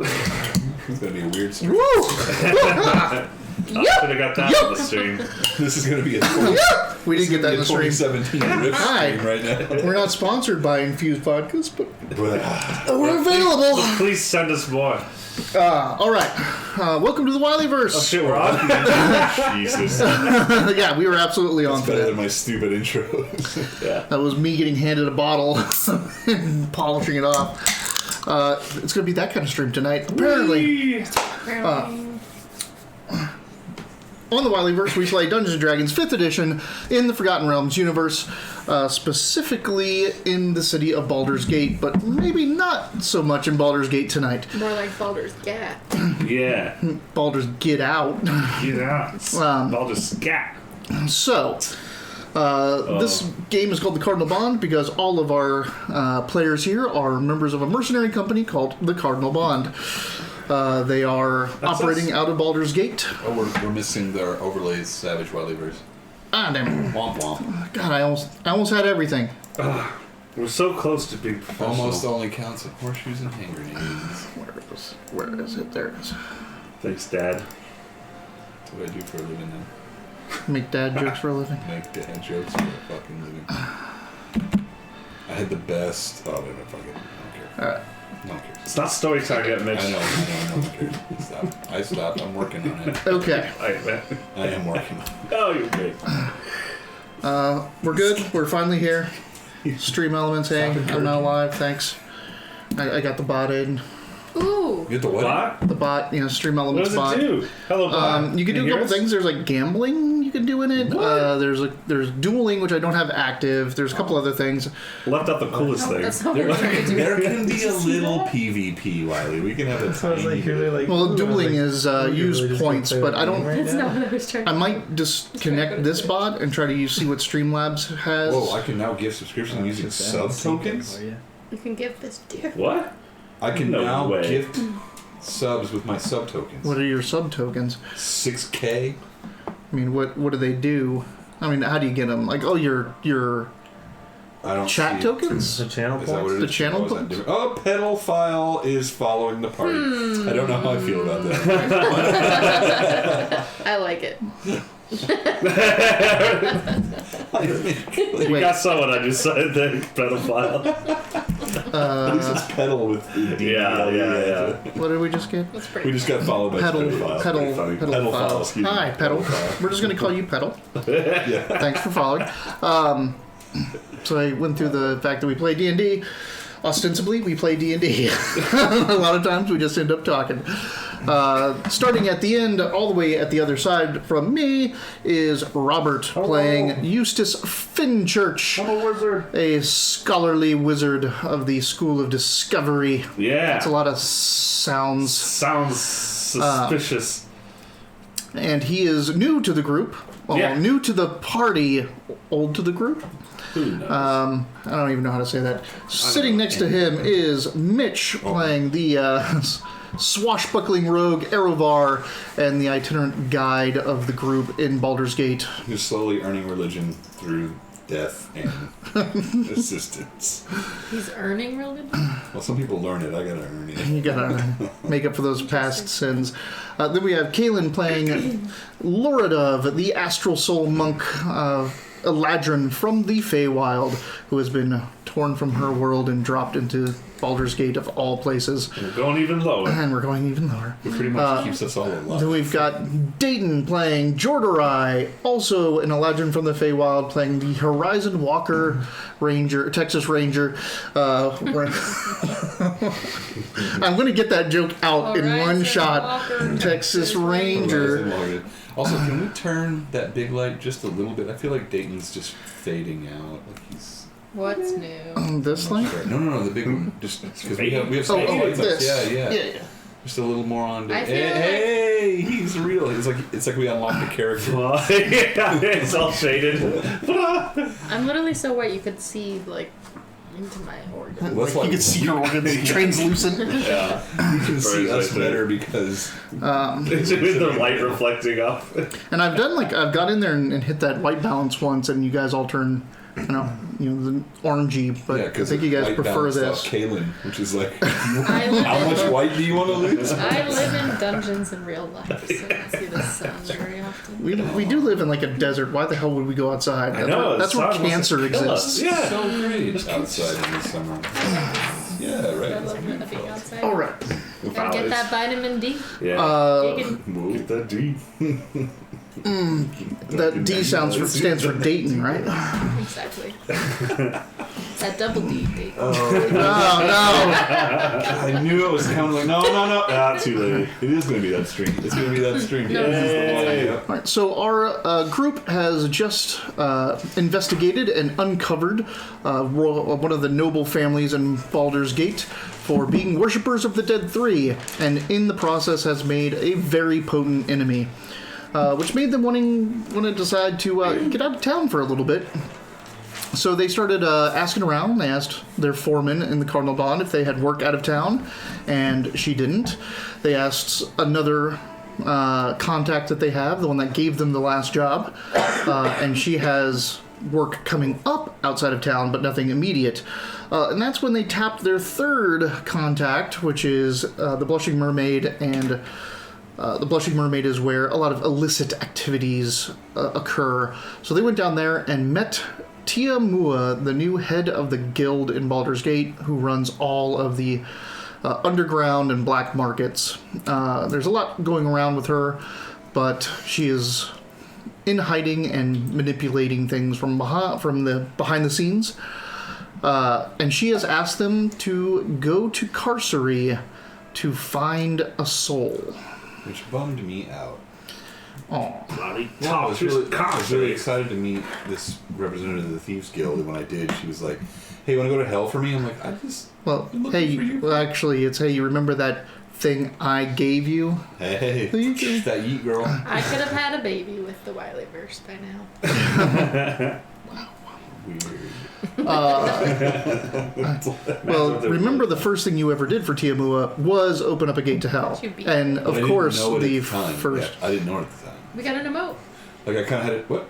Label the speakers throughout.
Speaker 1: It's going to be a weird stream.
Speaker 2: Woo!
Speaker 3: I should have got that on the stream.
Speaker 1: This is going to be a
Speaker 2: We didn't get that in the stream.
Speaker 1: 2017 Rift
Speaker 2: Hi.
Speaker 1: stream right now.
Speaker 2: We're not sponsored by Infused Vodkas, but
Speaker 1: But
Speaker 2: we're available.
Speaker 3: Please send us more.
Speaker 2: All right. Welcome to the Wileyverse.
Speaker 3: Oh shit, we're on. Jesus.
Speaker 2: Yeah, we were absolutely on
Speaker 1: It's
Speaker 2: for
Speaker 1: better
Speaker 2: that.
Speaker 1: than my stupid intros.
Speaker 3: Yeah.
Speaker 2: That was me getting handed a bottle and polishing it off. It's going to be that kind of stream tonight. Apparently, on the Wileyverse, we play Dungeons & Dragons 5th edition in the Forgotten Realms universe, specifically in the city of Baldur's Gate, but maybe not so much in Baldur's Gate tonight.
Speaker 4: More like Baldur's Gate.
Speaker 3: Yeah.
Speaker 2: Baldur's Get Out.
Speaker 3: Get out. Baldur's scat.
Speaker 2: So, this game is called the Cardinal Bond because all of our players here are members of a mercenary company called the Cardinal Bond. They are operating out of Baldur's Gate.
Speaker 1: Oh, we're missing their overlays, Savage Wileyverse.
Speaker 2: Ah, damn it.
Speaker 1: Womp womp.
Speaker 2: God, I almost had everything.
Speaker 3: We're so close to being professional.
Speaker 1: Almost only counts of horseshoes and hand grenades.
Speaker 2: Where is it? There it is.
Speaker 3: Thanks, Dad.
Speaker 1: That's what I do for a living now.
Speaker 2: Make dad jokes for a living.
Speaker 1: Make dad jokes for a fucking living. I had the best. Oh, no, fuck it. I don't care.
Speaker 2: Alright.
Speaker 1: No one cares.
Speaker 3: It's not story time yet, Mitch.
Speaker 1: I know, no one cares. Stop. I stopped. I'm working on it.
Speaker 2: Okay.
Speaker 1: I am working on it.
Speaker 3: Oh, you're great.
Speaker 2: We're good. We're finally here. Stream Elements, hey. I'm now live. Thanks. I got the bot in.
Speaker 4: Ooh.
Speaker 1: You get the what?
Speaker 3: What?
Speaker 2: The bot, Stream
Speaker 3: What
Speaker 2: Elements
Speaker 3: does
Speaker 2: bot.
Speaker 3: it do? Hello, bot.
Speaker 2: You can do a couple things. There's like gambling you can do in it. There's dueling, which I don't have active. There's a couple other things.
Speaker 3: Left out the coolest thing.
Speaker 4: That's not what we're trying to do.
Speaker 1: There can be a little PvP, Wiley. We can have a tiny bit.
Speaker 2: Well, dueling is use points, but I don't.
Speaker 4: That's not what I was trying to
Speaker 2: I
Speaker 4: do.
Speaker 2: might disconnect this bot and try to see what Streamlabs has.
Speaker 1: Whoa, I can now give subscription using sub tokens?
Speaker 4: You can give this deer.
Speaker 3: What?
Speaker 1: I can
Speaker 3: No
Speaker 1: now
Speaker 3: way.
Speaker 1: gift subs with my sub tokens.
Speaker 2: What are your sub tokens?
Speaker 1: 6K?
Speaker 2: I mean, what do they do? I mean, how do you get them? Like, oh, your
Speaker 1: I don't
Speaker 2: chat
Speaker 1: see it.
Speaker 2: tokens?
Speaker 5: The channel
Speaker 1: Is that what
Speaker 5: points?
Speaker 1: it
Speaker 2: The
Speaker 1: is?
Speaker 2: channel
Speaker 1: Oh, is that
Speaker 2: points?
Speaker 1: different? Oh, pedal file is following the party. I don't know how I feel about that.
Speaker 4: I like it.
Speaker 3: You got someone I just said the pedophile.
Speaker 1: At least it's pedal with the
Speaker 3: Yeah.
Speaker 2: What did we just get?
Speaker 4: That's pretty
Speaker 1: We just got followed by
Speaker 2: Pedal
Speaker 1: pedophile.
Speaker 2: file.
Speaker 1: Pedal file, excuse me.
Speaker 2: Hi, Pedal. We're just going to call you Pedal.
Speaker 1: Yeah.
Speaker 2: Thanks for following. So I went through the fact that we play D&D. Ostensibly, we play D&D. A lot of times we just end up talking. Starting at the end, all the way at the other side from me, is Robert playing Eustace Finchurch,
Speaker 3: I'm a wizard.
Speaker 2: a scholarly wizard of the School of Discovery.
Speaker 3: Yeah.
Speaker 2: It's a lot of sounds.
Speaker 3: Sounds suspicious.
Speaker 2: And he is new to the group. Well,
Speaker 3: Yeah.
Speaker 2: new to the party, old to the group.
Speaker 3: Who knows?
Speaker 2: I don't even know how to say that. Sitting next to him is Mitch playing the swashbuckling rogue Erovar and the itinerant guide of the group in Baldur's Gate.
Speaker 1: You're slowly earning religion through death and assistance.
Speaker 4: He's earning religion?
Speaker 1: Well, some people learn it. I gotta earn it.
Speaker 2: You gotta make up for those past sins. Then we have Kaylin playing Loradov, the astral soul monk, Eladrin from the Feywild, who has been torn from her world and dropped into Baldur's Gate of all places.
Speaker 3: We're going even lower.
Speaker 2: And we're going even lower.
Speaker 1: It pretty much keeps us all alive.
Speaker 2: Then we've got Dayton playing Jordarai, also an Eladrin from the Feywild, playing the Horizon Walker Ranger, Texas Ranger. I'm going to get that joke out in one
Speaker 4: Horizon
Speaker 2: shot.
Speaker 4: Walker,
Speaker 2: Texas Ranger.
Speaker 1: Also, can we turn that big light just a little bit? I feel like Dayton's just fading out. Like he's.
Speaker 4: What's new?
Speaker 2: This light?
Speaker 1: No, the big one. Just because we have
Speaker 2: Oh,
Speaker 1: spotlights up.
Speaker 2: this.
Speaker 1: Yeah.
Speaker 2: Yeah.
Speaker 1: Just a little more on.
Speaker 4: I feel
Speaker 1: Hey, he's real. It's like we unlocked the character.
Speaker 3: Well, yeah, it's all shaded.
Speaker 4: I'm literally so white you could see, like, into my organs.
Speaker 1: Well, that's
Speaker 2: You
Speaker 1: why
Speaker 2: can see your organs translucent.
Speaker 3: Yeah.
Speaker 1: you can see
Speaker 3: Very
Speaker 1: us
Speaker 3: nice,
Speaker 1: better because
Speaker 3: With the light reflecting off.
Speaker 2: And I've got in there and hit that white balance once, and you guys all turn the orangey, but I think you guys prefer this.
Speaker 1: Kalen, which is like, how much white do you want to lose?
Speaker 4: I live in dungeons in real life, so I see the sun very often.
Speaker 2: We do live in like a desert. Why the hell would we go outside?
Speaker 3: I know.
Speaker 2: That's where cancer exists.
Speaker 3: Yeah.
Speaker 1: So great outside in the summer. Yeah, right.
Speaker 4: I love being outside.
Speaker 2: All right.
Speaker 4: Gotta get that vitamin D.
Speaker 3: Yeah.
Speaker 4: Get
Speaker 3: Get that D.
Speaker 2: That D stands for Dayton, right?
Speaker 4: Exactly. That double D date.
Speaker 2: No.
Speaker 1: I knew it was coming. Like, no. Ah, too late. It is going to be that string. It's going to be that string.
Speaker 4: No,
Speaker 1: Yeah.
Speaker 2: All right, so our group has just investigated and uncovered one of the noble families in Baldur's Gate for being worshippers of the Dead Three, and in the process has made a very potent enemy, which made them want to decide to get out of town for a little bit. So they started asking around. They asked their foreman in the Cardinal Bond if they had work out of town, and she didn't. They asked another contact that they have, the one that gave them the last job, and she has work coming up outside of town, but nothing immediate. And that's when they tapped their third contact, which is the Blushing Mermaid, and the Blushing Mermaid is where a lot of illicit activities occur. So they went down there and met Tia Mua, the new head of the guild in Baldur's Gate, who runs all of the underground and black markets. There's a lot going around with her, but she is in hiding and manipulating things from the behind the scenes. And she has asked them to go to Carcery to find a soul.
Speaker 1: Which bummed me out.
Speaker 2: Oh,
Speaker 3: Bloody
Speaker 1: I was really excited to meet this representative of the Thieves Guild, and when I did, she was like, "Hey, you want to go to hell for me?" I'm like,
Speaker 2: actually, it's hey, you remember that thing I gave you?
Speaker 1: Hey, that yeet girl.
Speaker 4: I could have had a baby with the Wileyverse by now.
Speaker 1: Weird.
Speaker 2: Well, remember the first thing you ever did for Tiamua was open up a gate to hell, and of course the first.
Speaker 1: Yeah, I didn't know it at the time.
Speaker 4: We got an emote.
Speaker 1: Like I kind of had it. What?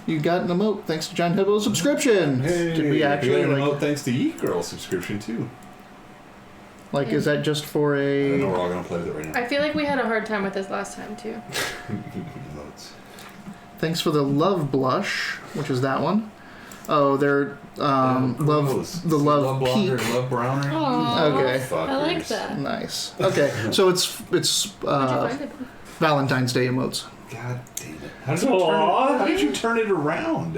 Speaker 2: You got an emote thanks to John Hibbo's subscription.
Speaker 1: Hey,
Speaker 2: Did we actually
Speaker 1: got an emote thanks to Yeet Girl subscription too.
Speaker 2: Like, is that just for
Speaker 1: I
Speaker 2: a?
Speaker 1: don't know. We're all gonna play with it right now.
Speaker 4: I feel like we had a hard time with this last time too.
Speaker 1: Emotes.
Speaker 2: Thanks for the love blush, which is that one. Oh, they're love peak.
Speaker 1: Blonder, love browner.
Speaker 4: Aww.
Speaker 2: Okay.
Speaker 4: I like that.
Speaker 2: Nice. Okay, so it's
Speaker 4: Where'd you find it?
Speaker 2: Valentine's Day emotes.
Speaker 1: God damn it! How did you turn it around?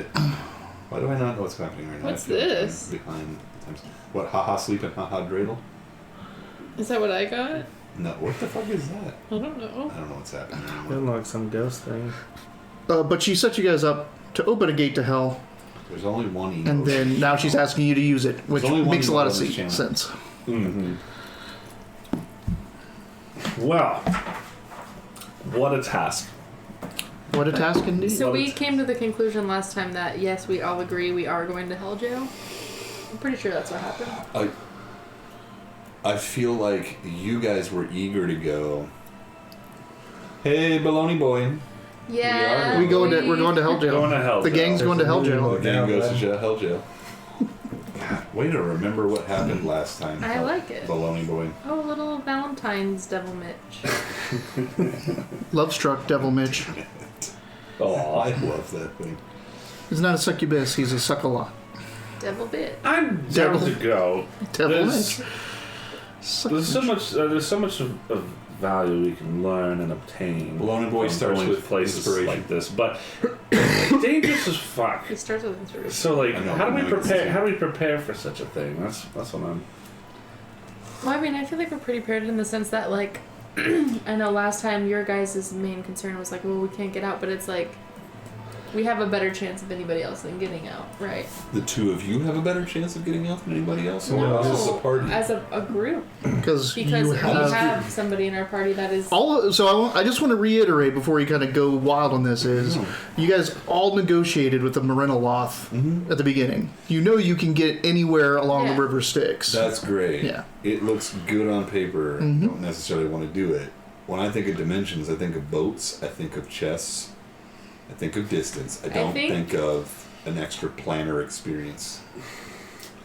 Speaker 1: Why do I not know what's happening right now?
Speaker 4: What's
Speaker 1: I feel like I'm
Speaker 4: this?
Speaker 1: behind the times. What? Haha sleeping, haha dreidel?
Speaker 4: Is that what I got?
Speaker 1: No. What the fuck is that?
Speaker 4: I don't know.
Speaker 1: I don't know what's happening anymore.
Speaker 3: Feeling like some ghost thing.
Speaker 2: But she set you guys up to open a gate to hell,
Speaker 1: There's only one emote.
Speaker 2: and then now she's asking you to use it, which
Speaker 1: There's only one
Speaker 2: makes a lot of
Speaker 1: emote on this channel.
Speaker 2: sense.
Speaker 3: Mm-hmm. Well, what a task.
Speaker 2: What a task indeed.
Speaker 4: So we came to the conclusion last time that yes, we all agree we are going to hell jail. I'm pretty sure that's what happened.
Speaker 1: I feel like you guys were eager to go. Hey, baloney boy.
Speaker 4: Yeah.
Speaker 2: we're going to hell jail.
Speaker 3: Going to hell
Speaker 2: The
Speaker 3: jail.
Speaker 2: gang's going to hell jail.
Speaker 1: The gang goes to hell jail. God, way to remember what happened last time.
Speaker 4: I like it.
Speaker 1: Baloney boy.
Speaker 4: Oh, little Valentine's devil Mitch.
Speaker 2: Love struck devil Mitch.
Speaker 3: Aw.
Speaker 1: I love that thing.
Speaker 2: He's not a succubus. He's a suckalot.
Speaker 4: Devil bit.
Speaker 3: I'm down to go.
Speaker 2: Devil
Speaker 3: There's,
Speaker 2: Mitch.
Speaker 3: there's so much of value we can learn and obtain.
Speaker 1: Baloney boy
Speaker 3: from
Speaker 1: starts
Speaker 3: going
Speaker 1: with
Speaker 3: to places
Speaker 1: inspiration.
Speaker 3: like this, but dangerous as fuck.
Speaker 4: He starts with inspiration.
Speaker 3: So like,
Speaker 1: I know,
Speaker 3: how do we
Speaker 1: I can see.
Speaker 3: prepare? How do we prepare for such a thing? That's what I'm.
Speaker 4: Well, I mean, I feel like we're pretty prepared in the sense that, like, I know last time your guys' main concern was like, well, we can't get out, but it's like, we have a better chance of anybody else than getting out, right?
Speaker 1: The two of you have a better chance of getting out than anybody else? Or
Speaker 4: No,
Speaker 1: is this a party?
Speaker 4: as a group.
Speaker 2: Because
Speaker 4: Because
Speaker 2: you
Speaker 4: we
Speaker 2: have
Speaker 4: have somebody in our party that is...
Speaker 2: I just want to reiterate before you kind of go wild on this is you guys all negotiated with the Marinaloth at the beginning. You know you can get anywhere along
Speaker 4: Yeah.
Speaker 2: the river Styx.
Speaker 1: That's great.
Speaker 2: Yeah.
Speaker 1: It looks good on paper. Don't necessarily want to do it. When I think of dimensions, I think of boats. I think of chess. I think of distance. I don't
Speaker 4: think-
Speaker 1: think of an extra planner experience.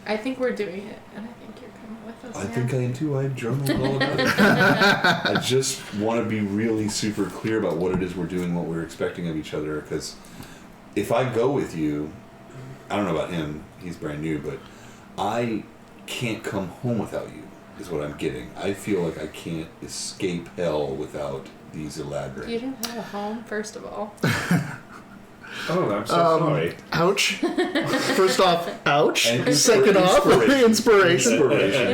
Speaker 4: I think we're doing it, and I think you're coming with us.
Speaker 1: I
Speaker 4: man.
Speaker 1: think I am too. I've journaled all about it. I just want to be really super clear about what it is we're doing, what we're expecting of each other, because if I go with you, I don't know about him, he's brand new, but I can't come home without you, is what I'm getting. I feel like I can't escape hell without these elaborate.
Speaker 4: You don't have a home, first of all.
Speaker 3: Oh, I'm so sorry.
Speaker 2: Ouch. First off, ouch.
Speaker 1: And
Speaker 2: Second off, inspiration.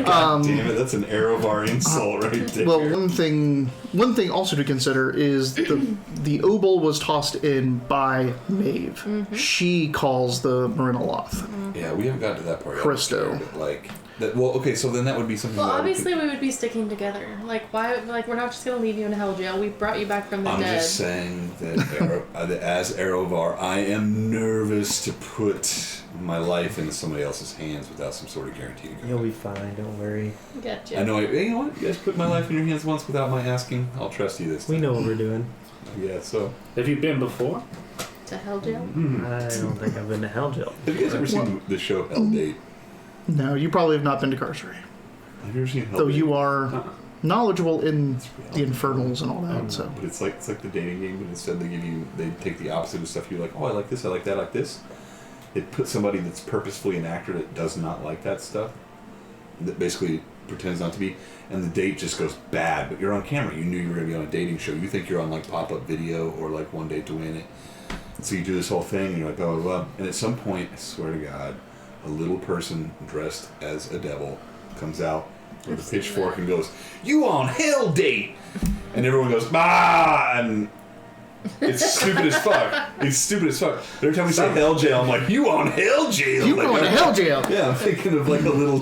Speaker 1: God damn it, that's an Arovar insult right there.
Speaker 2: Well, one thing also to consider is the obol was tossed in by Maeve.
Speaker 4: Mm-hmm.
Speaker 2: She calls the Marinoloth.
Speaker 1: Yeah, we haven't gotten to that part yet.
Speaker 2: Christo.
Speaker 1: I'm scared, like, that, well, okay, so then that would be something
Speaker 4: Well,
Speaker 1: that
Speaker 4: obviously we would be sticking together. Like, why? Like, we're not just gonna leave you in hell jail. We brought you back from the
Speaker 1: I'm
Speaker 4: dead.
Speaker 1: just saying that as Arovar, I am nervous to put my life into somebody else's hands without some sort of guarantee.
Speaker 5: You'll be fine, don't worry.
Speaker 4: Gotcha.
Speaker 1: I know. You know what? You guys put my life in your hands once without my asking. I'll trust you this time.
Speaker 5: We know what we're doing.
Speaker 1: Yeah. So,
Speaker 3: Have you been before?
Speaker 4: To hell jail?
Speaker 5: I don't think I've been to hell jail.
Speaker 1: have you guys ever seen the show Hell Date?
Speaker 2: No, you probably have not been to Carcery.
Speaker 1: Have you ever seen Hell
Speaker 2: Though
Speaker 1: Date?
Speaker 2: you are knowledgeable in the infernals and all that, so.
Speaker 1: But it's like the dating game, but instead they take the opposite of stuff. You're like, oh, I like this, I like that, I like this. It puts somebody that's purposefully an actor that does not like that stuff, that basically pretends not to be, and the date just goes bad. But you're on camera. You knew you were going to be on a dating show. You think you're on like pop-up video or like One Date to Win It. So you do this whole thing, and you're like, blah, blah, blah. And at some point, I swear to God, a little person dressed as a devil comes out with a pitchfork and goes, "You on Hell Date?" And everyone goes, "Bah!" And it's stupid as fuck. It's stupid as fuck. Every time we say Hell Jail, I'm like, "You on Hell Jail?"
Speaker 2: You
Speaker 1: like,
Speaker 2: going to hell jail?
Speaker 1: Yeah, I'm thinking of like a little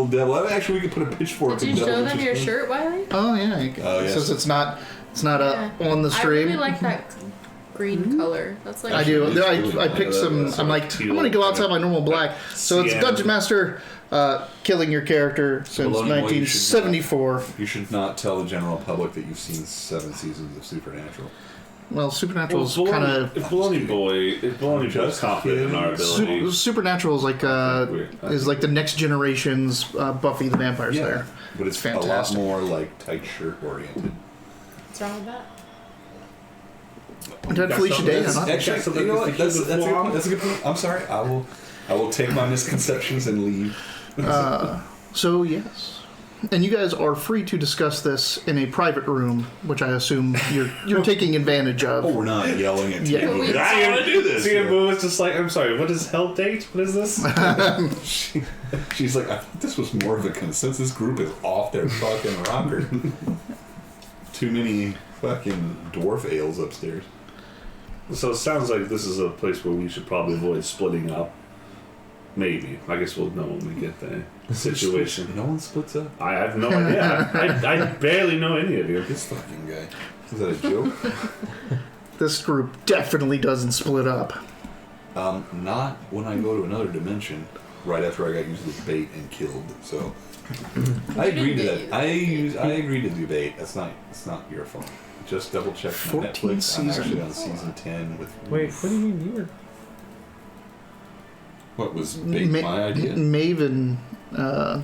Speaker 1: devil. I mean, actually, we could put a pitchfork.
Speaker 4: Did
Speaker 1: in
Speaker 4: you
Speaker 1: devil,
Speaker 4: show
Speaker 1: which
Speaker 4: them
Speaker 1: is
Speaker 4: your
Speaker 1: fun.
Speaker 4: shirt, Wiley?
Speaker 2: Oh, yeah.
Speaker 1: Oh,
Speaker 2: Since
Speaker 1: yes.
Speaker 2: it's not
Speaker 4: Yeah.
Speaker 2: on the
Speaker 4: I
Speaker 2: stream.
Speaker 4: really like that green color. That's like
Speaker 2: I do.
Speaker 1: It's
Speaker 2: I picked some. I'm like, I'm gonna go outside my normal black. So it's
Speaker 3: Yeah.
Speaker 2: Dungeon Master killing your character since
Speaker 1: Baloney Boy, you
Speaker 2: 1974.
Speaker 1: You should not tell the general public that you've seen 7 seasons of Supernatural.
Speaker 2: Well, Supernatural's kind of.
Speaker 3: Baloney Boy's
Speaker 1: Just
Speaker 3: confident in our ability.
Speaker 2: Supernatural is like the next generation's Buffy the Vampire Slayer.
Speaker 1: But it's
Speaker 2: Fantastic.
Speaker 1: a lot more like tight shirt oriented.
Speaker 4: what's wrong with that?
Speaker 2: Dead Felicia Day.
Speaker 1: That's,
Speaker 2: Huh?
Speaker 1: actually, you know what? That's a good point. That's a good point. I'm sorry. I will take my misconceptions and leave.
Speaker 2: So yes, and you guys are free to discuss this in a private room, which I assume you're taking advantage of.
Speaker 1: Oh, we're not yelling at
Speaker 2: Yeah.
Speaker 1: you.
Speaker 4: We-
Speaker 1: I want to do this.
Speaker 3: Boo is just like, I'm sorry, what is Hell Date? What is this?
Speaker 1: She's like, I thought this was more of a consensus group is off their fucking rocker. Too many fucking dwarf ales upstairs.
Speaker 3: So it sounds like this is a place where we should probably avoid splitting up. Maybe. I guess we'll know when we get there. Situation.
Speaker 1: No one splits up.
Speaker 3: I have no idea. I barely know any of you.
Speaker 1: This fucking guy. Is that a joke?
Speaker 2: This group definitely doesn't split up.
Speaker 1: Not when I go to another dimension. Right after I got used as bait and killed. So I agreed to that. I agreed to do bait. It's not your fault. Just double check my
Speaker 2: 14
Speaker 1: Netflix. I'm actually on
Speaker 2: seasons.
Speaker 1: season 10 with.
Speaker 5: Wait, what do you mean you were?
Speaker 1: What was bait? My idea.
Speaker 2: Maeve and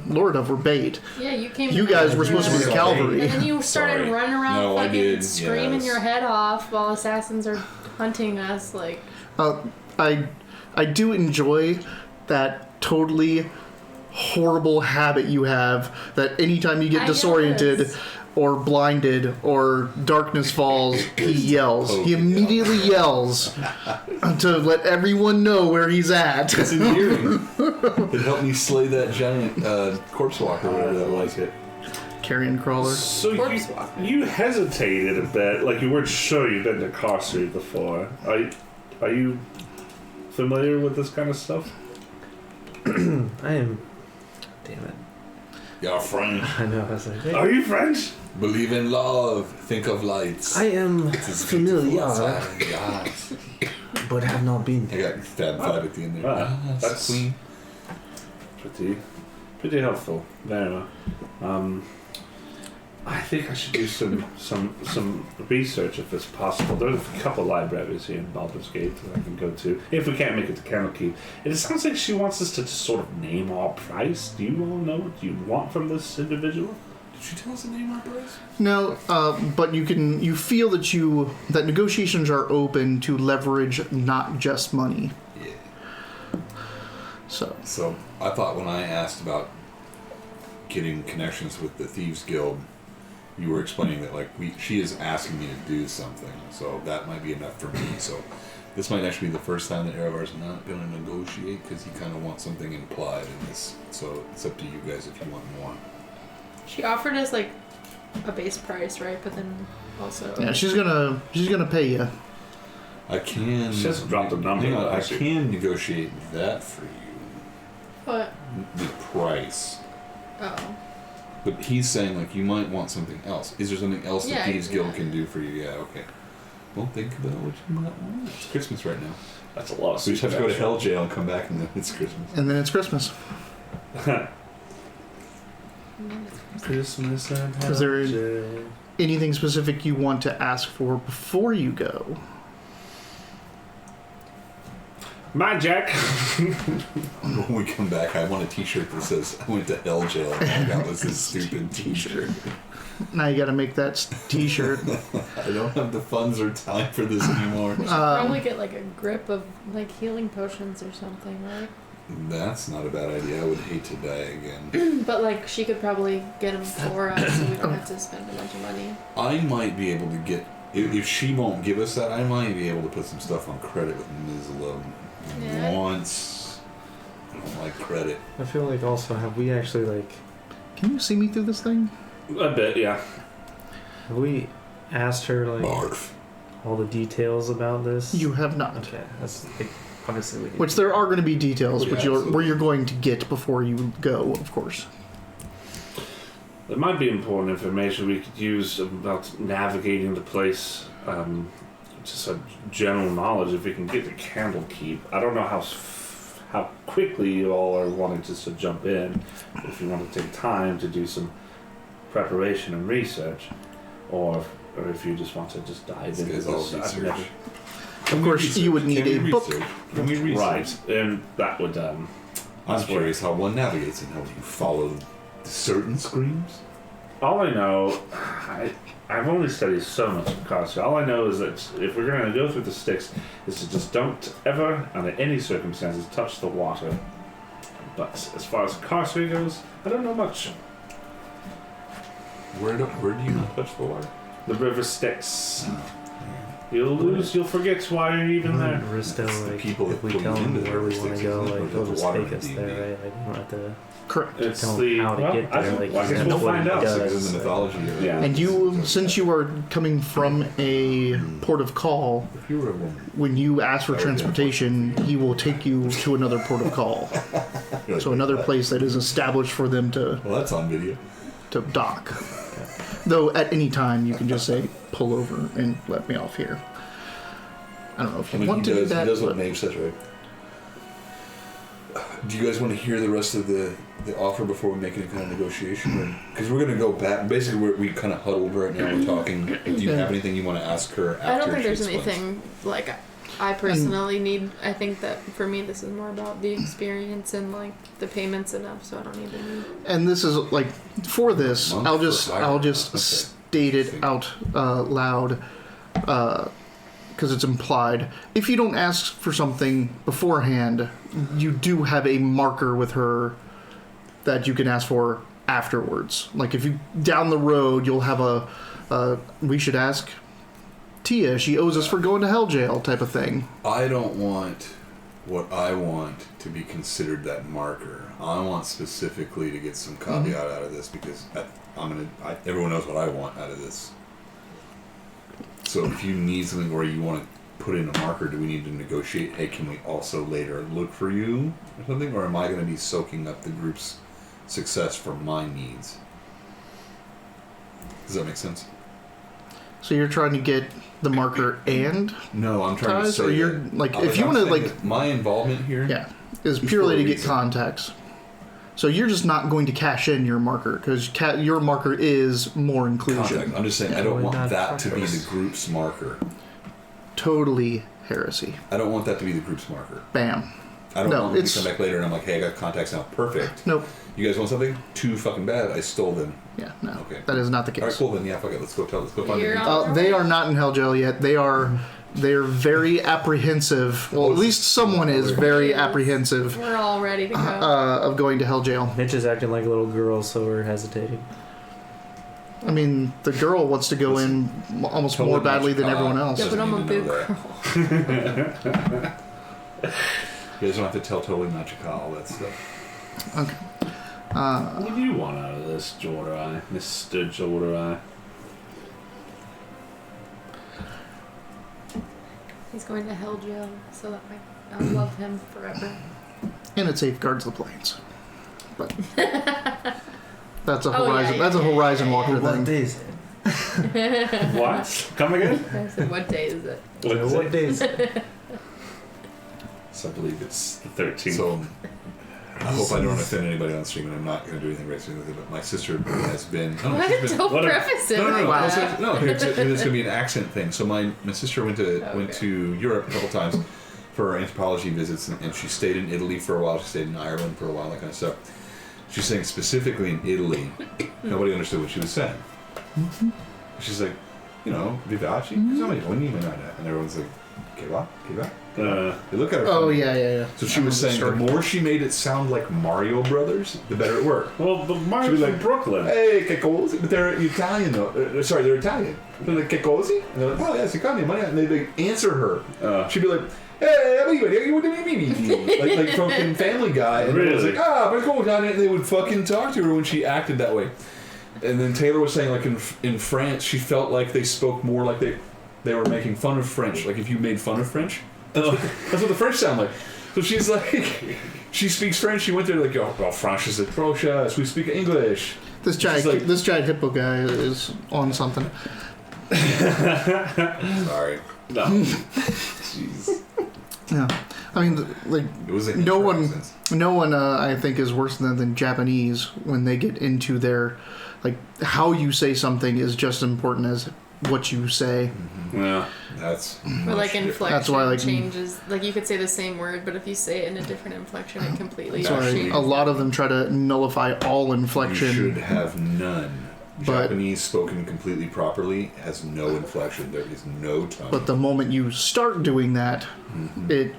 Speaker 2: Lord of were bait.
Speaker 4: Yeah, you came.
Speaker 2: You
Speaker 4: in
Speaker 2: guys
Speaker 4: and
Speaker 2: were supposed to be the
Speaker 1: Sorry.
Speaker 2: cavalry.
Speaker 4: And then you started
Speaker 1: Sorry.
Speaker 4: running around
Speaker 1: No, I
Speaker 4: fucking
Speaker 1: did,
Speaker 4: screaming
Speaker 1: yes.
Speaker 4: your head off while assassins are hunting us. Like,
Speaker 2: I do enjoy that totally horrible habit you have that anytime you get
Speaker 4: I
Speaker 2: disoriented
Speaker 4: guess.
Speaker 2: or blinded or darkness falls, he yells. He immediately yells to let everyone know where he's at.
Speaker 1: It's endearing. It helped me slay that giant corpse walker, whatever that was.
Speaker 2: Carrion crawler.
Speaker 3: So
Speaker 4: Corpse walker.
Speaker 3: you hesitated a bit, like you weren't sure you've been to Carcery before. Are you familiar with this kind of stuff?
Speaker 5: I am. Damn it.
Speaker 1: You're French.
Speaker 5: I know. I was like, hey.
Speaker 3: Are you French?
Speaker 1: Believe in love. Think of lights.
Speaker 5: I am
Speaker 1: It is beautiful
Speaker 5: familiar,
Speaker 1: outside. Yes.
Speaker 5: but have not been.
Speaker 1: I got stab 5 at the end there.
Speaker 3: That's
Speaker 1: clean.
Speaker 3: Pretty helpful. Very well. I think I should do some research if it's possible. There's a couple libraries here in Baldur's Gate that I can go to if we can't make it to Candlekeep. And it sounds like she wants us to just sort of name our price. Do you all know what you want from this individual?
Speaker 1: Did she tell us the name of our price?
Speaker 2: No, but you feel that negotiations are open to leverage not just money.
Speaker 1: Yeah.
Speaker 2: So
Speaker 1: I thought when I asked about getting connections with the Thieves Guild, you were explaining that she is asking me to do something, so that might be enough for me. So this might actually be the first time that Erevar's not going to negotiate because he kind of wants something implied in this. So it's up to you guys if you want more.
Speaker 4: She offered us like a base price, right? But then also
Speaker 2: yeah, she's gonna pay you.
Speaker 1: I can.
Speaker 3: She hasn't dropped a number.
Speaker 1: Hang on,
Speaker 3: though,
Speaker 1: I
Speaker 3: actually.
Speaker 1: can negotiate that for you.
Speaker 4: What?
Speaker 1: The price.
Speaker 4: Oh.
Speaker 1: But he's saying you might want something else. Is there something else
Speaker 4: Yeah,
Speaker 1: the Thieves Guild
Speaker 4: yeah.
Speaker 1: can do for you? Yeah, okay. Well, think about what you might want. It's Christmas right now.
Speaker 3: That's a lot of
Speaker 1: So we just have to go to
Speaker 3: actually.
Speaker 1: Hell Jail and come back, and then it's Christmas.
Speaker 2: And then it's Christmas.
Speaker 5: Christmas and
Speaker 2: Is there-
Speaker 5: holiday.
Speaker 2: Anything specific you want to ask for before you go?
Speaker 3: My Jack.
Speaker 1: When we come back, I want a T-shirt that says "I went to Hell Jail." And that was this stupid T-shirt.
Speaker 2: Now you got to make that T-shirt.
Speaker 1: I don't have the funds or time for this anymore.
Speaker 4: Probably get like a grip of like healing potions or something, right?
Speaker 1: That's not a bad idea. I would hate to die again.
Speaker 4: But like she could probably get them for us, so we don't have to spend a bunch of money.
Speaker 1: I might be able to get if she won't give us that. I might be able to put some stuff on credit with Ms. Love.
Speaker 4: Yeah.
Speaker 1: Once. I don't like credit.
Speaker 5: I feel like also have we actually
Speaker 2: Can you see me through this thing?
Speaker 3: A bit, yeah.
Speaker 5: have we asked her
Speaker 1: Barf.
Speaker 5: all the details about this?
Speaker 2: You have not.
Speaker 5: Okay, that's obviously we need.
Speaker 2: Which there are going to be details,
Speaker 1: Yeah,
Speaker 2: where
Speaker 1: absolutely.
Speaker 2: you're going to get before you go, of course.
Speaker 3: There might be important information we could use about navigating the place. Just a general knowledge if we can get to Candlekeep. I don't know how quickly you all are wanting just to jump in. If you want to take time to do some preparation and research, or if you just want to just dive
Speaker 1: This
Speaker 3: into
Speaker 1: guy's all
Speaker 3: this. I've
Speaker 1: research.
Speaker 3: never-
Speaker 2: Of course, you would need
Speaker 1: Can
Speaker 2: a
Speaker 1: we
Speaker 2: book.
Speaker 1: research? Can we research?
Speaker 3: Right, and that would.
Speaker 1: I'm
Speaker 3: That's
Speaker 1: curious how one navigates and how you follow certain screams.
Speaker 3: All I know, I've only studied so much of Carcer. All I know is that if we're going to go through the sticks, is to just don't ever, under any circumstances, touch the water. But as far as Carcer goes, I don't know much.
Speaker 1: Where do you not touch the water?
Speaker 3: The river Styx. You'll forget why you're even there.
Speaker 5: Risto,
Speaker 1: It's the
Speaker 5: like,
Speaker 1: people that
Speaker 5: if we
Speaker 1: put
Speaker 5: tell them
Speaker 1: into the
Speaker 5: where we
Speaker 1: river
Speaker 5: want to
Speaker 1: sticks,
Speaker 5: go,
Speaker 1: isn't it?
Speaker 5: like they'll
Speaker 1: Or the
Speaker 5: just
Speaker 1: water
Speaker 5: take us
Speaker 1: in
Speaker 5: there,
Speaker 1: D&D.
Speaker 5: right? Like we don't have to
Speaker 2: Correct.
Speaker 3: It's
Speaker 5: tell
Speaker 3: the
Speaker 5: them how to get there. Like
Speaker 3: I guess
Speaker 5: that's
Speaker 3: we'll
Speaker 5: what
Speaker 3: find
Speaker 5: he
Speaker 3: out.
Speaker 5: does.
Speaker 1: Because in the mythology of it.
Speaker 3: Yeah.
Speaker 2: And you, since you are coming from a port of call,
Speaker 1: If you were a woman,
Speaker 2: when you ask for
Speaker 1: That would be
Speaker 2: transportation, he will take you to another port of call.
Speaker 1: you're like,
Speaker 2: So another place that is established for them to
Speaker 1: well, that's on video.
Speaker 2: dock. Though at any time you can just say, pull over and let me off here. I don't know if
Speaker 1: I
Speaker 2: you
Speaker 1: mean,
Speaker 2: want to do that.
Speaker 1: He does what
Speaker 2: but
Speaker 1: Maeve says, right? Do you guys want to hear the rest of the offer before we make any kind of negotiation? Because we're going to go back. Basically, we kind of huddled right now. We're talking. Do you have anything you want to ask her after
Speaker 4: I don't think
Speaker 1: she
Speaker 4: there's
Speaker 1: explains?
Speaker 4: anything like I personally need. I think that for me, this is more about the experience and like the payments enough, so I don't need any.
Speaker 2: And this is like for this,
Speaker 1: Month
Speaker 2: I'll
Speaker 1: for
Speaker 2: just
Speaker 1: hire.
Speaker 2: I'll just
Speaker 1: Okay.
Speaker 2: state it out loud because it's implied. If you don't ask for something beforehand, you do have a marker with her that you can ask for afterwards. Like if you down the road, you'll have a we should ask Tia. She owes us for going to hell jail type of thing.
Speaker 1: I don't want what I want to be considered that marker. I want specifically to get some caveat out of this because everyone knows what I want out of this. So if you need something where you want to put in a marker, do we need to negotiate? Hey, can we also later look for you or something? Or am I going to be soaking up the group's success for my needs? Does that make sense?
Speaker 2: So you're trying to get the marker and
Speaker 1: No, I'm trying to
Speaker 2: ties,
Speaker 1: say
Speaker 2: or you're
Speaker 1: that-
Speaker 2: like
Speaker 1: I'm
Speaker 2: if you want to
Speaker 1: saying
Speaker 2: like
Speaker 1: that my involvement here.
Speaker 2: yeah is
Speaker 1: Before
Speaker 2: purely to get
Speaker 1: reason.
Speaker 2: contacts. So you're just not going to cash in your marker because your marker is more inclusion.
Speaker 1: Contact. I'm just saying, I don't want that to be the group's marker.
Speaker 2: Totally heresy.
Speaker 1: I don't want that to be the group's marker.
Speaker 2: Bam.
Speaker 1: I don't want them to come back later and I'm like, hey, I got contacts now. Perfect.
Speaker 2: Nope.
Speaker 1: You guys want something? Too fucking bad. I stole them.
Speaker 2: Yeah, no.
Speaker 1: Okay.
Speaker 2: That is not the case.
Speaker 1: All right, cool then. Yeah, fuck it. Let's go find
Speaker 4: You're
Speaker 1: them.
Speaker 4: on-
Speaker 2: They are not in hell jail yet. They are very apprehensive. Well, at least someone is very apprehensive
Speaker 4: We're all ready to go.
Speaker 2: of going to hell jail.
Speaker 5: Mitch is acting like a little girl, so we're hesitating.
Speaker 2: I mean, the girl wants to go in almost
Speaker 1: Totally
Speaker 2: more badly than
Speaker 1: not
Speaker 2: everyone else.
Speaker 4: Yeah, but I'm a
Speaker 1: Doesn't need
Speaker 4: big
Speaker 1: to know
Speaker 4: girl.
Speaker 1: You guys don't have to tell totally not your call, all that stuff.
Speaker 2: Okay.
Speaker 3: What do you want out of this, Jordan? Mr. Jordan?
Speaker 4: He's going to hell jail, so that I'll love him forever.
Speaker 2: And it safeguards the planes. But that's a
Speaker 4: Oh, yeah,
Speaker 2: horizon.
Speaker 4: yeah,
Speaker 2: That's a
Speaker 4: yeah,
Speaker 2: horizon
Speaker 4: yeah,
Speaker 2: walker
Speaker 5: What
Speaker 2: thing.
Speaker 5: day is it?
Speaker 3: What? Come again?
Speaker 4: I said, what day is it?
Speaker 5: What day is it?
Speaker 1: So I believe it's
Speaker 3: The 13th.
Speaker 1: so. I hope I don't offend anybody on stream, and I'm not going to do anything racist with it. But my sister has been. Oh,
Speaker 4: What?
Speaker 1: she's been
Speaker 4: Don't
Speaker 3: what a-
Speaker 4: preface it
Speaker 1: no,
Speaker 4: like
Speaker 1: no,
Speaker 4: that.
Speaker 1: no. It's going to be an accent thing. So my sister went to Europe a couple times for anthropology visits, and she stayed in Italy for a while. She stayed in Ireland for a while, that kind of stuff. She's saying specifically in Italy, nobody understood what she was saying. She's like, vivaci, and everyone's like, che va? They look at her.
Speaker 2: Oh
Speaker 1: funny.
Speaker 2: yeah.
Speaker 1: So she was saying the more she made it sound like Mario Brothers, the better it worked.
Speaker 3: Well, the
Speaker 1: She
Speaker 3: Mario's
Speaker 1: was
Speaker 3: like
Speaker 1: like,
Speaker 3: Brooklyn.
Speaker 1: Hey, che così? But they're Italian though. Sorry, they're Italian. They're like, che così? And they're like, oh, yeah, si cambia, money. And they answer her. She'd be like, hey, everybody, what do you mean? Like fucking Family Guy. And it was like, but go down. And they would fucking talk to her when she acted that way. And then Taylor was saying, like in France, she felt like they spoke more like they were making fun of French. Like if you made fun of French, that's what the French sound like. So she's like, she speaks French. She went there like, oh, French is atrocious. We speak English.
Speaker 2: This giant hippo guy is on something.
Speaker 1: Sorry.
Speaker 3: No.
Speaker 1: Jeez.
Speaker 2: Yeah, I mean, like
Speaker 1: It was like
Speaker 2: no one I think is worse than Japanese when they get into their like how you say something is just as important as what you say.
Speaker 3: Yeah.
Speaker 1: That's
Speaker 4: Or like inflection
Speaker 2: That's why, like,
Speaker 4: changes. Like you could say the same word, but if you say it in a different inflection, it completely
Speaker 2: That's why
Speaker 4: changes.
Speaker 2: a lot of them try to nullify all inflection.
Speaker 1: You should have none.
Speaker 2: But-
Speaker 1: Japanese spoken completely properly has no inflection. There is no tone.
Speaker 2: But the moment you start doing that, it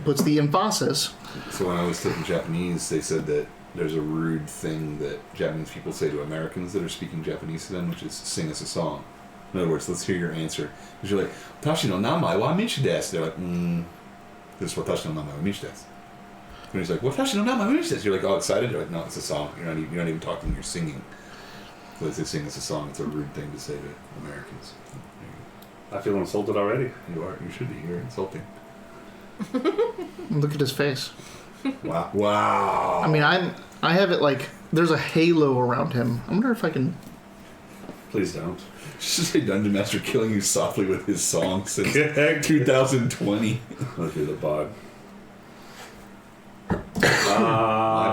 Speaker 2: puts the emphasis.
Speaker 1: So when I was taking Japanese, they said that there's a rude thing that Japanese people say to Americans that are speaking Japanese to them, which is sing us a song. In other words, let's hear your answer. Because you're like, Watashi no namae wa michi desu. They're like, this is Watashi no namae wa michi desu. And he's like, Watashi no namae wa michi desu. You're like, all excited? You're like, no, it's a song. You're not even talking, you're singing. So they sing us a song. It's a rude thing to say to Americans.
Speaker 3: I feel insulted already.
Speaker 1: You should be. You're insulting.
Speaker 2: Look at his face.
Speaker 1: Wow. Wow.
Speaker 2: I mean, I have it like there's a halo around him. I wonder if I can.
Speaker 3: Please don't.
Speaker 1: Just say Dungeon Master killing you softly with his song since 2020.
Speaker 3: Look at the bog.
Speaker 1: My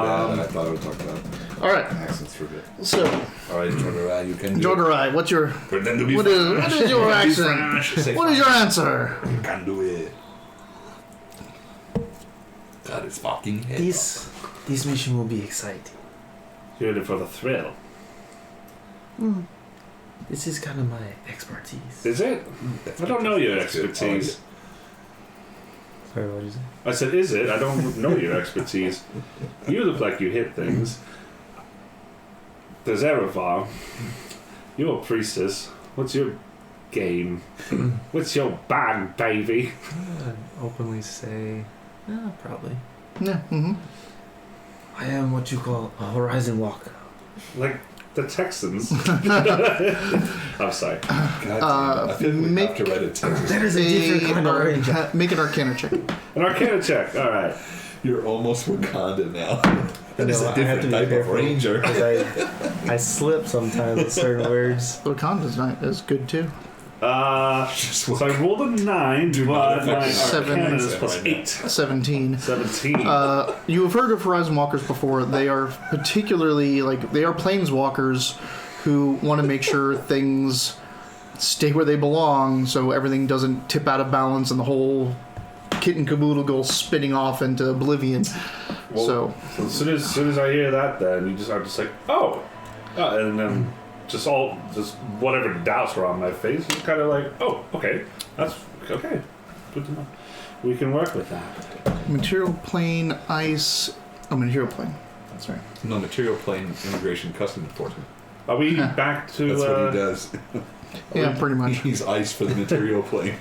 Speaker 1: bad. I thought I would talk about
Speaker 2: All right.
Speaker 1: accents for a bit.
Speaker 2: So,
Speaker 1: All right, Jordan, you can do it.
Speaker 2: Jodarai, what's your
Speaker 1: Pretend to be
Speaker 2: what is your
Speaker 1: French. Be
Speaker 2: accent?
Speaker 1: French. Say
Speaker 2: What is your
Speaker 1: French.
Speaker 2: answer?
Speaker 1: You can do it. That is fucking head.
Speaker 5: This mission will be exciting.
Speaker 3: You're in it for the thrill.
Speaker 5: This is kind of my expertise.
Speaker 3: Is it? I don't know your
Speaker 1: That's good.
Speaker 3: expertise.
Speaker 5: Sorry, what did you say?
Speaker 3: I said, is it? I don't know your expertise. You look like you hit things. There's Erevar. You're a priestess. What's your game? What's your bag, baby?
Speaker 5: I'd openly say, probably.
Speaker 2: Yeah. Mm-hmm.
Speaker 5: I am what you call a horizon walker.
Speaker 3: Like the Texans. I'm sorry.
Speaker 1: God damn it. I feel like we have to write a text.
Speaker 5: That is a different kind of ranger.
Speaker 2: Make an Arcana check.
Speaker 3: An Arcana check. All right.
Speaker 1: You're almost Wakanda now. That is
Speaker 5: No,
Speaker 1: a
Speaker 5: I have to
Speaker 1: different
Speaker 5: be
Speaker 1: type of
Speaker 5: careful.
Speaker 1: ranger.
Speaker 5: Because I slip sometimes with certain words.
Speaker 2: Wakanda's not as good too.
Speaker 1: Just
Speaker 3: So I rolled a 9,
Speaker 1: Do
Speaker 3: but
Speaker 1: not
Speaker 3: my
Speaker 1: affect
Speaker 3: Arcana is
Speaker 1: right
Speaker 3: plus
Speaker 1: now.
Speaker 3: 8.
Speaker 2: 17.
Speaker 3: 17.
Speaker 2: You have heard of Horizon Walkers before. They are particularly, they are planeswalkers who want to make sure things stay where they belong so everything doesn't tip out of balance and the whole kit and caboodle go spinning off into oblivion.
Speaker 3: Well,
Speaker 2: So
Speaker 3: as soon as I hear that, then you just are just like, oh, and then just whatever doubts were on my face, just kind of like, oh, okay, that's okay, good to know. We can work with that.
Speaker 2: material plane, ice. Oh, material plane. That's right.
Speaker 1: No, material plane immigration custom enforcement.
Speaker 3: Are we back to?
Speaker 1: That's what he does.
Speaker 2: Yeah, pretty much.
Speaker 1: He's ice for the material plane.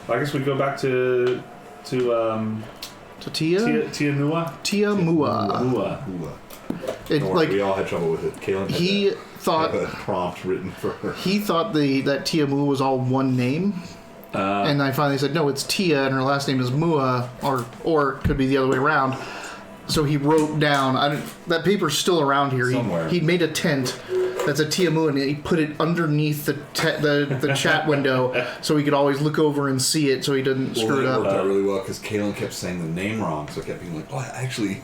Speaker 3: I guess we go back to
Speaker 2: So Tia
Speaker 3: Tianua.
Speaker 2: Mua.
Speaker 3: Mua.
Speaker 1: Ooh,
Speaker 2: It,
Speaker 1: don't worry, we all had trouble with it. Kalen had
Speaker 2: he
Speaker 1: to
Speaker 2: thought
Speaker 1: have a prompt written for her.
Speaker 2: he thought that Tia Mua was all one name. And I finally said, no, it's Tia, and her last name is Mua, or it could be the other way around. So he wrote down, that paper's still around here.
Speaker 1: Somewhere.
Speaker 2: He made a tent that's a Tia Mua, and he put it underneath the chat window so he could always look over and see it so he didn't screw it
Speaker 1: Well, that
Speaker 2: up.
Speaker 1: worked out really well because Kalen kept saying the name wrong, so I kept being like, oh, I actually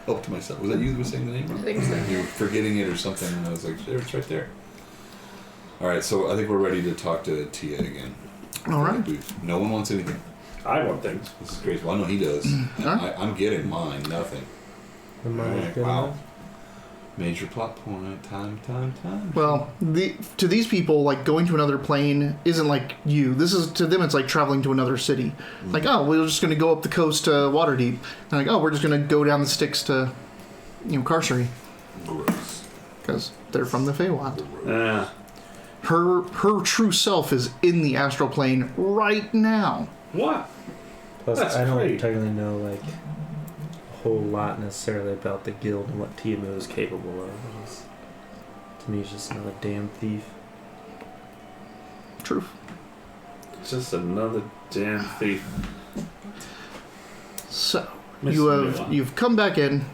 Speaker 1: helped myself. Was that you that was saying the name wrong?
Speaker 4: I think so.
Speaker 1: You were forgetting it or something, and I was like, there, it's right there. All right, so I think we're ready to talk to Tia again.
Speaker 2: All right.
Speaker 1: No one wants anything.
Speaker 3: I want things.
Speaker 1: This is crazy. Well, I know he does.
Speaker 2: Alright.
Speaker 1: I'm getting mine. Nothing. Wow. Major plot point. Time.
Speaker 2: Well, to these people, like going to another plane isn't like you. This is to them. It's like traveling to another city. Like, oh, we're just going to go up the coast to Waterdeep. And like, oh, we're just going to go down the sticks to, Carcery,
Speaker 1: Gross.
Speaker 2: because they're from the Feywild.
Speaker 3: Yeah.
Speaker 2: Her true self is in the astral plane right now.
Speaker 3: What?
Speaker 5: Plus,
Speaker 3: That's
Speaker 5: I don't
Speaker 3: great.
Speaker 5: technically know like a whole lot necessarily about the guild and what Tiamu is capable of. To me, it's just another damn thief.
Speaker 2: Truth.
Speaker 3: Just another damn thief.
Speaker 2: So
Speaker 3: Miss Mila.
Speaker 2: you've come back in.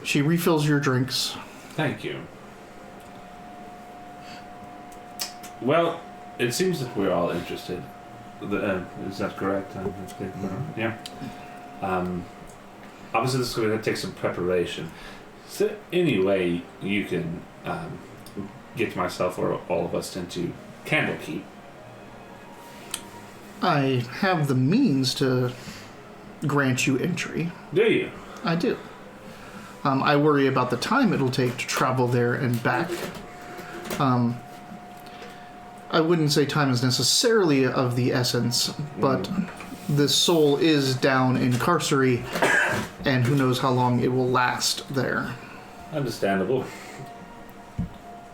Speaker 2: She refills your drinks.
Speaker 3: Thank you. Well, it seems that we're all interested. Is that correct? Yeah. Obviously, this is going to take some preparation. Is there any way you can get myself or all of us into Candlekeep?
Speaker 2: I have the means to grant you entry.
Speaker 3: Do you?
Speaker 2: I do. I worry about the time it'll take to travel there and back. I wouldn't say time is necessarily of the essence, but the soul is down in Carcery, and who knows how long it will last there.
Speaker 3: Understandable.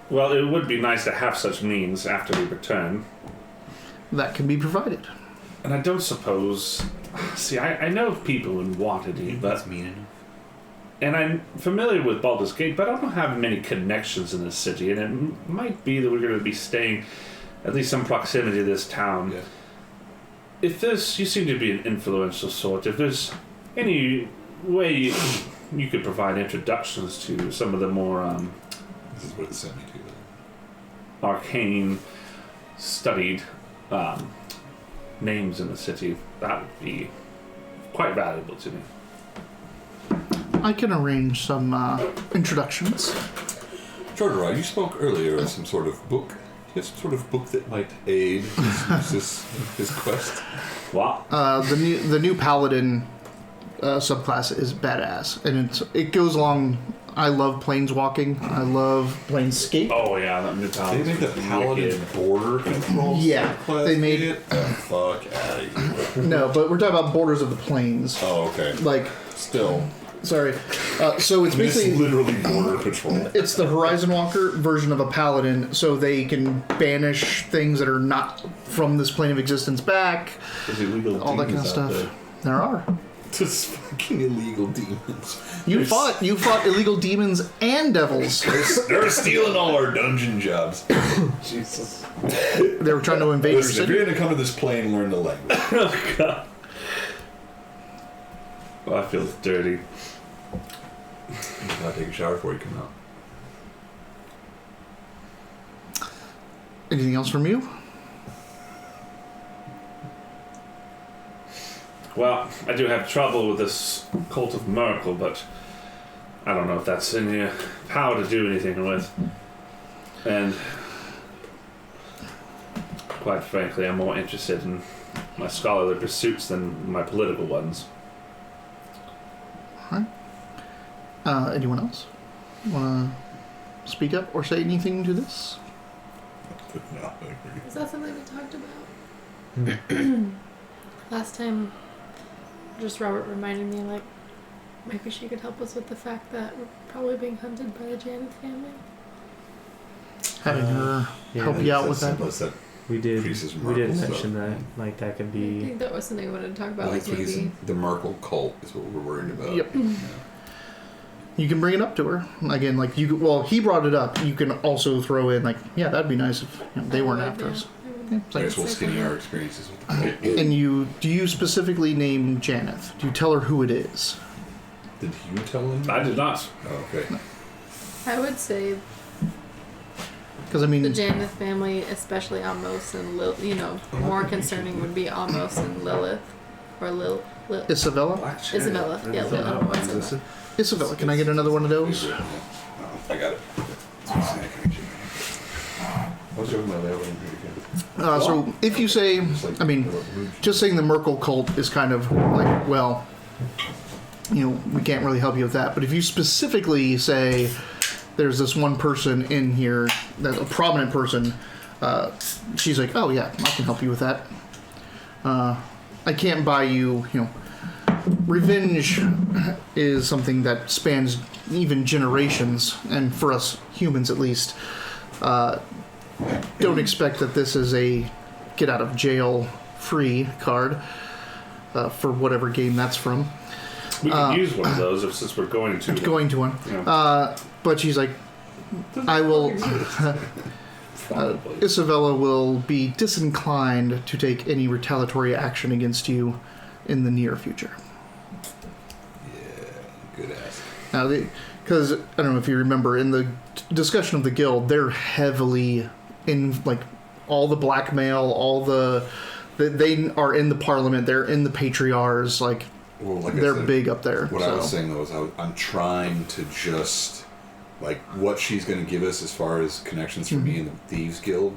Speaker 3: Well, it would be nice to have such means after we return.
Speaker 2: That can be provided.
Speaker 3: And I don't suppose... See, I know people in Waterdeep, but...
Speaker 1: That's mean enough.
Speaker 3: And I'm familiar with Baldur's Gate, but I don't have many connections in this city, and it might be that we're going to be staying at least some proximity to this town.
Speaker 1: Yeah.
Speaker 3: If there's... You seem to be an influential sort. If there's any way you could provide introductions to some of the more
Speaker 1: This is what it sent me to.
Speaker 3: arcane, studied names in the city, that would be quite valuable to me.
Speaker 2: I can arrange some introductions.
Speaker 1: Jordan, you spoke earlier of some sort of book. Do you have some sort of book that might aid his quest?
Speaker 3: What?
Speaker 2: The new paladin subclass is badass, and it goes along. I love planeswalking. I love planescape.
Speaker 3: Oh yeah, that new
Speaker 1: They
Speaker 3: paladin.
Speaker 1: made the paladin border control.
Speaker 2: Yeah,
Speaker 1: subclass
Speaker 2: they made-
Speaker 1: Get the fuck out of here.
Speaker 2: No, but we're talking about borders of the planes.
Speaker 1: Oh, okay.
Speaker 2: Like,
Speaker 1: Still,
Speaker 2: sorry. So it's
Speaker 1: it's
Speaker 2: basically
Speaker 1: literally border patrol.
Speaker 2: it's the Horizon Walker version of a paladin, so they can banish things that are not from this plane of existence back.
Speaker 1: There's illegal
Speaker 2: All that kind of
Speaker 1: demons out
Speaker 2: stuff. There are.
Speaker 1: there. Just fucking illegal demons.
Speaker 2: You fought illegal demons and devils.
Speaker 1: They're stealing all our dungeon jobs. Jesus.
Speaker 2: They were trying to invade your
Speaker 1: Listen, if
Speaker 2: city.
Speaker 1: you're gonna come to this plane, learn the language.
Speaker 3: Oh god. Well, I feel dirty.
Speaker 1: You gotta take a shower before you come out.
Speaker 2: Anything else from you?
Speaker 3: Well, I do have trouble with this cult of Merkel, but I don't know if that's in your power to do anything with. And quite frankly, I'm more interested in my scholarly pursuits than my political ones.
Speaker 2: Anyone else want to speak up or say anything to this?
Speaker 1: No, I agree.
Speaker 4: Is that something we talked about? Last time, just Robert reminded me, like, maybe she could help us with the fact that we're probably being hunted by the Janeth family.
Speaker 2: Having her
Speaker 5: yeah,
Speaker 2: help you out with that?
Speaker 5: We did
Speaker 1: Merkel
Speaker 5: mention
Speaker 1: stuff.
Speaker 5: that. Like, that could
Speaker 4: I
Speaker 5: be...
Speaker 4: think that was something I wanted to talk about.
Speaker 1: Like
Speaker 4: Like maybe.
Speaker 1: the Merkel cult is what we're worried about.
Speaker 2: Yep.
Speaker 1: Yeah.
Speaker 2: You can bring it up to her again. Like he brought it up. You can also throw in like, yeah, that'd be nice if they weren't after us. Yeah, it's
Speaker 1: I
Speaker 2: like-
Speaker 1: guess we'll skinny our experiences with the cult.
Speaker 2: and do you specifically name Janeth? Do you tell her who it is?
Speaker 1: Did you tell them?
Speaker 3: I did not.
Speaker 1: Oh, okay.
Speaker 4: I would say
Speaker 2: Because I mean,
Speaker 4: the Janeth family, especially Amos and more concerning would be Amos and Lilith, or
Speaker 2: Isabella.
Speaker 4: Isabella. Yeah, Lilith. I don't know why I said that.
Speaker 2: Isabella, can I get another one of those?
Speaker 1: Oh, I got it. I was joking about that one.
Speaker 2: So if you say, I mean, just saying the Merkel cult is kind of like, well, we can't really help you with that. But if you specifically say there's this one person in here, that's a prominent person, she's like, oh yeah, I can help you with that. I can't buy you, revenge is something that spans even generations, and for us humans at least, don't expect that this is a get out of jail free card for whatever game that's from.
Speaker 3: We could use one of those since we're going to.
Speaker 2: Going to one.
Speaker 3: Yeah.
Speaker 2: But she's like, I will. Isabella will be disinclined to take any retaliatory action against you in the near future.
Speaker 1: Yeah, good ass.
Speaker 2: Now, because I don't know if you remember in the discussion of the guild, they're heavily in like all the blackmail, all they are in the parliament, they're in the patriarchs, like they're big up there.
Speaker 1: What I was saying though is I'm trying to just like what she's going to give us as far as connections for me in the Thieves Guild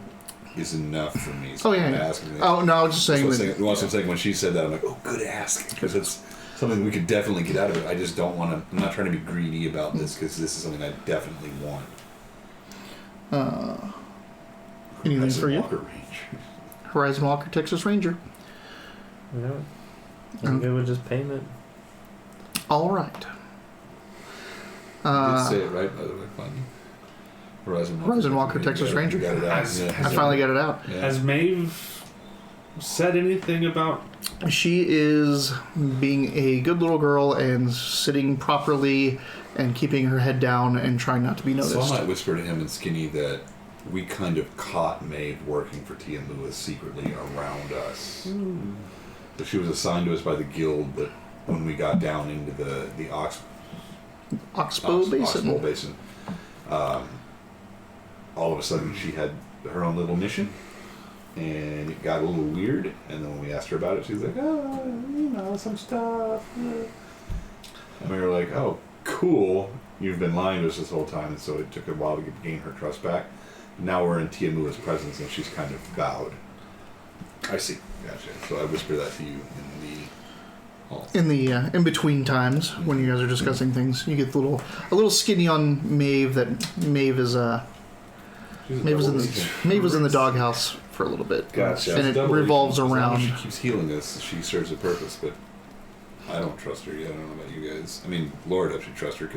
Speaker 1: is enough for me. So I'm not asking that.
Speaker 2: Oh no, I was just saying.
Speaker 1: I'm saying when she said that, I'm like, oh, good ask, because it's something we could definitely get out of it. I just don't want to. I'm not trying to be greedy about this because this is something I definitely want.
Speaker 2: Anything for you?
Speaker 1: Walker Range.
Speaker 2: Horizon Walker, Texas Ranger.
Speaker 5: No. I'm good with just payment.
Speaker 2: All right.
Speaker 1: You did say it right, by the way, Funny.
Speaker 2: Horizon Walker, Texas Ranger.
Speaker 1: You got it out.
Speaker 2: I finally got it out.
Speaker 1: Yeah.
Speaker 3: Has Maeve said anything about...
Speaker 2: She is being a good little girl and sitting properly and keeping her head down and trying not to be noticed.
Speaker 1: So I might whisper to him and Skinny that we kind of caught Maeve working for Tia Lewis secretly around us. But she was assigned to us by the guild, but when we got down into the
Speaker 2: Oxbow Basin.
Speaker 1: All of a sudden she had her own little mission, and it got a little weird, and then when we asked her about it, she was like, some stuff. And we were like, oh, cool, you've been lying to us this whole time, and so it took a while to gain her trust back. Now we're in Tiamua's presence, and she's kind of bowed. I see. Gotcha. So I whisper that to you in the hall.
Speaker 2: In the in between times when you guys are discussing things, you get a little skinny on Maeve. That Maeve is Maeve was in the doghouse for a little bit.
Speaker 1: Gotcha.
Speaker 2: And it revolves around.
Speaker 1: She keeps healing us. She serves a purpose, but I don't trust her yet. I don't know about you guys. I mean, Lord, I should trust her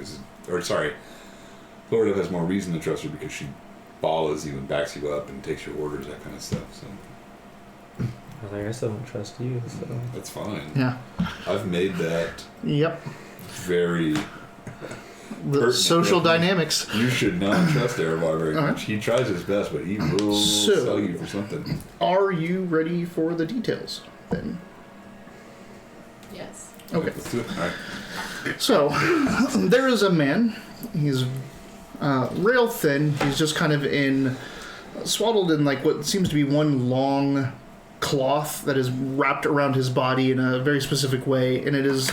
Speaker 1: Lord has more reason to trust her because she follows you and backs you up and takes your orders, that kind of stuff. So
Speaker 5: I was like, I still don't trust you, so...
Speaker 1: that's fine.
Speaker 2: Yeah.
Speaker 1: I've made that
Speaker 2: Yep.
Speaker 1: very
Speaker 2: The social dynamics.
Speaker 1: You should not trust Erevar very
Speaker 2: All
Speaker 1: much.
Speaker 2: right.
Speaker 1: He tries his best, but he will sell you for something.
Speaker 2: Are you ready for the details then?
Speaker 4: Yes.
Speaker 2: Okay.
Speaker 1: Let's do it. All right.
Speaker 2: So, there is a man. He's rail thin. He's just kind of swaddled in like what seems to be one long cloth that is wrapped around his body in a very specific way, and it is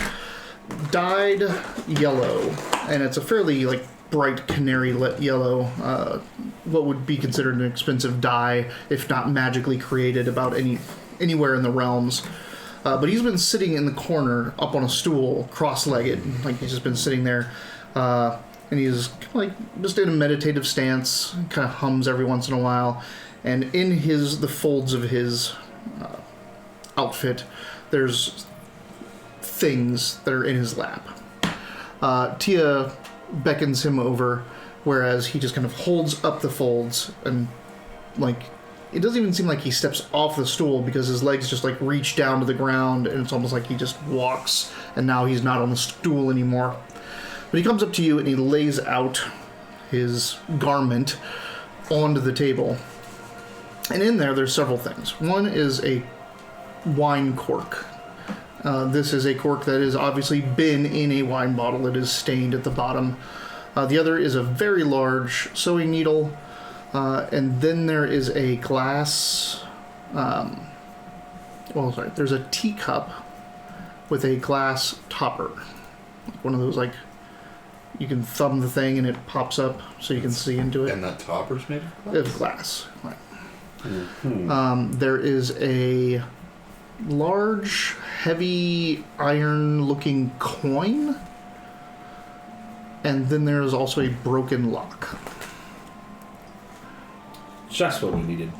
Speaker 2: dyed yellow, and it's a fairly like bright canary yellow, what would be considered an expensive dye if not magically created about anywhere in the realms. But he's been sitting in the corner up on a stool, cross-legged, like he's just been sitting there, and he's like just in a meditative stance, kind of hums every once in a while, and in the folds of his outfit, there's things that are in his lap. Tia beckons him over, whereas he just kind of holds up the folds, and like it doesn't even seem like he steps off the stool because his legs just like reach down to the ground, and it's almost like he just walks, and now he's not on the stool anymore. But he comes up to you and he lays out his garment onto the table, and in there's several things. One is a wine cork. This is a cork that has obviously been in a wine bottle. It is stained at the bottom. The other is a very large sewing needle. And then there is a glass... there's a teacup with a glass topper. One of those, like, you can thumb the thing and it pops up so you can see into it.
Speaker 1: And that topper's made of glass?
Speaker 2: Of glass, right. There is a large, heavy, iron-looking coin, and then there is also a broken lock.
Speaker 3: Just what we needed.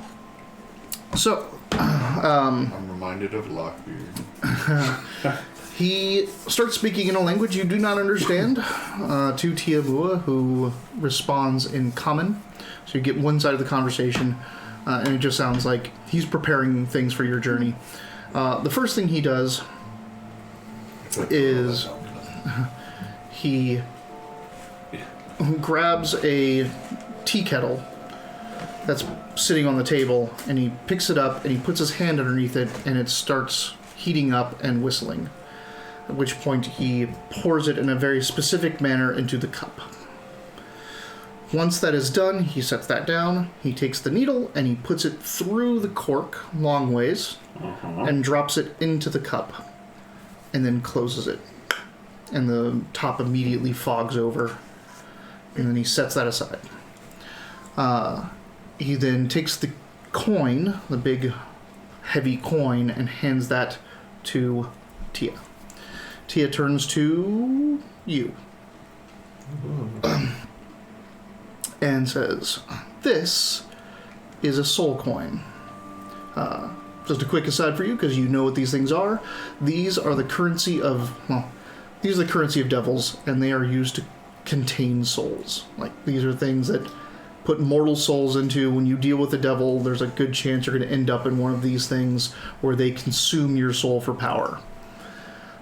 Speaker 2: So,
Speaker 1: I'm reminded of Lockbeard.
Speaker 2: he starts speaking in a language you do not understand to Tiamua, who responds in common. So you get one side of the conversation, and it just sounds like he's preparing things for your journey. The first thing he does is he grabs a tea kettle that's sitting on the table, and he picks it up and he puts his hand underneath it, and it starts heating up and whistling, at which point he pours it in a very specific manner into the cup. Once that is done, he sets that down, he takes the needle and he puts it through the cork long ways and drops it into the cup, and then closes it, and the top immediately fogs over, and then he sets that aside. He then takes the coin, the big heavy coin, and hands that to Tia. Tia turns to you and says, "This is a soul coin." Just a quick aside for you, because you know what these things are. These are the currency of devils, and they are used to contain souls. Like, these are things that put mortal souls into. When you deal with the devil, there's a good chance you're going to end up in one of these things where they consume your soul for power.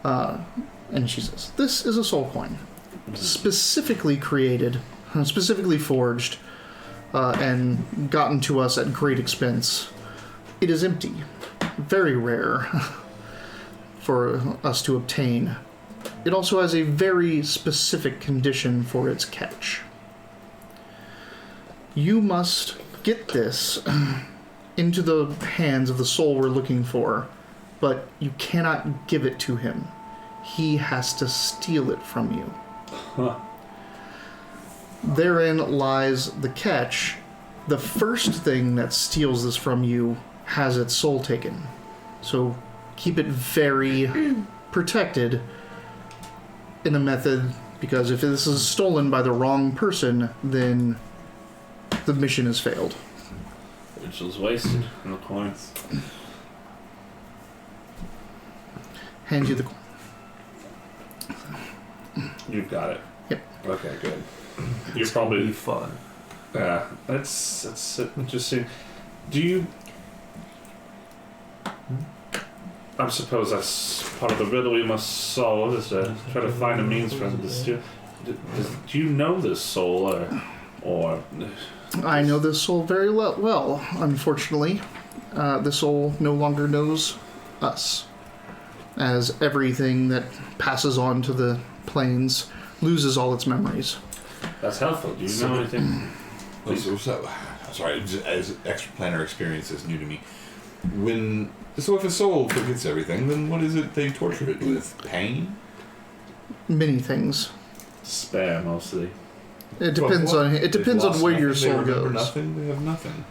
Speaker 2: And she says, "This is a soul coin, specifically created, specifically forged, and gotten to us at great expense. It is empty, very rare for us to obtain. It also has a very specific condition for its catch. You must get this into the hands of the soul we're looking for, but you cannot give it to him. He has to steal it from you."
Speaker 3: Huh.
Speaker 2: Therein lies the catch. The first thing that steals this from you has its soul taken. So keep it very protected in a method, because if this is stolen by the wrong person, then the mission has failed.
Speaker 3: Which was wasted in the coins.
Speaker 2: Hand you the coin.
Speaker 3: You've got it.
Speaker 2: Yep.
Speaker 3: Okay, good. You're
Speaker 5: It's gonna
Speaker 3: probably
Speaker 5: be fun.
Speaker 3: Yeah, that's interesting. Do you? I suppose that's part of the riddle we must solve, is to try to find a means for him to steal. Do you know this soul, or?
Speaker 2: I know this soul very well. Unfortunately, the soul no longer knows us, as everything that passes on to the planes loses all its memories.
Speaker 3: That's helpful. Do you know anything?
Speaker 1: Sorry, as extraplanar experience is new to me. So if a soul forgets everything, then what is it they torture it with? Pain?
Speaker 2: Many things.
Speaker 3: Spare mostly.
Speaker 2: It depends on where your soul
Speaker 1: They remember
Speaker 2: goes.
Speaker 1: nothing. They have nothing.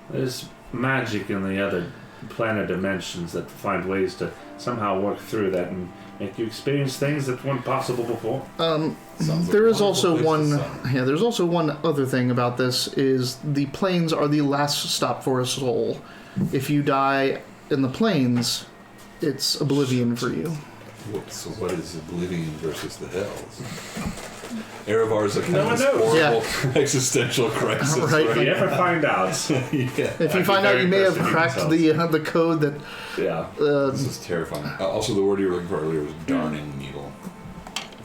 Speaker 3: There's magic in the other planet dimensions that find ways to somehow work through that and make you experience things that weren't possible before.
Speaker 2: There is also one. Yeah, there's also one other thing about this: is the plains are the last stop for a soul. If you die in the plains, it's oblivion for you.
Speaker 1: So what is oblivion versus the hells? Erevar's a kind
Speaker 3: No
Speaker 1: of
Speaker 3: one
Speaker 1: this
Speaker 3: knows.
Speaker 1: horrible existential crisis.
Speaker 2: Right.
Speaker 3: If you ever find out,
Speaker 1: Yeah.
Speaker 2: If you find out you may have cracked the code that
Speaker 3: yeah.
Speaker 1: This is terrifying. Also, the word you were looking for earlier was darning needle.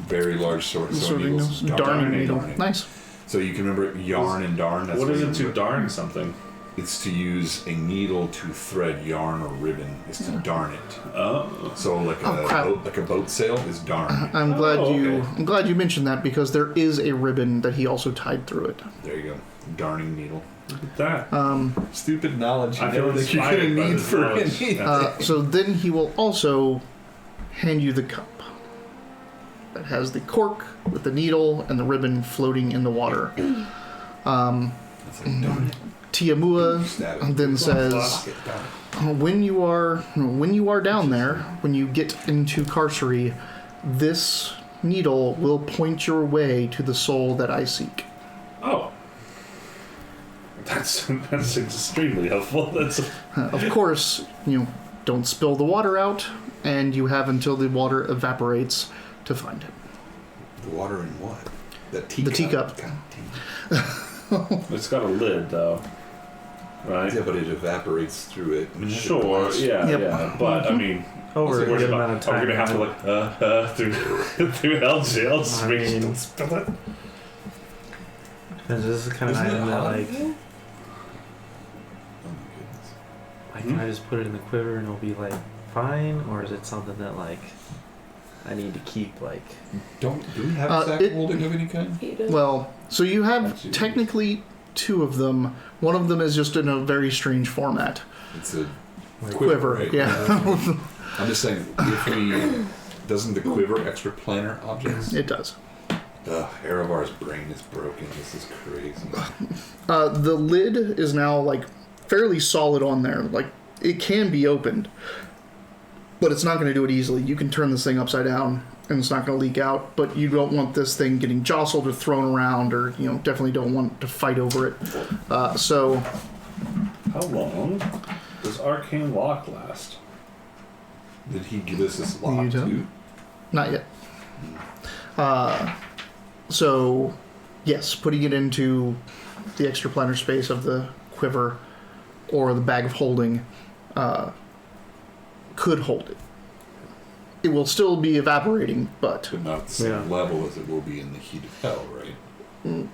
Speaker 1: Very large sort of needles.
Speaker 2: darning needle.
Speaker 1: Darning.
Speaker 2: Nice.
Speaker 1: So you can remember yarn and darn. That's
Speaker 3: What is
Speaker 1: you
Speaker 3: it to
Speaker 1: remember.
Speaker 3: darn something?
Speaker 1: It's to use a needle to thread yarn or ribbon. It's to darn it.
Speaker 3: Oh.
Speaker 1: So like a boat sail is darn.
Speaker 2: I'm glad
Speaker 3: okay.
Speaker 2: I'm glad you mentioned that because there is a ribbon that he also tied through it.
Speaker 1: There you go. Darning needle.
Speaker 3: Look at that.
Speaker 1: Stupid knowledge you
Speaker 3: I feel
Speaker 1: never think you're
Speaker 3: inspired
Speaker 1: going to
Speaker 3: by
Speaker 1: need
Speaker 3: this
Speaker 1: for
Speaker 3: knowledge.
Speaker 1: anything.
Speaker 2: So then he will also hand you the cup that has the cork with the needle and the ribbon floating in the water.
Speaker 1: It's like, darn it.
Speaker 2: Tiamua
Speaker 1: Stab it.
Speaker 2: then says,
Speaker 1: Fuck it, darn it.
Speaker 2: when you are down there, when you get into Carcery, this needle will point your way to the soul that I seek.
Speaker 3: Oh. That's extremely helpful. That's
Speaker 2: Of course, don't spill the water out, and you have until the water evaporates to find it.
Speaker 1: The water in what? The teacup.
Speaker 2: The teacup.
Speaker 1: God damn.
Speaker 3: it's got a lid though, right?
Speaker 1: Yeah, but it evaporates through it. I mean,
Speaker 3: Sure. Yeah.
Speaker 2: Yep.
Speaker 3: Yeah. But I mean,
Speaker 5: Over a
Speaker 3: we're
Speaker 5: good amount of time.
Speaker 3: gonna have to look through hell jail just
Speaker 5: I
Speaker 3: to make
Speaker 5: mean-
Speaker 3: don't spill it.
Speaker 5: And this is kind of
Speaker 1: Isn't it
Speaker 5: item that
Speaker 1: hot?
Speaker 5: like,
Speaker 1: Oh my goodness.
Speaker 5: can I just put it in the quiver and it'll be like fine, or is it something that like I need to keep like?
Speaker 1: Do we have a sack
Speaker 2: it-
Speaker 1: holding of any kind?
Speaker 2: Well, so you have
Speaker 1: That's
Speaker 2: technically two of them. One of them is just in a very strange format.
Speaker 1: It's a
Speaker 5: Like
Speaker 2: Quiver,
Speaker 1: right?
Speaker 2: yeah.
Speaker 1: I'm just saying, doesn't the quiver extraplanar objects?
Speaker 2: It does.
Speaker 1: Ugh, Erevar's brain is broken. This is crazy.
Speaker 2: The lid is now like fairly solid on there. Like it can be opened, but it's not going to do it easily. You can turn this thing upside down and it's not going to leak out. But you don't want this thing getting jostled or thrown around, or definitely don't want to fight over it. So
Speaker 3: How long does arcane lock last?
Speaker 1: Did he give us this lock
Speaker 2: You don't?
Speaker 1: too?
Speaker 2: not yet. So yes, putting it into the extraplanar space of the quiver or the bag of holding could hold it. It will still be evaporating, but
Speaker 1: But not the same
Speaker 5: Yeah.
Speaker 1: level as it will be in the heat of hell, right?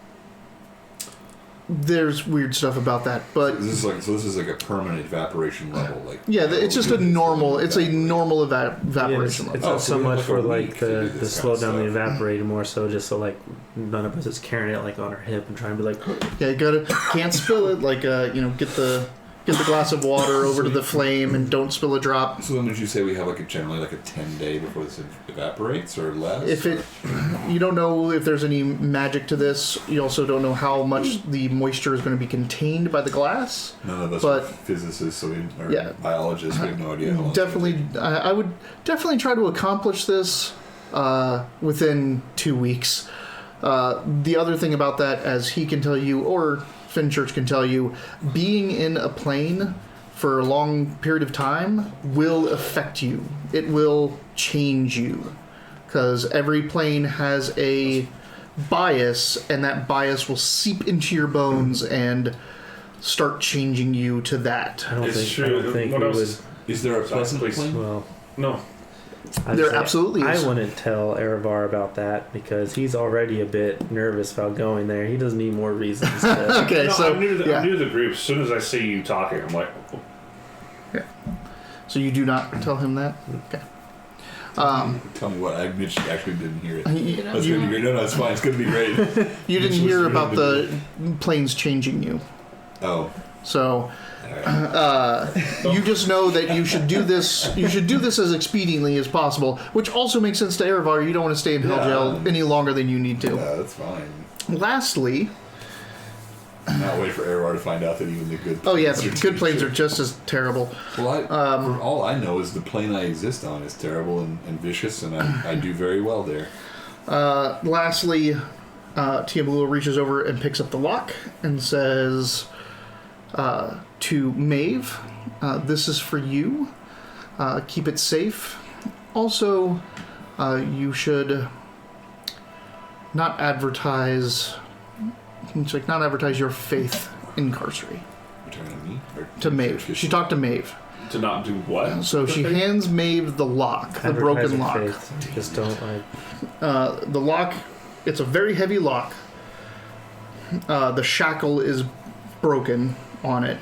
Speaker 2: there's weird stuff about that. But
Speaker 1: This is like a permanent evaporation level, like
Speaker 2: yeah, it's just a normal. It's a normal evaporation
Speaker 5: It's
Speaker 2: level.
Speaker 1: Oh,
Speaker 5: not
Speaker 1: so
Speaker 5: so
Speaker 1: we have
Speaker 5: much
Speaker 1: like a
Speaker 5: for like
Speaker 1: week to do
Speaker 5: the
Speaker 1: this
Speaker 5: slow
Speaker 1: kind of
Speaker 5: down the
Speaker 1: stuff.
Speaker 5: evaporating, more so just so like none of us is carrying it like on our hip and trying to be like,
Speaker 2: Yeah, you can't spill it. Like get the glass of water over to the flame and don't spill a drop.
Speaker 1: So then would you say we have like generally like a 10-day before this evaporates or less?
Speaker 2: If it, you don't know if there's any magic to this. You also don't know how much the moisture is going to be contained by the glass.
Speaker 1: None of us
Speaker 2: but-
Speaker 1: are physicists, so or
Speaker 2: Yeah.
Speaker 1: biologists, we have no idea how long
Speaker 2: Definitely, I would definitely try to accomplish this within 2 weeks. The other thing about that, as he can tell you, or Finchurch can tell you, being in a plane for a long period of time will affect you. It will change you. Because every plane has a bias, and that bias will seep into your bones and start changing you to that.
Speaker 5: I don't
Speaker 3: It's
Speaker 5: think
Speaker 3: true.
Speaker 5: I don't think
Speaker 3: What
Speaker 5: we
Speaker 3: else
Speaker 5: would.
Speaker 3: is-
Speaker 1: Is there a pleasant
Speaker 3: Please.
Speaker 1: plane?
Speaker 5: Well,
Speaker 3: No.
Speaker 5: I'd
Speaker 2: There
Speaker 5: say
Speaker 2: absolutely is.
Speaker 5: I wouldn't tell Erevar about that because he's already a bit nervous about going there. He doesn't need more reasons. To,
Speaker 2: Okay,
Speaker 3: No,
Speaker 2: so
Speaker 3: I'm new to the,
Speaker 2: yeah.
Speaker 3: I'm new to the group. As soon as I see you talking, I'm like, oh,
Speaker 2: So you do not tell him that? Okay.
Speaker 1: Tell me what, I actually didn't hear it.
Speaker 2: You,
Speaker 1: That's gonna be great. No, it's fine. It's gonna be great.
Speaker 2: you didn't
Speaker 1: Mitch was
Speaker 2: hear
Speaker 1: ready
Speaker 2: about
Speaker 1: to
Speaker 2: the planes changing you.
Speaker 1: Oh,
Speaker 2: So you just know that you should do this. You should do this as expediently as possible, which also makes sense to Erevar. You don't want to stay in Hell Jail any longer than you need to.
Speaker 1: Yeah, that's fine.
Speaker 2: Lastly,
Speaker 1: Not wait for Erevar to find out that even the good.
Speaker 2: oh yeah,
Speaker 1: planes
Speaker 2: the good planes are just as terrible.
Speaker 1: Well, for all I know is the plane I exist on is terrible and vicious, and I do very well there.
Speaker 2: Lastly, Tiamula reaches over and picks up the lock and says to Maeve, this is for you. Keep it safe. Also, you should not advertise your faith in Carcery.
Speaker 1: You're talking to me? Or
Speaker 2: To Maeve. She talked to Maeve.
Speaker 3: To not do what?
Speaker 2: So she hands Maeve the lock, the broken lock.
Speaker 5: Faith. Just don't like.
Speaker 2: The lock, it's a very heavy lock. The shackle is broken on it,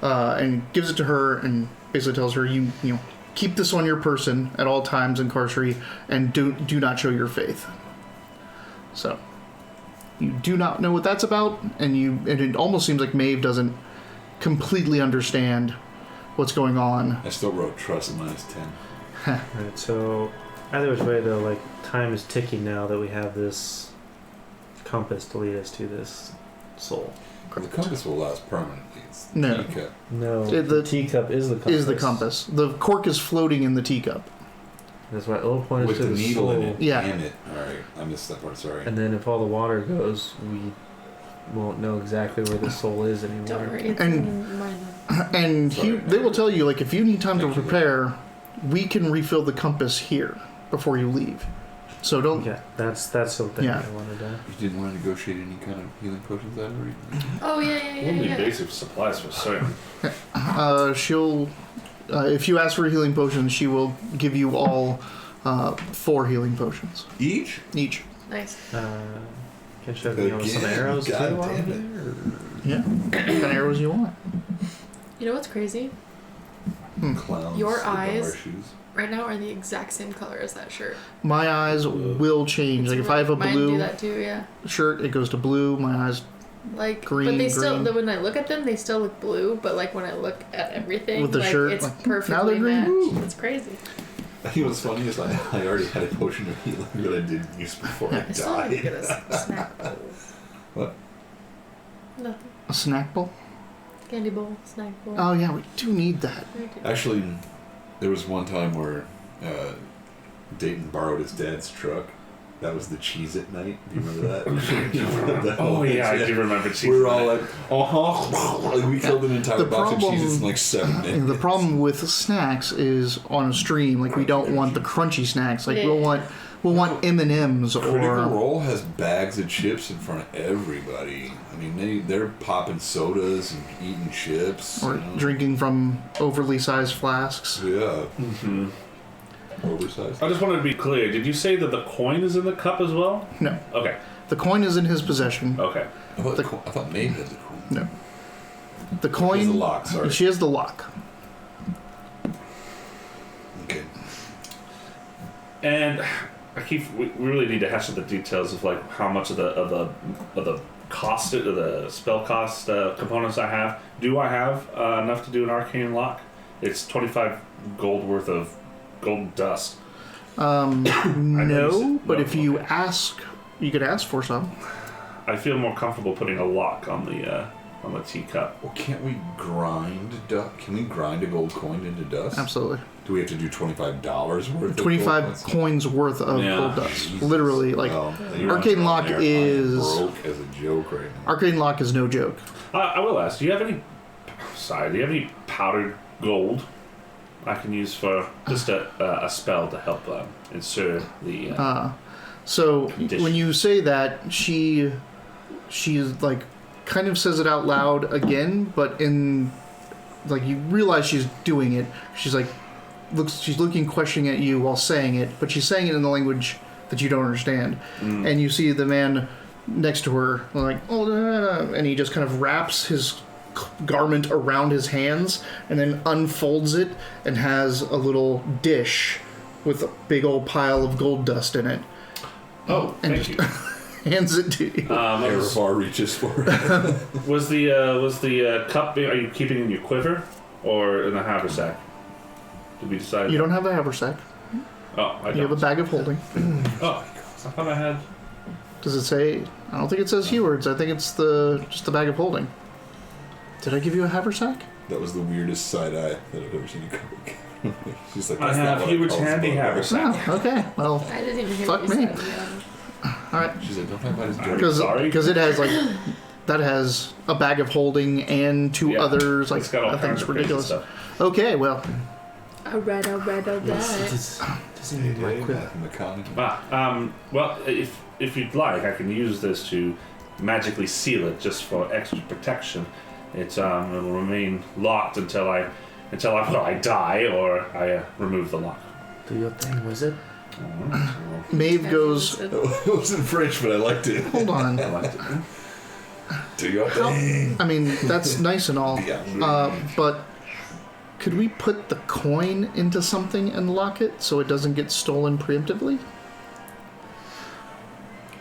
Speaker 2: and gives it to her and basically tells her, you know, keep this on your person at all times in Carcery, and do not show your faith. So you do not know what that's about, and it almost seems like Maeve doesn't completely understand what's going on.
Speaker 1: I still wrote trust -10.
Speaker 5: Right, so either which way though, like time is ticking now that we have this compass to lead us to this soul.
Speaker 1: The compass will last permanently. It's the
Speaker 2: No.
Speaker 1: teacup.
Speaker 5: No,
Speaker 2: The
Speaker 5: the teacup is the compass.
Speaker 2: Is the compass. The cork is floating in the teacup.
Speaker 5: That's why all points
Speaker 1: With
Speaker 5: to
Speaker 1: the
Speaker 5: the
Speaker 1: needle
Speaker 5: soul.
Speaker 1: in it.
Speaker 2: Yeah.
Speaker 1: Damn it. Alright, I missed that part, sorry.
Speaker 5: And then if all the water goes, we won't know exactly where the soul is anymore.
Speaker 4: Don't worry, it's
Speaker 2: And-
Speaker 4: in mine.
Speaker 2: And
Speaker 1: Sorry.
Speaker 2: they will tell you, like, if you need time to
Speaker 1: Thank you.
Speaker 2: prepare, we can refill the compass here before you leave. So don't.
Speaker 5: Okay, that's something
Speaker 2: Yeah.
Speaker 5: I wanted to.
Speaker 1: You didn't want to negotiate any kind of healing potions out of it?
Speaker 4: Oh yeah.
Speaker 3: We'll need basic supplies for certain.
Speaker 2: She'll. If you ask for a healing potion, she will give you all 4 healing potions
Speaker 1: Each?
Speaker 2: each.
Speaker 4: Nice.
Speaker 5: Can show me on some
Speaker 1: Again,
Speaker 5: arrows too.
Speaker 1: God
Speaker 5: while
Speaker 1: damn
Speaker 5: I'm
Speaker 1: it.
Speaker 5: here, or-
Speaker 2: Yeah. What kind of arrows you want?
Speaker 4: You know what's crazy?
Speaker 1: Clowns.
Speaker 4: Your
Speaker 1: with
Speaker 4: eyes-
Speaker 1: our shoes.
Speaker 4: Right now are the exact same color as that shirt.
Speaker 2: My eyes will change. Like if I have a
Speaker 4: Mine do
Speaker 2: blue
Speaker 4: that too, yeah.
Speaker 2: shirt, it goes to blue. My eyes
Speaker 4: Like,
Speaker 2: Green,
Speaker 4: but they still.
Speaker 2: green.
Speaker 4: When I look at them, they still look blue. But like when I look at everything,
Speaker 2: With the
Speaker 4: like,
Speaker 2: shirt,
Speaker 4: it's
Speaker 2: like,
Speaker 4: perfectly
Speaker 2: now they're green.
Speaker 4: matched.
Speaker 2: Woo.
Speaker 4: It's crazy.
Speaker 1: I think what's funny is I already had a potion of healing that I didn't use before I
Speaker 4: I still need to get
Speaker 1: died.
Speaker 4: a snack bowl.
Speaker 1: What?
Speaker 4: Nothing.
Speaker 2: a snack bowl.
Speaker 4: Candy bowl, snack bowl.
Speaker 2: Oh yeah, we do need that.
Speaker 1: Actually, there was one time where Dayton borrowed his dad's truck. That was the Cheez-It night. Do you remember that? That
Speaker 3: Oh
Speaker 1: moment,
Speaker 3: yeah, I do remember.
Speaker 1: We were all like, like we killed an entire
Speaker 2: The
Speaker 1: box of
Speaker 2: problem-
Speaker 1: Cheez-Its in like 7 minutes.
Speaker 2: The problem with snacks is on a stream, like we don't want the crunchy snacks. Like we'll want M&Ms
Speaker 1: Critical
Speaker 2: or
Speaker 1: Role has bags of chips in front of everybody. I mean, they're popping sodas and eating chips.
Speaker 2: or
Speaker 1: you know?
Speaker 2: drinking from overly sized flasks.
Speaker 1: Yeah,
Speaker 3: Mm-hmm.
Speaker 1: oversized.
Speaker 3: I just wanted to be clear. Did you say that the coin is in the cup as well?
Speaker 2: No,
Speaker 3: Okay.
Speaker 2: the coin is in his possession.
Speaker 3: Okay.
Speaker 1: I thought Maeve had the coin.
Speaker 2: No, the
Speaker 1: Here's
Speaker 2: coin.
Speaker 1: the lock. Sorry.
Speaker 2: She has the lock.
Speaker 1: Okay.
Speaker 3: And we really need to hash out the details of like how much of the cost of the spell cost components I have. Do I have enough to do an arcane lock? It's 25 gold worth of gold dust.
Speaker 2: No,
Speaker 3: said-
Speaker 2: but
Speaker 3: no,
Speaker 2: if you
Speaker 3: okay.
Speaker 2: ask, you could ask for some.
Speaker 3: I feel more comfortable putting a lock on the teacup.
Speaker 1: Well, can't we grind? Can we grind a gold coin into dust?
Speaker 2: Absolutely.
Speaker 1: Do we have to do $25 worth?
Speaker 2: 25
Speaker 1: of gold
Speaker 2: coins worth of
Speaker 3: Yeah.
Speaker 2: gold dust.
Speaker 1: Jesus.
Speaker 2: Literally, like
Speaker 1: Well, you're
Speaker 2: Arcane
Speaker 1: not
Speaker 2: Lock
Speaker 1: there. I am
Speaker 2: is-
Speaker 1: broke as a joke right now.
Speaker 2: Arcane Lock is no joke.
Speaker 3: I will ask. Do you have any? Sorry. Do you have any powdered gold I can use for just a spell to help insert the?
Speaker 2: So
Speaker 3: Condition.
Speaker 2: when you say that, she's like kind of says it out loud again, but in like you realize she's doing it. She's like she's looking questioning at you while saying it, but she's saying it in the language that you don't understand. And you see the man next to her like, oh, da, da, da, and he just kind of wraps his garment around his hands and then unfolds it and has a little dish with a big old pile of gold dust in it.
Speaker 3: Oh,
Speaker 2: And
Speaker 3: thank
Speaker 2: just-
Speaker 3: you.
Speaker 2: hands it to you.
Speaker 1: Erebor reaches for it.
Speaker 3: Was the cup? Are you keeping in your quiver or in the haversack? Did we decide?
Speaker 2: You don't have a haversack.
Speaker 3: Oh, I don't.
Speaker 2: You have a bag of holding.
Speaker 3: Oh, I thought I had.
Speaker 2: Does it say? I don't think it says Hewards. I think it's just the bag of holding. Did I give you a haversack?
Speaker 1: That was the weirdest side eye that I've ever seen you cook. She's like,
Speaker 3: I
Speaker 1: that's not
Speaker 3: have
Speaker 1: what
Speaker 3: Hewards
Speaker 1: call
Speaker 3: handy
Speaker 1: smoke.
Speaker 3: haversack.
Speaker 2: Oh, okay. Well,
Speaker 4: I didn't even hear
Speaker 2: Fuck
Speaker 4: what you
Speaker 2: me.
Speaker 4: said. Yeah.
Speaker 2: all right.
Speaker 1: She's like, don't talk about his
Speaker 3: I'm
Speaker 1: dirty.
Speaker 3: sorry.
Speaker 2: Because it has like that has a bag of holding and two
Speaker 3: Yeah.
Speaker 2: others. Like
Speaker 3: It's got all
Speaker 2: I think
Speaker 3: kinds
Speaker 2: it's
Speaker 3: of crazy
Speaker 2: ridiculous.
Speaker 3: stuff.
Speaker 2: Okay, well,
Speaker 4: Alright.
Speaker 5: Does he need my
Speaker 1: Okay,
Speaker 5: quiver?
Speaker 1: Matthew McConaughey.
Speaker 3: Well, if you'd like, I can use this to magically seal it just for extra protection. It'll remain locked until I die or I remove the lock.
Speaker 5: Do your thing, wizard.
Speaker 2: Maeve goes.
Speaker 1: It wasn't French, but I liked it.
Speaker 2: Hold on.
Speaker 3: I liked it.
Speaker 1: Do your thing.
Speaker 2: I mean, that's nice and all,
Speaker 1: Yeah.
Speaker 2: but could we put the coin into something and lock it so it doesn't get stolen preemptively?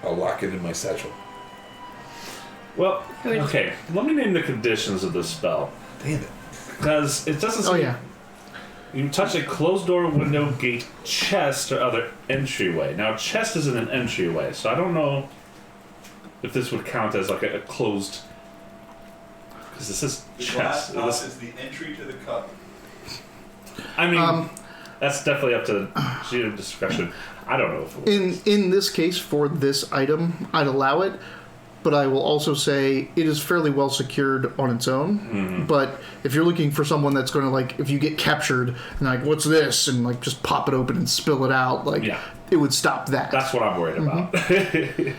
Speaker 1: I'll lock it in my satchel.
Speaker 3: Well, okay. Let me name the conditions of this spell
Speaker 1: Damn it.
Speaker 3: because it doesn't.
Speaker 2: Oh
Speaker 3: say
Speaker 2: yeah.
Speaker 3: You touch a closed door, window, gate, chest, or other entryway. Now, chest isn't an entryway, so I don't know if this would count as like a closed. Because this is chest.
Speaker 1: is the entry to the cup.
Speaker 3: I mean, that's definitely up to your discretion. I don't know if it was.
Speaker 2: In this case, for this item, I'd allow it, but I will also say it is fairly well secured on its own.
Speaker 3: Mm-hmm.
Speaker 2: But if you're looking for someone that's going to like, if you get captured and like, what's this, and like just pop it open and spill it out, like
Speaker 3: Yeah.
Speaker 2: it would stop that.
Speaker 3: That's what I'm worried about.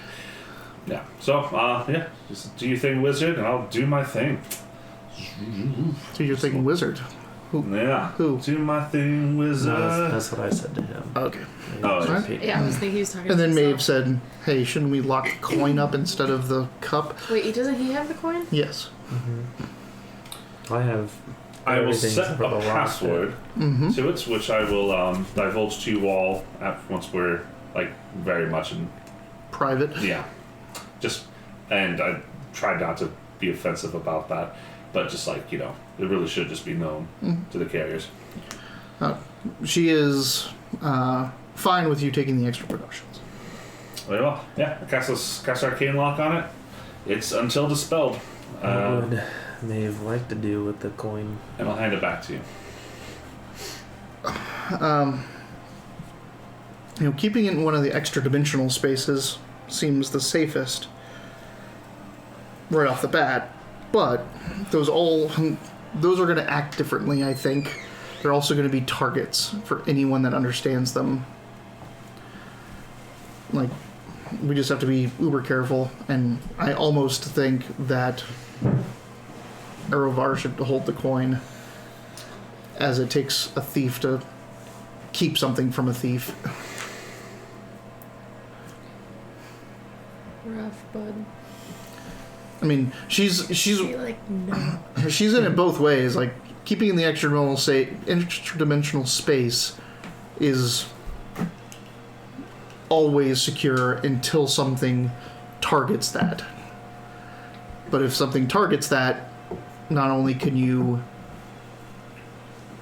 Speaker 3: Yeah. So, yeah. Just do your thing, wizard, and I'll do my thing.
Speaker 2: So you're thinking wizard.
Speaker 3: Yeah.
Speaker 2: Who?
Speaker 3: Do my thing, wizard.
Speaker 5: No, that's what I said to him.
Speaker 2: Okay.
Speaker 3: Oh,
Speaker 2: Right.
Speaker 4: Yeah, I was thinking he was talking
Speaker 2: And
Speaker 4: to
Speaker 2: then Maeve
Speaker 4: himself.
Speaker 2: said, "Hey, shouldn't we lock the coin up instead of the cup?"
Speaker 4: Wait, doesn't he have the coin?
Speaker 2: Yes.
Speaker 5: I have.
Speaker 3: I will
Speaker 5: everything
Speaker 3: set
Speaker 5: except for
Speaker 3: a
Speaker 5: the lock
Speaker 3: password to it, which I will divulge to you all once we're like very much in.
Speaker 2: Private.
Speaker 3: Yeah. Just and I tried not to be offensive about that, but just like it really should just be known to the carriers.
Speaker 2: She is fine with you taking the extra precautions.
Speaker 3: Very well. Yeah. I cast arcane lock on it. It's until dispelled,
Speaker 5: What would Maeve like to do with the coin?
Speaker 3: and I'll hand it back to you.
Speaker 2: Keeping it in one of the extra dimensional spaces seems the safest right off the bat, but those are going to act differently, I think. They're also going to be targets for anyone that understands them. Like, we just have to be uber careful, and I almost think that Erebor should hold the coin, as it takes a thief to keep something from a thief.
Speaker 4: Rough, bud.
Speaker 2: I mean, she's
Speaker 4: Be like, no.
Speaker 2: she's in it both ways. Like, keeping in the interdimensional space is always secure until something targets that. But if something targets that, not only can you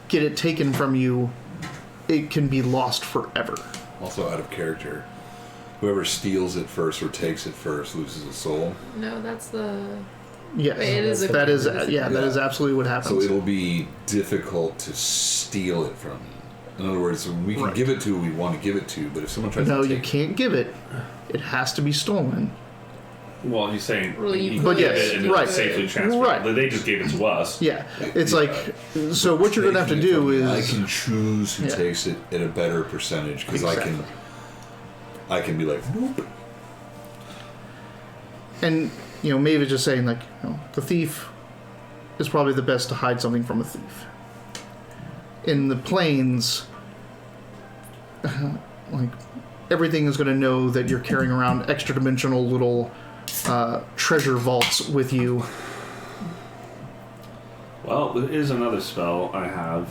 Speaker 2: get it taken from you, it can be lost forever.
Speaker 1: Also out of character. Whoever steals it first or takes it first loses a soul.
Speaker 4: No, that's the.
Speaker 2: Yes,
Speaker 4: Wait, it is a-
Speaker 2: that is
Speaker 4: it is a-
Speaker 2: yeah, that is absolutely what happens.
Speaker 1: So it'll be difficult to steal it from you. In other words, we can
Speaker 2: Right.
Speaker 1: give it to who we want to give it to, but if someone tries
Speaker 2: No,
Speaker 1: to
Speaker 2: you
Speaker 1: take
Speaker 2: can't give it. It has to be stolen.
Speaker 3: Well, he's saying
Speaker 4: Well, you
Speaker 2: But
Speaker 4: could.
Speaker 2: yes,
Speaker 3: and
Speaker 2: right.
Speaker 3: it's safely transferred.
Speaker 2: Right.
Speaker 3: They just gave it to us.
Speaker 2: Yeah, it's like, so what you're gonna have to
Speaker 1: taking it
Speaker 2: do
Speaker 1: from me, I
Speaker 2: is,
Speaker 1: can choose who
Speaker 2: Yeah.
Speaker 1: takes it at a better percentage because
Speaker 2: Exactly.
Speaker 1: I can be like, nope.
Speaker 2: and Maeve is just saying like, the thief is probably the best to hide something from a thief. In the plains, like everything is gonna know that you're carrying around extra dimensional little treasure vaults with you.
Speaker 3: Well, there is another spell I have.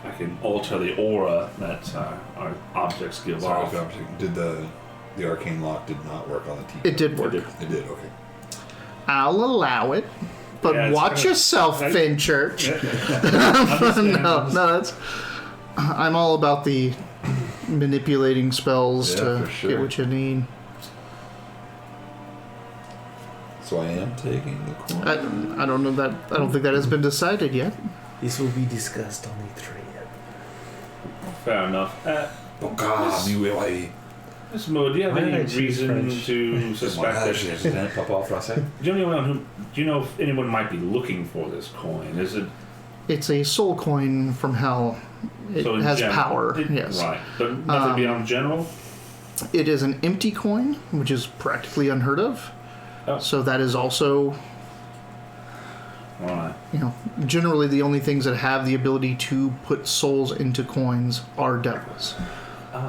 Speaker 3: I can alter the aura that our objects give
Speaker 1: Sorry,
Speaker 3: off.
Speaker 1: did the The arcane lock did not work on the teapot.
Speaker 2: It did work.
Speaker 1: It did, okay.
Speaker 2: I'll allow it. But
Speaker 3: Yeah, it's
Speaker 2: watch
Speaker 3: kinda-
Speaker 2: yourself, Finchurch. no, that's... I'm all about the manipulating spells
Speaker 1: Yeah,
Speaker 2: to
Speaker 1: for sure.
Speaker 2: get what you need.
Speaker 1: So I am taking the coin.
Speaker 2: I don't know that... I don't think that has been decided yet.
Speaker 5: This will be discussed on E3.
Speaker 3: Fair enough. Miss Moore, do you have
Speaker 5: Why did I
Speaker 3: any
Speaker 5: choose
Speaker 3: reason
Speaker 5: French?
Speaker 3: to suspect that? Do you know if anyone might be looking for this coin? Is it
Speaker 2: It's a soul coin from hell. It
Speaker 3: so in
Speaker 2: has
Speaker 3: general?
Speaker 2: power, yes.
Speaker 3: Right, but nothing beyond general.
Speaker 2: It is an empty coin, which is practically unheard of.
Speaker 3: Oh.
Speaker 2: So that is also,
Speaker 3: All right.
Speaker 2: generally the only things that have the ability to put souls into coins are devils.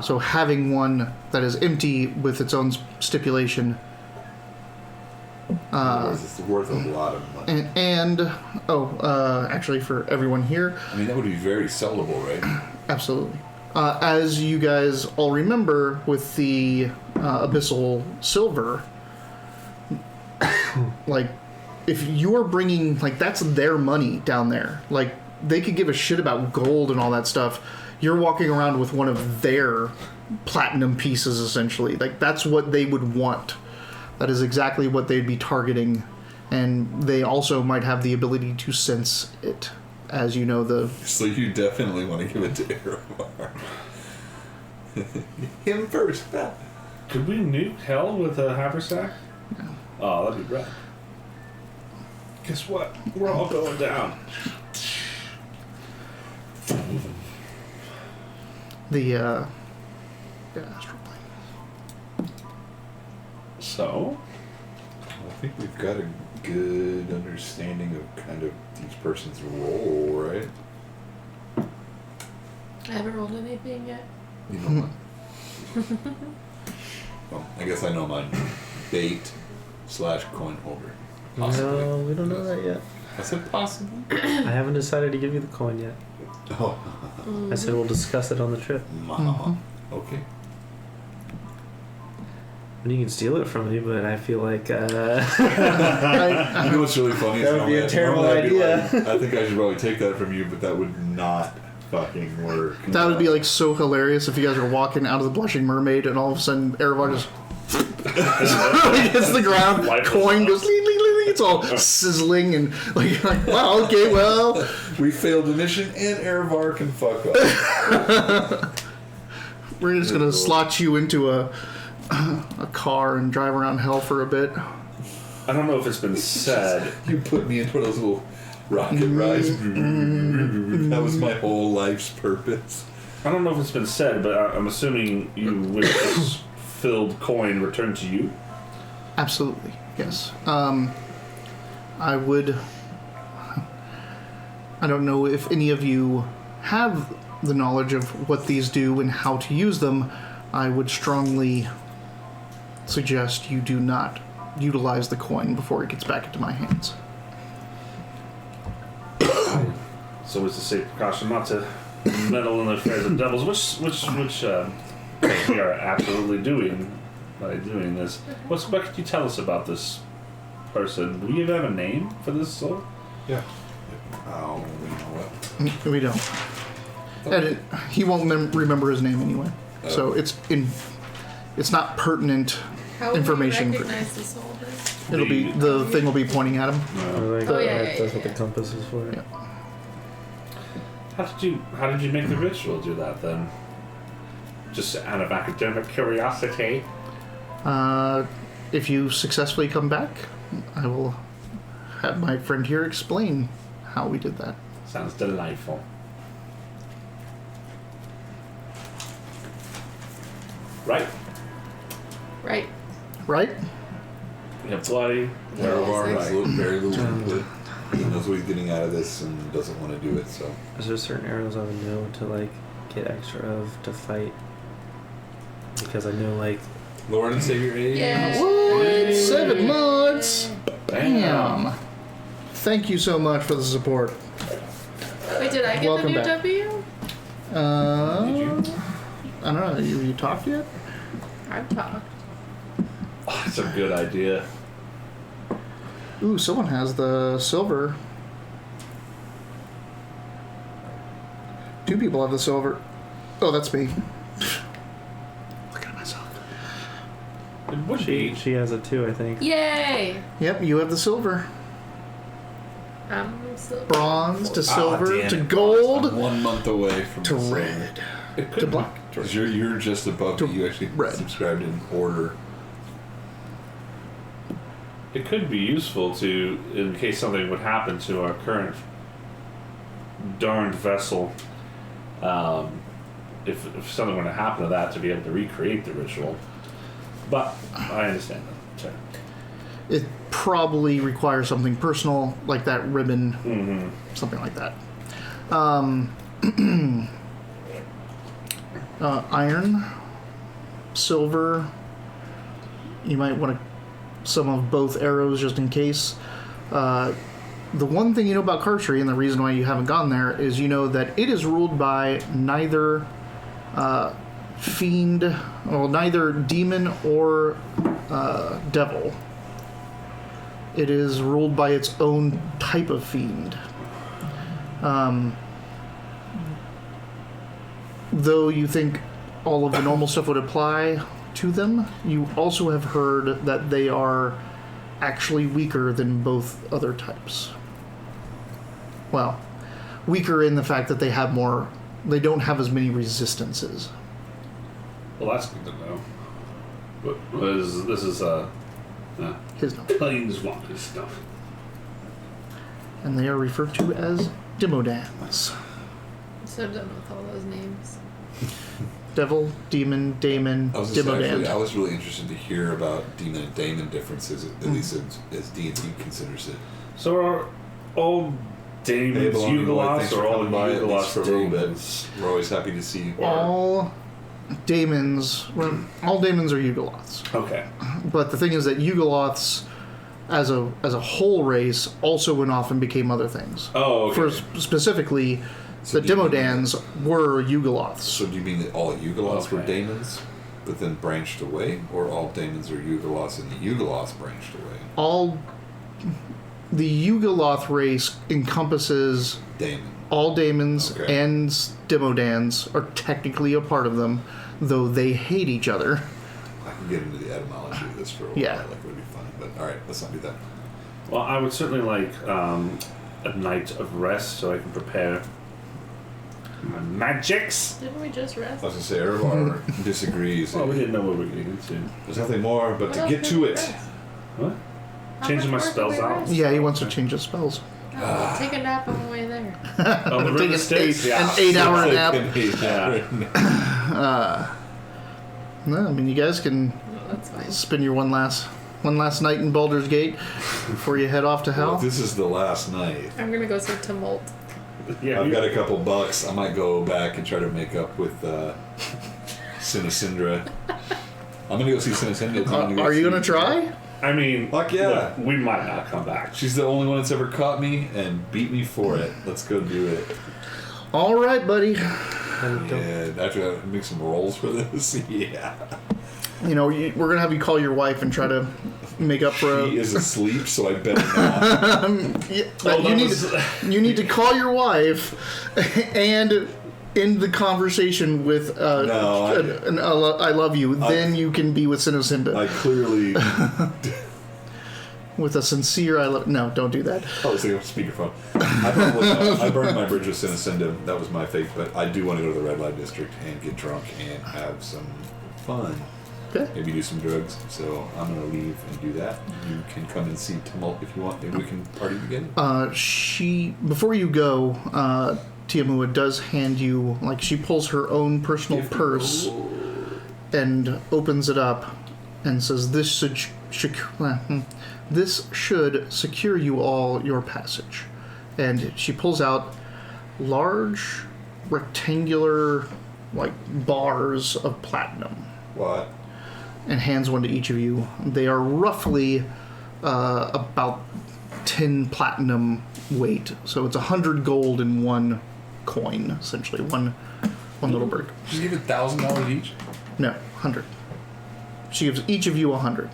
Speaker 2: So having one that is empty with its own stipulation,
Speaker 1: It's worth a lot of money.
Speaker 2: actually for everyone here,
Speaker 1: I mean, that would be very sellable, right?
Speaker 2: absolutely. As you guys all remember, with the abyssal silver, like, if you're bringing, like, that's their money down there. Like, they could give a shit about gold and all that stuff. You're walking around with one of their platinum pieces, essentially. Like, that's what they would want. That is exactly what they'd be targeting. And they also might have the ability to sense it. As you know,
Speaker 1: So you definitely want to give it to Erevar. Him first.
Speaker 3: Could we nuke hell with a haversack?
Speaker 2: No.
Speaker 3: Oh, that'd be rad. Guess what? We're all going down.
Speaker 2: the astral plane.
Speaker 3: So,
Speaker 1: I think we've got a good understanding of kind of each person's role, right?
Speaker 4: I haven't rolled anything yet.
Speaker 1: You know mine. Well, I guess I know mine. Bait / coin holder. Possibly.
Speaker 5: No, we don't know that yet.
Speaker 1: I said possible.
Speaker 5: I haven't decided to give you the coin yet.
Speaker 1: Oh,
Speaker 5: I said we'll discuss it on the trip.
Speaker 1: mama. Okay.
Speaker 5: You can steal it from me, but I feel like
Speaker 1: You know what's really funny?
Speaker 5: That would be a terrible idea.
Speaker 1: I think I should probably take that from you, but that would not fucking work.
Speaker 2: That would be like so hilarious if you guys were walking out of the Blushing Mermaid and all of a sudden Erevar just hits the ground, coin goes ling, ling, ling, ling. It's all sizzling and like wow, okay, well,
Speaker 1: we failed the mission and Erevar can fuck up.
Speaker 2: we're just gonna slot you into a car and drive around hell for a bit.
Speaker 3: I don't know if it's been said.
Speaker 1: You put me into those little rocket rides. That was my whole life's purpose.
Speaker 3: I don't know if it's been said, but I'm assuming you wish this filled coin returned to you.
Speaker 2: Absolutely, yes. I would. I don't know if any of you have the knowledge of what these do and how to use them. I would strongly suggest you do not utilize the coin before it gets back into my hands.
Speaker 3: So it's a safe precaution not to meddle in the affairs of devils, which we are absolutely doing by doing this. What could you tell us about this person? Do we even have a name for this soul?
Speaker 1: Yeah. Oh, you know what?
Speaker 2: We don't. And he won't remember his name anyway. So it's not pertinent
Speaker 4: How
Speaker 2: information.
Speaker 4: would you recognize the soul then?
Speaker 2: It'll be the thing will be pointing at him.
Speaker 5: Like,
Speaker 4: Oh, yeah,
Speaker 5: that's
Speaker 4: yeah,
Speaker 5: what the
Speaker 4: yeah.
Speaker 5: compass is for.
Speaker 2: Yeah.
Speaker 3: How did you make the ritual do that then? Just out of academic curiosity?
Speaker 2: If you successfully come back, I will have my friend here explain how we did that.
Speaker 3: Sounds delightful. Right?
Speaker 4: Right.
Speaker 2: Right?
Speaker 3: Yeah, bloody.
Speaker 1: Erevar
Speaker 4: Yeah,
Speaker 1: has very little input. He knows what he's getting out of this and doesn't want to do it, so.
Speaker 5: Is there certain arrows I would know to like get extra of to fight? Because I know like
Speaker 1: Lord and Savior age.
Speaker 4: Yeah.
Speaker 2: What? 7 months? Damn. Thank you so much for the support.
Speaker 4: Wait, did I get
Speaker 2: Welcome
Speaker 4: the new
Speaker 2: back.
Speaker 4: W?
Speaker 1: Did you?
Speaker 2: I don't know. You talked yet?
Speaker 4: I've talked.
Speaker 3: That's a good idea.
Speaker 2: Ooh, someone has the silver. 2 people have the silver. Oh, that's me. Looking at myself.
Speaker 3: It would be.
Speaker 5: She has it too, I think.
Speaker 4: Yay!
Speaker 2: Yep, you have the silver.
Speaker 4: Silver.
Speaker 2: Bronze to silver
Speaker 1: damn
Speaker 2: to
Speaker 1: it,
Speaker 2: gold
Speaker 1: I'm 1 month away from
Speaker 2: to
Speaker 1: the silver.
Speaker 2: red
Speaker 3: It
Speaker 2: to
Speaker 3: could
Speaker 2: black.
Speaker 1: Because you're just above
Speaker 2: To
Speaker 1: me. You actually
Speaker 2: red.
Speaker 1: subscribed in order.
Speaker 3: It could be useful to, in case something would happen to our current darned vessel. If something were to happen to that, to be able to recreate the ritual. But I understand that. Sorry.
Speaker 2: It probably requires something personal, like that ribbon,
Speaker 3: Mm-hmm.
Speaker 2: something like that. Iron, silver. You might want some of both arrows just in case. The one thing you know about Carchery, and the reason why you haven't gone there, is you know that it is ruled by neither neither demon or devil. It is ruled by its own type of fiend. Though you think all of the normal stuff would apply to them, you also have heard that they are actually weaker than both other types. Well, weaker in the fact that they don't have as many resistances.
Speaker 3: Well, that's good to know. But this is
Speaker 2: His number.
Speaker 3: planeswalker stuff.
Speaker 2: And they are referred to as Dimodans.
Speaker 4: So done with all those names.
Speaker 2: Devil, demon, daemon,
Speaker 1: I was just actually, I
Speaker 2: Dimodand.
Speaker 1: was really interested to hear about demon and daemon differences, at least as D&D considers it.
Speaker 3: So are all
Speaker 1: Hey,
Speaker 3: daemons
Speaker 1: Baldur,
Speaker 3: Yugoloths
Speaker 1: thanks
Speaker 3: or
Speaker 1: for
Speaker 3: all
Speaker 1: coming by, at least
Speaker 3: Yugoloths
Speaker 1: for a little bit.
Speaker 3: daemons?
Speaker 1: We're always happy to see you.
Speaker 2: All daemons are Yugoloths.
Speaker 3: Okay.
Speaker 2: But the thing is that Yugoloths, as a whole race, also went off and became other things.
Speaker 3: Oh, okay.
Speaker 2: For specifically,
Speaker 1: So
Speaker 2: the
Speaker 1: do you mean-
Speaker 2: Dimodans were Yugoloths.
Speaker 1: So do you mean that all Yugoloths were
Speaker 3: Okay.
Speaker 1: daemons, but then branched away, or all daemons are Yugoloths and the Yugoloths branched away?
Speaker 2: The Yugoloth race encompasses
Speaker 1: Daemon.
Speaker 2: all daemons
Speaker 1: Okay.
Speaker 2: and Dimodans are technically a part of them, though they hate each other.
Speaker 1: I can get into the etymology of this for a while.
Speaker 2: Yeah.
Speaker 1: Like it would be fun, but all right, let's not do that.
Speaker 3: Well, I would certainly like a night of rest so I can prepare my magics.
Speaker 4: Didn't we just rest?
Speaker 1: I was gonna say Ervar disagrees.
Speaker 3: Well, we didn't know what we were getting into.
Speaker 1: There's nothing more but
Speaker 4: What
Speaker 1: to
Speaker 4: else
Speaker 1: get
Speaker 4: did
Speaker 1: to
Speaker 4: we
Speaker 1: it.
Speaker 4: rest?
Speaker 3: What?
Speaker 4: How
Speaker 3: Changing my
Speaker 4: much more
Speaker 3: spells
Speaker 4: did we
Speaker 3: out?
Speaker 4: rest?
Speaker 2: Yeah, he wants to change his spells.
Speaker 4: Oh, take a nap on the way there.
Speaker 3: Oh, the
Speaker 2: Take
Speaker 3: river
Speaker 2: an
Speaker 3: sticks?
Speaker 2: eight-
Speaker 3: Yeah.
Speaker 2: an 8-hour
Speaker 1: Like
Speaker 2: nap.
Speaker 1: an 8-hour nap.
Speaker 2: No, I mean you guys can
Speaker 4: No, that's fine.
Speaker 2: spend your one last night in Baldur's Gate before you head off to
Speaker 1: Well,
Speaker 2: hell.
Speaker 1: this is the last night.
Speaker 4: I'm gonna go see Tumult.
Speaker 3: Yeah,
Speaker 1: I've got a couple bucks. I might go back and try to make up with Sinisindra. I'm gonna go see Sinisindra.
Speaker 2: Are you gonna try?
Speaker 3: I mean,
Speaker 1: Fuck yeah.
Speaker 3: look, we might not come back.
Speaker 1: She's the only one that's ever caught me and beat me for it. Let's go do it.
Speaker 2: All right, buddy.
Speaker 1: Yeah, after I make some rolls for this. Yeah.
Speaker 2: You know we're gonna have you call your wife and try to make up for.
Speaker 1: She is asleep, so I better not.
Speaker 2: Yeah,
Speaker 3: Oh,
Speaker 2: you need to call your wife and end the conversation with
Speaker 1: No,
Speaker 2: I love you. Then you can be with Sinucinda
Speaker 1: I clearly.
Speaker 2: with a sincere I love. No, don't do that.
Speaker 1: Oh, it's like a speakerphone. I burned my bridge with Sinisindra. That was my fate, but I do want to go to the red light district and get drunk and have some fun.
Speaker 2: Okay.
Speaker 1: Maybe do some drugs. So I'm gonna leave and do that. You can come and see Tumult if you want. Maybe we can party together.
Speaker 2: Before you go, Tiamua does hand you, like, she pulls her own personal purse and opens it up and says, this should secure you all your passage. And she pulls out large rectangular, like, bars of platinum
Speaker 1: What?
Speaker 2: and hands one to each of you. They are roughly about 10 platinum weight, so it's 100 gold in one coin, essentially one little brick.
Speaker 1: Just give it $1,000 each.
Speaker 2: No, 100. She gives each of you 100.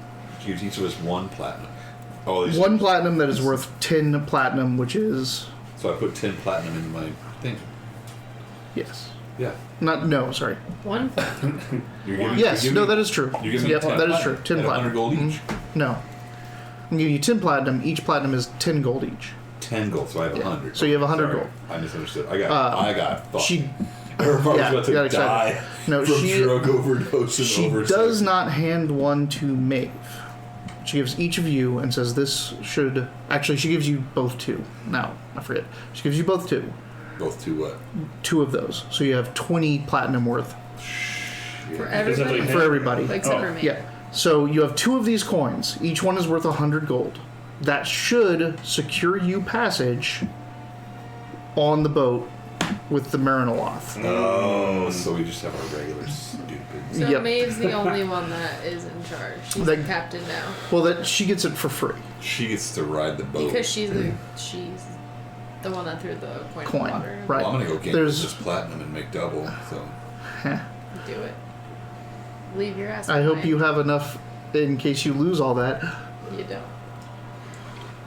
Speaker 1: gives each of us 1 platinum. Oh, these
Speaker 2: 1 platinum that is worth 10 platinum, which is...
Speaker 1: So I put 10 platinum into my thing.
Speaker 2: Yes.
Speaker 1: Yeah.
Speaker 2: No, sorry.
Speaker 4: 1
Speaker 1: You're giving,
Speaker 2: Yes,
Speaker 1: you're
Speaker 2: no,
Speaker 1: giving,
Speaker 2: that is true.
Speaker 1: You're giving
Speaker 2: Yep,
Speaker 1: me 10
Speaker 2: that is
Speaker 1: platinum
Speaker 2: true. 10
Speaker 1: at
Speaker 2: platinum.
Speaker 1: 100 gold each.
Speaker 2: Mm-hmm. No. I'm giving you 10 platinum. Each platinum is 10 gold each.
Speaker 1: 10 gold, so I have 100.
Speaker 2: So you have 100
Speaker 1: Sorry,
Speaker 2: gold.
Speaker 1: I misunderstood. I got fucked.
Speaker 2: She...
Speaker 1: I was
Speaker 2: yeah,
Speaker 1: about to
Speaker 2: got excited.
Speaker 1: die
Speaker 2: No,
Speaker 1: from
Speaker 2: she...
Speaker 1: drug overdose and
Speaker 2: She
Speaker 1: oversight.
Speaker 2: does not hand one to Maeve. She gives each of you and says this should... Actually, she gives you both 2. No, I forget. She gives you both 2.
Speaker 1: Both to what?
Speaker 2: 2 of those. So you have 20 platinum worth.
Speaker 4: For
Speaker 3: Is
Speaker 4: everybody?
Speaker 3: it
Speaker 2: For everybody.
Speaker 4: Except for me.
Speaker 2: Yeah. So you have 2 of these coins. Each one is worth 100 gold. That should secure you passage on the boat with the Marinoloth.
Speaker 1: Oh, so we just have our regular stupid.
Speaker 4: So
Speaker 2: Yep.
Speaker 4: Maeve's the only one that is in charge. She's the captain now.
Speaker 2: Well, that she gets it for free.
Speaker 1: She gets to ride the boat.
Speaker 4: Because she's the one that threw the coin in the water.
Speaker 2: Right.
Speaker 1: Well, I'm gonna go gain this platinum and make double. So.
Speaker 4: Do it. Leave your ass
Speaker 2: I hope
Speaker 4: behind.
Speaker 2: you have enough in case you lose all that.
Speaker 4: You don't.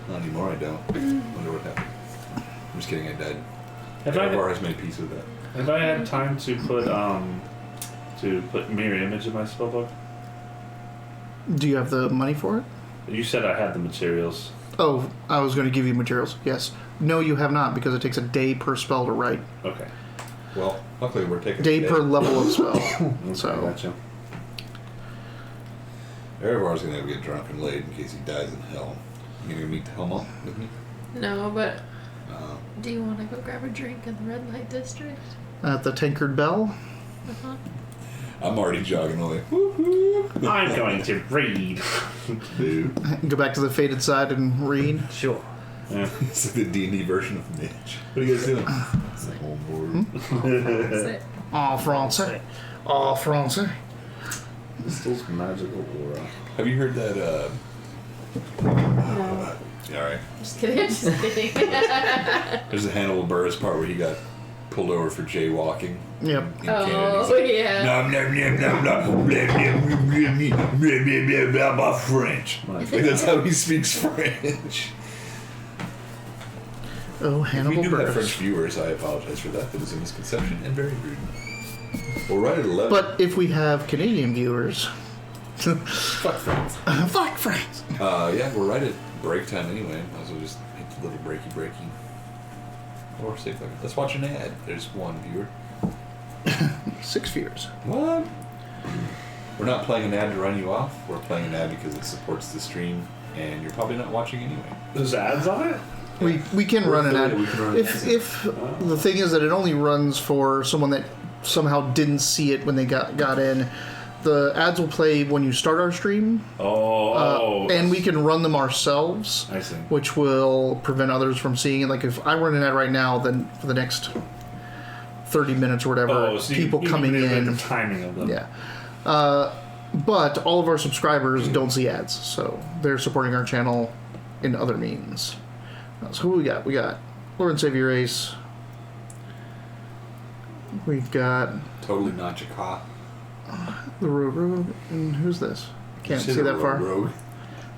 Speaker 1: Not anymore. I don't. Wonder what happened. I'm just kidding. I died.
Speaker 3: Have I,
Speaker 1: Evar has made peace with that.
Speaker 3: have I had time to put mirror image in my spellbook?
Speaker 2: Do you have the money for it?
Speaker 3: You said I had the materials.
Speaker 2: Oh, I was going to give you materials. Yes. No, you have not because it takes a day per spell to write.
Speaker 3: Okay.
Speaker 1: Well, luckily we're taking
Speaker 2: Day per level of spell.
Speaker 3: Okay,
Speaker 2: So-
Speaker 3: gotcha.
Speaker 1: Evar's gonna get drunk and late in case he dies in hell. You gonna meet the Helma with me?
Speaker 4: No, but do you want to go grab a drink in the red light district?
Speaker 2: At the Tankard Bell.
Speaker 4: Uh-huh.
Speaker 1: I'm already jogging away. Woo-hoo.
Speaker 3: I'm going to read.
Speaker 1: Dude.
Speaker 2: Go back to the faded side and read.
Speaker 5: Sure.
Speaker 3: Yeah.
Speaker 1: It's like the D&D version of Mitch. What are you guys doing?
Speaker 4: It's like,
Speaker 1: Oh, board.
Speaker 4: that's it.
Speaker 2: En français. En français.
Speaker 3: Crystal's magical aura.
Speaker 1: Have you heard that,
Speaker 4: No.
Speaker 1: yeah, alright.
Speaker 4: Just kidding. Just kidding.
Speaker 1: There's a Hannibal Buress part where he got pulled over for jaywalking.
Speaker 2: Yep.
Speaker 1: In Canada.
Speaker 4: Oh,
Speaker 1: He's like,
Speaker 4: yeah.
Speaker 1: nom, nom, nom, nom, nom, blah, blah, blah, blah, blah, blah, blah, blah, French. Like, that's how he speaks French.
Speaker 2: Oh,
Speaker 1: If we
Speaker 2: Hannibal
Speaker 1: do have French
Speaker 2: Buress.
Speaker 1: viewers, I apologize for that. That was a misconception and very rude. Well, right at 11.
Speaker 2: But if we have Canadian viewers,
Speaker 1: Fuck France.
Speaker 2: fuck France.
Speaker 1: Yeah, we're right at break time anyway. Might as well just hit the little breaky. Or say fuck it. Let's watch an ad. There's one viewer.
Speaker 2: 6 viewers.
Speaker 1: What? We're not playing an ad to run you off. We're playing an ad because it supports the stream, and you're probably not watching anyway.
Speaker 3: There's ads on it?
Speaker 2: We can run an ad.
Speaker 1: We can run an ad.
Speaker 2: If the thing is that it only runs for someone that somehow didn't see it when they got in, the ads will play when you start our stream, and we can run them ourselves,
Speaker 3: I see.
Speaker 2: which will prevent others from seeing it. Like if I run an ad right now, then for the next 30 minutes or whatever,
Speaker 3: So
Speaker 2: people
Speaker 3: you
Speaker 2: coming
Speaker 3: manipulate
Speaker 2: in,
Speaker 3: the timing of them.
Speaker 2: yeah. But all of our subscribers don't see ads, so they're supporting our channel in other means. So who we got? We got Lord and Savior Ace. We've got
Speaker 1: Totally not Jaca.
Speaker 2: the Rogue, and who's this? Can't see that far.
Speaker 1: Rogue.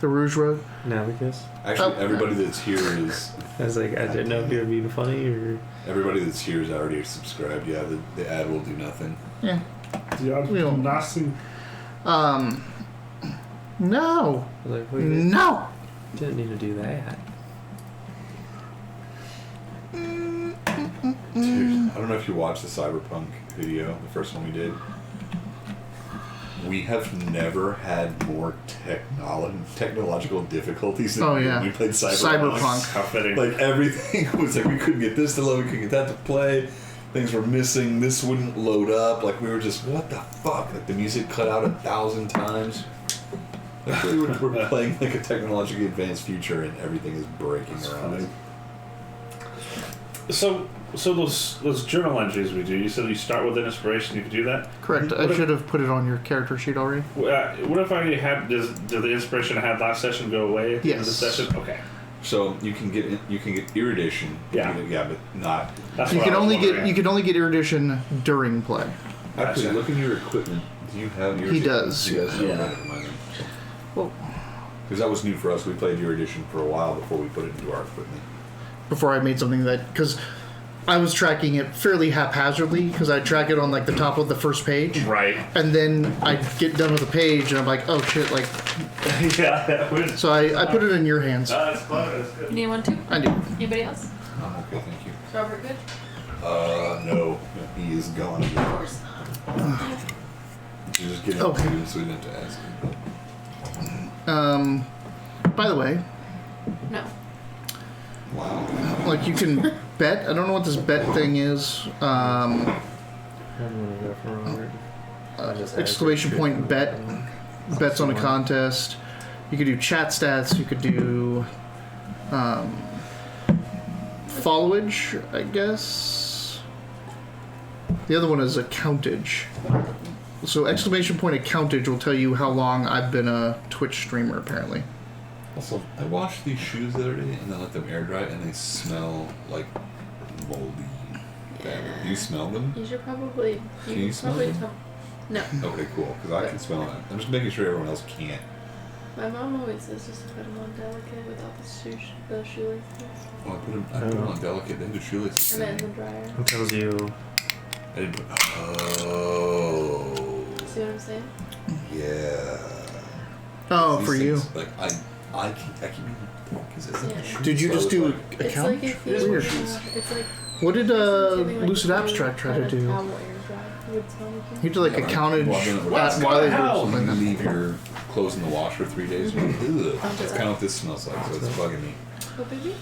Speaker 2: The Rouge Rogue.
Speaker 5: Navicus.
Speaker 1: Actually,
Speaker 2: Oh.
Speaker 1: everybody that's here is
Speaker 5: I was like, I didn't know if you were being funny or.
Speaker 1: everybody that's here is already subscribed. Yeah, the ad will do nothing.
Speaker 2: Yeah.
Speaker 3: The odds
Speaker 2: We don't-
Speaker 3: nasty.
Speaker 2: No.
Speaker 5: I was like, wait,
Speaker 2: No.
Speaker 5: didn't need to do that.
Speaker 1: Dude, I don't know if you watched the Cyberpunk video, the first one we did. We have never had more technological difficulties than when we played Cyberpunk.
Speaker 3: How fitting.
Speaker 1: Like everything was like we couldn't get this to load, we couldn't get that to play. Things were missing. This wouldn't load up. Like we were just, what the fuck? Like the music cut out 1,000 times. Like we're playing like a technologically advanced future, and everything is breaking around us.
Speaker 3: So those journal entries we do, you said you start with an inspiration, you could do that?
Speaker 2: Correct.
Speaker 3: What
Speaker 2: I
Speaker 3: if-
Speaker 2: should have put it on your character sheet already.
Speaker 3: What if I had, did the inspiration I had last session go away at the end of the
Speaker 2: Yes.
Speaker 3: session? Okay.
Speaker 1: So you can get erudition.
Speaker 3: Yeah.
Speaker 1: But not.
Speaker 3: That's
Speaker 2: You
Speaker 3: what
Speaker 2: can
Speaker 3: I was
Speaker 2: only
Speaker 3: wondering.
Speaker 2: get erudition during play.
Speaker 1: Actually,
Speaker 3: Gotcha.
Speaker 1: look in your equipment. Do you have yours?
Speaker 2: He does.
Speaker 1: He does.
Speaker 3: Yeah.
Speaker 1: Okay, never mind then. Because that was new for us. We played your edition for a while before we put it into our equipment.
Speaker 2: Before I made something that, because I was tracking it fairly haphazardly, because I'd track it on like the top of the first page.
Speaker 3: Right.
Speaker 2: And then I'd get done with the page and I'm like, oh shit, like.
Speaker 3: Yeah, that was.
Speaker 2: So I put it in your hands.
Speaker 3: That's fun. That's good.
Speaker 4: You need one too?
Speaker 2: I do.
Speaker 4: Anybody else?
Speaker 1: I'm okay, thank you.
Speaker 4: Is Robert good?
Speaker 1: No. He is gone
Speaker 4: Of
Speaker 1: again.
Speaker 4: course not.
Speaker 1: You're just getting
Speaker 2: Okay.
Speaker 1: to him, so we didn't have to ask him.
Speaker 2: By the way,
Speaker 4: No.
Speaker 1: Wow.
Speaker 2: like you can bet. I don't know what this bet thing is.
Speaker 5: I'm gonna go for Robert. I just had
Speaker 2: Exclamation
Speaker 5: to
Speaker 2: point bet. Bets on a contest. You could do chat stats. You could do followage, I guess. The other one is accountage. So exclamation point accountage will tell you how long I've been a Twitch streamer, apparently.
Speaker 1: Also, I washed these shoes the other day and I let them air dry and they smell like moldy. Bad. Do you smell them?
Speaker 4: You should probably.
Speaker 1: Can you smell them?
Speaker 4: No.
Speaker 1: Okay, cool. Because I can smell it. I'm just making sure everyone else can't.
Speaker 4: My mom always says just to put them on delicate without the shoelaces.
Speaker 1: Oh, I put them on delicate. They do shoelaces.
Speaker 4: And then in the dryer.
Speaker 5: Who tells you?
Speaker 1: I didn't put. Oh.
Speaker 4: See what I'm saying?
Speaker 1: Yeah.
Speaker 2: Oh,
Speaker 1: These
Speaker 2: for you.
Speaker 1: things, like I keep being because it's like
Speaker 4: Yeah.
Speaker 1: a shoe,
Speaker 2: Did you
Speaker 1: so
Speaker 2: just
Speaker 1: it's
Speaker 2: do
Speaker 1: like,
Speaker 4: It's
Speaker 2: account?
Speaker 4: like if you.
Speaker 2: Weird.
Speaker 4: It's like.
Speaker 2: What did
Speaker 4: something like
Speaker 2: Lucid
Speaker 4: if you
Speaker 2: Abstract try
Speaker 4: had
Speaker 2: to
Speaker 4: a
Speaker 2: do?
Speaker 4: towel air dry, it would smell like
Speaker 2: He did like
Speaker 1: Yeah,
Speaker 2: accountage
Speaker 1: well, then
Speaker 3: what's
Speaker 2: at
Speaker 3: going
Speaker 2: Wileyverse.
Speaker 3: on?
Speaker 2: something
Speaker 1: when
Speaker 2: like
Speaker 1: you
Speaker 2: that.
Speaker 1: leave your clothes in the wash for 3 days. Ugh.
Speaker 4: do
Speaker 1: That's
Speaker 4: that.
Speaker 1: kind of what this smells like. So it's bugging me.
Speaker 4: Oh, baby?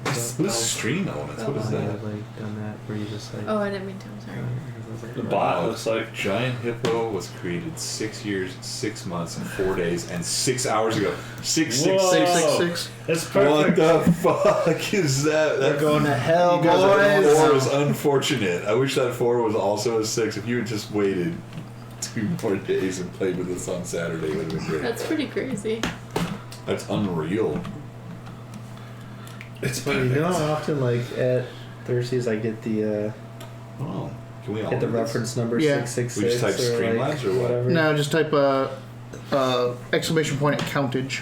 Speaker 1: What is stream elements? What is
Speaker 5: I
Speaker 1: that?
Speaker 5: have like done that where you just like.
Speaker 4: Oh, I didn't mean to. I'm sorry.
Speaker 3: The bot looks like.
Speaker 1: Giant Hippo was created 6 years, 6 months, and 4 days, and 6 hours ago. 666.
Speaker 3: Whoa.
Speaker 2: 666.
Speaker 3: That's
Speaker 1: What
Speaker 3: perfect.
Speaker 1: the fuck is that?
Speaker 5: We're going to hell,
Speaker 1: You guys are-
Speaker 5: boys.
Speaker 1: 4 is unfortunate. I wish that 4 was also a 6. If you had just waited 2 more days and played with us on Saturday, it would have been great.
Speaker 4: That's pretty crazy.
Speaker 1: That's unreal.
Speaker 5: It's funny. You know how often like at Thursdays I get the
Speaker 1: Oh, can we all
Speaker 5: get the
Speaker 1: do this?
Speaker 5: reference number
Speaker 2: Yeah.
Speaker 5: 666
Speaker 1: We just type
Speaker 5: or like
Speaker 1: Streamlabs or what?
Speaker 5: whatever.
Speaker 2: No, just type exclamation point accountage.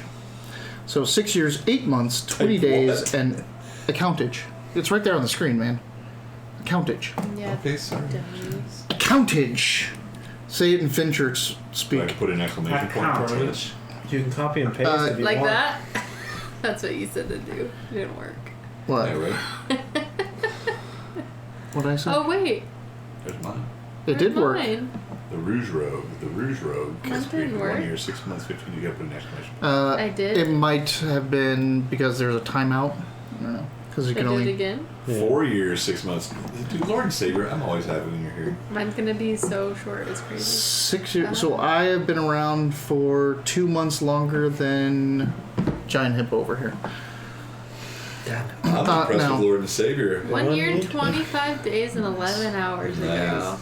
Speaker 2: So 6 years, 8 months, 20
Speaker 1: Type
Speaker 2: days,
Speaker 1: what?
Speaker 2: and accountage. It's right there on the screen, man. Accountage.
Speaker 4: Yeah.
Speaker 1: Okay, sorry.
Speaker 4: Dummies.
Speaker 2: Accountage. Say it in Finchurch
Speaker 1: Do I
Speaker 2: speak.
Speaker 1: put an exclamation point?
Speaker 3: Accountant.
Speaker 5: You can copy and paste if you
Speaker 4: Like
Speaker 5: want.
Speaker 4: that? That's what you said to do. It didn't work.
Speaker 2: What?
Speaker 1: Yeah, right.
Speaker 2: What'd I say?
Speaker 4: Oh, wait.
Speaker 1: There's mine.
Speaker 2: It did
Speaker 4: Where's
Speaker 2: work.
Speaker 4: mine?
Speaker 1: The Rouge Rogue. The Rouge Rogue
Speaker 4: Mine
Speaker 1: is created
Speaker 4: didn't
Speaker 1: 1
Speaker 4: work.
Speaker 1: year, 6 months, 15. You gotta put an exclamation point.
Speaker 4: I did.
Speaker 2: It might have been because there's a timeout. I don't know. Because you
Speaker 4: Should I
Speaker 2: can
Speaker 4: do it
Speaker 2: only.
Speaker 4: again?
Speaker 5: Yeah.
Speaker 1: 4 years, 6 months. Dude, Lord and Savior, I'm always happy when you're here.
Speaker 4: Mine's gonna be so short. It's crazy.
Speaker 2: 6 years. So I have been around for 2 months longer than Giant Hip over here.
Speaker 5: Damn it.
Speaker 1: I'm impressed
Speaker 2: no.
Speaker 1: with Lord and Savior.
Speaker 4: 1 year and
Speaker 5: One-
Speaker 4: 25 days and 11 hours ago.
Speaker 1: Nice.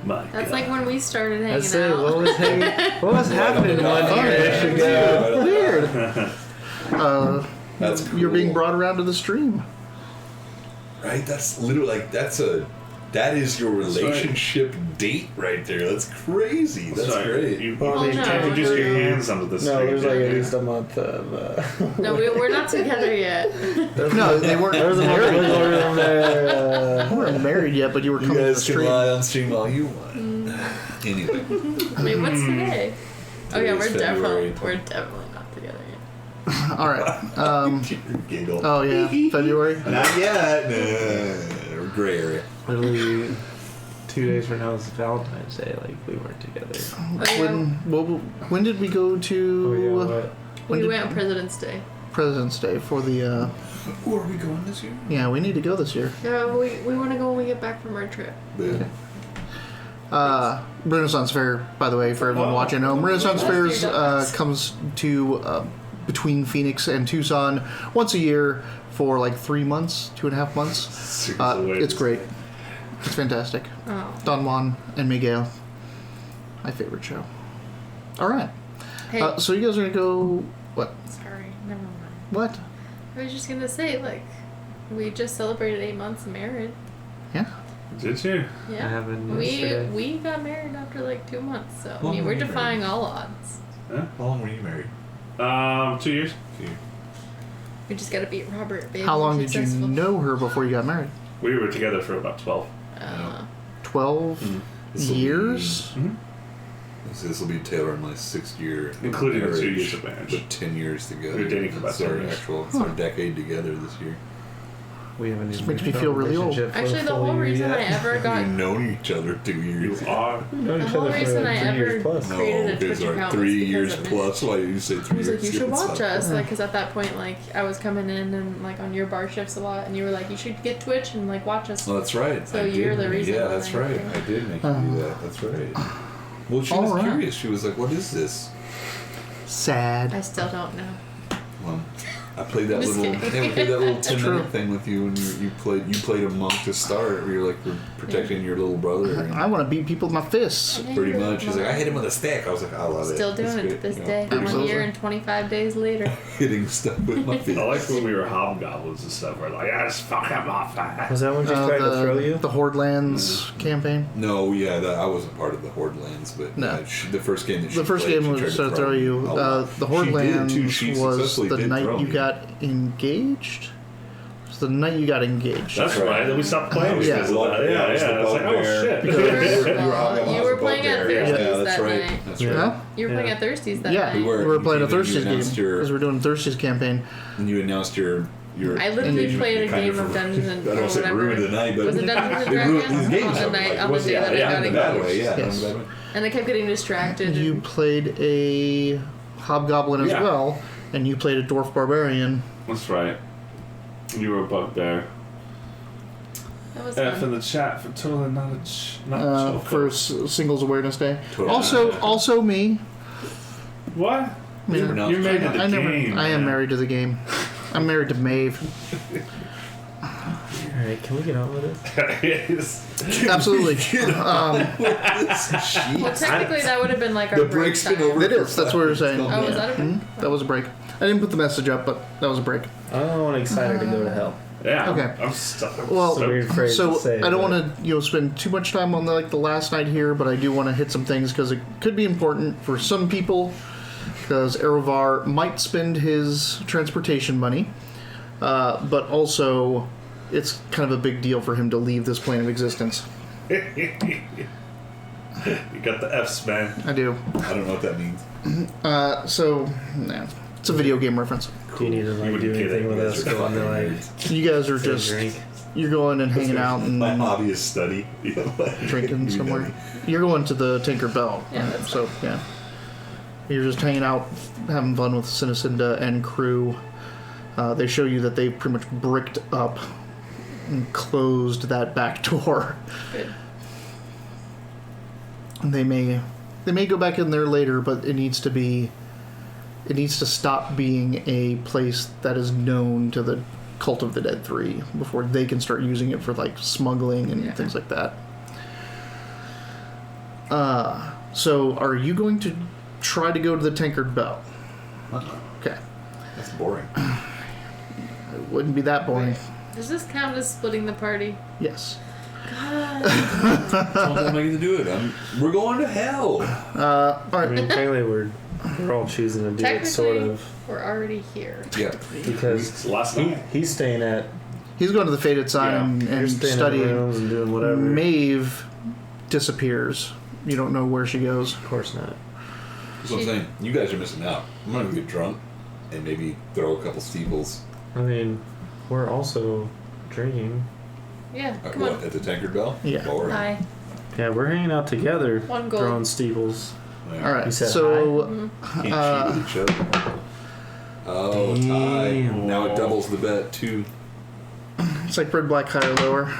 Speaker 3: My
Speaker 4: That's
Speaker 3: God.
Speaker 4: like when we started
Speaker 5: I
Speaker 4: hanging
Speaker 5: say,
Speaker 4: out.
Speaker 5: what was happening
Speaker 1: Oh,
Speaker 5: 1 year ago?
Speaker 2: Weird.
Speaker 1: That's cool.
Speaker 2: You're being brought around to the stream.
Speaker 1: Right? That's literally like that is your relationship date right there. That's crazy. That's
Speaker 3: Sorry,
Speaker 1: great.
Speaker 3: You,
Speaker 5: Well,
Speaker 3: you
Speaker 4: no.
Speaker 3: can't put just your hands under the
Speaker 5: No,
Speaker 3: screen.
Speaker 5: there's like at least a month of.
Speaker 4: No, we're not together yet.
Speaker 2: No, they weren't
Speaker 5: There's a month
Speaker 2: married.
Speaker 5: of
Speaker 2: You weren't married yet, but you were
Speaker 1: You
Speaker 2: coming to the
Speaker 1: guys can
Speaker 2: stream.
Speaker 1: lie on stream all you want. Anyway,
Speaker 4: I mean, what's today? Oh yeah,
Speaker 1: Today's February.
Speaker 4: we're definitely not together yet.
Speaker 2: All right.
Speaker 1: Giggle.
Speaker 2: Oh yeah, February.
Speaker 1: Not yet. No. Gray area.
Speaker 5: Literally 2 days from now is Valentine's Day. Like we weren't together.
Speaker 4: Oh, yeah.
Speaker 2: When did we go
Speaker 5: Oh
Speaker 2: to
Speaker 5: yeah, what?
Speaker 2: when
Speaker 4: We
Speaker 2: did-
Speaker 4: went on President's Day.
Speaker 2: President's Day for the?
Speaker 1: Ooh, are we going this year?
Speaker 2: Yeah, we need to go this year.
Speaker 4: Yeah, we want to go when we get back from our trip.
Speaker 1: Yeah.
Speaker 2: Renaissance Fair, by the way, for everyone watching at home. Renaissance Fairs comes to between Phoenix and Tucson once a year for like 3 months, 2.5 months. It's great. It's fantastic.
Speaker 4: Oh.
Speaker 2: Don Juan and Miguel, my favorite show. All right.
Speaker 4: Hey,
Speaker 2: So you guys are gonna go what?
Speaker 4: sorry, never mind.
Speaker 2: What?
Speaker 4: I was just gonna say, like, we just celebrated 8 months of marriage.
Speaker 2: Yeah.
Speaker 3: Did you?
Speaker 4: Yeah.
Speaker 5: I haven't
Speaker 4: We
Speaker 5: yesterday.
Speaker 4: got married after like 2 months, so I
Speaker 1: Long
Speaker 4: mean
Speaker 1: were
Speaker 4: we're
Speaker 1: you
Speaker 4: defying all odds.
Speaker 1: How long were you married?
Speaker 3: 2 years.
Speaker 4: We just gotta beat Robert, baby.
Speaker 2: How long did
Speaker 4: Successful.
Speaker 2: you know her before you got married?
Speaker 3: We were together for about 12.
Speaker 2: 12
Speaker 1: This'll be-
Speaker 2: years?
Speaker 1: This will be Taylor and my 6th year,
Speaker 3: Including the 2
Speaker 1: marriage,
Speaker 3: years of marriage.
Speaker 1: But 10 years together.
Speaker 3: We were dating for about
Speaker 1: It's our
Speaker 3: 10 years.
Speaker 1: It's our decade together this year.
Speaker 5: We haven't
Speaker 2: Just
Speaker 5: even
Speaker 2: makes me
Speaker 5: been
Speaker 2: feel
Speaker 5: in a
Speaker 2: really old.
Speaker 5: relationship for a
Speaker 4: Actually, the
Speaker 5: full
Speaker 4: whole
Speaker 5: year
Speaker 4: reason
Speaker 5: yet.
Speaker 4: I ever got
Speaker 1: We've known each other 2 years.
Speaker 3: You are.
Speaker 5: We've known
Speaker 4: The
Speaker 5: each
Speaker 4: whole
Speaker 5: other for
Speaker 4: reason I
Speaker 5: 3 years
Speaker 4: ever-
Speaker 5: plus.
Speaker 1: No,
Speaker 4: created a
Speaker 1: because
Speaker 4: Twitch
Speaker 1: like
Speaker 4: account
Speaker 1: 3
Speaker 4: was
Speaker 1: years
Speaker 4: because of
Speaker 1: plus. Why did you say 3
Speaker 4: He
Speaker 1: years?
Speaker 4: was like, you should
Speaker 1: Stupid
Speaker 4: watch
Speaker 1: stuff.
Speaker 4: us, like, because at that point, like, I was coming in and like on your bar shifts a lot, and you were like, you should get Twitch and like watch us.
Speaker 1: Well, that's right.
Speaker 4: So
Speaker 1: I
Speaker 4: you're
Speaker 1: did.
Speaker 4: the reason
Speaker 1: Yeah,
Speaker 4: why
Speaker 1: that's
Speaker 4: I-
Speaker 1: right. I did make you do that. That's right. Well, she
Speaker 2: All
Speaker 1: was
Speaker 2: right.
Speaker 1: curious. She was like, "What is this?"
Speaker 2: Sad.
Speaker 4: I still don't know.
Speaker 1: Well, I played that
Speaker 4: Just
Speaker 1: little.
Speaker 4: kidding.
Speaker 1: Yeah, we played that little
Speaker 2: True.
Speaker 1: 10-minute thing with you, and you played a monk to start. Where you're like protecting your little brother. And
Speaker 2: I want to beat people with my fists.
Speaker 1: pretty much. She's like, I hit him with a stick. I was like, I love it.
Speaker 4: Still
Speaker 1: It's
Speaker 4: doing it to
Speaker 1: great,
Speaker 4: this
Speaker 1: you know,
Speaker 4: day. 1
Speaker 2: Absolutely.
Speaker 4: year and 25 days later.
Speaker 1: hitting stuff with my feet.
Speaker 3: I like when we were hobgoblins and stuff. We're like, yes, fuck him off.
Speaker 5: Was that when she tried to throw you?
Speaker 2: The Horde Lands campaign.
Speaker 1: No, yeah, I wasn't part of the Horde Lands, but
Speaker 2: No.
Speaker 1: the first game that she
Speaker 2: The first
Speaker 1: played,
Speaker 2: game
Speaker 1: she
Speaker 2: was
Speaker 1: tried
Speaker 2: to throw
Speaker 1: me
Speaker 2: you.
Speaker 1: a lot.
Speaker 2: The Horde
Speaker 1: She did,
Speaker 2: Lands
Speaker 1: too. She
Speaker 2: was
Speaker 1: successfully
Speaker 2: the
Speaker 1: did
Speaker 2: night
Speaker 1: throw
Speaker 2: you
Speaker 1: me.
Speaker 2: got engaged. It was the night you got engaged.
Speaker 3: That's right. Then we stopped playing
Speaker 2: Yeah.
Speaker 3: because of that. Yeah,
Speaker 1: it was the
Speaker 3: yeah. It's like, oh
Speaker 1: bugbear.
Speaker 3: shit.
Speaker 2: Because-
Speaker 4: You were playing at Thursdays
Speaker 1: Yeah, that's
Speaker 4: that
Speaker 1: right.
Speaker 4: night.
Speaker 1: That's
Speaker 5: Yeah.
Speaker 1: right.
Speaker 2: Huh?
Speaker 4: You were playing
Speaker 5: Yeah.
Speaker 4: at Thursdays that
Speaker 2: Yeah,
Speaker 4: night.
Speaker 1: We were.
Speaker 2: we were playing a
Speaker 1: You
Speaker 2: Thursdays game
Speaker 1: announced your-
Speaker 2: because we're doing Thursdays campaign.
Speaker 1: And you announced your.
Speaker 4: I literally
Speaker 1: you
Speaker 4: played a
Speaker 1: kind
Speaker 4: game of Dungeons and
Speaker 1: I don't say
Speaker 4: whatever.
Speaker 1: ruined the night, but
Speaker 4: Was it Dungeons and
Speaker 1: it ruined
Speaker 4: Dragons?
Speaker 1: these games
Speaker 4: On the
Speaker 1: up,
Speaker 4: night-
Speaker 1: like,
Speaker 4: on the
Speaker 1: was
Speaker 4: day
Speaker 1: it?
Speaker 4: that I
Speaker 1: Yeah,
Speaker 4: got
Speaker 1: in a bad way.
Speaker 4: engaged.
Speaker 1: Yeah,
Speaker 2: Yes.
Speaker 1: in a bad way.
Speaker 4: And I kept getting distracted.
Speaker 2: You
Speaker 4: and
Speaker 2: played a Hobgoblin as
Speaker 3: Yeah.
Speaker 2: well, and you played a Dwarf Barbarian.
Speaker 3: That's right. You were a bugbear.
Speaker 4: that was
Speaker 3: F
Speaker 4: fun.
Speaker 3: in the chat for totally not
Speaker 2: For Singles Awareness Day.
Speaker 1: Totally.
Speaker 2: Also me.
Speaker 3: What?
Speaker 2: Yeah.
Speaker 1: No.
Speaker 3: You're married to the
Speaker 2: I
Speaker 3: game.
Speaker 2: am
Speaker 3: man.
Speaker 2: married to the game. I'm married to Maeve.
Speaker 5: Alright, can we get on with it?
Speaker 3: Yes.
Speaker 2: Absolutely.
Speaker 4: Well, technically, that would have been like our
Speaker 1: The
Speaker 4: break
Speaker 1: break's been
Speaker 4: time.
Speaker 1: over.
Speaker 2: It is. That's what we're saying.
Speaker 4: Oh, was that a break?
Speaker 2: That was a break. I didn't put the message up, but that was a break.
Speaker 5: I'm excited to go to hell.
Speaker 3: Yeah.
Speaker 2: Okay.
Speaker 3: I'm stuck.
Speaker 2: Well,
Speaker 5: It's a weird phrase
Speaker 2: So
Speaker 5: to say,
Speaker 2: I don't
Speaker 5: but-
Speaker 2: want to spend too much time on the last night here, but I do want to hit some things because it could be important for some people. Because Erovar might spend his transportation money, but also it's kind of a big deal for him to leave this plane of existence.
Speaker 3: You got the F's, man.
Speaker 2: I do.
Speaker 1: I don't know what that means.
Speaker 2: It's a video game reference.
Speaker 5: Do you need to like
Speaker 3: You
Speaker 5: do
Speaker 3: wouldn't get
Speaker 5: anything
Speaker 3: it.
Speaker 5: with
Speaker 3: You
Speaker 5: us?
Speaker 3: guys are
Speaker 5: Go on to
Speaker 1: fucking
Speaker 5: like
Speaker 1: nerds.
Speaker 2: You guys are
Speaker 5: get a
Speaker 2: just
Speaker 5: drink.
Speaker 2: you're going and hanging out and
Speaker 1: My hobby is study.
Speaker 2: drinking somewhere. You're going to the Tinker Bell.
Speaker 4: Yeah, that's
Speaker 2: So yeah, you're just hanging out, having fun with Cinecinda and crew. They show you that they pretty much bricked up and closed that back door.
Speaker 4: Good.
Speaker 2: And they may go back in there later, but it needs to stop being a place that is known to the Cult of the Dead 3 before they can start using it for like smuggling and
Speaker 4: Yeah.
Speaker 2: things like that. So are you going to try to go to the Tinkered Bell? Okay.
Speaker 1: That's boring.
Speaker 2: It wouldn't be that boring.
Speaker 4: Does this count as splitting the party?
Speaker 2: Yes.
Speaker 1: That's all I'm making to do it. We're going to hell.
Speaker 2: All
Speaker 5: I
Speaker 2: right.
Speaker 5: mean, technically we're all choosing to do it sort
Speaker 4: Technically,
Speaker 5: of
Speaker 4: we're already here.
Speaker 1: Yeah.
Speaker 5: because
Speaker 3: Last night.
Speaker 5: he's staying at
Speaker 2: He's going to the Faded Sign
Speaker 3: Yeah.
Speaker 2: and
Speaker 5: you're staying in
Speaker 2: studying.
Speaker 5: the rooms and doing whatever.
Speaker 2: Maeve disappears. You don't know where she goes.
Speaker 5: Of course not.
Speaker 1: That's what I'm saying. You guys are missing out. I'm gonna get drunk and maybe throw a couple steeples.
Speaker 5: I mean, we're also drinking.
Speaker 4: Yeah,
Speaker 1: At
Speaker 4: come
Speaker 1: what?
Speaker 4: on.
Speaker 1: At the Tankard Bell?
Speaker 2: Yeah.
Speaker 1: Or,
Speaker 4: Hi.
Speaker 5: Yeah, we're hanging out together,
Speaker 4: One gold.
Speaker 5: throwing steeples.
Speaker 1: Yeah.
Speaker 2: All right.
Speaker 5: You said
Speaker 2: So
Speaker 1: Can't cheat with each other. Oh, a tie.
Speaker 5: Damn.
Speaker 1: Now it doubles the bet too.
Speaker 2: it's like red, black, higher, lower.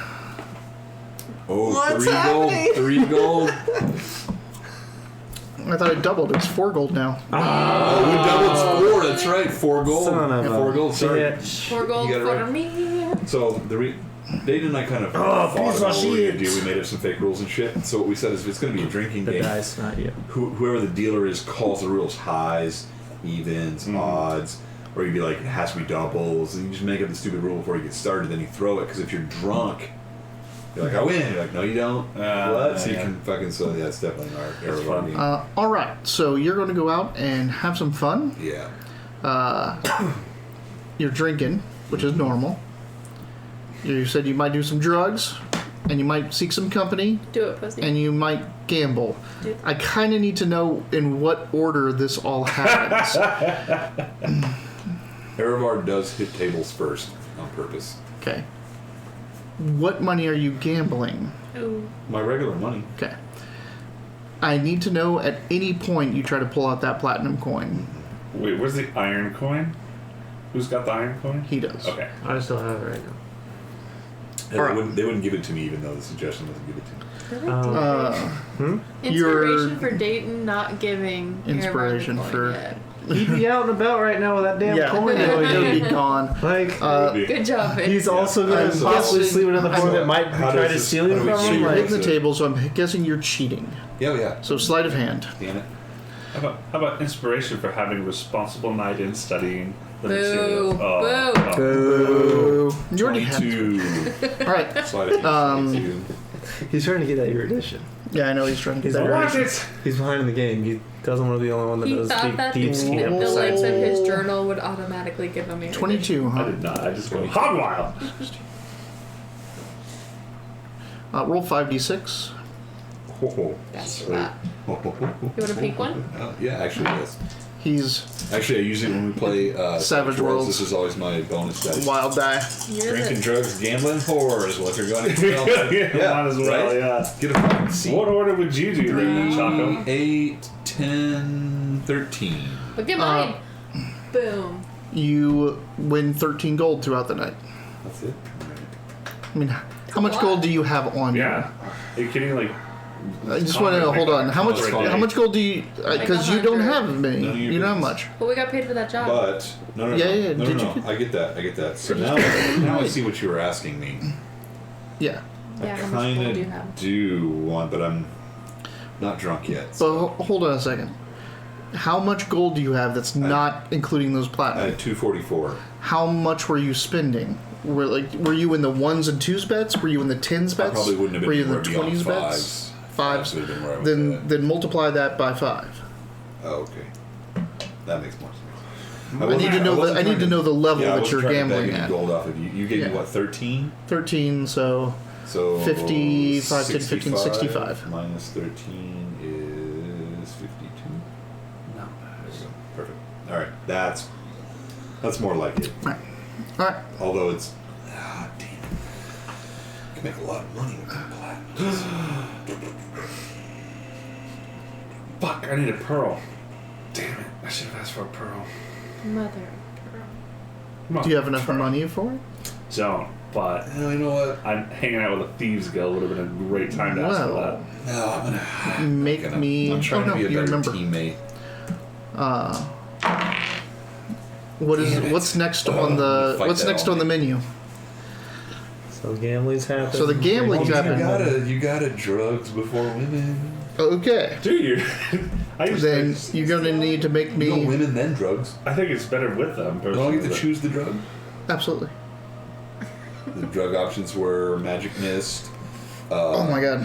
Speaker 1: Oh,
Speaker 2: What's
Speaker 1: 3
Speaker 2: happening?
Speaker 1: gold. 3 gold.
Speaker 2: I thought it doubled. It's 4 gold now.
Speaker 1: Oh, we doubled 4. That's right. 4 gold.
Speaker 5: Son of a
Speaker 1: 4 gold. Sorry.
Speaker 5: bitch.
Speaker 4: 4 gold
Speaker 1: You got it
Speaker 4: for
Speaker 1: right.
Speaker 4: me.
Speaker 1: So Dayton and I kind of fought
Speaker 5: piece
Speaker 1: about
Speaker 5: of
Speaker 1: what we were gonna
Speaker 5: shit.
Speaker 1: do. We made up some fake rules and shit. So what we said is, if it's going to be a drinking
Speaker 5: The
Speaker 1: game,
Speaker 5: dice, not you.
Speaker 1: whoever the dealer is calls the rules highs, evens, odds, or you'd be like, it has to be doubles, and you just make up the stupid rule before you get started, then you throw it, because if you're drunk, you're like, I win. You're like, no, you don't. What? So you
Speaker 3: yeah.
Speaker 1: can fucking, so yeah, it's definitely an art.
Speaker 3: That's fun.
Speaker 1: game.
Speaker 2: All right. So you're going to go out and have some fun.
Speaker 1: Yeah.
Speaker 2: You're drinking, which is normal. You said you might do some drugs, and you might seek some company,
Speaker 4: Do it, pussy.
Speaker 2: and you might gamble.
Speaker 4: Do it.
Speaker 2: I kind of need to know in what order this all happens.
Speaker 1: Erevar does hit tables first on purpose.
Speaker 2: Okay. What money are you gambling?
Speaker 4: Ooh.
Speaker 1: My regular money.
Speaker 2: Okay. I need to know at any point you try to pull out that platinum coin.
Speaker 3: Wait, where's the iron coin? Who's got the iron coin?
Speaker 2: He does.
Speaker 3: Okay.
Speaker 5: I still have it right now.
Speaker 1: And they wouldn't give it to me, even though the suggestion doesn't give it to me.
Speaker 4: Inspiration for Dayton not giving
Speaker 2: Inspiration
Speaker 4: Erevar the
Speaker 2: for-
Speaker 4: coin yet.
Speaker 5: He'd be out and about right now with that damn coin.
Speaker 2: no,
Speaker 5: though.
Speaker 2: he'll be gone.
Speaker 5: Like,
Speaker 4: Good job, Vic.
Speaker 5: he's also going to
Speaker 2: I'm
Speaker 5: possibly
Speaker 2: guessing-
Speaker 5: sleep with another form that might
Speaker 1: How
Speaker 5: try
Speaker 1: does
Speaker 5: to
Speaker 1: this-
Speaker 5: steal
Speaker 1: how
Speaker 5: you
Speaker 1: do we
Speaker 5: from
Speaker 1: see
Speaker 2: So
Speaker 5: him.
Speaker 2: you're
Speaker 1: your
Speaker 5: Like,
Speaker 2: hitting the table, so I'm guessing you're cheating.
Speaker 1: Yeah.
Speaker 2: So sleight of hand.
Speaker 1: Damn it.
Speaker 3: How about inspiration for having a responsible night in studying the
Speaker 4: Boo.
Speaker 3: materials?
Speaker 4: Boo.
Speaker 2: Boo. You already had.
Speaker 1: 22.
Speaker 2: All right.
Speaker 1: Slide it. 22.
Speaker 5: he's trying to get that erudition.
Speaker 2: Yeah, I know he's trying to get
Speaker 5: He's
Speaker 2: that
Speaker 5: like,
Speaker 2: right.
Speaker 3: Watch it!
Speaker 5: He's behind in the game. He doesn't want to be the only one that
Speaker 4: He
Speaker 5: does
Speaker 4: thought that
Speaker 5: deep
Speaker 4: the
Speaker 5: scan
Speaker 4: length
Speaker 5: sites.
Speaker 4: of his journal would automatically give him a
Speaker 2: 22,
Speaker 3: I
Speaker 2: huh?
Speaker 3: did not. I just go hog wild.
Speaker 2: Roll 5d6.
Speaker 4: That's for that. You want a pink one?
Speaker 1: Yeah, actually, yes.
Speaker 2: He's
Speaker 1: Actually, I use it when we play
Speaker 2: Savage Worlds.
Speaker 1: This is always my bonus dice.
Speaker 2: wild die.
Speaker 4: You're
Speaker 1: Drinking,
Speaker 4: the,
Speaker 1: drugs, gambling, whores. What they're going to
Speaker 3: Might as well,
Speaker 1: right?
Speaker 3: yeah.
Speaker 1: Get a fucking seat.
Speaker 3: What order would you do then, Chaco?
Speaker 1: 8, 10, 13.
Speaker 4: look at mine. Boom.
Speaker 2: You win 13 gold throughout the night.
Speaker 1: That's it.
Speaker 2: I mean, how much gold do you have on you?
Speaker 3: Yeah. Are you kidding? Like,
Speaker 2: I just want to know. Hold on. How much? How much gold do you? Because you don't
Speaker 4: 100.
Speaker 2: have many.
Speaker 1: None of your
Speaker 2: You don't have
Speaker 1: business.
Speaker 2: much.
Speaker 4: Well, we got paid for that job.
Speaker 1: But no.
Speaker 2: Yeah.
Speaker 1: No.
Speaker 2: Did you-
Speaker 1: I get that. So now I see what you were asking me.
Speaker 2: Yeah.
Speaker 4: Yeah,
Speaker 1: I
Speaker 4: how much gold do you
Speaker 1: kind
Speaker 4: have?
Speaker 1: of do want, but I'm not drunk yet.
Speaker 2: So hold on a second. How much gold do you have that's not including those
Speaker 1: I
Speaker 2: platinum?
Speaker 1: had 244.
Speaker 2: How much were you spending? Were you in the ones and twos bets? Were you in the tens
Speaker 1: I
Speaker 2: bets?
Speaker 1: probably wouldn't have been
Speaker 2: Were you in the
Speaker 1: anywhere beyond
Speaker 2: 20s bets?
Speaker 1: fives.
Speaker 2: Fives.
Speaker 1: Would have been where I was at.
Speaker 2: Then multiply that by 5.
Speaker 1: Oh, okay. That makes more sense.
Speaker 2: I need to know the level
Speaker 1: yeah, I
Speaker 2: that
Speaker 1: wasn't
Speaker 2: you're
Speaker 1: trying to beg
Speaker 2: gambling
Speaker 1: any
Speaker 2: at.
Speaker 1: gold off of you. You gave
Speaker 2: Yeah.
Speaker 1: me what, 13?
Speaker 2: 13, so
Speaker 1: So
Speaker 2: 55, 10, 15, 65.
Speaker 1: minus 13 is 52.
Speaker 3: no.
Speaker 1: There we go. Perfect. All right, that's more like it.
Speaker 2: All right.
Speaker 1: Although it's damn, you can make a lot of money with that platinum.
Speaker 3: Fuck, I need a pearl. Damn it. I should have asked for a pearl.
Speaker 4: Mother.
Speaker 3: Come on,
Speaker 2: Do you have enough
Speaker 3: pearl.
Speaker 2: money for it?
Speaker 3: Don't, but
Speaker 1: You know what?
Speaker 3: I'm hanging out with a thieves guild would have been a great time to ask for that.
Speaker 2: Well,
Speaker 1: No, I'm gonna. I'm trying to be a
Speaker 2: you
Speaker 1: better
Speaker 2: remember.
Speaker 1: teammate.
Speaker 2: What's next on the
Speaker 1: Fight
Speaker 2: What's
Speaker 1: that
Speaker 2: next
Speaker 1: all
Speaker 2: on the
Speaker 1: night.
Speaker 2: menu?
Speaker 5: So gambling's happening.
Speaker 2: So the gambling's
Speaker 1: You
Speaker 2: happening.
Speaker 1: you gotta drugs before women.
Speaker 2: Okay.
Speaker 3: Do you? I used
Speaker 2: Then
Speaker 3: to,
Speaker 2: you're gonna need to make
Speaker 1: You go
Speaker 2: me
Speaker 1: women then drugs.
Speaker 3: I think it's better with them.
Speaker 1: You don't get to
Speaker 3: personally.
Speaker 1: choose the drug.
Speaker 2: absolutely.
Speaker 1: The drug options were magic mist.
Speaker 2: Oh my god,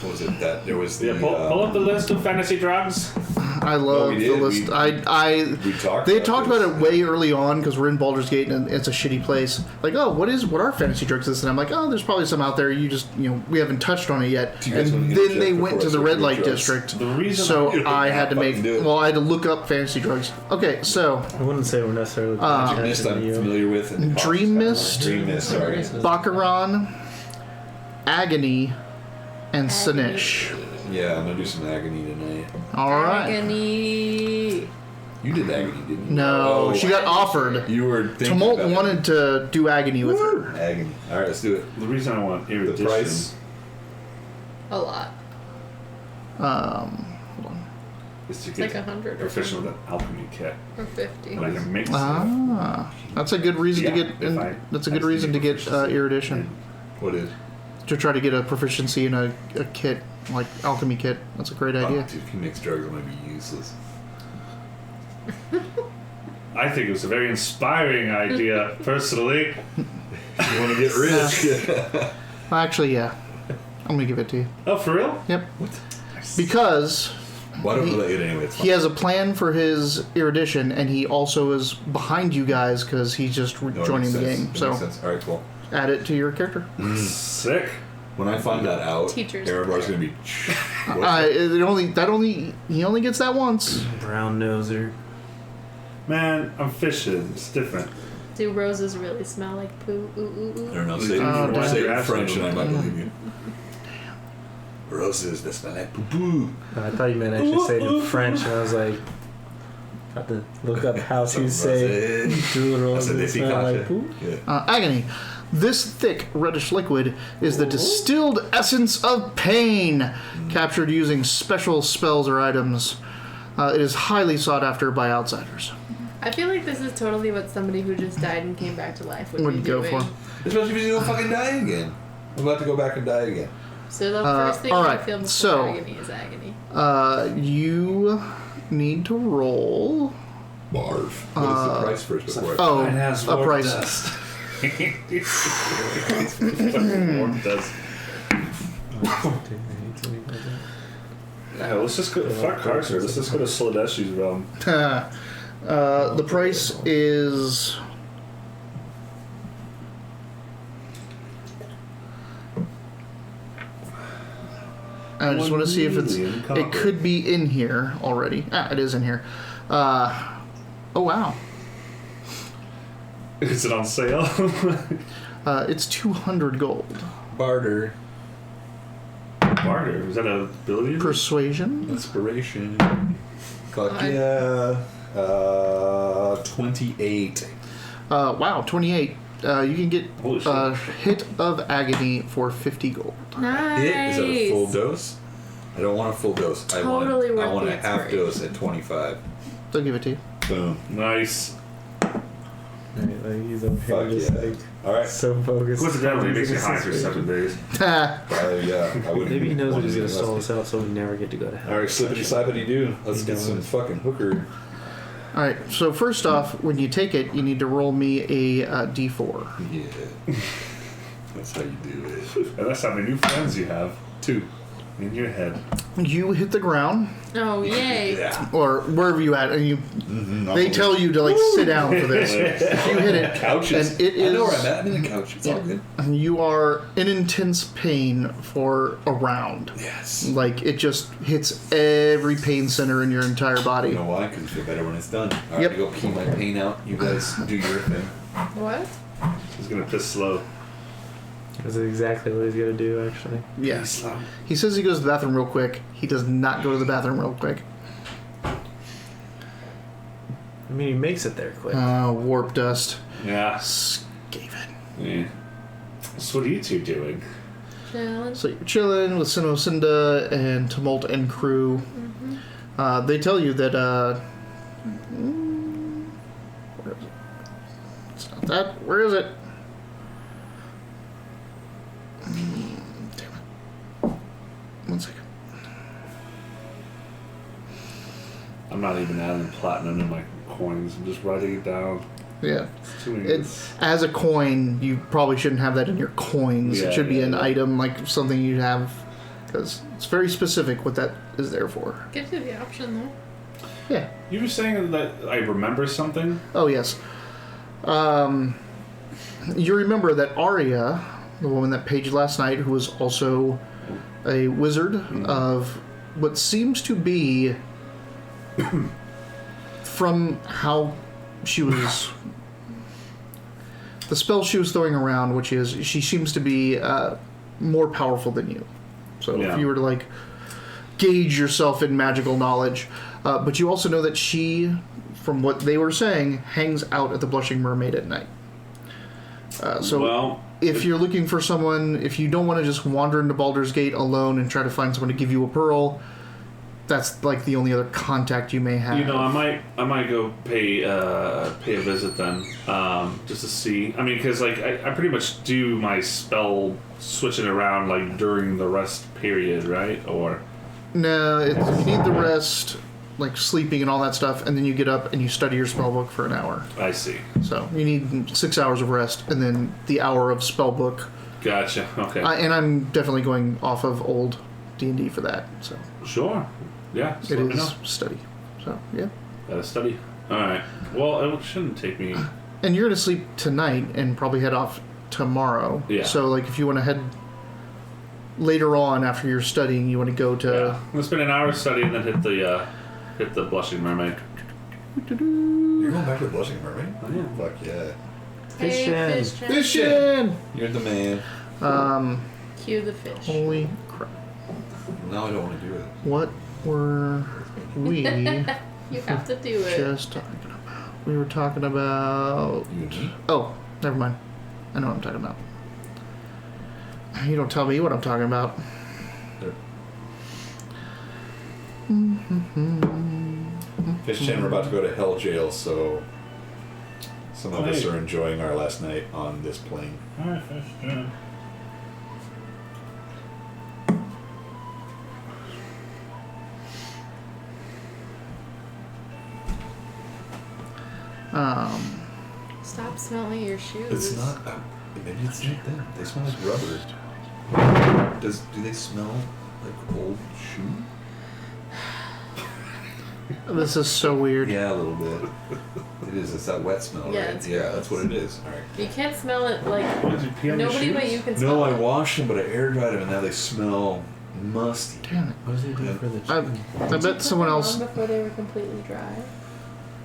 Speaker 1: What was it? That there was the.
Speaker 3: Yeah, pull up the list of fantasy drugs.
Speaker 2: I love
Speaker 1: we
Speaker 2: the
Speaker 1: did.
Speaker 2: list.
Speaker 1: We
Speaker 2: I
Speaker 1: talked.
Speaker 2: they talked
Speaker 1: this.
Speaker 2: about it way early on because we're in Baldur's Gate and it's a shitty place. Like, oh, what are fantasy drugs? This and I'm like, oh, there's probably some out there. You just we haven't touched on it yet.
Speaker 1: Do you guys
Speaker 2: And
Speaker 1: wanna
Speaker 2: then
Speaker 1: interject
Speaker 2: they
Speaker 1: before
Speaker 2: went
Speaker 1: I
Speaker 2: to the
Speaker 1: start
Speaker 2: red
Speaker 1: doing
Speaker 2: light
Speaker 1: drugs?
Speaker 2: district.
Speaker 3: The reason
Speaker 2: So
Speaker 1: You don't
Speaker 2: I had to
Speaker 1: fucking
Speaker 2: make.
Speaker 1: do it.
Speaker 2: Well, I had to look up fantasy drugs. Okay, so
Speaker 5: I wouldn't say we're necessarily.
Speaker 1: Magic mist. I'm familiar with. And the
Speaker 2: Dream
Speaker 1: cost-
Speaker 2: Mist.
Speaker 1: Dream mist. Sorry.
Speaker 2: Baccaran, Agony, and Sinish.
Speaker 1: Yeah, I'm gonna do some agony tonight.
Speaker 2: All right.
Speaker 4: Agony.
Speaker 1: You did agony, didn't you?
Speaker 2: No,
Speaker 1: Oh,
Speaker 2: she got offered.
Speaker 1: You were thinking
Speaker 2: Tumult
Speaker 1: about
Speaker 2: wanted to do Agony with her.
Speaker 1: agony. All right, let's do it.
Speaker 3: The reason I want
Speaker 1: The
Speaker 3: erudition
Speaker 1: price
Speaker 4: A lot.
Speaker 2: Hold on.
Speaker 3: is to
Speaker 4: It's
Speaker 3: get
Speaker 4: like 100 or
Speaker 3: proficient
Speaker 4: something.
Speaker 3: with an alchemy kit,
Speaker 4: Or 50.
Speaker 3: and I can make stuff.
Speaker 2: Ah, that's a good reason
Speaker 3: Yeah,
Speaker 2: to get.
Speaker 3: if I-
Speaker 2: That's a
Speaker 3: I
Speaker 2: good
Speaker 3: see
Speaker 2: reason to get
Speaker 3: proficiency.
Speaker 2: erudition.
Speaker 1: What is?
Speaker 2: To try to get a proficiency in a kit like alchemy kit. That's a great
Speaker 1: Oh,
Speaker 2: idea.
Speaker 1: dude, if he makes drugs, I'm gonna be useless.
Speaker 3: I think it was a very inspiring idea, personally.
Speaker 1: You want to get rich?
Speaker 2: Actually, yeah, I'm gonna give it to you.
Speaker 3: Oh, for real?
Speaker 2: Yep. Because
Speaker 1: Why don't we let you anyway? It's fine.
Speaker 2: He has a plan for his erudition, and he also is behind you guys because he's just
Speaker 1: No, it
Speaker 2: joining
Speaker 1: makes
Speaker 2: the
Speaker 1: sense.
Speaker 2: game.
Speaker 1: It
Speaker 2: So
Speaker 1: makes sense. All right, cool.
Speaker 2: add it to your character.
Speaker 3: Sick.
Speaker 1: When I find that out,
Speaker 4: Teachers.
Speaker 1: Erevar's going to be...
Speaker 2: He only gets that once.
Speaker 5: Brown noser.
Speaker 3: Man, I'm fishing. It's different.
Speaker 4: Do roses really smell like poo? Ooh, ooh,
Speaker 1: I
Speaker 4: ooh.
Speaker 1: don't know. Say
Speaker 2: damn.
Speaker 1: it in
Speaker 3: You're
Speaker 1: French and I might
Speaker 2: asking.
Speaker 1: believe you. Roses, that smell like poo-poo.
Speaker 5: I thought you meant actually say it in French, and I was like, had to look up how to say do roses smell like poop.
Speaker 1: Yeah.
Speaker 2: Agony. This thick reddish liquid is the distilled essence of pain, captured using special spells or items. It is highly sought after by outsiders.
Speaker 4: I feel like this is totally what somebody who just died and came back to life would be
Speaker 2: Go
Speaker 4: doing.
Speaker 2: for.
Speaker 1: Especially if you're going to fucking die again. I'm about to go back and die again.
Speaker 4: So the first thing
Speaker 2: alright,
Speaker 4: I feel before
Speaker 2: so-
Speaker 4: agony is agony.
Speaker 2: You need to roll.
Speaker 1: Barf. What is the price first before
Speaker 2: Oh,
Speaker 3: Mine has
Speaker 2: a
Speaker 3: warp
Speaker 2: price.
Speaker 3: dust. Fucking warp dust. Yeah, let's just go. Fuck Carcer. Let's just go to Sladeshi's realm.
Speaker 2: The price is. I just want to see if it's. It could be in here already. It is in here. Oh wow.
Speaker 3: Is it on sale?
Speaker 2: It's 200 gold.
Speaker 1: Barter.
Speaker 3: Barter. Is that an ability?
Speaker 2: Persuasion.
Speaker 1: Inspiration. Fuck yeah. 28.
Speaker 2: Wow, 28. You can get
Speaker 3: Holy shit.
Speaker 2: a hit of agony for 50 gold.
Speaker 4: Nice.
Speaker 1: Is that a full dose? I don't want a full dose.
Speaker 4: Totally
Speaker 1: I
Speaker 4: worth
Speaker 1: want
Speaker 4: the
Speaker 1: a half
Speaker 4: expiration.
Speaker 1: dose at 25.
Speaker 2: They'll give it to you.
Speaker 1: Boom.
Speaker 3: Nice.
Speaker 5: Right, like he's over here
Speaker 1: Fuck
Speaker 5: just
Speaker 1: yeah.
Speaker 5: like
Speaker 1: Alright.
Speaker 5: so focused.
Speaker 3: Coincidentally, it makes me high for 7 days.
Speaker 1: Yeah, I wouldn't.
Speaker 5: Maybe he knows
Speaker 1: want
Speaker 5: what he's
Speaker 1: to
Speaker 5: gonna
Speaker 1: do
Speaker 5: stall
Speaker 1: less.
Speaker 5: us out, so we never get to go to hell.
Speaker 1: Alright, slippity slappity do. Let's
Speaker 5: You
Speaker 1: get
Speaker 5: know
Speaker 1: some
Speaker 5: it.
Speaker 1: fucking hooker.
Speaker 2: Alright, so first off, when you take it, you need to roll me a d4.
Speaker 1: Yeah. That's how you do it.
Speaker 3: And that's how many new friends you have
Speaker 1: 2.
Speaker 3: in your head.
Speaker 2: You hit the ground,
Speaker 4: Oh, yay.
Speaker 1: Yeah.
Speaker 2: or wherever you at, and you they tell you to like sit down for this. If you hit it,
Speaker 1: Couches.
Speaker 2: and it
Speaker 1: I know where
Speaker 2: is-
Speaker 1: I'm at. I'm in the couch. It's all good.
Speaker 2: you are in intense pain for a round.
Speaker 1: Yes.
Speaker 2: Like it just hits every pain center in your entire body.
Speaker 1: You know why? Because you feel better when it's done. Alright,
Speaker 2: Yep.
Speaker 1: I go pee my pain out. You guys do your thing.
Speaker 4: What?
Speaker 3: He's gonna piss slow.
Speaker 5: That's exactly what he's gonna do, actually.
Speaker 2: Yeah.
Speaker 3: Slow.
Speaker 2: He says he goes to the bathroom real quick. He does not go to the bathroom real quick.
Speaker 5: I mean, he makes it there quick.
Speaker 2: Warp dust.
Speaker 3: Yeah.
Speaker 2: Skaven.
Speaker 3: Yeah. So what are you two doing?
Speaker 4: Challenge.
Speaker 2: So you're chilling with Sinocinda and Tumult and crew. They tell you that, where is it? It's not that. Where is it? Damn it. 1 second.
Speaker 3: I'm not even adding platinum in my coins. I'm just writing it down.
Speaker 2: Yeah.
Speaker 3: It's too many.
Speaker 2: It's as a coin. You probably shouldn't have that in your coins.
Speaker 3: Yeah,
Speaker 2: it should be
Speaker 3: yeah,
Speaker 2: an
Speaker 3: yeah.
Speaker 2: item, like something you have, because it's very specific what that is there for.
Speaker 4: Gives you the option, though.
Speaker 2: Yeah.
Speaker 3: You were saying that I remember something?
Speaker 2: Oh yes. You remember that Arya, the woman that paged last night, who was also a wizard of what seems to be, from how she was, the spell she was throwing around, which is she seems to be more powerful than you. So
Speaker 3: Yeah.
Speaker 2: if you were to like gauge yourself in magical knowledge, but you also know that she, from what they were saying, hangs out at the Blushing Mermaid at night. So
Speaker 3: well,
Speaker 2: if you're looking for someone, if you don't want to just wander into Baldur's Gate alone and try to find someone to give you a pearl, that's like the only other contact you may have.
Speaker 3: you know, I might go pay a visit then, just to see. I mean, because like I pretty much do my spell switching around like during the rest period, right? Or
Speaker 2: No, you need the rest, like sleeping and all that stuff, and then you get up and you study your spell book for an hour.
Speaker 3: I see.
Speaker 2: So you need 6 hours of rest, and then the hour of spell book.
Speaker 3: Gotcha. Okay.
Speaker 2: And I'm definitely going off of old D&D for that. So
Speaker 3: Sure. Yeah, just
Speaker 2: It
Speaker 3: let me know.
Speaker 2: is study. So, yeah.
Speaker 3: Gotta study. Alright. Well, it shouldn't take me...
Speaker 2: And you're going to sleep tonight and probably head off tomorrow.
Speaker 3: Yeah.
Speaker 2: So, like, if you want to head later on after you're studying, you want to go to...
Speaker 3: Yeah. I'm gonna spend an hour studying and then hit the Blushing Mermaid.
Speaker 1: You're going back to the Blushing Mermaid?
Speaker 3: Oh, yeah.
Speaker 1: Fuck yeah.
Speaker 4: Hey,
Speaker 5: Fishin'.
Speaker 2: Fishing!
Speaker 1: You're the man.
Speaker 4: Cue the fish.
Speaker 2: Holy crap.
Speaker 1: Now I don't want to do it.
Speaker 2: What were we
Speaker 4: You have to do it.
Speaker 2: just talking about? We were talking about...
Speaker 1: You and me?
Speaker 2: Oh, never mind. I know what I'm talking about. You don't tell me what I'm talking about.
Speaker 1: Fish Chan, we're about to go to Hell Jail, so some of us
Speaker 3: Hey.
Speaker 1: are enjoying our last night on this plane.
Speaker 3: Alright, Fish Chan.
Speaker 4: Stop smelling your shoes.
Speaker 1: It's not. Maybe it's not them. They smell like rubber. Do they smell like old shoe?
Speaker 2: This is so weird.
Speaker 1: Yeah, a little bit. It is. It's that wet smell,
Speaker 4: Yeah,
Speaker 1: right?
Speaker 4: it's
Speaker 1: Yeah,
Speaker 4: gross.
Speaker 1: that's what it is. All right.
Speaker 4: You can't smell it like
Speaker 3: Why did you pee on your
Speaker 4: nobody but
Speaker 3: shoes?
Speaker 4: you can smell
Speaker 1: No, I
Speaker 4: it.
Speaker 1: washed them, but I air dried them, and now they smell musty.
Speaker 2: Damn it.
Speaker 5: What does he do for the
Speaker 2: I,
Speaker 5: chicken?
Speaker 2: I
Speaker 4: Did you
Speaker 2: bet
Speaker 4: put
Speaker 2: someone
Speaker 4: them
Speaker 2: else...
Speaker 4: on before they were completely dry.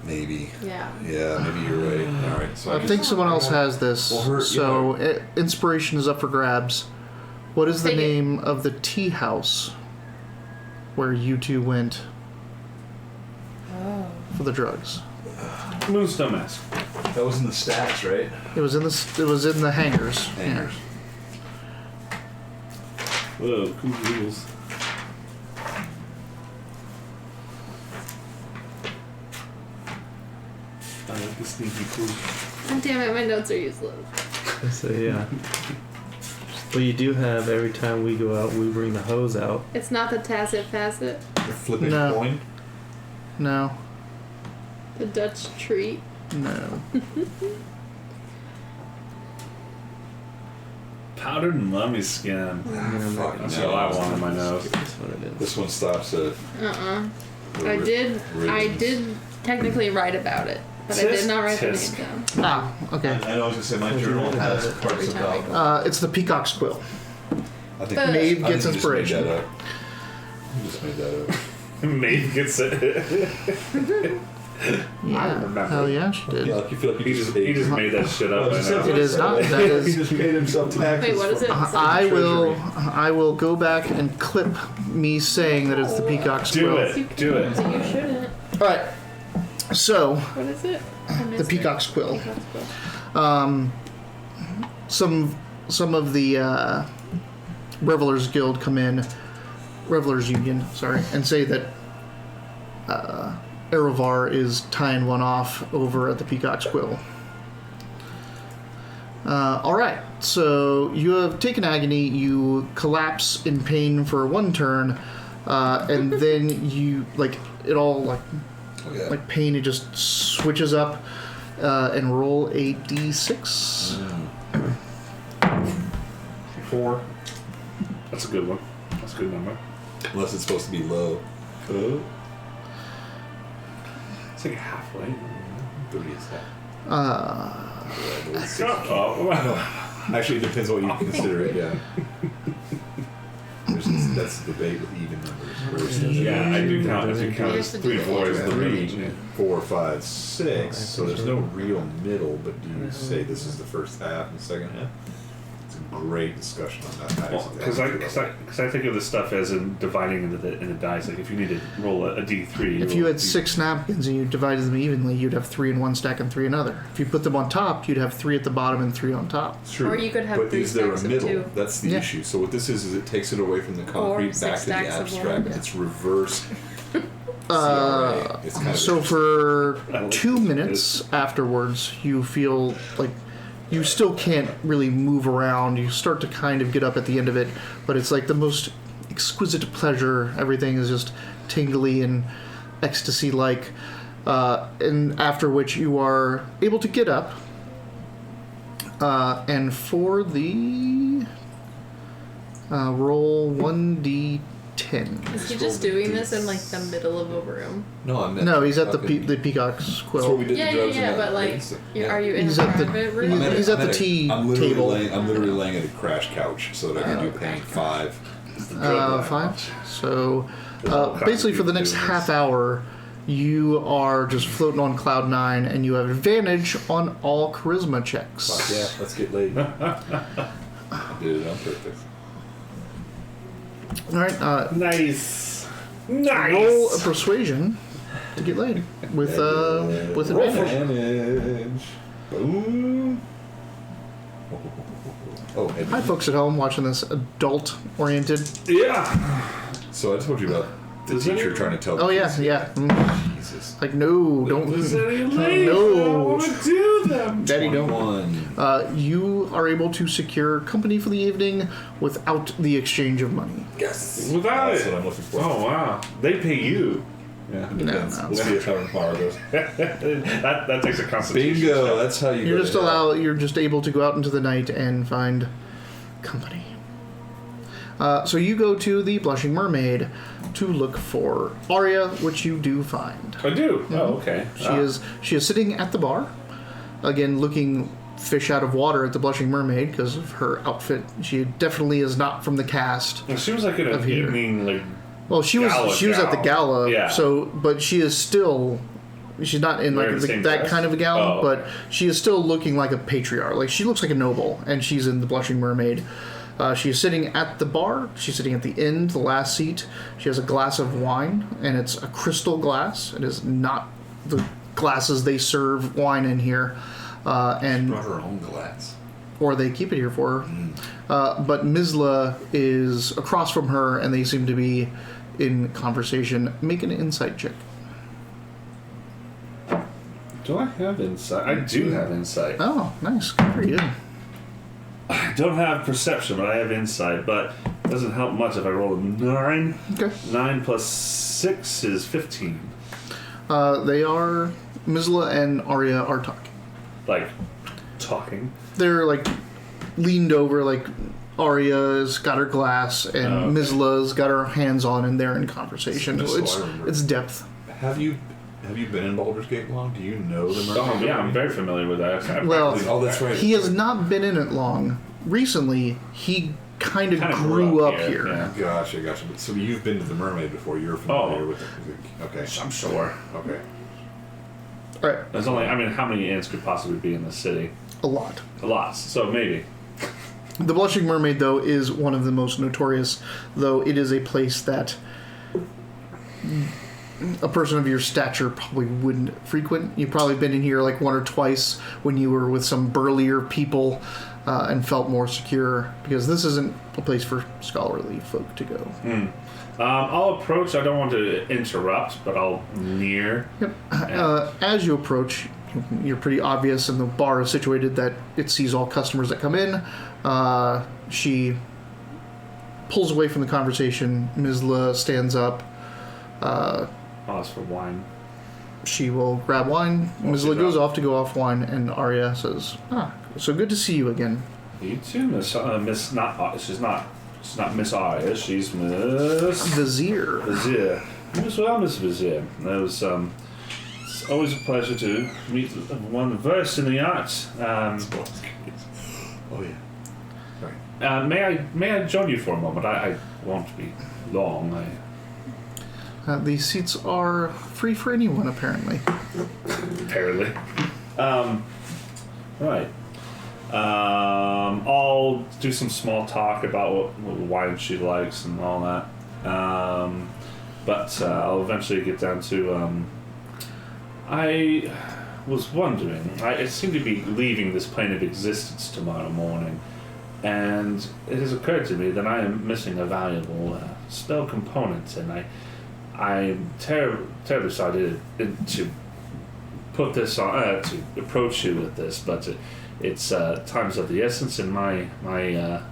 Speaker 1: Maybe.
Speaker 4: Yeah.
Speaker 1: Yeah, maybe you're right. All right. So
Speaker 2: I think someone else has this.
Speaker 1: Well,
Speaker 2: So, inspiration is up for grabs. What is the
Speaker 4: Take it.
Speaker 2: name of the tea house where you two went
Speaker 4: Oh.
Speaker 2: for the drugs?
Speaker 3: Moonstone Mask.
Speaker 1: that was in the stacks, right?
Speaker 2: It was in the. It was in the hangars.
Speaker 1: Hangers.
Speaker 3: Whoa, cool heels. I like the sneaky cool.
Speaker 4: God damn it, my notes are useless.
Speaker 5: So yeah. Well, you do have every time we go out, we bring the hose out.
Speaker 4: It's not the tacit facet,
Speaker 1: The flipping
Speaker 2: No.
Speaker 1: coin.
Speaker 2: No.
Speaker 4: the Dutch treat.
Speaker 2: No.
Speaker 3: Powdered mummy skin.
Speaker 1: Fuck,
Speaker 3: That's
Speaker 1: no.
Speaker 3: all I want in my nose.
Speaker 5: That's what it is.
Speaker 1: This one stops at.
Speaker 4: I did technically write about it, but I did not write the name
Speaker 3: Tisk.
Speaker 4: down.
Speaker 2: Ah, okay.
Speaker 1: I know I was gonna say my journal has parts
Speaker 4: Every time I
Speaker 1: about.
Speaker 4: go.
Speaker 2: It's the peacock's quill.
Speaker 1: I think
Speaker 4: But-
Speaker 2: Maeve
Speaker 1: I
Speaker 2: gets
Speaker 1: think you just made
Speaker 2: inspiration.
Speaker 1: that up. You just made that up.
Speaker 3: Maeve gets it.
Speaker 2: Yeah.
Speaker 3: remember.
Speaker 2: Hell yeah, she
Speaker 1: You
Speaker 2: did.
Speaker 1: feel like you
Speaker 3: He just made that shit up. I know.
Speaker 2: It is not. That
Speaker 1: He
Speaker 2: is.
Speaker 1: just paid himself taxes.
Speaker 4: Wait, what is it?
Speaker 2: I will go back and clip me saying that it's the peacock's
Speaker 3: Do
Speaker 2: quill.
Speaker 3: it. Do it.
Speaker 4: So you shouldn't.
Speaker 2: All right. So
Speaker 4: What is it? I
Speaker 2: the
Speaker 4: missed it.
Speaker 2: peacock's quill.
Speaker 4: Peacock's quill.
Speaker 2: Some of the Revelers Guild come in, Revelers Union, sorry, and say that Erevar is tying one off over at the Peacock's Quill. All right, so you have taken agony. You collapse in pain for one turn, and then you it all
Speaker 1: Oh, yeah.
Speaker 2: like pain. It just switches up and roll a d6.
Speaker 3: 4. That's a good one. That's a good number.
Speaker 1: Unless it's supposed to be low.
Speaker 3: It's like halfway.
Speaker 1: 30 is that.
Speaker 3: Shut up.
Speaker 1: Actually, it depends what you consider it, yeah. That's the debate with even numbers.
Speaker 3: Yeah, I do count. I do count as 3, 4 is the range.
Speaker 1: 3, 4, 5, 6. So there's no real middle, but do you say this is the first half and the second half? It's a great discussion on that.
Speaker 3: Well, because I think of this stuff as in dividing into the dice. Like if you need to roll a d3.
Speaker 2: If you had 6 napkins and you divided them evenly, you'd have 3 in one stack and 3 in another. If you put them on top, you'd have 3 at the bottom and 3 on top.
Speaker 1: True.
Speaker 4: Or you could have
Speaker 1: but
Speaker 4: 3
Speaker 1: is there a
Speaker 4: stacks of
Speaker 1: middle?
Speaker 4: 2.
Speaker 1: That's the
Speaker 2: Yeah.
Speaker 1: issue. So what this is it takes it away from the concrete
Speaker 4: 6
Speaker 1: back to the
Speaker 4: stacks of
Speaker 1: abstract.
Speaker 4: one.
Speaker 1: It's reverse. CRA. It's kind of
Speaker 2: So for
Speaker 3: I like
Speaker 2: 2
Speaker 3: this.
Speaker 2: minutes afterwards, you feel like you still can't really move around. You start to kind of get up at the end of it, but it's like the most exquisite pleasure. Everything is just tingly and ecstasy-like. And after which you are able to get up. And for the roll 1d10. 10.
Speaker 4: Is he just doing this in like the middle of a room?
Speaker 1: No, I'm
Speaker 2: No, he's at the Peacock's
Speaker 1: That's where we
Speaker 2: quill.
Speaker 1: did
Speaker 4: Yeah,
Speaker 1: the drugs and
Speaker 4: but like, are you in
Speaker 2: He's
Speaker 4: a
Speaker 2: at the-
Speaker 4: private room?
Speaker 2: he's at the tea
Speaker 1: I'm literally
Speaker 2: table.
Speaker 1: I'm literally laying at a crash couch so that I can do pain 5.
Speaker 2: 5. So
Speaker 3: all kinds
Speaker 2: basically
Speaker 3: of
Speaker 2: for the
Speaker 3: people
Speaker 2: next
Speaker 3: doing
Speaker 2: half hour, you are just floating on cloud 9, and you have advantage on all charisma checks.
Speaker 1: Fuck yeah, let's get laid. I did it on purpose.
Speaker 2: All right,
Speaker 3: Nice.
Speaker 2: roll a persuasion to get laid with advantage.
Speaker 1: Advantage. Boom. Oh,
Speaker 2: Hi,
Speaker 1: advantage.
Speaker 2: folks at home watching this adult-oriented.
Speaker 3: Yeah.
Speaker 1: So I told you about the
Speaker 3: Does
Speaker 1: teacher
Speaker 3: anyone-
Speaker 1: trying to tell.
Speaker 2: Oh
Speaker 1: the
Speaker 2: yeah,
Speaker 1: kids.
Speaker 2: yeah. Mm.
Speaker 1: Jesus.
Speaker 2: Like no, don't.
Speaker 3: Is there any ladies
Speaker 2: No.
Speaker 3: that want to do them?
Speaker 2: Daddy, don't.
Speaker 1: 21.
Speaker 2: You are able to secure company for the evening without the exchange of money.
Speaker 1: Yes.
Speaker 3: Without
Speaker 1: That's
Speaker 3: it.
Speaker 1: what I'm looking for.
Speaker 3: Oh wow. They pay you.
Speaker 1: Yeah, it depends.
Speaker 2: No.
Speaker 1: We'll see if how tomorrow goes.
Speaker 3: that takes a constitution.
Speaker 1: Bingo.
Speaker 3: check.
Speaker 1: That's how you.
Speaker 2: You're
Speaker 1: go
Speaker 2: just
Speaker 1: to hell.
Speaker 2: You're just able to go out into the night and find company. So you go to the Blushing Mermaid to look for Arya, which you do find.
Speaker 3: I do. Oh, okay.
Speaker 2: She is sitting at the bar, again looking fish out of water at the Blushing Mermaid because of her outfit. She definitely is not from the cast.
Speaker 3: It seems like
Speaker 2: Of
Speaker 3: an
Speaker 2: here.
Speaker 3: evening like.
Speaker 2: Well, she was at the gala,
Speaker 3: Yeah.
Speaker 2: so but she is still. She's not in
Speaker 3: Wearing
Speaker 2: like
Speaker 3: the same
Speaker 2: that
Speaker 3: dress?
Speaker 2: kind of a gala,
Speaker 3: Oh.
Speaker 2: but she is still looking like a patriarch. Like she looks like a noble, and she's in the Blushing Mermaid. She is sitting at the bar. She's sitting at the end, the last seat. She has a glass of wine, and it's a crystal glass. It is not the glasses they serve wine in here, and
Speaker 1: Brought her own glass.
Speaker 2: or they keep it here for her. But Mizla is across from her, and they seem to be in conversation. Make an insight check.
Speaker 3: Do I have insight? I do have insight.
Speaker 2: Oh, nice. Good for you.
Speaker 3: I don't have perception, but I have insight. But it doesn't help much if I roll a 9.
Speaker 2: Okay.
Speaker 3: 9 plus 6 is 15.
Speaker 2: They are Mizla and Arya are talking.
Speaker 3: Like talking.
Speaker 2: They're like leaned over, like Arya's got her glass and
Speaker 3: Oh, okay.
Speaker 2: Mizla's got her hands on, and they're in conversation.
Speaker 1: Just so
Speaker 2: It's
Speaker 1: I remember.
Speaker 2: it's depth.
Speaker 1: Have you been in Baldur's Gate long? Do you know the mermaid?
Speaker 3: Oh yeah, I'm very familiar with that.
Speaker 2: Well,
Speaker 1: Oh, that's right.
Speaker 2: He has not been in it long. Recently, he kind of
Speaker 3: Kinda
Speaker 2: grew up here.
Speaker 3: Yeah.
Speaker 1: Gotcha. But so you've been to the mermaid before. You're familiar
Speaker 3: Oh.
Speaker 1: with it. Okay.
Speaker 3: I'm sure.
Speaker 1: Okay.
Speaker 2: All right,
Speaker 3: There's only, I mean, how many inns could possibly be in the city?
Speaker 2: a lot.
Speaker 3: A lot. So maybe.
Speaker 2: The Blushing Mermaid, though, is one of the most notorious, though it is a place that a person of your stature probably wouldn't frequent. You've probably been in here like one or twice when you were with some burlier people and felt more secure, because this isn't a place for scholarly folk to go.
Speaker 3: I'll approach. I don't want to interrupt, but I'll near.
Speaker 2: Yep. As you approach, you're pretty obvious, and the bar is situated that it sees all customers that come in. She pulls away from the conversation. Mizla stands up.
Speaker 3: I'll ask for wine.
Speaker 2: She will grab wine.
Speaker 3: Well,
Speaker 2: Mizla
Speaker 3: she's
Speaker 2: goes
Speaker 3: up.
Speaker 2: off to go off wine, and Arya says, so good to see you again.
Speaker 3: You too, Miss. Not. She's not Miss Arya. She's Miss
Speaker 2: Vizier.
Speaker 3: Vizier. Miss Vizier. That was. It's always a pleasure to meet one versed in the arts.
Speaker 1: Oh yeah. Sorry.
Speaker 3: May I join you for a moment? I won't be long.
Speaker 2: The seats are free for anyone, apparently.
Speaker 3: Apparently. Right. I'll do some small talk about what wine she likes and all that. But I'll eventually get down to. I was wondering. I seem to be leaving this plane of existence tomorrow morning, and it has occurred to me that I am missing a valuable spell component, and I'm terribly sorry to put this on, to approach you with this, but it's time's of the essence, and my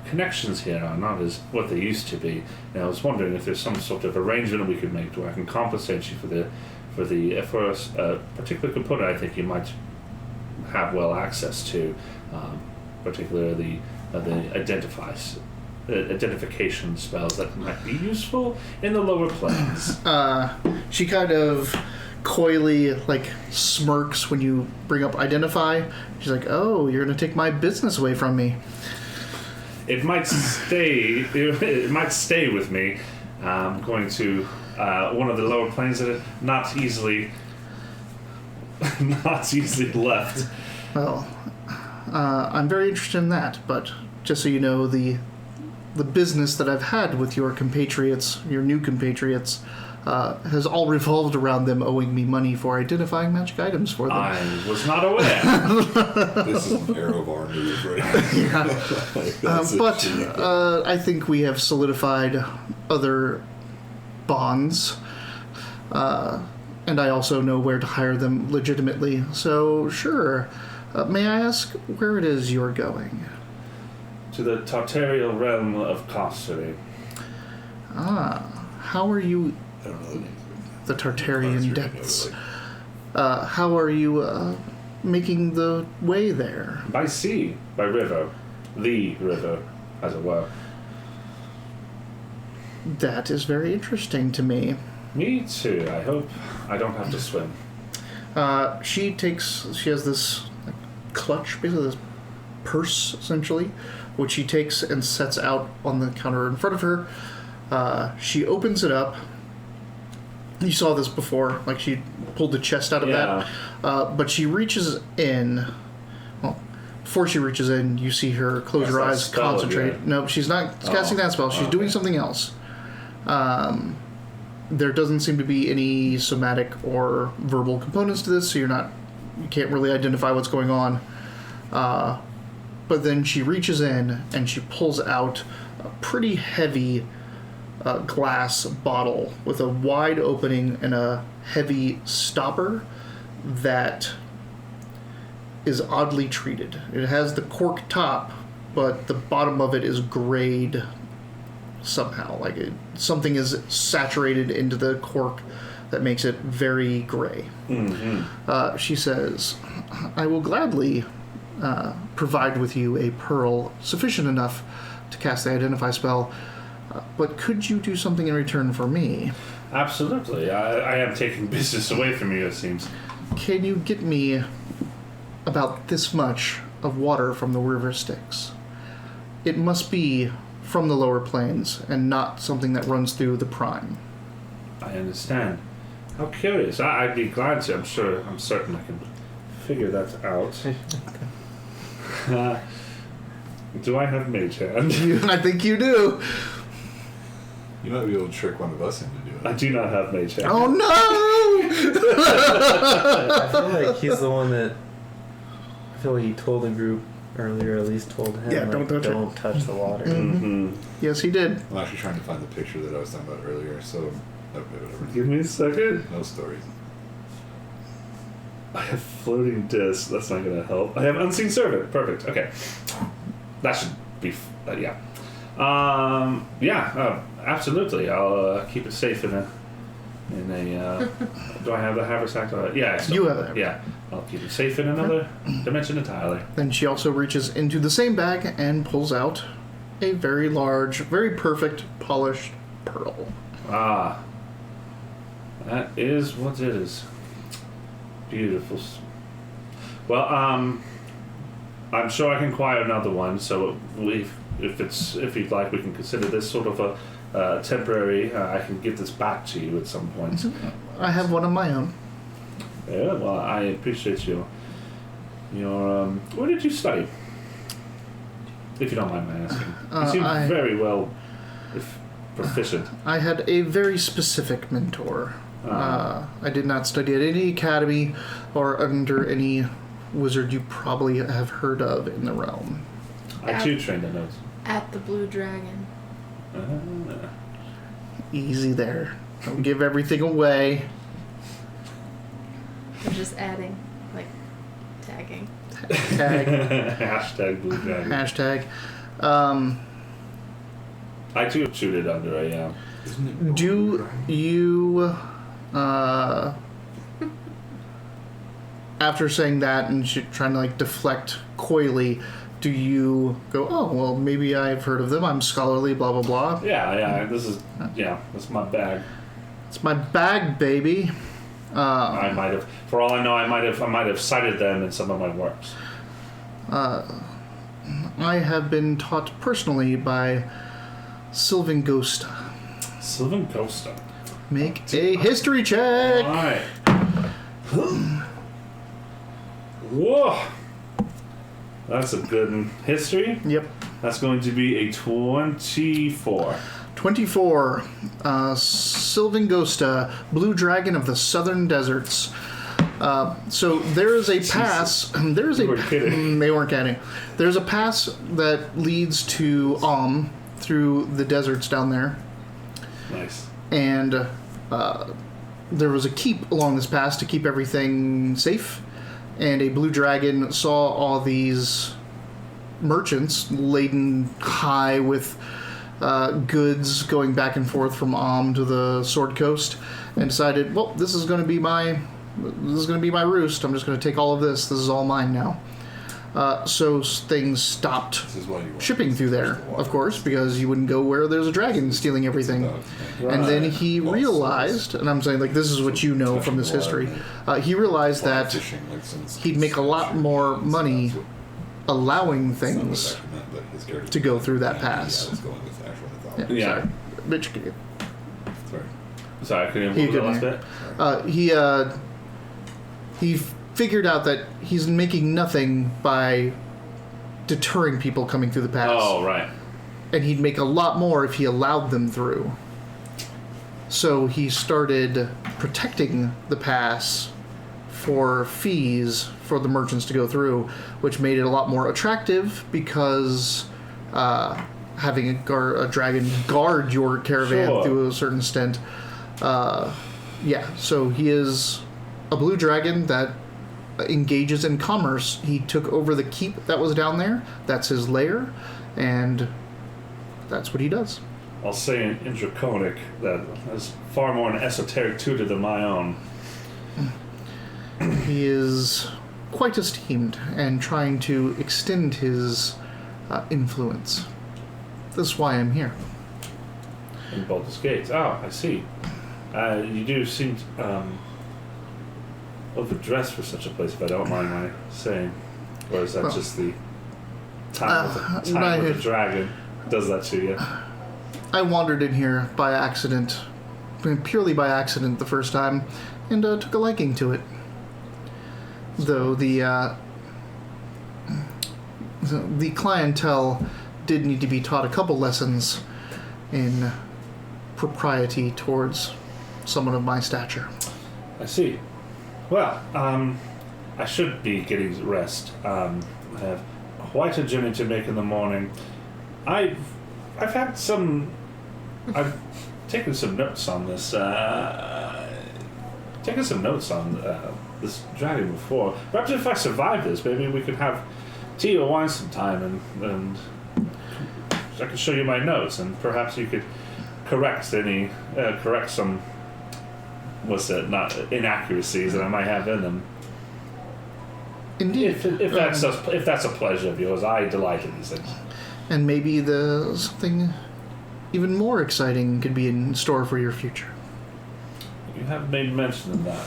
Speaker 3: connections here are not as what they used to be. And I was wondering if there's some sort of arrangement we could make where I can compensate you for a particular component I think you might have well access to, particularly the identifies identification spells that might be useful in the lower planes.
Speaker 2: She kind of coyly like smirks when you bring up identify. She's like, "Oh, you're gonna take my business away from me."
Speaker 3: It might stay. It might stay with me. I'm going to one of the lower planes that are not easily left.
Speaker 2: Well, I'm very interested in that, but just so you know, the business that I've had with your compatriots, your new compatriots, has all revolved around them owing me money for identifying magic items for them.
Speaker 3: I was not aware.
Speaker 1: This is an arrow of our move, right?
Speaker 2: But I think we have solidified other bonds, and I also know where to hire them legitimately. So, sure. May I ask where it is you're going?
Speaker 3: To the Tartarial realm of Cossery.
Speaker 2: How are you...
Speaker 1: I don't know the name.
Speaker 2: The Tartarian depths. How are you making the way there?
Speaker 3: By sea, by river. The river, as it were.
Speaker 2: That is very interesting to me.
Speaker 3: Me too. I hope I don't have to swim.
Speaker 2: She has this like, clutch, basically this purse, essentially, which she takes and sets out on the counter in front of her. She opens it up. You saw this before, like she pulled the chest out of that. But she reaches in. Well, before she reaches in, you see her close her eyes,
Speaker 3: spell
Speaker 2: concentrate.
Speaker 3: again.
Speaker 2: No, she's not casting that spell. She's doing something else. There doesn't seem to be any somatic or verbal components to this, so you can't really identify what's going on. But then she reaches in and she pulls out a pretty heavy glass bottle with a wide opening and a heavy stopper that is oddly treated. It has the cork top, but the bottom of it is grayed somehow. Something is saturated into the cork that makes it very gray.
Speaker 3: Mm-hmm.
Speaker 2: She says, "I will gladly provide with you a pearl sufficient enough to cast the identify spell, but could you do something in return for me?"
Speaker 3: Absolutely. I am taking business away from you, it seems.
Speaker 2: "Can you get me about this much of water from the river Styx? It must be from the lower plains and not something that runs through the prime."
Speaker 3: I understand. How curious. I'd be glad to. I'm certain I can figure that out. Do I have mage hand?
Speaker 2: I think you do.
Speaker 1: You might be able to trick one of us into doing
Speaker 3: I
Speaker 1: it.
Speaker 3: do not have mage hand.
Speaker 2: Oh no!
Speaker 5: I feel like he's the one that. I feel like he told the group earlier, at least told him.
Speaker 2: Yeah,
Speaker 5: like,
Speaker 2: don't touch it.
Speaker 5: the water.
Speaker 3: Mm-hmm.
Speaker 2: Yes, he did.
Speaker 1: I'm actually trying to find the picture that I was talking about earlier, so whatever.
Speaker 3: Give me a second.
Speaker 1: No stories.
Speaker 3: I have floating disc. That's not going to help. I have unseen servant. Perfect. Okay. That should be. Yeah. Absolutely. I'll keep it safe in a. Do I have the haversack? Yeah. I still
Speaker 2: You have it.
Speaker 3: Yeah. I'll keep it safe in another dimension entirely.
Speaker 2: Then she also reaches into the same bag and pulls out a very large, very perfect, polished pearl.
Speaker 3: Ah. That is what it is. Beautiful. Well, I'm sure I can acquire another one. So if you'd like, we can consider this sort of a temporary. I can give this back to you at some point.
Speaker 2: I have one of my own.
Speaker 3: Yeah. Well, I appreciate your. Where did you study? If you don't mind my asking. You seem very well, proficient.
Speaker 2: I had a very specific mentor. I did not study at any academy or under any wizard you probably have heard of in the realm.
Speaker 3: I too trained in those.
Speaker 4: At the Blue Dragon.
Speaker 2: Easy there. Don't give everything away.
Speaker 4: I'm just adding, like, tagging.
Speaker 2: Tag.
Speaker 3: Hashtag Blue Dragon.
Speaker 2: Hashtag.
Speaker 3: I too shoot it under a.
Speaker 2: Do you, after saying that and trying to like deflect coyly, do you go, oh, well, maybe I've heard of them. I'm scholarly, blah, blah, blah.
Speaker 3: Yeah. That's my bag.
Speaker 2: It's my bag, baby.
Speaker 3: I might have, for all I know, I might have cited them in some of my works.
Speaker 2: I have been taught personally by Sylvan Ghosta.
Speaker 3: Sylvan Ghosta.
Speaker 2: Make a history check.
Speaker 3: All right. Whoa. That's a good one. History?
Speaker 2: Yep.
Speaker 3: That's going to be a 24.
Speaker 2: 24. Sylvan Ghosta, Blue Dragon of the Southern Deserts. So there is a pass. There's a.
Speaker 3: You were kidding.
Speaker 2: They weren't kidding. There's a pass that leads to through the deserts down there,
Speaker 3: Nice.
Speaker 2: and there was a keep along this pass to keep everything safe. And a blue dragon saw all these merchants laden high with goods going back and forth from to the Sword Coast, and decided, well, this is going to be my roost. I'm just going to take all of this. This is all mine now. So things stopped
Speaker 1: This is why you want
Speaker 2: shipping through there, of course, because you wouldn't go where there's a dragon stealing everything. And then he realized, and I'm saying, like, this is what you know from this history, he realized that he'd make a lot more money allowing things to go through that pass.
Speaker 3: Yeah.
Speaker 2: Sorry. Bitch,
Speaker 3: Sorry, I couldn't move the last bit.
Speaker 2: He figured out that he's making nothing by deterring people coming through the pass.
Speaker 3: Oh, right.
Speaker 2: And he'd make a lot more if he allowed them through. So he started protecting the pass for fees for the merchants to go through, which made it a lot more attractive because having a dragon guard your caravan through a certain extent. So he is a blue dragon that engages in commerce. He took over the keep that was down there. That's his lair, and that's what he does.
Speaker 3: I'll say in Draconic that is far more an esoteric tutor than my own.
Speaker 2: He is quite esteemed and trying to extend his influence. This is why I'm here.
Speaker 3: In Baldur's Gate. Oh, I see. You do seem overdressed for such a place, if I don't mind my saying. Or is that just the time with the dragon does that to you?
Speaker 2: I wandered in here by accident, purely by accident the first time, and took a liking to it. Though the clientele did need to be taught a couple lessons in propriety towards someone of my stature.
Speaker 3: I see. Well, I should be getting rest. I have quite a journey to make in the morning. I've taken some notes on this. This dragon before. Perhaps if I survive this, maybe we could have tea or wine sometime, and I could show you my notes, and perhaps you could correct some not inaccuracies that I might have in them.
Speaker 2: Indeed.
Speaker 3: If that's a pleasure of yours, I delight in these things.
Speaker 2: And maybe something even more exciting could be in store for your future.
Speaker 3: You have made mention of that.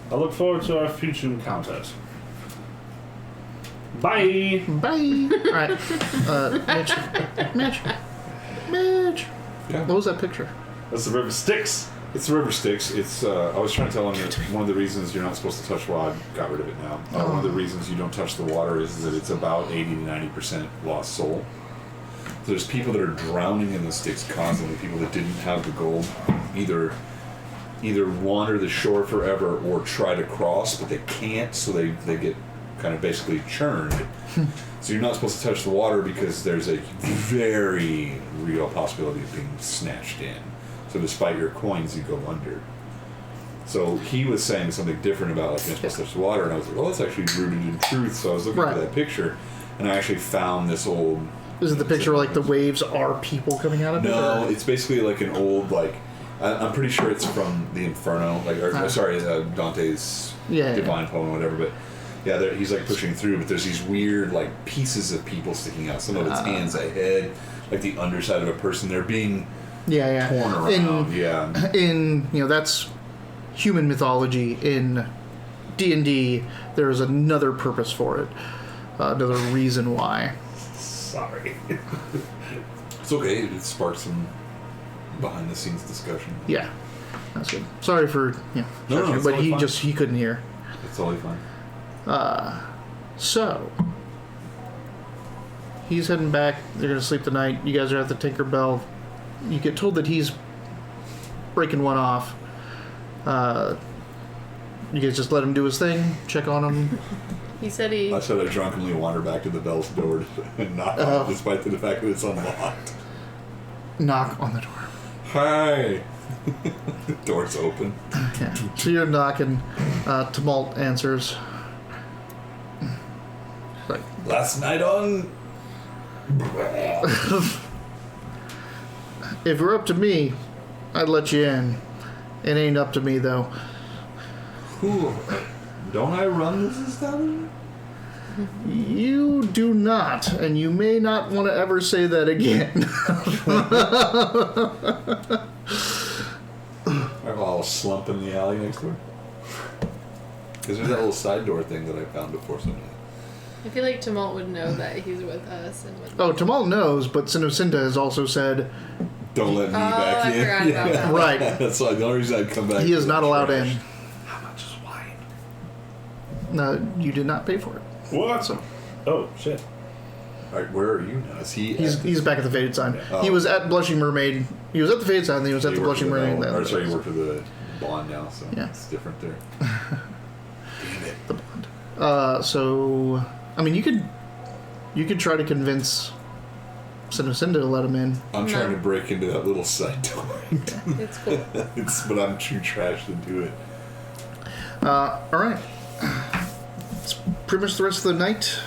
Speaker 3: I look forward to our future encounters. Bye!
Speaker 2: Bye! Alright. Mitch.
Speaker 1: Yeah.
Speaker 2: What was that picture?
Speaker 3: That's the River Styx.
Speaker 1: It's the River Styx. It's. I was trying to tell him that one of the reasons you're not supposed to touch water. Got rid of it now. One of the reasons you don't touch the water is that it's about 80 to 90% lost soul. So there's people that are drowning in the Styx constantly. People that didn't have the gold, either wander the shore forever or try to cross, but they can't. So they get kind of basically churned. So you're not supposed to touch the water because there's a very real possibility of being snatched in. So despite your coins, you go under. So he was saying something different about like you're supposed to touch the water, and I was like, "Oh, that's actually rooted in truth." So I was looking for that picture, and I actually found this old.
Speaker 2: Is it the picture where like the waves are people coming out of it?
Speaker 1: No, it's basically like an old like. I'm pretty sure it's from the Inferno, Dante's divine poem, or whatever. But Yeah, he's like pushing through, but there's these weird like pieces of people sticking out. Some of it's hands, a head, like the underside of a person. They're being torn around.
Speaker 2: In that's human mythology. In D&D, there is another purpose for it, another reason why.
Speaker 3: Sorry.
Speaker 1: It's okay. It sparks some behind the scenes discussion.
Speaker 2: Yeah, that's good. Sorry for
Speaker 1: No,
Speaker 2: but
Speaker 1: totally fine.
Speaker 2: he couldn't hear.
Speaker 1: It's totally fine.
Speaker 2: So he's heading back. They're gonna sleep the night. You guys are at the Tinker Bell. You get told that he's breaking one off. You guys just let him do his thing. Check on him.
Speaker 4: He said
Speaker 1: I said I drunkenly wander back to the Bell's door and knock on it, despite the fact that it's unlocked.
Speaker 2: Knock on the door.
Speaker 1: Hi. The door's open.
Speaker 2: Yeah. So you're knocking. Tumult answers. Like,
Speaker 1: Last night on.
Speaker 2: if it were up to me, I'd let you in. It ain't up to me though.
Speaker 1: Who? Don't I run this establishment?
Speaker 2: You do not, and you may not want to ever say that again.
Speaker 1: I'll slump in the alley next door. Because there's that little side door thing that I found before something.
Speaker 4: I feel like Tumult would know that he's with us and with.
Speaker 2: Oh, Tumult knows, but Sinocinta has also said
Speaker 1: Don't let me back
Speaker 4: I
Speaker 1: in.
Speaker 4: forgot about that.
Speaker 2: Right.
Speaker 1: That's why the only reason I'd come back.
Speaker 2: he is not allowed in.
Speaker 3: How much is wine?
Speaker 2: No, you did not pay for it.
Speaker 3: What?
Speaker 2: So
Speaker 3: Oh, shit.
Speaker 1: Alright, where are you now? Is he?
Speaker 2: he's back at the Faded Sign.
Speaker 1: Oh.
Speaker 2: He was at Blushing Mermaid. He was at the Faded Sign, then he was at the Blushing Mermaid.
Speaker 1: Or sorry, you work for the Bond now, so
Speaker 2: Yeah.
Speaker 1: it's different there. Damn it.
Speaker 2: The Bond. So I mean, you could try to convince Sinocinta to let him in.
Speaker 1: I'm
Speaker 4: No.
Speaker 1: trying to break into that little side door.
Speaker 4: It's cool.
Speaker 1: But I'm too trash to do it.
Speaker 2: All right. It's pretty much the rest of the night.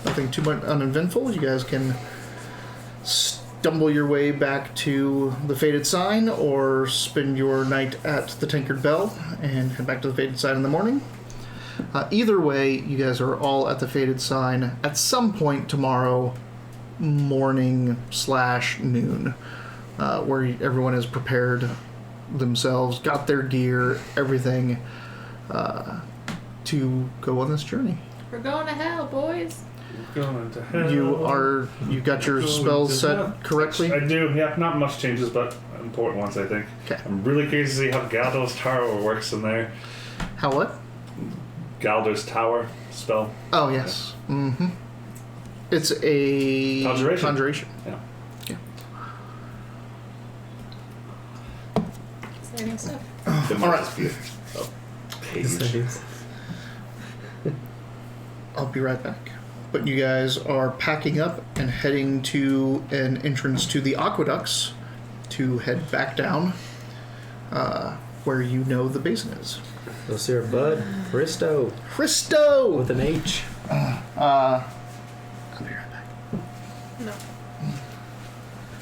Speaker 2: Nothing too much uneventful. You guys can stumble your way back to the Faded Sign or spend your night at the Tinkered Bell and head back to the Faded Sign in the morning. Either way, you guys are all at the Faded Sign at some point tomorrow morning / noon, where everyone has prepared themselves, got their gear, everything, to go on this journey.
Speaker 4: We're going to hell, boys.
Speaker 3: We're going to hell.
Speaker 2: You got your
Speaker 3: Going
Speaker 2: spells
Speaker 3: to
Speaker 2: set
Speaker 3: hell.
Speaker 2: correctly?
Speaker 3: I do. Yeah, not much changes, but important ones, I think.
Speaker 2: Okay.
Speaker 3: I'm really curious to see how Galdur's Tower works in there.
Speaker 2: How what?
Speaker 3: Galdur's Tower spell.
Speaker 2: Oh, yes. Mm-hmm. It's a
Speaker 3: Conjuration. Yeah.
Speaker 4: Exciting stuff.
Speaker 1: It might
Speaker 2: Alright.
Speaker 1: just be a page.
Speaker 2: I'll be right back. But you guys are packing up and heading to an entrance to the aqueducts to head back down, where you know the basin is.
Speaker 5: Go see our bud, Christo,
Speaker 2: Christo!
Speaker 5: with an H.
Speaker 2: I'll be right back.
Speaker 4: No.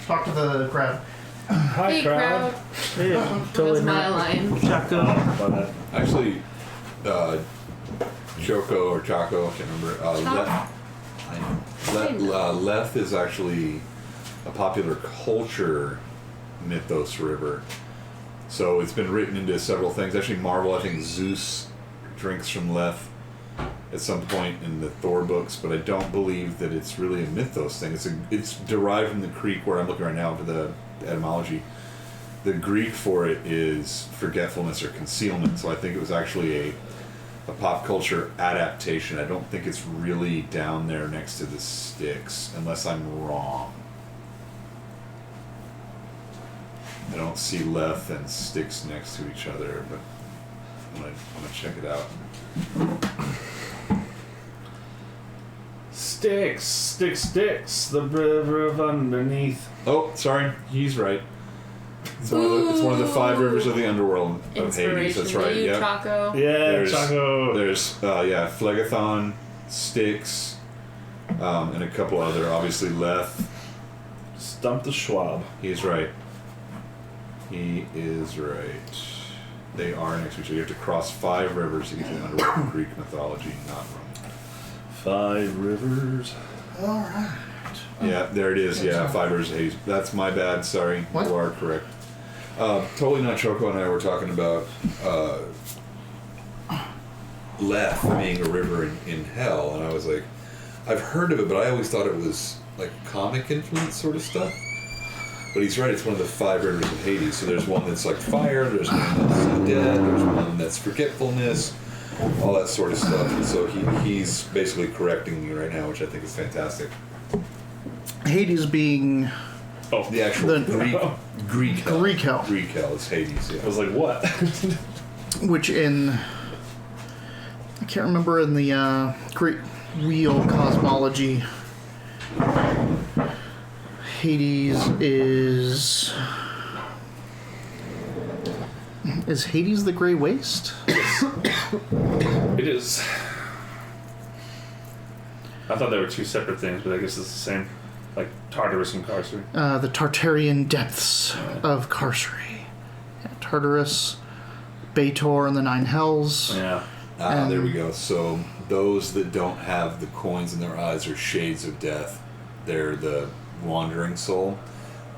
Speaker 2: Talk to the crowd.
Speaker 3: Hi,
Speaker 4: Hey, crowd.
Speaker 5: Hey,
Speaker 4: That's
Speaker 5: totally
Speaker 4: my
Speaker 5: not.
Speaker 4: line.
Speaker 5: Chaco.
Speaker 1: Actually, Choco or Chaco, I can't remember. Leth is actually a popular culture mythos river. So it's been written into several things. Actually, Marvel, I think Zeus drinks from Leth at some point in the Thor books, but I don't believe that it's really a mythos thing. It's derived from the Greek, where I'm looking right now for the etymology. The Greek for it is forgetfulness or concealment, so I think it was actually a pop culture adaptation. I don't think it's really down there next to the Styx, unless I'm wrong. I don't see Leth and Styx next to each other, but I'm gonna check it out.
Speaker 3: Styx, the river of underneath.
Speaker 1: Oh, sorry, he's right. It's one of the 5 rivers of the underworld of Hades. That's right.
Speaker 4: You,
Speaker 1: Yeah.
Speaker 4: Chaco.
Speaker 3: Yeah,
Speaker 1: There's
Speaker 3: Chaco.
Speaker 1: Phlegathon, Styx, and a couple other. Obviously, Leth.
Speaker 3: Stump the Schwab.
Speaker 1: He's right. He is right. They are next to each other. You have to cross 5 rivers to get to the underworld of Greek mythology, not Rome.
Speaker 3: 5 rivers.
Speaker 2: All right.
Speaker 1: Yeah, there it is. Yeah, 5 rivers of Hades. That's my bad. Sorry.
Speaker 2: What?
Speaker 1: You are correct. Totally Not Choco and I were talking about Leth being a river in hell, and I was like, I've heard of it, but I always thought it was like comic influence sort of stuff. But he's right, it's one of the 5 rivers of Hades. So there's one that's like fire, there's one that's dead, there's one that's forgetfulness, all that sort of stuff. And so he's basically correcting me right now, which I think is fantastic.
Speaker 2: Hades being
Speaker 1: The actual Greek hell.
Speaker 2: Greek hell.
Speaker 1: Greek hell is Hades, yeah.
Speaker 3: I was like, what?
Speaker 2: Which I can't remember in the Greek real cosmology, Hades is Hades the Grey Waste?
Speaker 3: It is. I thought they were 2 separate things, but I guess it's the same. Like Tartarus and Carcery.
Speaker 2: The Tartarian depths of Carcery. Yeah, Tartarus, Baldur and the 9 Hells.
Speaker 3: Yeah.
Speaker 1: There we go. So those that don't have the coins in their eyes are shades of death. They're the wandering soul.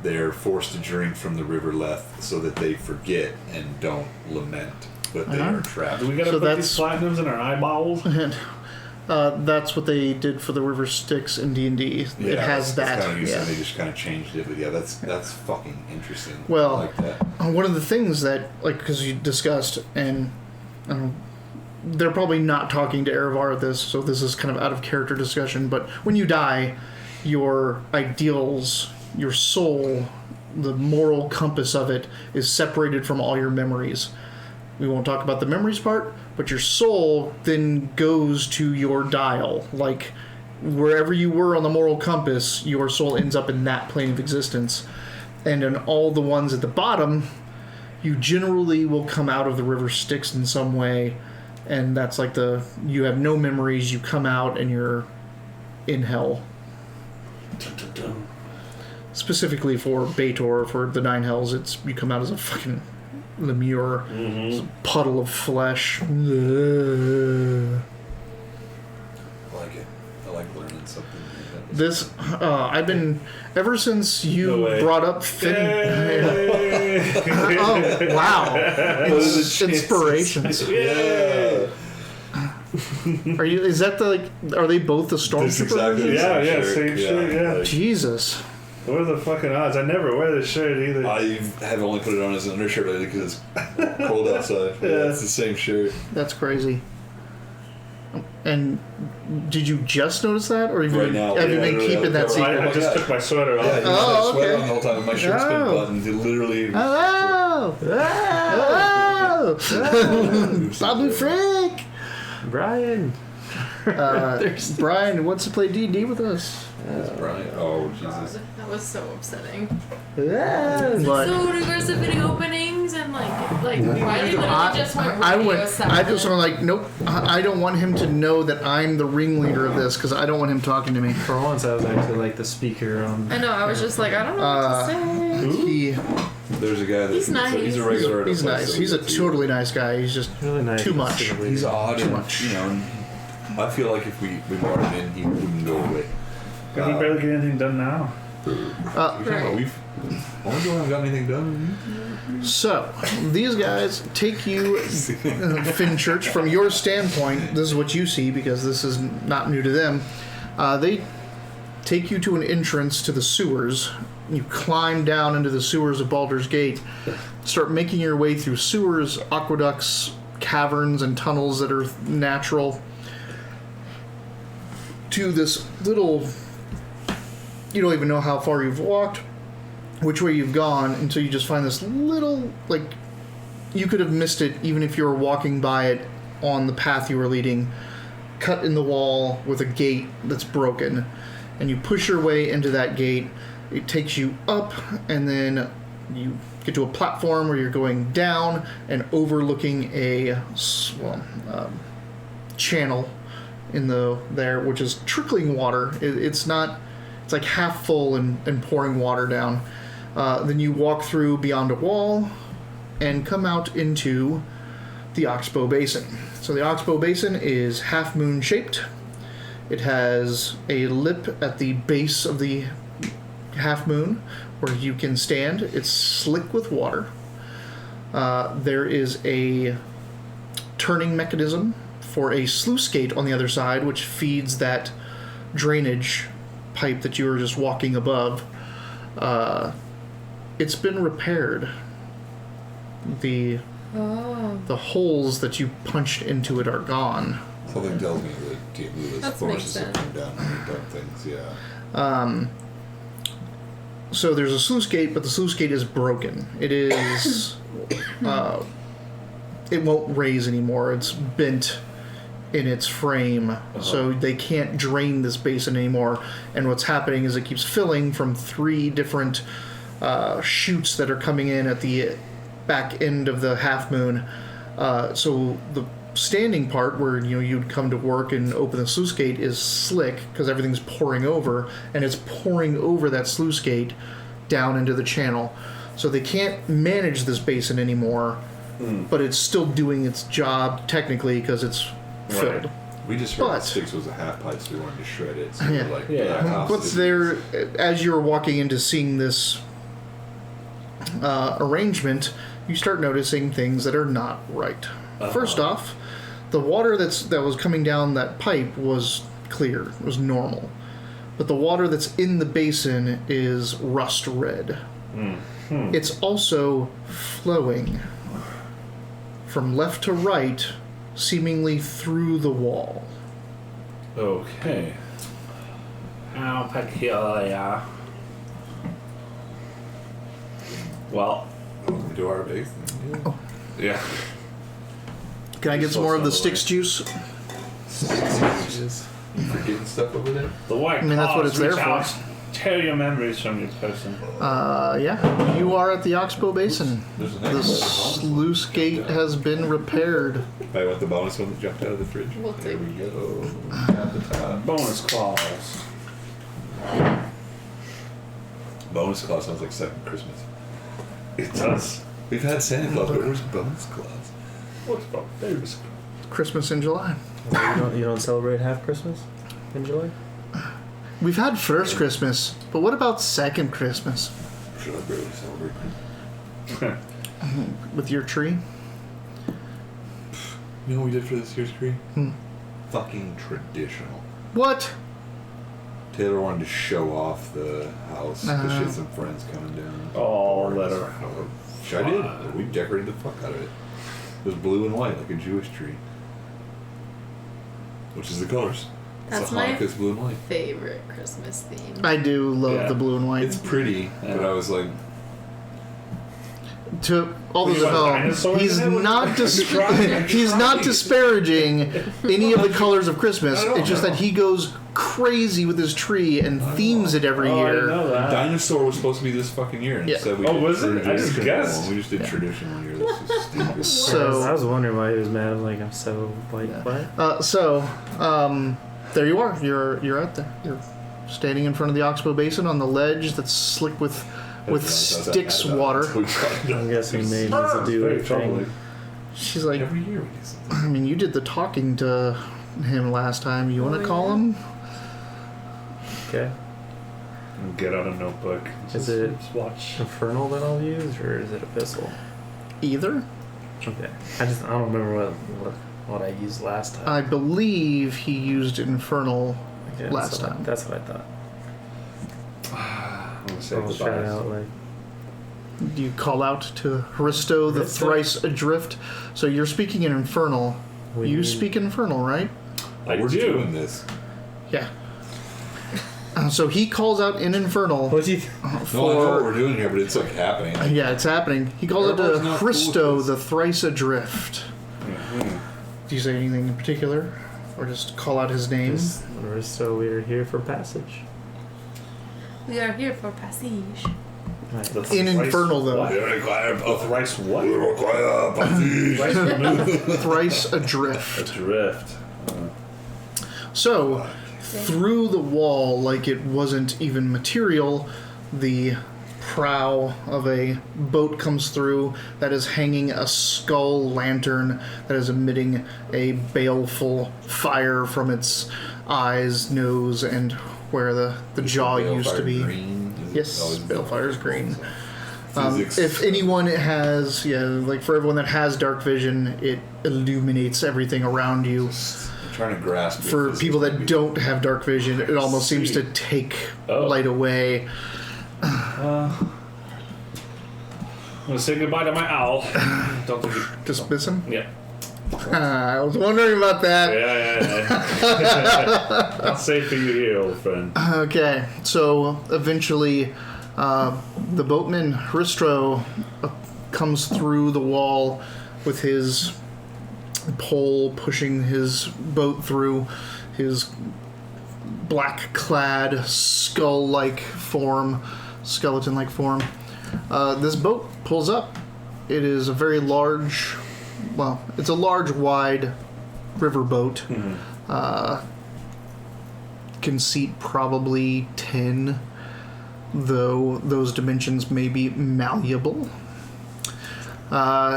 Speaker 1: They're forced to drink from the river Leth so that they forget and don't lament, but they are trapped.
Speaker 3: Do we gotta
Speaker 2: So
Speaker 3: put these platinums in our eyeballs?
Speaker 2: And that's what they did for the River Styx in D&D. It has that.
Speaker 1: Kind of used
Speaker 2: Yeah.
Speaker 1: They just kind of changed it, but yeah, that's fucking interesting.
Speaker 2: Well,
Speaker 1: I like that.
Speaker 2: One of the things that, like, because you discussed, and they're probably not talking to Erevar at this, so this is kind of out of character discussion, but when you die, your ideals, your soul, the moral compass of it is separated from all your memories. We won't talk about the memories part, but your soul then goes to your dial. Like, wherever you were on the moral compass, your soul ends up in that plane of existence. And in all the ones at the bottom, you generally will come out of the river Styx in some way, and that's like you have no memories, you come out and you're in hell. Specifically for Baldur, for the 9 Hells, it's you come out as a fucking lemure, it's a puddle of flesh.
Speaker 1: I like it. I like learning something.
Speaker 2: This, I've been, ever since you
Speaker 3: No way.
Speaker 2: brought up Finn. Oh, wow. Inspiration.
Speaker 3: Yeah.
Speaker 2: Is that are they both the
Speaker 1: That's
Speaker 2: Stormtrooper?
Speaker 1: exactly the
Speaker 3: Yeah,
Speaker 1: same
Speaker 3: same shirt, yeah.
Speaker 1: like,
Speaker 2: Jesus.
Speaker 3: What are the fucking odds? I never wear this shirt either.
Speaker 1: I have only put it on as an undershirt lately because it's cold outside. Yeah, it's the same shirt.
Speaker 2: That's crazy. And did you just notice that, or have
Speaker 1: Right
Speaker 2: you,
Speaker 1: now,
Speaker 2: have you
Speaker 1: yeah,
Speaker 2: been
Speaker 1: literally,
Speaker 2: keeping that
Speaker 1: I-
Speaker 2: secret?
Speaker 3: I just took my sweater off.
Speaker 1: Yeah, you
Speaker 2: Oh,
Speaker 1: had a sweater
Speaker 2: okay.
Speaker 1: on the whole time, and my shirt's been
Speaker 2: Oh.
Speaker 1: buttoned. It literally.
Speaker 2: Hello! Hello! Babu Frick!
Speaker 5: Brian.
Speaker 2: Brian wants to play D&D with us.
Speaker 1: Brian. Oh, Jesus.
Speaker 4: That was so upsetting.
Speaker 2: But
Speaker 4: So aggressive video openings and Wiley literally just went
Speaker 2: I
Speaker 4: radio
Speaker 2: went.
Speaker 4: silent.
Speaker 2: I just went like, nope. I don't want him to know that I'm the ringleader of this because I don't want him talking to me.
Speaker 5: For once, I was actually like the speaker on.
Speaker 4: I know. I was just like, I don't know what to say.
Speaker 2: He,
Speaker 1: There's a guy that
Speaker 4: He's nice.
Speaker 1: He's a regular. at a
Speaker 2: he's
Speaker 1: place
Speaker 2: nice.
Speaker 1: that
Speaker 2: He's
Speaker 1: we
Speaker 2: a
Speaker 1: go to.
Speaker 2: totally nice guy. He's just
Speaker 5: Really nice.
Speaker 2: Too much.
Speaker 1: He's odd.
Speaker 2: Too
Speaker 1: and,
Speaker 2: much.
Speaker 1: You know, and I feel like if we brought him in, he wouldn't go away.
Speaker 3: We barely get anything done now.
Speaker 1: We've only haven't got anything done.
Speaker 2: So, these guys take you, Finchurch, from your standpoint, this is what you see because this is not new to them. They take you to an entrance to the sewers. You climb down into the sewers of Baldur's Gate, start making your way through sewers, aqueducts, caverns, and tunnels that are natural to this little... You don't even know how far you've walked, which way you've gone, until you just find this little, you could have missed it even if you were walking by it on the path you were leading, cut in the wall with a gate that's broken. And you push your way into that gate, it takes you up, and then you get to a platform where you're going down and overlooking a channel in there, which is trickling water. It's not... It's like half full and pouring water down. Then you walk through beyond a wall, and come out into the Oxbow Basin. So the Oxbow Basin is half moon shaped. It has a lip at the base of the half moon where you can stand. It's slick with water. There is a turning mechanism for a sluice gate on the other side, which feeds that drainage pipe that you were just walking above. It's been repaired. The holes that you punched into it are gone.
Speaker 1: Something tells me that DnD
Speaker 4: That
Speaker 1: forces
Speaker 4: makes
Speaker 1: have come down and done things, yeah.
Speaker 2: So there's a sluice gate, but the sluice gate is broken. It is... it won't raise anymore. It's bent in its frame, so they can't drain this basin anymore. And what's happening is it keeps filling from 3 different chutes that are coming in at the back end of the half moon. So the standing part where you'd come to work and open the sluice gate is slick because everything's pouring over, and it's pouring over that sluice gate down into the channel. So they can't manage this basin anymore, but it's still doing its job technically because it's filled.
Speaker 1: We just heard that Styx was a half pipe, so we wanted to shred it. So
Speaker 2: Yeah.
Speaker 1: we're like,
Speaker 3: Yeah.
Speaker 2: What's there, as you're walking into seeing this arrangement, you start noticing things that are not right. First off, the water that was coming down that pipe was clear, it was normal. But the water that's in the basin is rust red. It's also flowing from left to right, seemingly through the wall.
Speaker 3: Okay. How peculiar. Well,
Speaker 1: we do our base?
Speaker 3: yeah.
Speaker 2: Can I get some more of the Styx juice?
Speaker 1: You forgetting stuff over there?
Speaker 3: The white
Speaker 2: I mean, that's what
Speaker 3: claws
Speaker 2: it's there
Speaker 3: reach
Speaker 2: for.
Speaker 3: out, tear your memories from your person.
Speaker 2: Yeah. You are at the Oxbow Basin.
Speaker 1: There's an
Speaker 2: The sluice gate has been repaired.
Speaker 1: I want the bonus one that jumped out of the fridge.
Speaker 4: We'll
Speaker 1: There
Speaker 4: take
Speaker 1: we go. At the top.
Speaker 3: Bonus claws.
Speaker 1: Bonus clause sounds like Second Christmas.
Speaker 3: It does.
Speaker 1: We've had Santa Claus, but where's bonus clause?
Speaker 3: What's about bonus?
Speaker 2: Christmas in July.
Speaker 5: You don't celebrate half Christmas in July?
Speaker 2: We've had first Christmas, but what about second Christmas?
Speaker 1: Should I barely celebrate Christmas?
Speaker 2: With your tree?
Speaker 1: You know what we did for this year's tree? Fucking traditional.
Speaker 2: What?
Speaker 1: Taylor wanted to show off the house because she had some friends coming down.
Speaker 3: Oh, let her.
Speaker 1: Which I did. We decorated the fuck out of it. It was blue and white, like a Jewish tree. Which is the colors.
Speaker 4: That's
Speaker 1: so
Speaker 4: my
Speaker 1: Hanukkah's blue and white.
Speaker 4: favorite Christmas theme.
Speaker 2: I do love
Speaker 3: Yeah.
Speaker 2: the blue and white.
Speaker 1: It's pretty, but I was like,
Speaker 2: To all
Speaker 3: Well,
Speaker 2: those
Speaker 3: you
Speaker 2: at
Speaker 3: want
Speaker 2: home,
Speaker 3: dinosaurs
Speaker 2: he's
Speaker 3: in it?
Speaker 2: not he's not disparaging any of the colors of Christmas.
Speaker 1: No,
Speaker 2: It's just
Speaker 1: no.
Speaker 2: that he goes crazy with his tree and themes it every
Speaker 3: Oh, I
Speaker 2: year.
Speaker 3: didn't know that.
Speaker 1: dinosaur was supposed to be this fucking year. And
Speaker 2: Yeah.
Speaker 1: instead we
Speaker 3: Oh,
Speaker 1: did
Speaker 3: was it? I just
Speaker 1: traditional
Speaker 3: guessed.
Speaker 1: one. We just did tradition one year. This is stupid.
Speaker 2: So-
Speaker 5: I was wondering why he was mad. I'm like, I'm so like, what?
Speaker 2: There you are. You're out there. You're standing in front of the Oxbow Basin on the ledge that's slick with Styx water.
Speaker 5: I'm guessing they need to do
Speaker 3: Very
Speaker 5: a
Speaker 3: troubling.
Speaker 5: thing.
Speaker 2: She's like,
Speaker 1: Every year we do something.
Speaker 2: I mean, you did the talking to him last time. You want to call him?
Speaker 5: Okay.
Speaker 3: Get out a notebook.
Speaker 5: Is it
Speaker 3: just watch?
Speaker 5: Infernal that I'll use, or is it Abyssal?
Speaker 2: Either.
Speaker 5: Okay. I don't remember what I used last time.
Speaker 2: I believe he used Infernal
Speaker 5: Okay,
Speaker 2: last
Speaker 5: so
Speaker 2: time.
Speaker 5: That's what I thought.
Speaker 3: I'm gonna say
Speaker 5: I'll try it out. Like,
Speaker 2: You call out to Hristo the
Speaker 5: Hristo?
Speaker 2: thrice adrift. So you're speaking in Infernal.
Speaker 5: we
Speaker 2: You
Speaker 5: need-
Speaker 2: speak Infernal, right?
Speaker 3: I
Speaker 1: We're
Speaker 3: do.
Speaker 1: doing this.
Speaker 2: Yeah. So he calls out in Infernal
Speaker 5: What do you?
Speaker 1: No, I know what
Speaker 2: for...
Speaker 1: we're doing here, but it's like happening.
Speaker 2: Yeah, it's happening. He calls out to
Speaker 1: Everyone's not cool with
Speaker 2: Hristo
Speaker 1: this.
Speaker 2: the thrice adrift.
Speaker 3: Mhm.
Speaker 2: Do you say anything in particular? Or just call out his name?
Speaker 5: So we're here for passage.
Speaker 4: We are here for passage.
Speaker 5: Right.
Speaker 3: The
Speaker 2: In
Speaker 3: thrice
Speaker 2: Infernal, though.
Speaker 3: what?
Speaker 1: We require
Speaker 3: The thrice what?
Speaker 1: We require passage.
Speaker 3: Thrice removed.
Speaker 2: Thrice adrift.
Speaker 3: Adrift.
Speaker 2: So, through the wall, like it wasn't even material, the prow of a boat comes through that is hanging a skull lantern that is emitting a baleful fire from its eyes, nose, and where the jaw used to be.
Speaker 1: Green?
Speaker 2: Yes, Balefire's green.
Speaker 1: Physics.
Speaker 2: If anyone has, like for everyone that has dark vision, it illuminates everything around you.
Speaker 1: I'm trying to grasp.
Speaker 2: For people that don't have dark vision, it almost seems to take light away.
Speaker 3: I'm gonna say goodbye to my owl. Don't think you...
Speaker 2: Dismiss him?
Speaker 3: Yeah.
Speaker 2: I was wondering about that.
Speaker 3: Yeah. I'll say for you here, old friend.
Speaker 2: Okay, so eventually the boatman, Hristro, comes through the wall with his pole pushing his boat through, his black-clad, skull-like form, skeleton-like form. This boat pulls up. It is a very large, it's a large, wide riverboat. Can seat probably 10, though those dimensions may be malleable.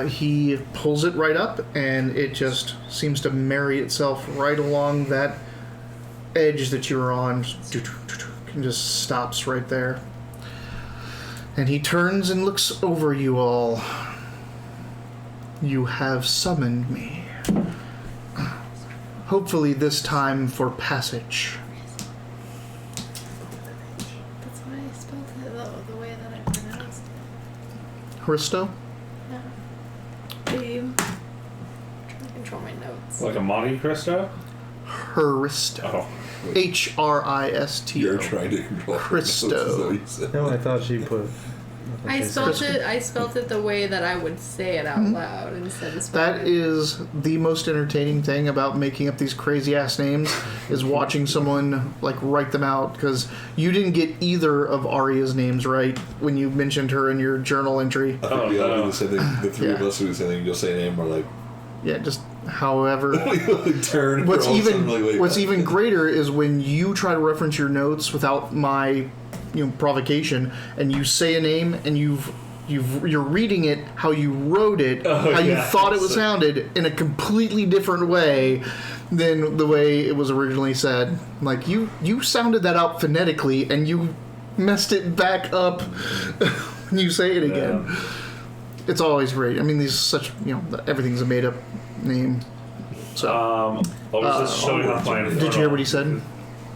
Speaker 2: He pulls it right up, and it just seems to marry itself right along that edge that you were on, and just stops right there. And he turns and looks over you all. You have summoned me. Hopefully this time for passage.
Speaker 4: That's why I spelled it the way that I pronounced it.
Speaker 2: Hristo?
Speaker 4: No. I'm trying to control my notes.
Speaker 3: Like a Monte Cristo?
Speaker 2: Hristo.
Speaker 3: Oh.
Speaker 2: Hristo.
Speaker 1: You're trying to control
Speaker 2: Christo.
Speaker 5: No, I thought she put.
Speaker 4: I spelled it the way that I would say it out loud instead of spelling
Speaker 2: That is the most entertaining thing about making up these crazy ass names is watching someone like write them out, because you didn't get either of Arya's names right when you mentioned her in your journal entry.
Speaker 1: I think we all do the same thing. The three of
Speaker 2: Yeah.
Speaker 1: us who say you'll say a name, we're like,
Speaker 2: Yeah, just however.
Speaker 1: we like turn.
Speaker 2: What's
Speaker 1: we're all suddenly
Speaker 2: even
Speaker 1: like,
Speaker 2: what's even greater is when you try to reference your notes without my provocation, and you say a name and you're reading it how you wrote it, how you thought it was sounded in a completely different way than the way it was originally said. Like you sounded that out phonetically and you messed it back up when you say it again.
Speaker 3: Yeah.
Speaker 2: It's always great. I mean, these such everything's a made up name. So
Speaker 3: I was just showing off my.
Speaker 2: did you hear what he said?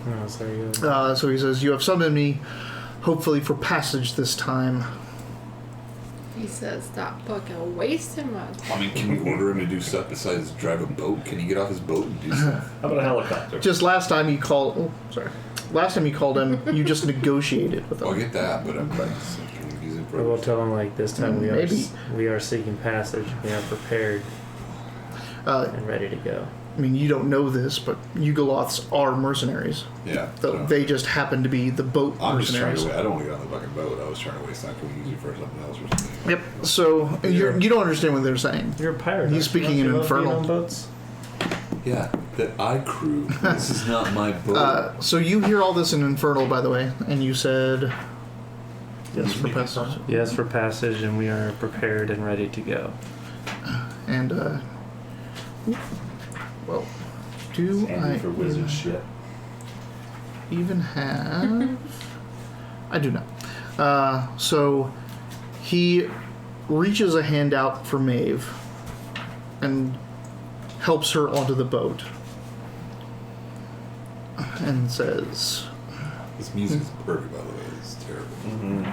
Speaker 5: Oh, sorry.
Speaker 2: So he says, "You have summoned me, hopefully for passage this time."
Speaker 4: He says, "Stop fucking wasting my time."
Speaker 1: I mean, can we order him to do stuff besides drive a boat? Can he get off his boat and do stuff?
Speaker 3: How about a helicopter?
Speaker 2: Just last time you called. Oh, sorry. Last time you called him, you just negotiated with
Speaker 1: Well, I
Speaker 2: him.
Speaker 1: get that, but I'm like, can we use it
Speaker 5: I will
Speaker 1: for
Speaker 5: tell him like this time
Speaker 2: Maybe.
Speaker 5: we are seeking passage. We are prepared and ready to go.
Speaker 2: I mean, you don't know this, but Yugoloths are mercenaries.
Speaker 1: Yeah.
Speaker 2: Though they just happen to be the boat
Speaker 1: I'm just trying
Speaker 2: mercenaries.
Speaker 1: to. I don't want to get on the fucking boat. I was trying to waste time. Can we use it for something else or something?
Speaker 2: Yep. So you don't understand what they're saying.
Speaker 5: You're a pirate.
Speaker 2: He's
Speaker 5: aren't you?
Speaker 2: speaking in
Speaker 5: Don't you love being
Speaker 2: Infernal.
Speaker 5: on boats?
Speaker 1: Yeah, that I crew. This is not my boat.
Speaker 2: So you hear all this in Infernal, by the way, and you said yes for passage.
Speaker 5: Yes, for passage, and we are prepared and ready to go.
Speaker 2: And well, do
Speaker 3: Handy
Speaker 2: I
Speaker 3: for wizard shit.
Speaker 2: even have? I do not. So he reaches a hand out for Maeve and helps her onto the boat and says,
Speaker 1: This music is perfect, by the way. It's terrible.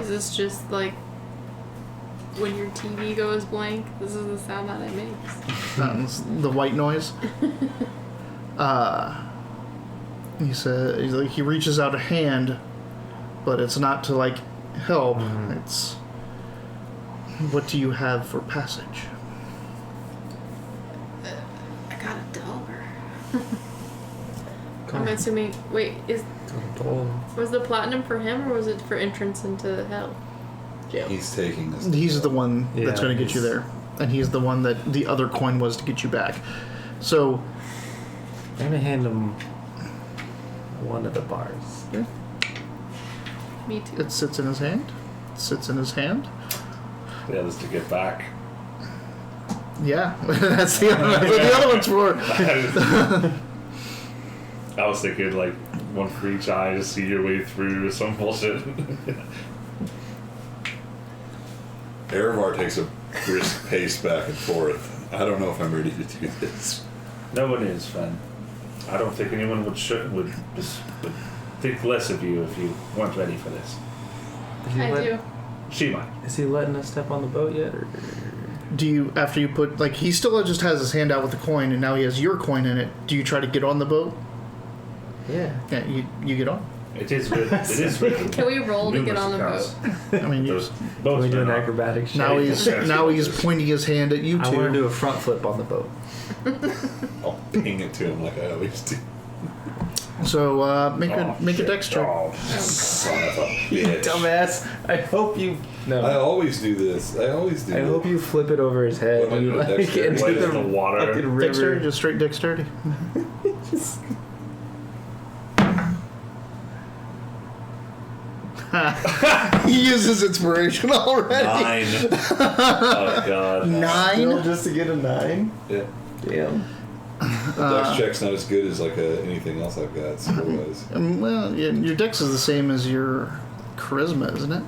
Speaker 4: Is this just like when your TV goes blank? This is the sound that it makes.
Speaker 2: the white noise. He said he reaches out a hand, but it's not to like help. It's what do you have for passage?
Speaker 4: I got $1. I'm assuming. Wait, was the platinum for him or was it for entrance into hell? Jail.
Speaker 1: He's taking this.
Speaker 2: He's the one that's
Speaker 5: Yeah,
Speaker 2: going to get you there, and he's the one that the other coin was to get you back. So
Speaker 5: I'm gonna hand him one of the bars.
Speaker 4: Me too.
Speaker 2: It sits in his hand. Sits in his hand.
Speaker 3: Yeah, that's to get back.
Speaker 2: Yeah, that's what the other one's for.
Speaker 3: I was thinking like one for each eye to see your way through some bullshit.
Speaker 1: Erevar takes a brisk pace back and forth. I don't know if I'm ready to do this.
Speaker 3: No one is, friend. I don't think anyone would think less of you if you weren't ready for this.
Speaker 4: I do.
Speaker 3: She might.
Speaker 5: Is he letting us step on the boat yet? Or?
Speaker 2: Do you, after you put, like, he still just has his hand out with the coin, and now he has your coin in it. Do you try to get on the boat?
Speaker 5: Yeah.
Speaker 2: Yeah, you get on.
Speaker 3: It is written. It is written.
Speaker 4: Can we roll to get on the
Speaker 3: Numerous
Speaker 4: boat?
Speaker 2: I mean,
Speaker 3: There's
Speaker 5: Can
Speaker 3: both
Speaker 5: we do an
Speaker 3: men are.
Speaker 5: acrobatic shake?
Speaker 2: now he's pointing his hand at you
Speaker 5: I want to
Speaker 2: two.
Speaker 5: do a front flip on the boat.
Speaker 1: I'll ping it to him like I always do.
Speaker 2: So make
Speaker 3: Oh,
Speaker 2: a
Speaker 3: shit.
Speaker 2: dex check.
Speaker 3: Oh, son of a bitch.
Speaker 5: Dumbass. I hope you. No.
Speaker 1: I always do this. I always do
Speaker 5: I
Speaker 1: this.
Speaker 5: hope you flip it over his head.
Speaker 1: What am I doing,
Speaker 5: Like,
Speaker 1: dexterity?
Speaker 5: into
Speaker 3: Right in the water.
Speaker 5: fucking
Speaker 2: Dexterity,
Speaker 5: river.
Speaker 2: just straight dexterity. He uses inspiration already.
Speaker 1: 9.
Speaker 3: Oh god.
Speaker 2: 9.
Speaker 5: Just to get a 9?
Speaker 1: Yeah.
Speaker 5: Damn.
Speaker 1: The dex check's not as good as like anything else I've got skill-wise.
Speaker 2: Well, yeah, your dex is the same as your charisma, isn't it?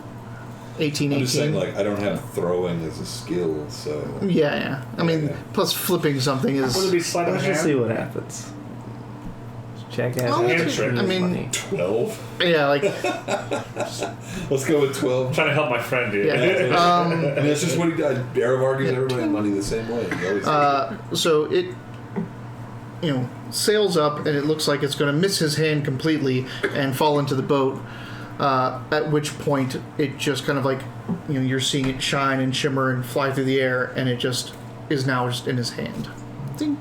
Speaker 2: 18,
Speaker 1: I'm
Speaker 2: 18.
Speaker 1: just saying, like, I don't have throwing as a skill, so...
Speaker 2: Yeah. I mean,
Speaker 1: Yeah.
Speaker 2: plus flipping something
Speaker 3: Would it
Speaker 2: is.
Speaker 3: be sleight of
Speaker 5: Let's just
Speaker 3: hand?
Speaker 5: see what happens. Jackass.
Speaker 2: Oh,
Speaker 3: hand
Speaker 2: that's-
Speaker 3: trick.
Speaker 2: I mean,
Speaker 1: 12?
Speaker 2: yeah, like,
Speaker 1: Let's go with 12.
Speaker 3: I'm trying to help my friend here.
Speaker 2: yeah.
Speaker 1: I mean, that's just what he does. Erevar gives everybody money the same way. He always does.
Speaker 2: So it, sails up, and it looks like it's going to miss his hand completely and fall into the boat. At which point, it just kind of like, you're seeing it shine and shimmer and fly through the air, and it just is now just in his hand. Think.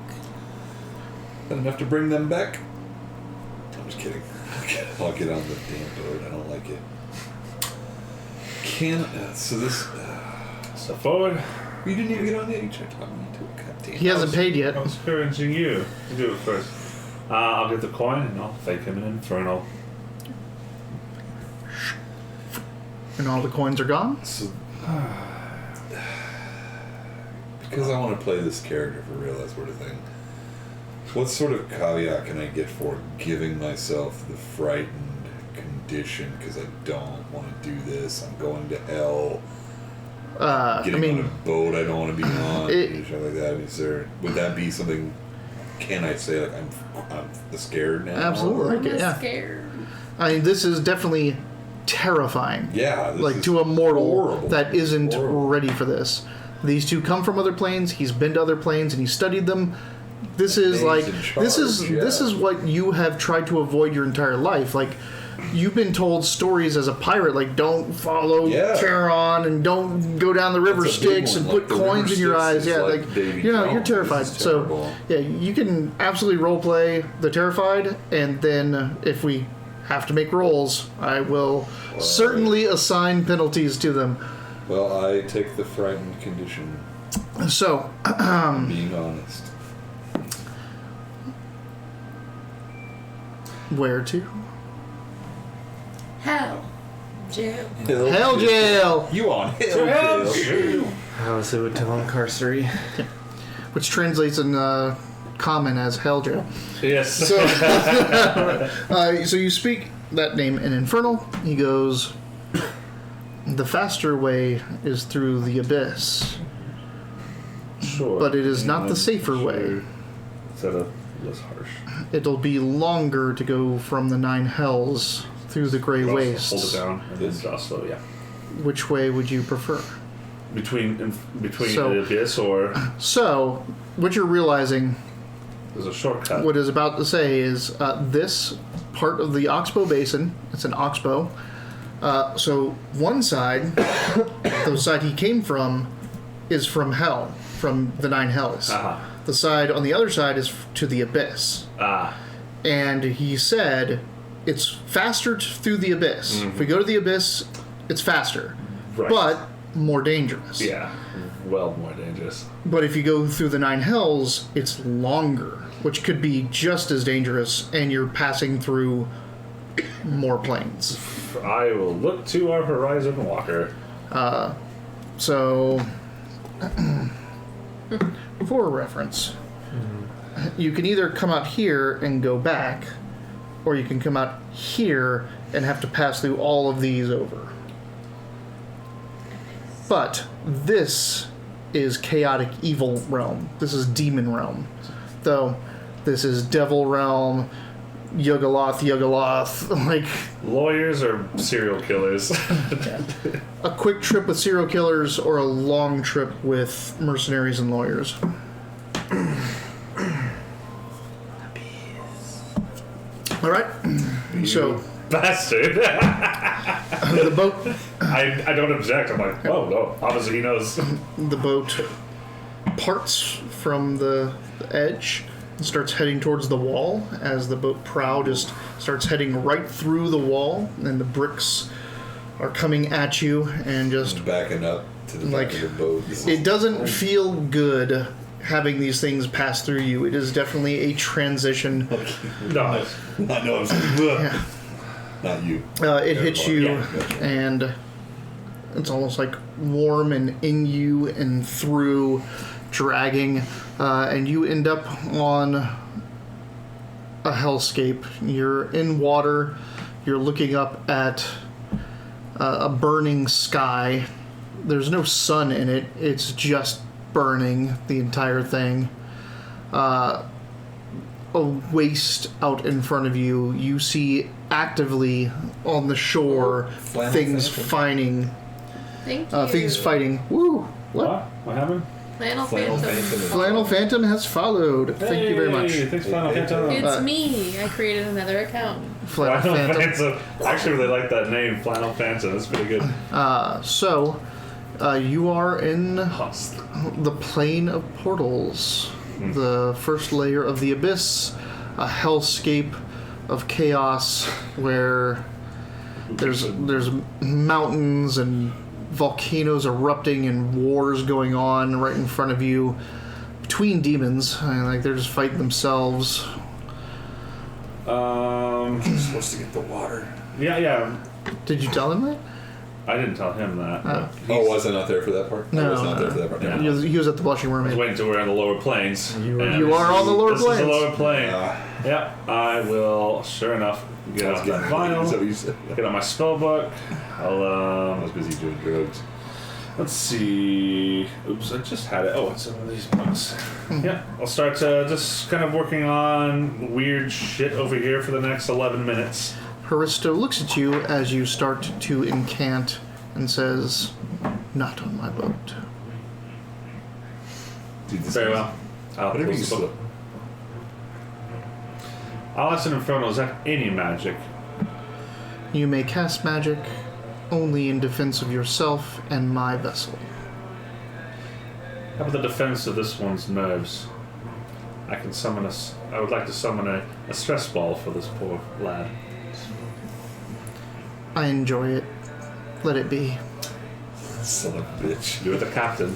Speaker 1: Not enough to bring them back? I'm just kidding. I'll get on the damn boat. I don't like it. So this...
Speaker 3: Step forward.
Speaker 1: You didn't even get on yet? You tried talking me to it. God damn.
Speaker 2: He hasn't paid yet.
Speaker 3: I was encouraging you to do it first. I'll get the coin and I'll fake him an infernal.
Speaker 2: And all the coins are gone.
Speaker 1: So, because I want to play this character for real, that sort of thing. What sort of caveat can I get for giving myself the frightened condition? Because I don't want to do this. I'm going to hell. Getting on a boat I don't want to be on. And shit like that. Would that be something? Can I say like I'm scared now?
Speaker 2: Absolutely.
Speaker 4: I'm
Speaker 2: Yeah.
Speaker 4: scared.
Speaker 2: I mean, this is definitely terrifying.
Speaker 1: Yeah. This
Speaker 2: Like
Speaker 1: is
Speaker 2: to a mortal
Speaker 1: horrible.
Speaker 2: that isn't
Speaker 1: Horrible.
Speaker 2: ready for this. These two come from other planes. He's been to other planes and he studied them. This is
Speaker 1: He's
Speaker 2: like
Speaker 1: in
Speaker 2: this is
Speaker 1: charge, yeah.
Speaker 2: this is what you have tried to avoid your entire life. Like you've been told stories as a pirate, like don't follow
Speaker 1: Yeah.
Speaker 2: Charon and don't go down the river
Speaker 1: That's a big
Speaker 2: Styx
Speaker 1: one,
Speaker 2: and
Speaker 1: like
Speaker 2: put
Speaker 1: the
Speaker 2: coins
Speaker 1: river
Speaker 2: in your
Speaker 1: Styx
Speaker 2: eyes.
Speaker 1: is
Speaker 2: Yeah,
Speaker 1: like
Speaker 2: like
Speaker 1: Davy
Speaker 2: you're
Speaker 1: Jones.
Speaker 2: terrified.
Speaker 1: This is
Speaker 2: So
Speaker 1: terrible.
Speaker 2: yeah, you can absolutely role play the terrified, and then if we have to make rolls, I will certainly assign penalties to them.
Speaker 1: Well, I take the frightened condition.
Speaker 2: So,
Speaker 1: Being honest.
Speaker 2: where to?
Speaker 4: Hell. Jail.
Speaker 2: Hell jail!
Speaker 1: You on hell jail?
Speaker 5: How is it with Talon Carcery?
Speaker 2: Which translates in common as hell jail.
Speaker 3: Yes.
Speaker 2: So, so you speak that name in Infernal. He goes, the faster way is through the abyss,
Speaker 3: Sure.
Speaker 2: but it is not the safer way.
Speaker 3: Instead of less harsh.
Speaker 2: It'll be longer to go from the 9 hells through the gray
Speaker 3: Hold it
Speaker 2: wastes.
Speaker 3: down and then draw slow. Yeah.
Speaker 2: Which way would you prefer?
Speaker 3: Between
Speaker 2: So-
Speaker 3: the abyss or
Speaker 2: So, what you're realizing,
Speaker 3: there's a shortcut.
Speaker 2: what is about to say is this part of the Oxbow Basin, it's an oxbow. So one side, the side he came from, is from hell, from the 9 hells.
Speaker 3: Uh-huh.
Speaker 2: The side on the other side is to the abyss. And he said it's faster through the abyss. If we go to the abyss, it's faster,
Speaker 3: Right.
Speaker 2: but more dangerous.
Speaker 3: Yeah. Well, more dangerous.
Speaker 2: But if you go through the 9 hells, it's longer, which could be just as dangerous, and you're passing through more planes.
Speaker 3: I will look to our horizon walker.
Speaker 2: So, for reference, you can either come out here and go back, or you can come out here and have to pass through all of these over. But this is chaotic evil realm. This is demon realm. Though this is devil realm, Yugoloth, like...
Speaker 3: Lawyers or serial killers?
Speaker 2: A quick trip with serial killers or a long trip with mercenaries and lawyers. Alright, so...
Speaker 3: Bastard!
Speaker 2: The boat...
Speaker 3: I don't object. I'm like, oh, no. Obviously he knows.
Speaker 2: The boat parts from the edge and starts heading towards the wall as the boat prow just starts heading right through the wall, and the bricks are coming at you and just
Speaker 1: backing up to the
Speaker 2: like
Speaker 1: back of the boat.
Speaker 2: it doesn't feel good having these things pass through you. It is definitely a transition.
Speaker 3: No.
Speaker 1: I know. I was like, ugh.
Speaker 2: Yeah.
Speaker 1: Not you.
Speaker 2: It hits you,
Speaker 3: Yeah.
Speaker 2: and it's almost like warm and in you and through, dragging, and you end up on a hellscape. You're in water. You're looking up at a burning sky. There's no sun in it. It's just burning, the entire thing. A waste out in front of you. You see actively on the shore things fighting.
Speaker 4: Thank you.
Speaker 2: Things fighting. Woo! What?
Speaker 3: What happened?
Speaker 4: Flannel
Speaker 1: Flannel
Speaker 4: Phantom.
Speaker 1: Phantom.
Speaker 2: Flannel Phantom has followed. Thank you very much.
Speaker 3: Hey, thanks, Flannel Phantom.
Speaker 4: It's me. I created another account.
Speaker 2: Flannel Phantom.
Speaker 3: I actually really like that name, Flannel Phantom. That's pretty good.
Speaker 2: So, you are in the plane of portals, the first layer of the abyss, a hellscape of chaos where there's mountains and volcanoes erupting and wars going on right in front of you between demons. Like they're just fighting themselves.
Speaker 1: You're supposed to get the water.
Speaker 3: Yeah.
Speaker 2: Did you tell him that?
Speaker 3: I didn't tell him that.
Speaker 1: Oh, was I not there for that part?
Speaker 2: No,
Speaker 1: I was not there for that part.
Speaker 3: Yeah.
Speaker 2: He was at the Blushing
Speaker 3: I was
Speaker 2: Mermaid.
Speaker 3: waiting until we're on the lower planes.
Speaker 2: You are on the lower
Speaker 3: This
Speaker 2: planes.
Speaker 3: is the lower plane. Yeah, I will, sure enough, get out that
Speaker 1: Is that
Speaker 3: vial,
Speaker 1: what you said?
Speaker 3: get out my spell book.
Speaker 1: I
Speaker 3: I'll,
Speaker 1: was busy doing drugs.
Speaker 3: let's see. Oops, I just had it. Oh, it's in one of these books. Yeah, I'll start just kind of working on weird shit over here for the next 11 minutes.
Speaker 2: Haristo looks at you as you start to incant and says, "Not on my boat."
Speaker 1: Dude, this
Speaker 3: Very
Speaker 1: is-
Speaker 3: well. I'll
Speaker 1: Whatever
Speaker 3: close
Speaker 1: you
Speaker 3: the book.
Speaker 1: slip.
Speaker 3: I'll ask an Inferno, is that any magic?
Speaker 2: You may cast magic only in defense of yourself and my vessel.
Speaker 3: How about the defense of this one's nerves? I can summon I would like to summon a stress ball for this poor lad.
Speaker 2: I enjoy it. Let it be.
Speaker 1: Son of a bitch.
Speaker 3: You're the captain.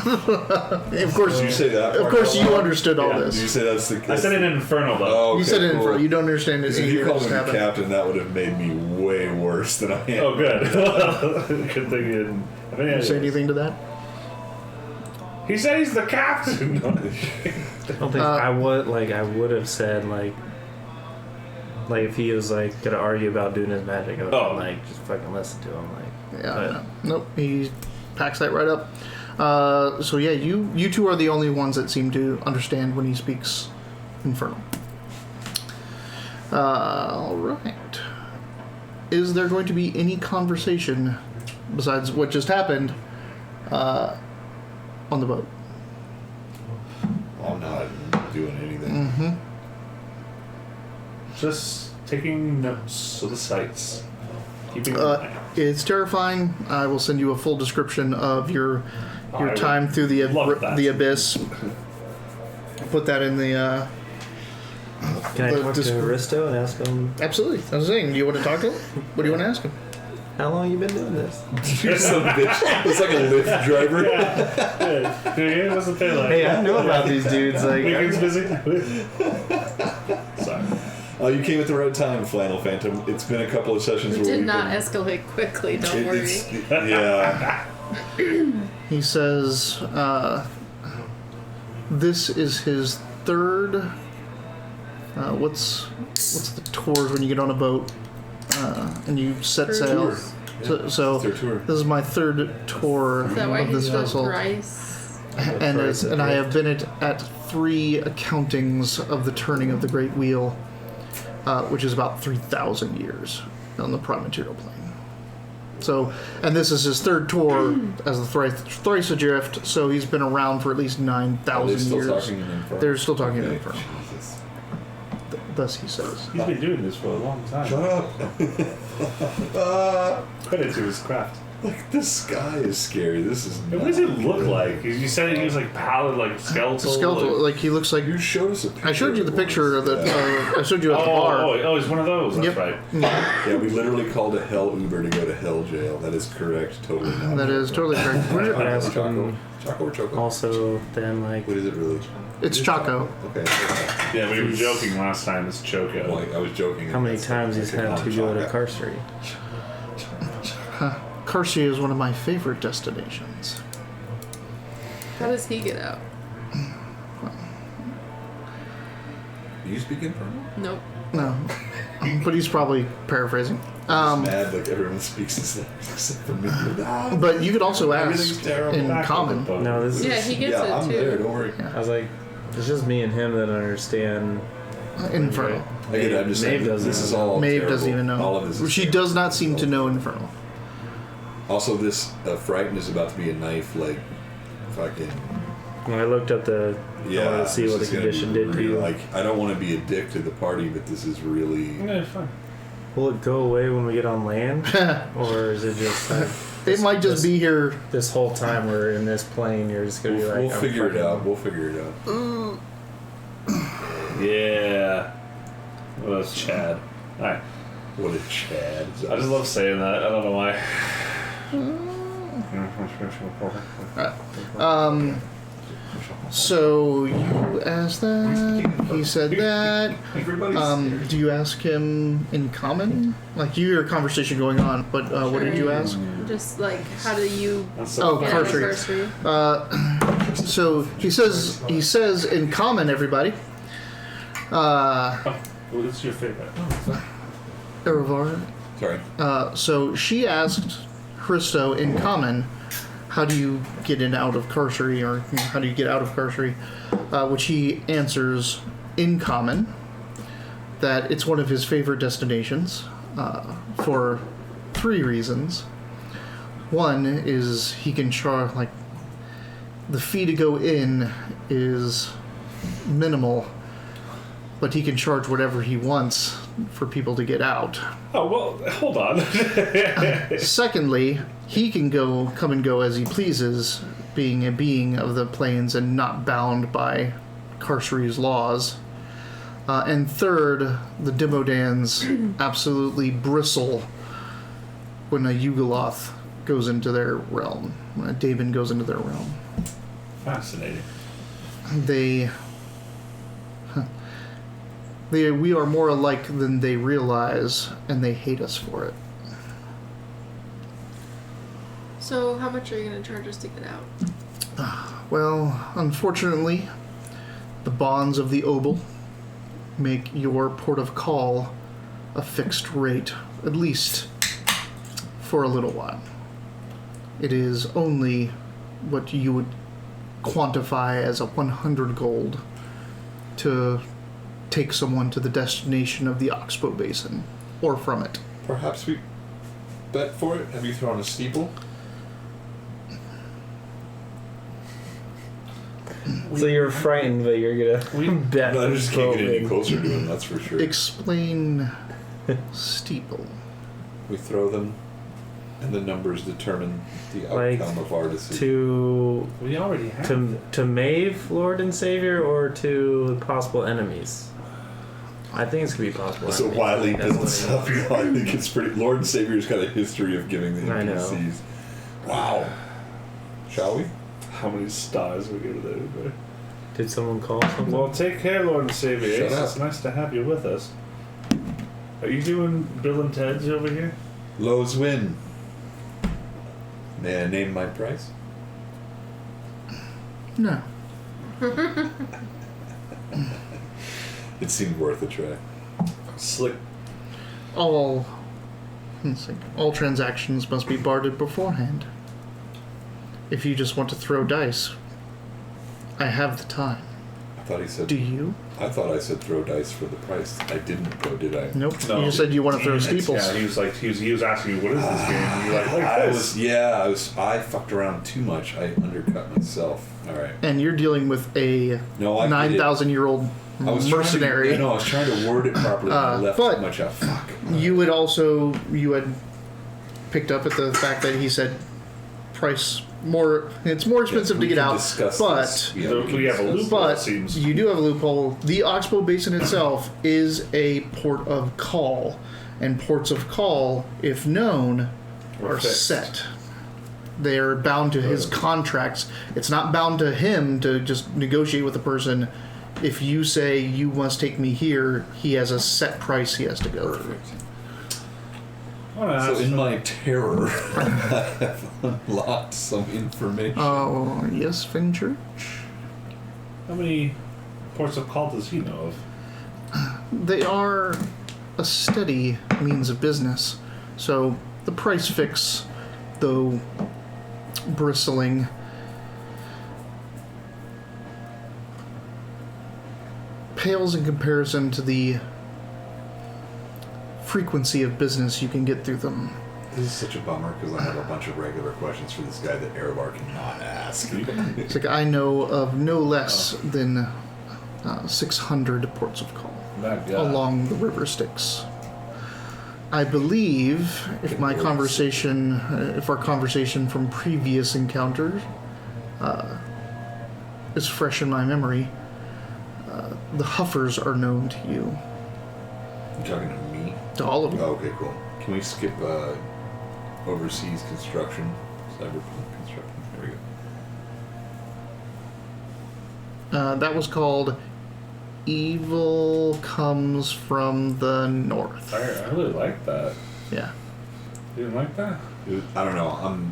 Speaker 2: Of course,
Speaker 1: Did you say that?
Speaker 2: of
Speaker 1: part
Speaker 2: course,
Speaker 1: out
Speaker 2: you
Speaker 1: loud?
Speaker 2: understood all
Speaker 3: Yeah.
Speaker 1: Did you
Speaker 2: this.
Speaker 1: say that's the?
Speaker 3: I said it in Inferno, though.
Speaker 1: Oh, okay,
Speaker 2: You said it in
Speaker 1: cool.
Speaker 2: front. You don't understand it.
Speaker 1: If you called me captain, that would have made me way worse than I am.
Speaker 3: Oh, good. Good thing you didn't.
Speaker 2: Did you say anything to that?
Speaker 3: He said he's the captain.
Speaker 5: I don't think I would have said like if he was like gonna argue about doing his magic, I would have been like just fucking listen to him like.
Speaker 2: Yeah.
Speaker 5: But-
Speaker 2: No. Nope. He packs that right up. So yeah, you two are the only ones that seem to understand when he speaks Infernal. All right. Is there going to be any conversation besides what just happened on the boat?
Speaker 1: I'm not doing anything.
Speaker 2: Mm-hmm.
Speaker 3: Just taking notes of the sights. Keeping
Speaker 2: It's terrifying. I will send you a full description of your
Speaker 3: I
Speaker 2: time through
Speaker 3: love that.
Speaker 2: the abyss. Put that in the.
Speaker 5: Can I
Speaker 2: The
Speaker 5: talk to
Speaker 2: disc-
Speaker 5: Aristo and ask him
Speaker 2: Absolutely. I was saying, do you want to talk to him? What do you want to ask him?
Speaker 5: how long you been doing this?
Speaker 1: You're some bitch. It's like a Lyft driver.
Speaker 3: Hey, what's the thing like?
Speaker 5: Hey, I know about these dudes. Like,
Speaker 3: Weekend's busy. Sorry.
Speaker 1: Oh, you came at the right time, Flannel Phantom. It's been a couple of sessions
Speaker 4: It
Speaker 1: where
Speaker 4: did
Speaker 1: we've
Speaker 4: not
Speaker 1: been...
Speaker 4: escalate quickly, don't worry.
Speaker 1: Yeah.
Speaker 2: He says, this is his third. What's the tours when you get on a boat and you set sail? So
Speaker 1: It's their tour.
Speaker 2: this is my third tour
Speaker 4: Is that why
Speaker 2: of
Speaker 4: he's
Speaker 2: this
Speaker 4: the
Speaker 2: vessel,
Speaker 4: price?
Speaker 2: and I have been at 3 accountings of the turning of the Great Wheel, which is about 3,000 years on the prime material plane. So, and this is his third tour as the Thrice Adrift, so he's been around for at least 9,000
Speaker 1: still
Speaker 2: years.
Speaker 1: talking in Infernal?
Speaker 2: They're still talking in
Speaker 1: Okay.
Speaker 2: Infernal.
Speaker 1: Jesus.
Speaker 2: Thus he says.
Speaker 3: He's been doing this for a long time.
Speaker 1: Shut up.
Speaker 3: Credit to his craft.
Speaker 1: Like, this guy is scary. This is
Speaker 3: What does it look like? You said he was like pallid, like skeletal.
Speaker 2: Skeletal, like he looks like.
Speaker 1: You showed us a picture.
Speaker 2: I showed you the picture that
Speaker 1: Yeah.
Speaker 2: I showed you at the bar.
Speaker 3: Oh, he's one of those. That's
Speaker 2: Yep.
Speaker 3: right.
Speaker 1: Yeah, we literally called a hell Uber to go to hell jail. That is correct. Totally not.
Speaker 2: That is totally correct. What is
Speaker 5: I
Speaker 2: it?
Speaker 5: asked
Speaker 1: Choco.
Speaker 5: him
Speaker 1: Choco or Choco?
Speaker 5: also then like
Speaker 1: What is it really?
Speaker 2: It's Choco.
Speaker 1: Okay.
Speaker 3: Yeah, we were joking last time. It's Choco.
Speaker 1: Well, I was joking.
Speaker 5: how many
Speaker 1: That's-
Speaker 5: times he's
Speaker 1: I
Speaker 5: had
Speaker 1: call
Speaker 5: to
Speaker 1: him
Speaker 5: go to
Speaker 1: Choco.
Speaker 5: Carcery.
Speaker 2: Karsi is one of my favorite destinations.
Speaker 4: How does he get out?
Speaker 1: Do you speak Infernal?
Speaker 4: Nope.
Speaker 2: No, but he's probably paraphrasing.
Speaker 1: Mad like everyone speaks this except for me.
Speaker 2: But you could also
Speaker 1: Everything's
Speaker 2: ask
Speaker 1: terrible.
Speaker 2: in
Speaker 3: Back
Speaker 2: common.
Speaker 3: on the boat.
Speaker 5: No, this
Speaker 4: Yeah,
Speaker 5: is.
Speaker 4: he gets
Speaker 1: yeah,
Speaker 4: it
Speaker 1: I'm
Speaker 4: too.
Speaker 1: there. Don't worry.
Speaker 5: I was like, it's just me and him that understand.
Speaker 2: Infernal.
Speaker 1: I get it. I'm just
Speaker 5: Maeve
Speaker 1: saying.
Speaker 5: doesn't
Speaker 1: This is
Speaker 5: know.
Speaker 1: all.
Speaker 2: Maeve
Speaker 1: terrible.
Speaker 2: doesn't even know.
Speaker 1: All of this. Is
Speaker 2: She
Speaker 1: terrible.
Speaker 2: does not seem to know Infernal.
Speaker 1: Also, this Frightened is about to be a knife, like fucking.
Speaker 5: When I looked up I
Speaker 1: Yeah.
Speaker 5: wanted to see
Speaker 1: this
Speaker 5: what the
Speaker 1: is gonna
Speaker 5: condition
Speaker 1: be
Speaker 5: did to
Speaker 1: really-
Speaker 5: you.
Speaker 1: Like, I don't want to be a dick to the party, but this is really.
Speaker 3: Yeah, fine.
Speaker 5: Will it go away when we get on land, or is it just like
Speaker 2: It might just be here.
Speaker 5: this whole time we're in this plane? You're just gonna be like,
Speaker 1: We'll
Speaker 5: I'm
Speaker 1: figure it
Speaker 5: fucking-
Speaker 1: out. We'll figure it out.
Speaker 3: Yeah. Well, that's Chad. Alright.
Speaker 1: What a Chad.
Speaker 3: I just love saying that. I don't know why.
Speaker 2: So you asked that. He said that. Do you ask him in common? Like you hear a conversation going on, but what did you ask?
Speaker 4: Just like, how do you
Speaker 2: Oh,
Speaker 4: get out of
Speaker 2: Carcery.
Speaker 4: Carcery?
Speaker 2: So he says in common, everybody.
Speaker 3: What's your favorite?
Speaker 2: Erevar.
Speaker 1: Sorry.
Speaker 2: So she asked Christo in common, how do you get in out of Carcery, or how do you get out of Carcery? Which he answers in common that it's one of his favorite destinations for 3 reasons. One is he can charge, like, the fee to go in is minimal, but he can charge whatever he wants for people to get out.
Speaker 3: Oh, well, hold on.
Speaker 2: Secondly, he can come and go as he pleases, being a being of the plains and not bound by Carcery's laws. And third, the Dimodans absolutely bristle when a Yugoloth goes into their realm, when a Daemon goes into their realm.
Speaker 3: Fascinating.
Speaker 2: We are more alike than they realize, and they hate us for it.
Speaker 4: So, how much are you going to charge us to get out?
Speaker 2: Well, unfortunately, the bonds of the Obel make your port of call a fixed rate, at least for a little while. It is only what you would quantify as a 100 gold to take someone to the destination of the Oxbow Basin, or from it.
Speaker 1: Perhaps we bet for it. Have you thrown a steeple?
Speaker 5: So you're frightened, but you're gonna bet.
Speaker 1: No, I just can't get any
Speaker 5: boat.
Speaker 1: closer to him. That's for sure.
Speaker 2: Explain steeple.
Speaker 1: We throw them, and the numbers determine the
Speaker 5: Like,
Speaker 1: outcome of our decision.
Speaker 5: To
Speaker 3: We already have.
Speaker 5: to Maeve, Lord and Savior, or to possible enemies. I think it's gonna be possible.
Speaker 1: So
Speaker 5: enemies.
Speaker 1: Wiley
Speaker 5: That's
Speaker 1: builds
Speaker 5: what
Speaker 1: up. I think it's pretty. Lord and Savior's got a history of giving the
Speaker 5: I know.
Speaker 1: NPCs. Wow. Shall we?
Speaker 3: How many stars we give to everybody?
Speaker 5: Did someone call something?
Speaker 3: Well, take care, Lord and Savior.
Speaker 1: Shut
Speaker 3: Ace.
Speaker 1: up.
Speaker 3: It's nice to have you with us. Are you doing Bill and Ted's over here?
Speaker 1: Lowe's win. May I name my price?
Speaker 2: No.
Speaker 1: It seemed worth a try. Slick.
Speaker 2: All transactions must be bartered beforehand. If you just want to throw dice, I have the time.
Speaker 1: I thought he said.
Speaker 2: Do you?
Speaker 1: I thought I said throw dice for the price. I didn't though, did I?
Speaker 2: Nope.
Speaker 3: No.
Speaker 2: You just said you want to throw steeples.
Speaker 3: Yeah, he was like, he was asking you, what is this game? And you're like this.
Speaker 1: I fucked around too much. I undercut myself. All right.
Speaker 2: And you're dealing with a
Speaker 1: No, I
Speaker 2: 9,000-year-old mercenary.
Speaker 1: I was trying to word it properly. And I left
Speaker 2: but
Speaker 1: too much out. Fuck.
Speaker 2: You had picked up at the fact that he said price more. It's more expensive to get out, but
Speaker 3: we have a loophole.
Speaker 2: but
Speaker 3: It seems.
Speaker 2: you do have a loophole. The Oxbow Basin itself is a port of call, and ports of call, if known, are
Speaker 3: fixed.
Speaker 2: set. They are bound to his contracts. It's not bound to him to just negotiate with the person. If you say you must take me here, he has a set price he has to go through.
Speaker 1: So in my terror, I have unlocked some information.
Speaker 2: Oh, yes, Finchurch?
Speaker 3: How many ports of call does he know of?
Speaker 2: They are a steady means of business. So the price fix, though bristling, pales in comparison to the frequency of business you can get through them.
Speaker 1: This is such a bummer because I have a bunch of regular questions for this guy that Erevar cannot ask.
Speaker 2: It's like I know of no less than 600 ports of call along the river Styx. I believe if our conversation from previous encounters is fresh in my memory, the Huffers are known to you.
Speaker 1: You talking to me?
Speaker 2: To all of you.
Speaker 1: Oh, okay, cool. Can we skip overseas construction? Cyberpunk construction? There we go.
Speaker 2: That was called Evil Comes from the North.
Speaker 3: I really like that.
Speaker 2: Yeah.
Speaker 3: You didn't like that?
Speaker 1: I don't know.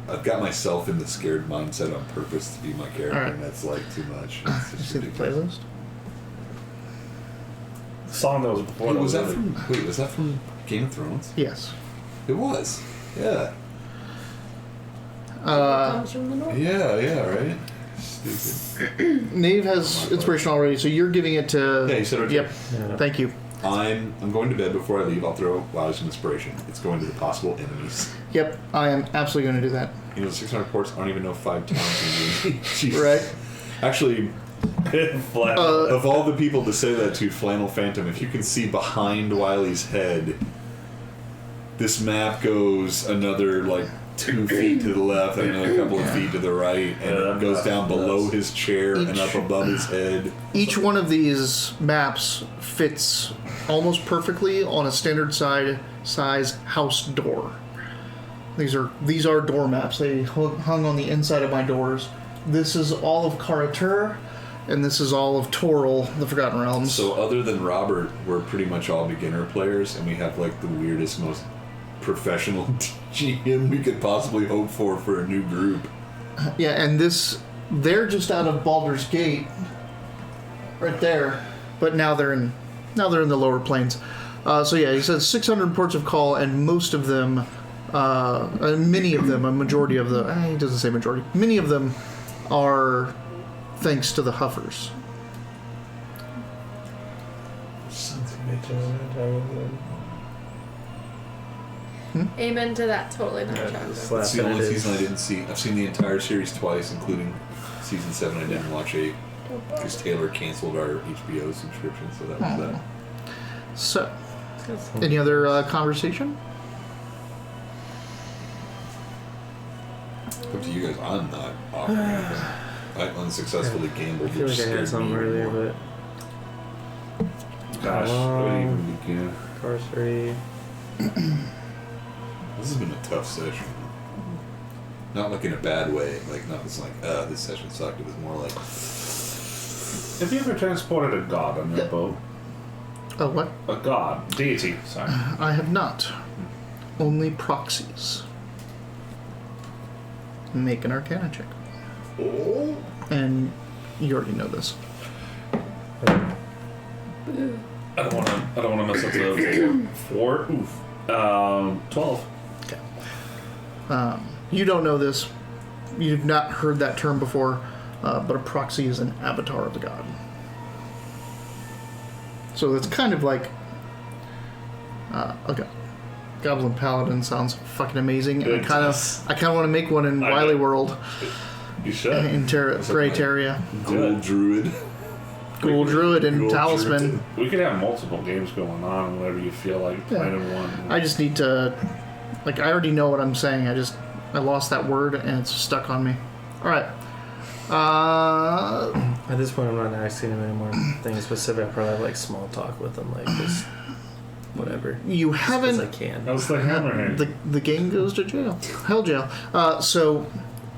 Speaker 1: I've got myself in the scared mindset on purpose to be my character,
Speaker 2: All right.
Speaker 1: and that's like too much.
Speaker 2: You
Speaker 1: It's just
Speaker 2: see the
Speaker 1: ridiculous.
Speaker 2: playlist?
Speaker 3: The song that was before
Speaker 1: Wait,
Speaker 3: that
Speaker 1: was that
Speaker 3: really-
Speaker 1: from? Was that from Game of Thrones?
Speaker 2: Yes.
Speaker 1: It was. Yeah.
Speaker 4: Comes from the north.
Speaker 1: Yeah. Right. Stupid.
Speaker 2: Nave has inspiration already, so you're giving it to.
Speaker 1: Yeah, you said it.
Speaker 2: Yep.
Speaker 5: Yeah.
Speaker 2: Thank you.
Speaker 1: I'm going to bed before I leave. I'll throw some inspiration. It's going to the possible enemies.
Speaker 2: Yep, I am absolutely going to do that.
Speaker 1: You know, the 600 ports. I don't even know 5 towns in the
Speaker 2: Right.
Speaker 1: Actually,
Speaker 3: Flat.
Speaker 1: of all the people to say that to, Flannel Phantom, if you can see behind Wiley's head, this map goes another 2 feet to the left and another couple of feet to the right, and it goes down below his chair and up above his head.
Speaker 2: Each one of these maps fits almost perfectly on a standard size house door. These are door maps. They hung on the inside of my doors. This is all of Karatur, and this is all of Toril, the Forgotten Realms.
Speaker 1: So other than Robert, we're pretty much all beginner players, and we have the weirdest, most professional GM we could possibly hope for a new group.
Speaker 2: Yeah, and they're just out of Baldur's Gate, right there, but now they're in the lower plains. So yeah, he says 600 ports of call, and most of them, many of them, a majority of the, he doesn't say majority, many of them are thanks to the Huffers.
Speaker 4: Amen to that. Totally not
Speaker 5: Yeah,
Speaker 4: chocolate.
Speaker 5: just
Speaker 1: It's the
Speaker 5: laughing
Speaker 1: only
Speaker 5: at
Speaker 1: season I
Speaker 5: his-
Speaker 1: didn't see. I've seen the entire series twice, including season 7. I didn't watch 8 because Taylor canceled our HBO subscription, so that was that.
Speaker 2: So, any other conversation?
Speaker 1: Up to you guys. I'm not offering anything. I unsuccessfully
Speaker 5: I
Speaker 1: gambled.
Speaker 5: feel
Speaker 1: which
Speaker 5: like I had
Speaker 1: scared
Speaker 5: something
Speaker 1: me
Speaker 5: earlier,
Speaker 1: more.
Speaker 5: but
Speaker 3: Gosh, I wouldn't even begin.
Speaker 5: Cars 3.
Speaker 1: This has been a tough session. Not in a bad way. Not just this session sucked. It was more like.
Speaker 3: Have you ever transported a god on your boat?
Speaker 2: A what?
Speaker 3: A god. Deity, sorry.
Speaker 2: I have not. Only proxies. Make an Arcana check.
Speaker 1: Oh.
Speaker 2: And you already know this.
Speaker 3: I don't wanna mess up the 4. Oof. 12.
Speaker 2: Okay. You don't know this. You've not heard that term before, but a proxy is an avatar of the god. So it's kind of like okay. Goblin Paladin sounds fucking amazing, and I kind of want to make one in Wiley World.
Speaker 3: You should.
Speaker 2: In Grey Terria.
Speaker 1: Ghoul Druid.
Speaker 2: Ghoul Druid and
Speaker 1: Ghoul
Speaker 2: Talisman.
Speaker 1: Druid.
Speaker 3: We could have multiple games going on whenever you feel like playing one.
Speaker 2: I just need to, I already know what I'm saying. I lost that word and it's stuck on me. All right.
Speaker 5: At this point, I'm not asking him any more things specific. I probably have like small talk with him, like just whatever.
Speaker 2: You haven't.
Speaker 5: As I can.
Speaker 3: That was the hammerhead.
Speaker 2: The game goes to jail. Hell jail. So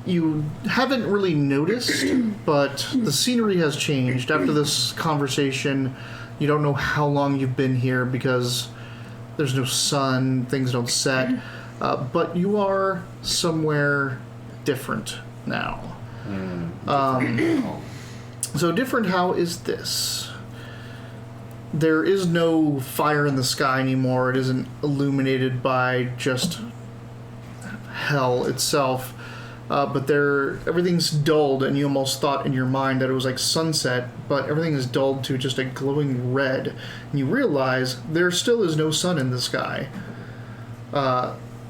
Speaker 2: you haven't really noticed, but the scenery has changed. After this conversation, you don't know how long you've been here because there's no sun, things don't set. But you are somewhere different now. So different how is this? There is no fire in the sky anymore. It isn't illuminated by just hell itself. But everything's dulled, and you almost thought in your mind that it was like sunset, but everything is dulled to just a glowing red. And you realize there still is no sun in the sky.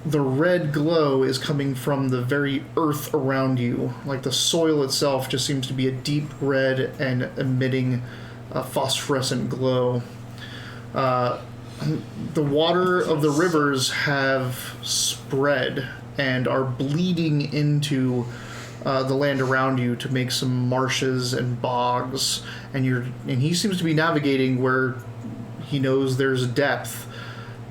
Speaker 2: The red glow is coming from the very earth around you. Like the soil itself just seems to be a deep red and emitting a phosphorescent glow. The water of the rivers have spread and are bleeding into the land around you to make some marshes and bogs. And he seems to be navigating where he knows there's depth,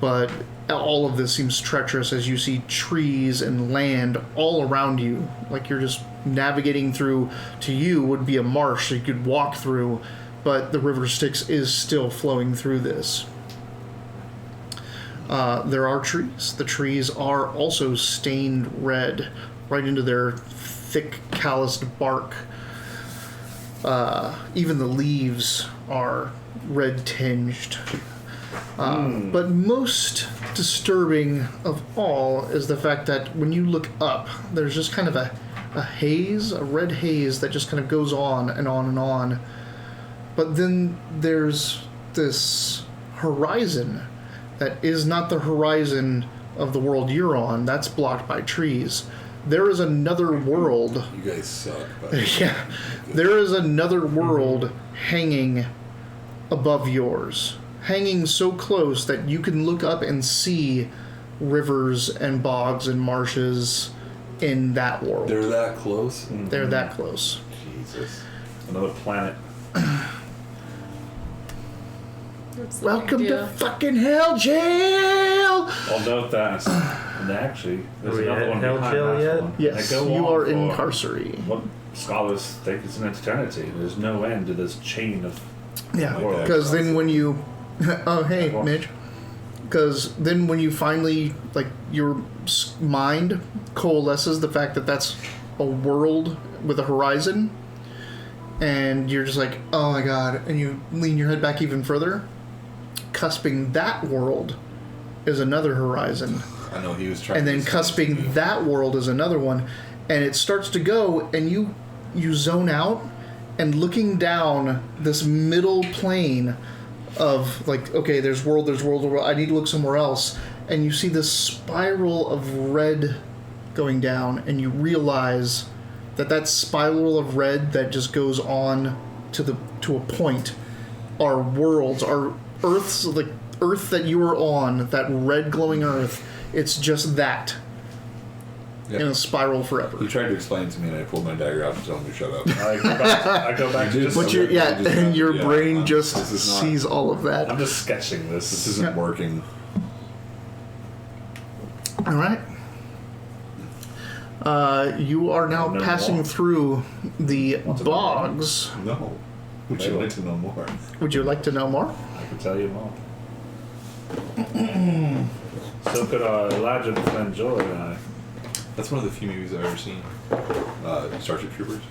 Speaker 2: but all of this seems treacherous as you see trees and land all around you. Like you're just navigating through, to you would be a marsh that you could walk through, but the river Styx is still flowing through this. There are trees. The trees are also stained red, right into their thick, calloused bark. Even the leaves are red tinged. But most disturbing of all is the fact that when you look up, there's just kind of a haze, a red haze that just kind of goes on and on and on. But then there's this horizon that is not the horizon of the world you're on. That's blocked by trees. There is another world.
Speaker 1: You guys suck. But
Speaker 2: Yeah. There is another world hanging above yours. Hanging so close that you can look up and see rivers and bogs and marshes in that world.
Speaker 1: they're that close?
Speaker 2: They're that close.
Speaker 1: Jesus.
Speaker 3: Another planet.
Speaker 2: Welcome to fucking hell jail!
Speaker 3: I'll note that. And actually, there's
Speaker 5: Are we
Speaker 3: another
Speaker 5: at
Speaker 3: one
Speaker 5: Hell
Speaker 3: behind
Speaker 5: Jail
Speaker 3: that
Speaker 5: yet?
Speaker 3: one.
Speaker 2: Yes,
Speaker 3: They go
Speaker 2: you
Speaker 3: on
Speaker 2: are
Speaker 3: for
Speaker 2: incarcerated.
Speaker 3: What scholars think is an eternity. There's no end to this chain of
Speaker 2: Yeah,
Speaker 3: worlds.
Speaker 2: because then when you... Oh, hey,
Speaker 3: Well-
Speaker 2: Mitch. Because then when you finally, like, your mind coalesces the fact that that's a world with a horizon, and you're just like, oh my god, and you lean your head back even further, cusping that world is another horizon.
Speaker 1: I know he was trying
Speaker 2: And
Speaker 1: to
Speaker 2: then
Speaker 1: do something to me.
Speaker 2: cusping that world is another one, and it starts to go, and you zone out, and looking down this middle plane of like, okay, there's world, I need to look somewhere else, and you see this spiral of red going down, and you realize that spiral of red that just goes on to a point are worlds, are Earths, the Earth that you are on, that red glowing Earth. It's just that
Speaker 1: Yeah.
Speaker 2: in a spiral forever.
Speaker 1: He tried to explain it to me, and I pulled my dagger out and told him to shut up.
Speaker 3: I go back to
Speaker 1: You
Speaker 3: just.
Speaker 1: did.
Speaker 2: But your and your
Speaker 1: Yeah,
Speaker 2: brain just
Speaker 1: this is not-
Speaker 2: sees all of that.
Speaker 3: I'm just sketching this.
Speaker 1: This isn't working.
Speaker 2: All right. You are now
Speaker 3: No
Speaker 2: passing
Speaker 3: more.
Speaker 2: through the
Speaker 3: Want to
Speaker 2: bogs
Speaker 1: No. Would you like to know more?
Speaker 2: Would you like to know more?
Speaker 3: I can tell you more. So could Elijah defend Joy and I.
Speaker 1: That's one of the few movies I've ever seen. Starship Troopers.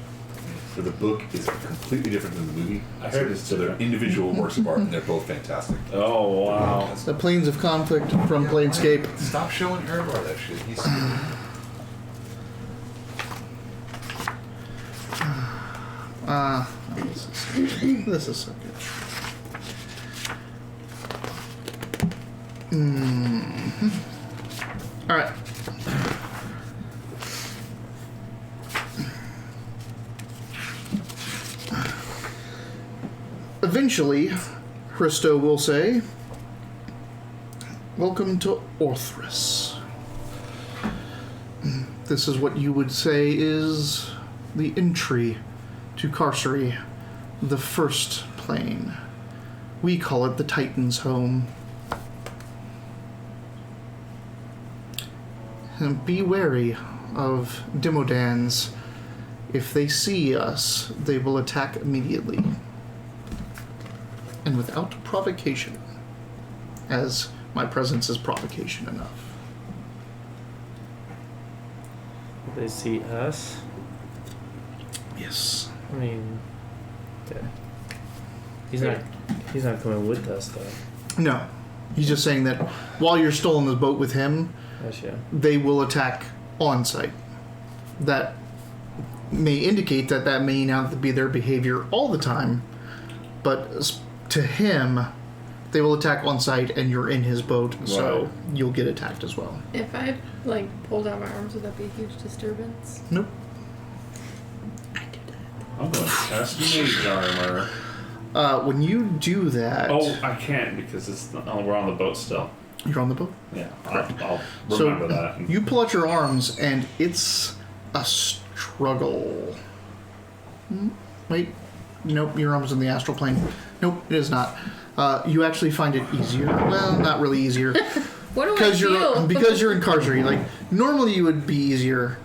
Speaker 1: So the book is completely different than the movie.
Speaker 3: I heard it's
Speaker 1: so they're
Speaker 3: different.
Speaker 1: individual works of art, and they're both fantastic.
Speaker 3: Oh, wow.
Speaker 2: The Planes of Conflict from Planescape.
Speaker 1: Stop showing Erevar that shit. He's
Speaker 2: This is so good. All right. Eventually, Christo will say, "Welcome to Orthrus." This is what you would say is the entry to Carcery, the first plane. We call it the Titan's home. And be wary of Dimodans. If they see us, they will attack immediately. And without provocation, as my presence is provocation enough.
Speaker 5: They see us.
Speaker 2: Yes.
Speaker 5: I mean, okay. He's not coming with us though.
Speaker 2: No. He's just saying that while you're still in the boat with him,
Speaker 5: Gotcha.
Speaker 2: they will attack on site. That may indicate that that may not be their behavior all the time, but to him, they will attack on site and you're in his boat, so you'll get attacked as well.
Speaker 4: If I pulled out my arms, would that be a huge disturbance?
Speaker 2: Nope.
Speaker 3: I'm going to test mage armor.
Speaker 2: When you do that...
Speaker 3: Oh, I can't because we're on the boat still.
Speaker 2: You're on the boat?
Speaker 3: Yeah, I'll remember that.
Speaker 2: You pull out your arms, and it's a struggle. Wait. Nope, your arm's in the astral plane. Nope, it is not. You actually find it easier. Well, not really easier.
Speaker 4: What do I feel?
Speaker 2: Because you're in Carcery. Like, normally you would be easier.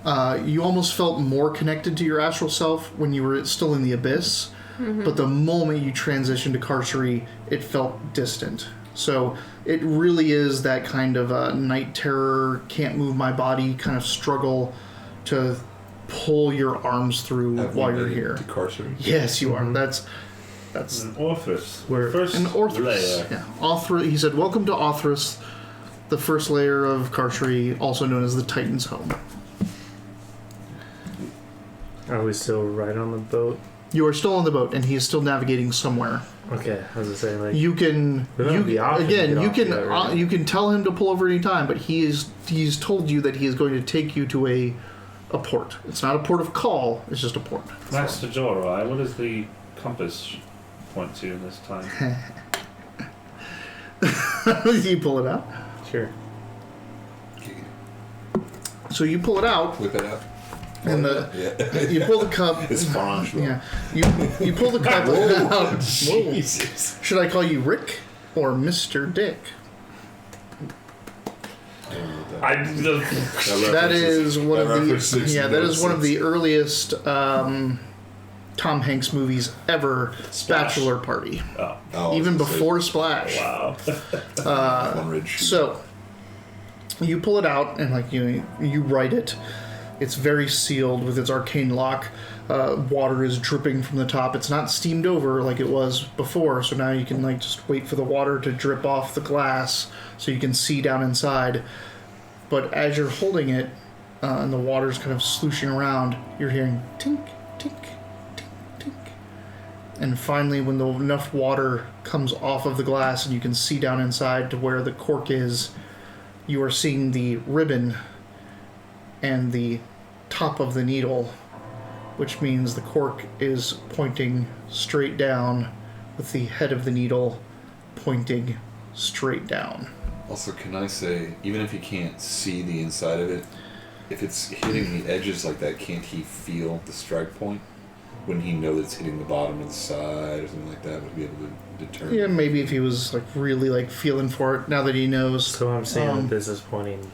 Speaker 2: You almost felt more connected to your astral self when you were still in the abyss. Mm-hmm. But the moment you transitioned to Carcery, it felt distant. So it really is that kind of night terror, can't move my body kind of struggle to pull your arms through while you're here.
Speaker 1: To Carcery?
Speaker 2: Yes, you are.
Speaker 5: Mm-hmm.
Speaker 3: That's an Orthrus.
Speaker 5: First
Speaker 2: an Orthrus.
Speaker 3: Layer.
Speaker 2: Yeah, Orthrus. He said, "Welcome to Orthrus, the first layer of Carcery, also known as the Titan's home."
Speaker 5: Are we still right on the boat?
Speaker 2: You are still on the boat, and he is still navigating somewhere.
Speaker 5: Okay, I was gonna say like
Speaker 2: You can
Speaker 5: We don't have the option to
Speaker 2: again.
Speaker 5: get
Speaker 2: You
Speaker 5: off
Speaker 2: can
Speaker 5: yet, right?
Speaker 2: you can tell him to pull over any time, but he's told you that he is going to take you to a port. It's not a port of call. It's just a port.
Speaker 3: Master Jorai, what does the compass point to this time?
Speaker 2: You pull it out.
Speaker 5: sure.
Speaker 2: So you pull it out,
Speaker 1: Whip it out.
Speaker 2: and you pull the cup.
Speaker 1: It's fine.
Speaker 2: Yeah, you pull the cup out. Whoa.
Speaker 1: Jesus.
Speaker 2: Should I call you Rick or Mr. Dick? That is one of the earliest Tom Hanks movies ever.
Speaker 3: Splash.
Speaker 2: Bachelor Party,
Speaker 1: Oh,
Speaker 2: even before Splash.
Speaker 3: Wow.
Speaker 2: So you pull it out and you write it. It's very sealed with its arcane lock. Water is dripping from the top. It's not steamed over like it was before, so now you can just wait for the water to drip off the glass so you can see down inside. But as you're holding it, and the water's kind of slooshing around, you're hearing tink, tink, tink, tink. And finally, when enough water comes off of the glass and you can see down inside to where the cork is, you are seeing the ribbon and the top of the needle, which means the cork is pointing straight down with the head of the needle pointing straight down.
Speaker 1: Also, can I say, even if he can't see the inside of it, if it's hitting the edges like that, can't he feel the strike point? Wouldn't he know that it's hitting the bottom of the side or something like that? Would he be able to determine?
Speaker 2: Yeah, maybe if he was really feeling for it now that he knows.
Speaker 5: So I'm saying this is pointing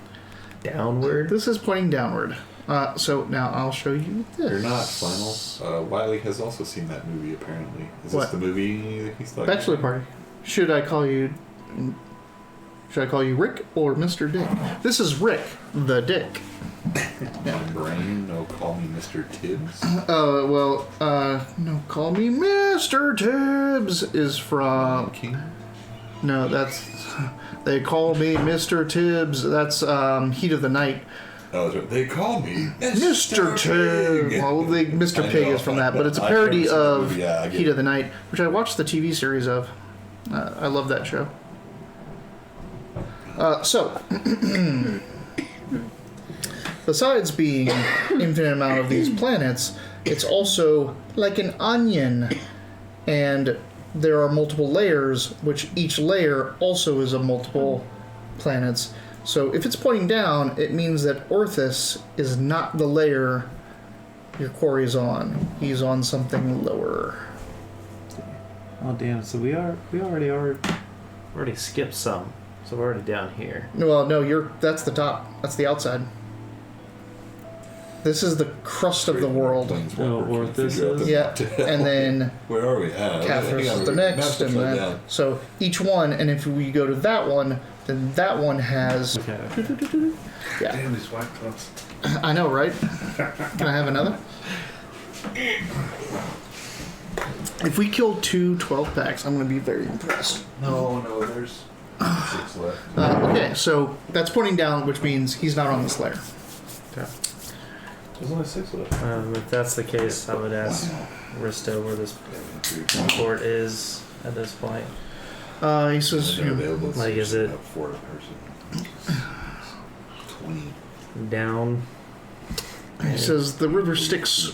Speaker 5: downward.
Speaker 2: This is pointing downward. So now I'll show you this.
Speaker 1: You're not final. Wiley has also seen that movie, apparently. Is
Speaker 2: What?
Speaker 1: this the movie that he's talking
Speaker 2: Bachelor
Speaker 1: about?
Speaker 2: Party. Should I call you Rick or Mr. Dick? This is Rick, the Dick.
Speaker 1: My brain, no, call me Mr. Tibbs.
Speaker 2: No, call me Mr. Tibbs is from...
Speaker 1: King?
Speaker 2: No, that's... They call me Mr. Tibbs. That's Heat of the Night.
Speaker 1: Oh, that's right. They call me
Speaker 2: Mr. Pig. Well, Mr. Pig is from that, but it's a parody of Heat of the Night, which I watched the TV series of. I love that show. So, besides being infinite amount of these planets, it's also like an onion, and there are multiple layers, which each layer also is of multiple planets. So if it's pointing down, it means that Orthus is not the layer your quarry's on. He's on something lower.
Speaker 5: Oh damn! So we already skipped some. So we're already down here.
Speaker 2: Well, no, that's the top. That's the outside. This is the crust of the world.
Speaker 5: Oh, Orthus is?
Speaker 2: Yeah, and then
Speaker 1: Where are we at?
Speaker 2: Caphras is the next, and then so each one. And if we go to that one, then that one has.
Speaker 5: Okay.
Speaker 2: Yeah,
Speaker 3: Damn these white gloves.
Speaker 2: I know, right? Can I have another? If we kill 2 12-packs, I'm going to be very impressed.
Speaker 1: No, there's 6 left.
Speaker 2: Okay, so that's pointing down, which means he's not on this layer.
Speaker 5: Okay.
Speaker 1: There's only 6 left.
Speaker 5: If that's the case, I would ask Risto where this port is at this point.
Speaker 2: He says,
Speaker 1: Available.
Speaker 5: Like, is it-
Speaker 1: for a person? 20.
Speaker 5: Down.
Speaker 2: he says the river Styx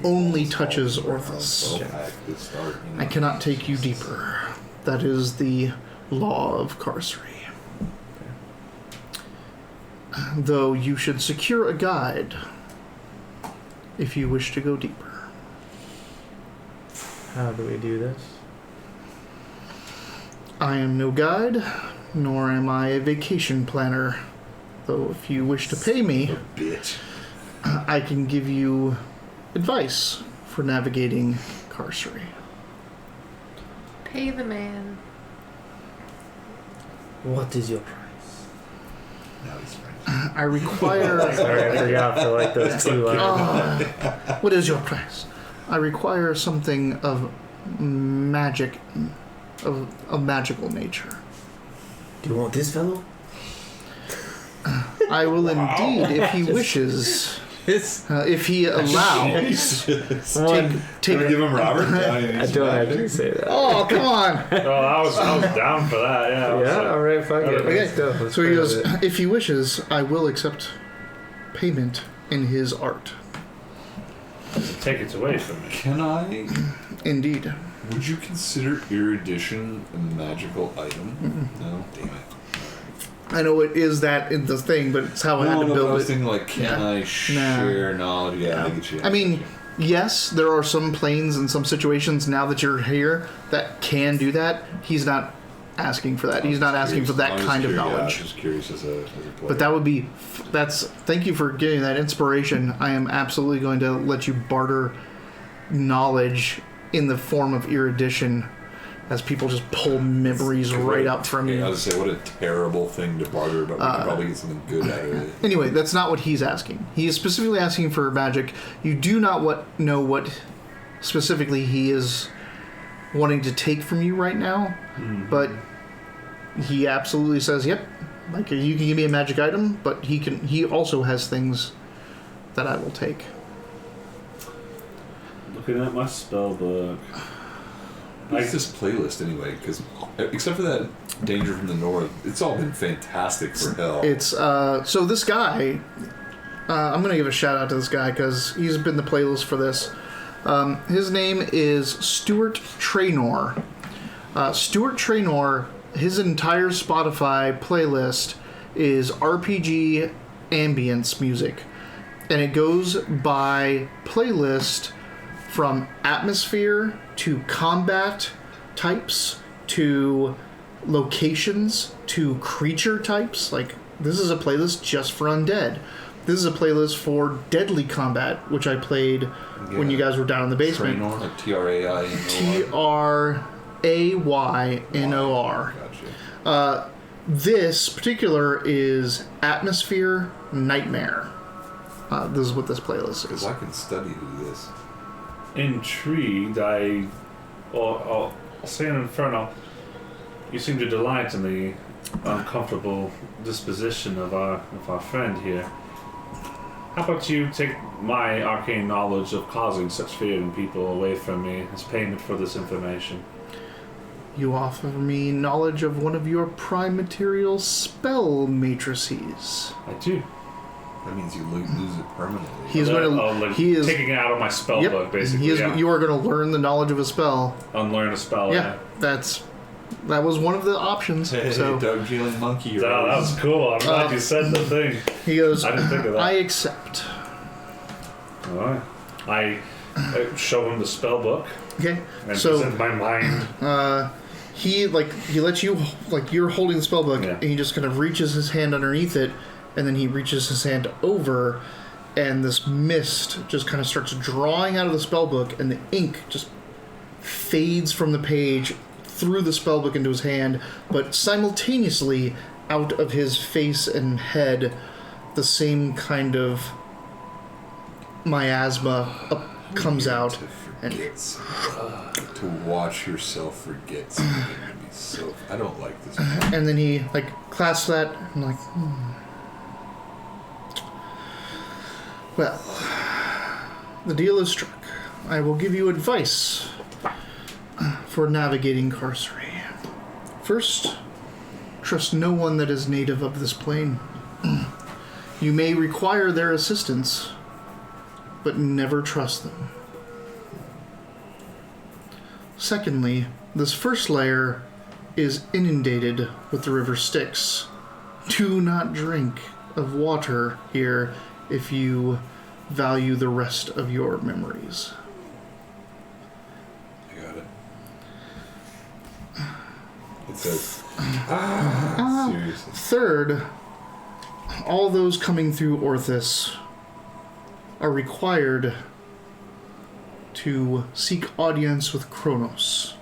Speaker 2: only touches Orthus. I cannot take you deeper. That is the law of Carcery. Though you should secure a guide if you wish to go deeper.
Speaker 5: How do we do this?
Speaker 2: I am no guide, nor am I a vacation planner. Though if you wish to pay me,
Speaker 1: Bitch.
Speaker 2: I can give you advice for navigating Carcery.
Speaker 4: Pay the man.
Speaker 5: What is your price?
Speaker 1: Now he's French.
Speaker 2: I require...
Speaker 5: Sorry, I forgot for like those 2 lines.
Speaker 2: What is your price? I require something of magic, of magical nature.
Speaker 5: Do you want this fellow?
Speaker 2: I will indeed, if he wishes, if he allows.
Speaker 5: One.
Speaker 2: Take.
Speaker 1: Can we give him Robert?
Speaker 5: I don't actually say that.
Speaker 2: Oh, come on!
Speaker 3: I was down for that. Yeah.
Speaker 5: Yeah, alright, fuck it.
Speaker 2: Okay,
Speaker 5: Let's go. Let's
Speaker 2: so he
Speaker 5: play
Speaker 2: goes,
Speaker 5: with it.
Speaker 2: if he wishes, I will accept payment in his art.
Speaker 3: Take it away from me.
Speaker 1: Can I?
Speaker 2: Indeed.
Speaker 1: Would you consider erudition a magical item? No? Damn it.
Speaker 2: I know it is that in the thing, but it's how I had to
Speaker 1: I
Speaker 2: build
Speaker 1: was
Speaker 2: it.
Speaker 1: thinking, like, can I share knowledge? Yeah, I get you.
Speaker 2: I mean, yes, there are some planes and some situations now that you're here that can do that. He's not asking for that. He's not asking for that kind of knowledge.
Speaker 1: Yeah, I was just curious as a player.
Speaker 2: But that would be, thank you for getting that inspiration. I am absolutely going to let you barter knowledge in the form of erudition as people just pull memories right up from
Speaker 1: I
Speaker 2: you.
Speaker 1: was going to say, what a terrible thing to barter, but we could probably get something good out of it.
Speaker 2: Anyway, that's not what he's asking. He is specifically asking for magic. You do not know what specifically he is wanting to take from you right now, but he absolutely says, yep, like you can give me a magic item, but he also has things that I will take.
Speaker 3: Looking at my spell book.
Speaker 1: What's this playlist anyway? Because except for that Danger from the North, it's all been fantastic for hell.
Speaker 2: It's so this guy, I'm gonna give a shout out to this guy because he's been the playlist for this. His name is Stuart Traynor. Stuart Traynor, his entire Spotify playlist is RPG ambience music, and it goes by playlist from atmosphere to combat types to locations to creature types. Like, this is a playlist just for undead. This is a playlist for Deadly Combat, which I played when you guys were down in the basement.
Speaker 1: Trainor, like Traynor.
Speaker 2: Traynor.
Speaker 1: Gotcha.
Speaker 2: This particular is Atmosphere Nightmare. This is what this playlist is.
Speaker 1: Because I can study this.
Speaker 3: Intrigued, I'll say an Inferno. You seem to delight in the uncomfortable disposition of our friend here. How about you take my arcane knowledge of causing such fear in people away from me as payment for this information?
Speaker 2: You offer me knowledge of one of your prime material spell matrices.
Speaker 3: I do.
Speaker 1: That means you lose it permanently.
Speaker 2: He is going to. He is
Speaker 3: taking it out of my spell book, basically.
Speaker 2: You are going to learn the knowledge of a spell.
Speaker 3: Unlearn a spell.
Speaker 2: Yeah, that was one of the options.
Speaker 1: Hey,
Speaker 2: so
Speaker 1: Darjeeling monkey.
Speaker 3: That was cool. I'm glad you said the thing.
Speaker 2: He goes.
Speaker 3: I didn't think of that.
Speaker 2: I accept.
Speaker 3: All right. I show him the spell book.
Speaker 2: Okay.
Speaker 3: And
Speaker 2: so
Speaker 3: present my mind.
Speaker 2: he lets you you're holding the spell book,
Speaker 3: Yeah.
Speaker 2: and he just kind of reaches his hand underneath it, and then he reaches his hand over, and this mist just kind of starts drawing out of the spell book, and the ink just fades from the page through the spell book into his hand, but simultaneously out of his face and head, the same kind of miasma comes out. And
Speaker 1: to watch yourself forget something would be so. I don't like this.
Speaker 2: And then he clasps that and Well, the deal is struck. I will give you advice for navigating Carcery. First, trust no one that is native of this plane. You may require their assistance, but never trust them. Secondly, this first layer is inundated with the river Styx. Do not drink of water here if you value the rest of your memories.
Speaker 1: I got it. It says, seriously.
Speaker 2: Third, all those coming through Orthus are required to seek audience with Kronos,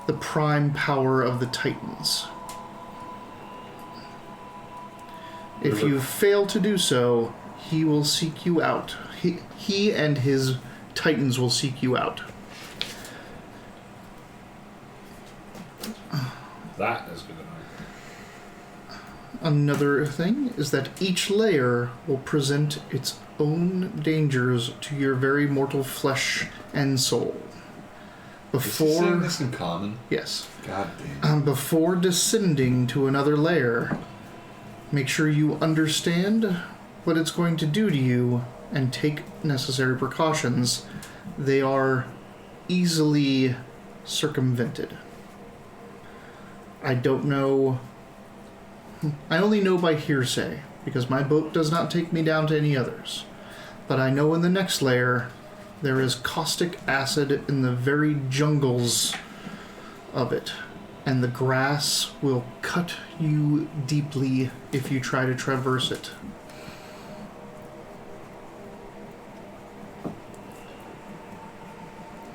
Speaker 2: the prime power of the Titans. If you fail to do so, he will seek you out. He and his Titans will seek you out.
Speaker 3: That is good enough.
Speaker 2: Another thing is that each layer will present its own dangers to your very mortal flesh and soul.
Speaker 1: Is he saying this in common?
Speaker 2: Yes.
Speaker 1: God damn.
Speaker 2: Before descending to another layer, make sure you understand what it's going to do to you and take necessary precautions. They are easily circumvented. I don't know. I only know by hearsay, because my boat does not take me down to any others. But I know in the next layer, there is caustic acid in the very jungles of it, and the grass will cut you deeply if you try to traverse it.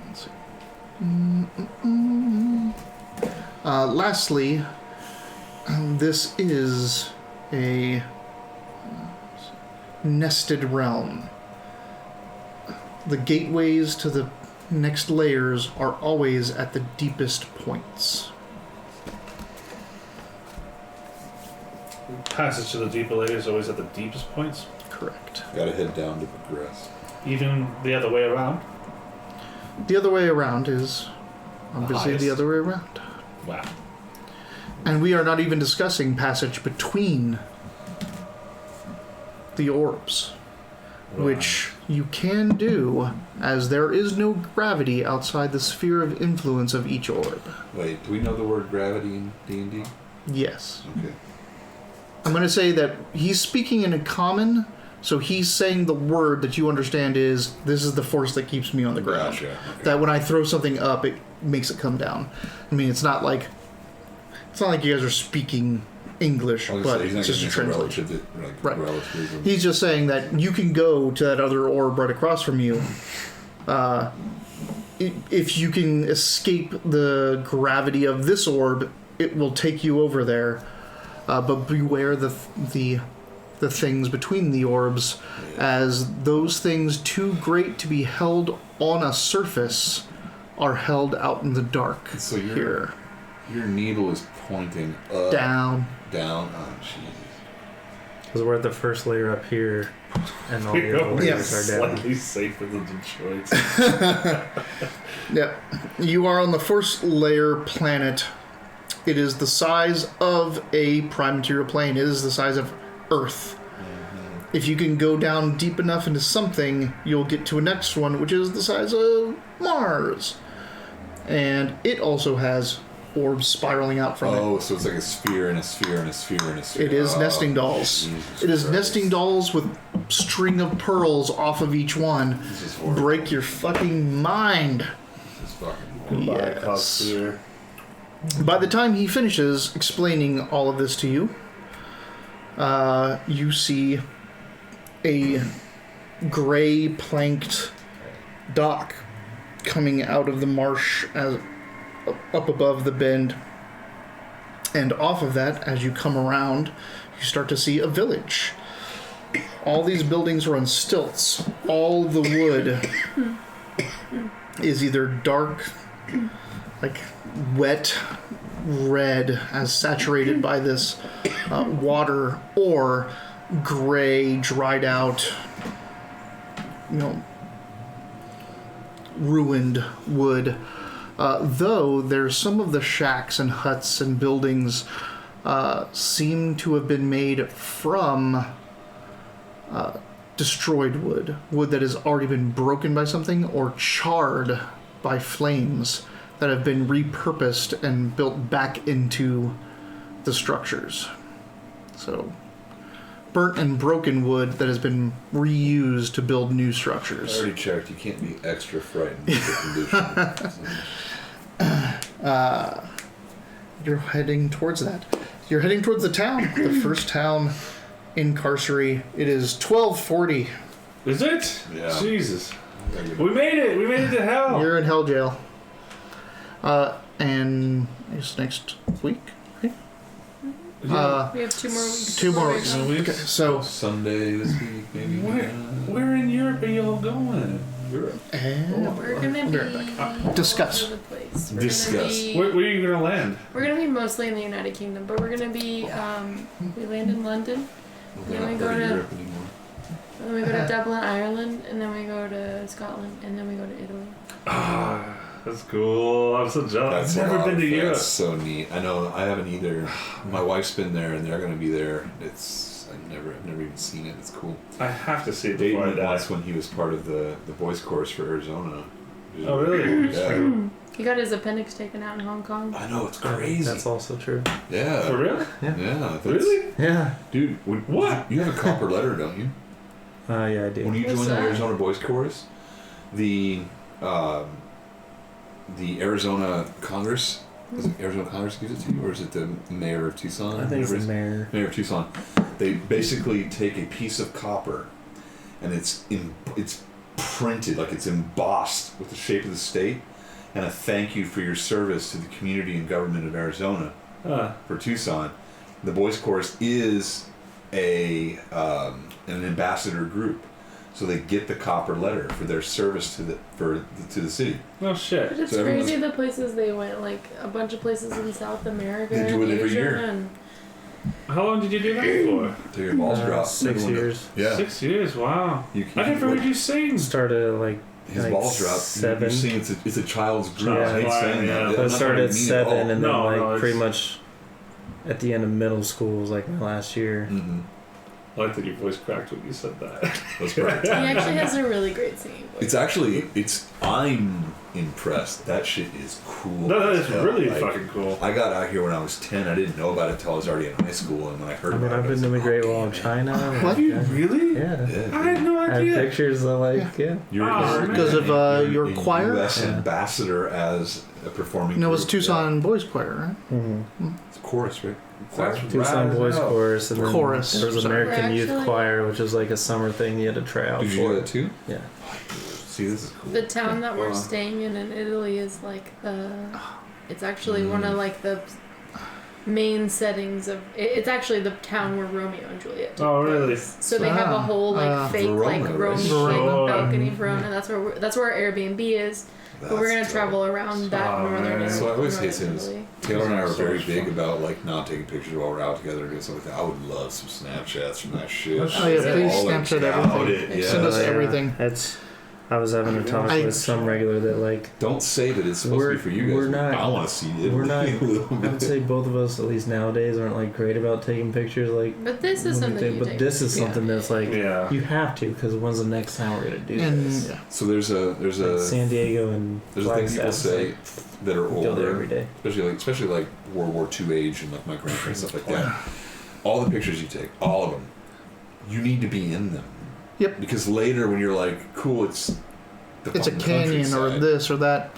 Speaker 2: Let's see. Lastly, this is a nested realm. The gateways to the next layers are always at the deepest points.
Speaker 3: Passage to the deeper layers always at the deepest points.
Speaker 2: Correct.
Speaker 1: Gotta head down to progress.
Speaker 3: Even the other way around.
Speaker 2: The other way around is obviously the
Speaker 3: highest.
Speaker 2: other way around.
Speaker 3: Wow.
Speaker 2: And we are not even discussing passage between the orbs, which you can do, as there is no gravity outside the sphere of influence of each orb.
Speaker 1: Wait, do we know the word gravity in D&D?
Speaker 2: Yes.
Speaker 1: Okay.
Speaker 2: I'm going to say that he's speaking in a common, so he's saying the word that you understand is, this is the force that keeps me on the ground.
Speaker 1: Gotcha. Okay.
Speaker 2: That when I throw something up, it makes it come down. I mean, it's not like you guys are speaking English,
Speaker 1: I was
Speaker 2: but
Speaker 1: gonna say,
Speaker 2: it's
Speaker 1: he's
Speaker 2: just
Speaker 1: not
Speaker 2: a
Speaker 1: gonna use
Speaker 2: translation.
Speaker 1: relative,
Speaker 2: Right.
Speaker 1: relativism.
Speaker 2: He's just saying that you can go to that other orb right across from you. If you can escape the gravity of this orb, it will take you over there. But beware the things between the orbs, as those things too great to be held on a surface are held out in the dark.
Speaker 1: So
Speaker 2: here.
Speaker 1: Your needle is pointing up.
Speaker 2: Down.
Speaker 1: Down. Oh, jeez.
Speaker 5: Because we're at the first layer up here, and all the other layers are down.
Speaker 3: Slightly safer than Detroit.
Speaker 2: Yeah. You are on the first layer planet. It is the size of a prime material plane. It is the size of Earth.
Speaker 1: Mm-hmm.
Speaker 2: If you can go down deep enough into something, you'll get to a next one, which is the size of Mars. And it also has orbs spiraling out from it.
Speaker 1: Oh, so it's like a sphere and a sphere and a sphere and a sphere.
Speaker 2: It is nesting dolls.
Speaker 1: Jesus
Speaker 2: It is
Speaker 1: Christ.
Speaker 2: nesting dolls with string of pearls off of each one.
Speaker 1: This is horrible.
Speaker 2: Break your fucking mind.
Speaker 1: This is fucking
Speaker 3: Goodbye,
Speaker 2: Yes.
Speaker 3: Cosphere.
Speaker 2: By the time he finishes explaining all of this to you, you see a gray planked dock coming out of the marsh as up above the bend. And off of that, as you come around, you start to see a village. All these buildings are on stilts. All the wood is either dark, like wet red, as saturated by this water, or gray, dried out, ruined wood. Though there's some of the shacks and huts and buildings seem to have been made from destroyed wood that has already been broken by something or charred by flames that have been repurposed and built back into the structures. So, burnt and broken wood that has been reused to build new
Speaker 1: I
Speaker 2: structures.
Speaker 1: already checked. You can't be extra frightened with the condition.
Speaker 2: You're heading towards that. You're heading towards the town, the first town in Carcery. It is 12:40.
Speaker 3: Is it?
Speaker 1: Yeah.
Speaker 3: Jesus. We made it. We made it to hell.
Speaker 2: You're in hell jail. And it's next week. Right?
Speaker 3: Yeah.
Speaker 4: We have 2 more weeks.
Speaker 2: 2 more
Speaker 4: before
Speaker 2: weeks.
Speaker 4: we-
Speaker 2: Okay, so
Speaker 1: Someday this week, maybe.
Speaker 3: Where in Europe are y'all going?
Speaker 1: Europe.
Speaker 2: and
Speaker 4: We're gonna
Speaker 2: I'll
Speaker 4: be
Speaker 2: be right
Speaker 4: all
Speaker 2: Discuss.
Speaker 4: over the place.
Speaker 1: Discuss.
Speaker 3: Where are you gonna land?
Speaker 4: We're gonna be mostly in the United Kingdom, but we're gonna be we land in London,
Speaker 1: We're
Speaker 4: Then
Speaker 1: not
Speaker 4: we go
Speaker 1: going to
Speaker 4: to-
Speaker 1: Europe anymore.
Speaker 4: and then we go to Dublin, Ireland, and then we go to Scotland, and then we go to Italy.
Speaker 3: Ah, that's cool. I'm so jealous.
Speaker 1: That's
Speaker 3: I've
Speaker 1: a
Speaker 3: never
Speaker 1: lot
Speaker 3: been
Speaker 1: of
Speaker 3: to
Speaker 1: fun.
Speaker 3: Europe.
Speaker 1: That's so neat. I know. I haven't either. My wife's been there, and they're going to be there. I've never even seen it. It's cool.
Speaker 3: I have to see it
Speaker 1: Dated
Speaker 3: before I
Speaker 1: me
Speaker 3: die.
Speaker 1: once when he was part of the boys' course for Arizona.
Speaker 3: Oh, really?
Speaker 1: Yeah.
Speaker 4: He got his appendix taken out in Hong Kong.
Speaker 1: I know, it's crazy.
Speaker 5: That's also true.
Speaker 1: Yeah.
Speaker 3: For real?
Speaker 1: Yeah. that's-
Speaker 3: Really?
Speaker 5: Yeah.
Speaker 1: Dude,
Speaker 3: What?
Speaker 1: You have a copper letter, don't you?
Speaker 5: Yeah, I do.
Speaker 1: When you
Speaker 4: What's
Speaker 1: join the
Speaker 4: that?
Speaker 1: Arizona Boys Chorus, the Arizona Congress, is it Arizona Congress gives it to you, or is it the mayor of Tucson?
Speaker 5: I think it's
Speaker 1: Whatever
Speaker 5: the
Speaker 1: it is?
Speaker 5: mayor.
Speaker 1: Mayor of Tucson. They basically take a piece of copper, and it's printed, like it's embossed with the shape of the state, and a thank you for your service to the community and government of Arizona for Tucson. The Boys Chorus is an ambassador group, so they get the copper letter for their service to the city.
Speaker 3: No
Speaker 4: But
Speaker 3: shit.
Speaker 4: it's
Speaker 1: So everyone's-
Speaker 4: crazy the places they went, like a bunch of places in South America.
Speaker 1: They do
Speaker 4: and
Speaker 1: it every
Speaker 4: Asia,
Speaker 1: year.
Speaker 4: And
Speaker 3: How long did you do that for?
Speaker 1: Till your balls drop.
Speaker 5: 6 years.
Speaker 1: Yeah.
Speaker 3: 6 years. Wow.
Speaker 1: You
Speaker 3: I never heard you sing.
Speaker 5: Started like
Speaker 1: His
Speaker 5: like
Speaker 1: balls drop.
Speaker 5: 7.
Speaker 1: You're seeing it's a child's group.
Speaker 5: Yeah.
Speaker 1: I hate saying
Speaker 3: Yeah.
Speaker 1: that.
Speaker 5: So
Speaker 1: I'm
Speaker 5: it
Speaker 1: not
Speaker 5: started
Speaker 1: trying
Speaker 5: at
Speaker 1: to be mean at
Speaker 5: 7,
Speaker 1: all.
Speaker 5: and then
Speaker 3: No,
Speaker 5: like
Speaker 3: no,
Speaker 5: pretty
Speaker 3: it's-
Speaker 5: much at the end of middle school was like my last year.
Speaker 1: Mhm.
Speaker 3: I like that your voice cracked when you said that.
Speaker 1: That's right.
Speaker 4: he actually has a really great singing voice.
Speaker 1: I'm impressed. That shit is cool.
Speaker 3: No, that
Speaker 1: as
Speaker 3: is
Speaker 1: hell.
Speaker 3: really
Speaker 1: Like,
Speaker 3: fucking cool.
Speaker 1: I got out here when I was 10. I didn't know about it until I was already in high school, and when I heard
Speaker 5: I mean,
Speaker 1: about
Speaker 5: I've
Speaker 1: it,
Speaker 5: been to the
Speaker 1: I was
Speaker 5: Great
Speaker 1: like,
Speaker 5: Wall
Speaker 1: "Oh,
Speaker 5: of
Speaker 1: damn,
Speaker 5: China.
Speaker 2: Have
Speaker 3: you
Speaker 5: yeah.
Speaker 3: really?
Speaker 5: Yeah.
Speaker 1: Yeah,
Speaker 3: I had no
Speaker 5: I have
Speaker 3: idea.
Speaker 5: pictures of like, yeah.
Speaker 1: You're
Speaker 3: Oh,
Speaker 1: you're
Speaker 2: because of
Speaker 1: you're
Speaker 2: your
Speaker 1: a
Speaker 2: choir?
Speaker 1: U.S.
Speaker 5: Yeah.
Speaker 1: ambassador as a performing.
Speaker 2: No, it was
Speaker 1: group,
Speaker 2: Tucson Boys Choir, right?
Speaker 1: It's a chorus, right?
Speaker 3: That's
Speaker 5: Tucson
Speaker 3: rad
Speaker 5: Boys
Speaker 3: as hell.
Speaker 5: Chorus, and then
Speaker 2: Chorus,
Speaker 5: there was
Speaker 2: sorry.
Speaker 5: American
Speaker 4: We're
Speaker 5: Youth
Speaker 4: actually-
Speaker 5: Choir, which was like a summer thing you had to try out
Speaker 1: Did you
Speaker 5: for.
Speaker 1: do that too?
Speaker 5: Yeah.
Speaker 1: See, this is cool.
Speaker 4: The town that we're
Speaker 3: Wow.
Speaker 4: staying in Italy is like it's actually one of like the main settings of. It's actually the town where Romeo and Juliet. took
Speaker 3: Oh, really?
Speaker 4: place. So they have a whole like fake like
Speaker 1: Verona,
Speaker 4: Roman
Speaker 1: right?
Speaker 3: Verona.
Speaker 4: balcony Verona. That's where our Airbnb is. But we're gonna
Speaker 1: That's
Speaker 4: travel around that
Speaker 3: Oh,
Speaker 4: northern.
Speaker 3: man.
Speaker 1: So I always
Speaker 4: northern
Speaker 1: say this.
Speaker 4: Italy.
Speaker 1: Taylor and I are
Speaker 3: So
Speaker 1: very
Speaker 3: much
Speaker 1: big
Speaker 3: fun.
Speaker 1: about like not taking pictures while we're out together and doing something like that. I would love some Snapchats from that shit.
Speaker 3: Oh,
Speaker 2: Oh yeah,
Speaker 3: Yeah,
Speaker 2: please
Speaker 1: all
Speaker 2: Snapchat
Speaker 1: about
Speaker 2: everything.
Speaker 1: it, yeah.
Speaker 2: Send us
Speaker 5: Oh, yeah.
Speaker 2: everything.
Speaker 5: That's. I was having a talk
Speaker 2: I-
Speaker 5: with some regular that like
Speaker 1: Don't say that it's supposed to
Speaker 5: We're-
Speaker 1: be for you guys.
Speaker 5: we're not-
Speaker 1: I want to see it.
Speaker 5: we're not. I would say both of us, at least nowadays, aren't like great about taking pictures. Like,
Speaker 4: But this is
Speaker 5: when we
Speaker 4: something
Speaker 5: take-
Speaker 4: you
Speaker 5: but
Speaker 4: take.
Speaker 5: this is something that's like
Speaker 3: Yeah.
Speaker 5: you have to, because when's the next time we're gonna do
Speaker 2: And
Speaker 5: this?
Speaker 2: yeah.
Speaker 1: So there's
Speaker 5: Like San Diego and
Speaker 1: there's a thing people
Speaker 5: Flagstaff,
Speaker 1: say
Speaker 5: like,
Speaker 1: that are
Speaker 5: we go there every
Speaker 1: older,
Speaker 5: day.
Speaker 1: especially like World War II age and like my grandparents stuff like that. All the pictures you take, all of them, you need to be in them.
Speaker 2: Yep.
Speaker 1: Because later when you're like, cool, it's the
Speaker 2: It's a
Speaker 1: fucking
Speaker 2: canyon or
Speaker 1: countryside.
Speaker 2: this or that.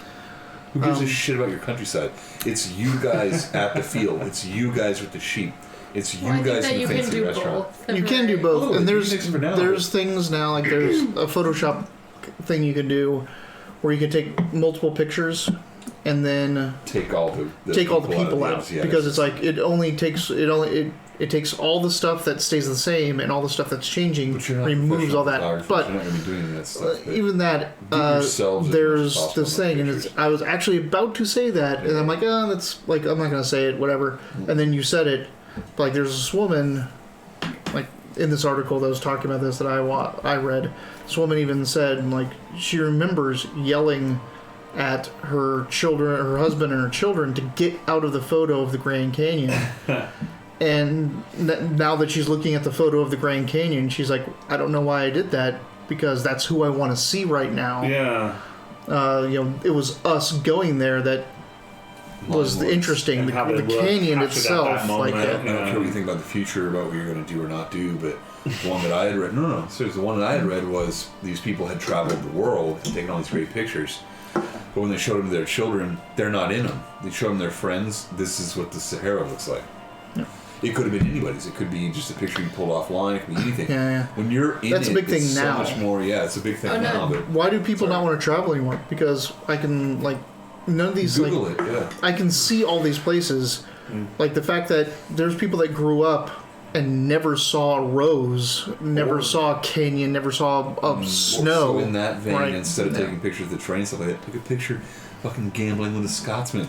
Speaker 1: Who gives a
Speaker 2: um,
Speaker 1: shit about your countryside? It's you guys at the field. It's you guys with the sheep. It's you
Speaker 4: Well, I think
Speaker 1: guys
Speaker 4: that
Speaker 1: in
Speaker 4: you
Speaker 1: the
Speaker 4: can
Speaker 1: fancy
Speaker 4: do
Speaker 1: restaurant.
Speaker 4: both.
Speaker 2: You can do both,
Speaker 1: Oh,
Speaker 2: and
Speaker 1: you
Speaker 2: there's
Speaker 1: can take some for now.
Speaker 2: there's things now like there's a Photoshop thing you can do where you can take multiple pictures and then
Speaker 1: Take all the
Speaker 2: people out
Speaker 1: of the
Speaker 2: because it's like it takes all the stuff that stays the same and all the stuff that's changing,
Speaker 1: But you're not
Speaker 2: removes all that.
Speaker 1: photographers,
Speaker 2: But
Speaker 1: you're not gonna be doing that stuff. but
Speaker 2: even that,
Speaker 1: do yourselves as much as
Speaker 2: there's
Speaker 1: possible
Speaker 2: this
Speaker 1: in the
Speaker 2: thing, and it's,
Speaker 1: pictures.
Speaker 2: I was actually about to say that, and I'm like, oh, that's like, I'm not gonna say it, whatever. And then you said it, but like, there's this woman, like in this article that was talking about this that I read. This woman even said like she remembers yelling at her children, her husband, and her children to get out of the photo of the Grand Canyon. And now that she's looking at the photo of the Grand Canyon, she's like, I don't know why I did that because that's who I want to see right now.
Speaker 3: Yeah.
Speaker 2: It was us going there that was interesting.
Speaker 3: And
Speaker 2: The,
Speaker 3: how they
Speaker 2: the
Speaker 3: looked,
Speaker 2: canyon
Speaker 3: captured at
Speaker 2: itself,
Speaker 3: that
Speaker 2: like
Speaker 3: moment.
Speaker 1: I don't care what you think about the future, about what you're going to do or not do, but the one that I had read, seriously, the one that I had read was these people had traveled the world and taken all these great pictures, but when they showed them to their children, they're not in them. They showed them their friends, this is what the Sahara looks like.
Speaker 2: Yeah.
Speaker 1: It could have been anybody's. It could be just a picture you pulled offline. It could be anything.
Speaker 2: Yeah.
Speaker 1: When you're in
Speaker 2: That's a
Speaker 1: it,
Speaker 2: big thing
Speaker 1: it's
Speaker 2: now.
Speaker 1: so much more. Yeah, it's a big thing
Speaker 4: Oh, no.
Speaker 1: now. But
Speaker 2: Why do people
Speaker 1: Sorry.
Speaker 2: not want to travel anymore? Because I can like none of these
Speaker 1: Google
Speaker 2: like
Speaker 1: it. Yeah.
Speaker 2: I can see all these places. Like the fact that there's people that grew up and never saw a rose, never
Speaker 1: Or-
Speaker 2: saw a canyon, never saw a snow.
Speaker 1: So in that vein,
Speaker 2: right?
Speaker 1: instead of
Speaker 2: Yeah.
Speaker 1: taking pictures of the train and stuff like that, take a picture fucking gambling with a Scotsman.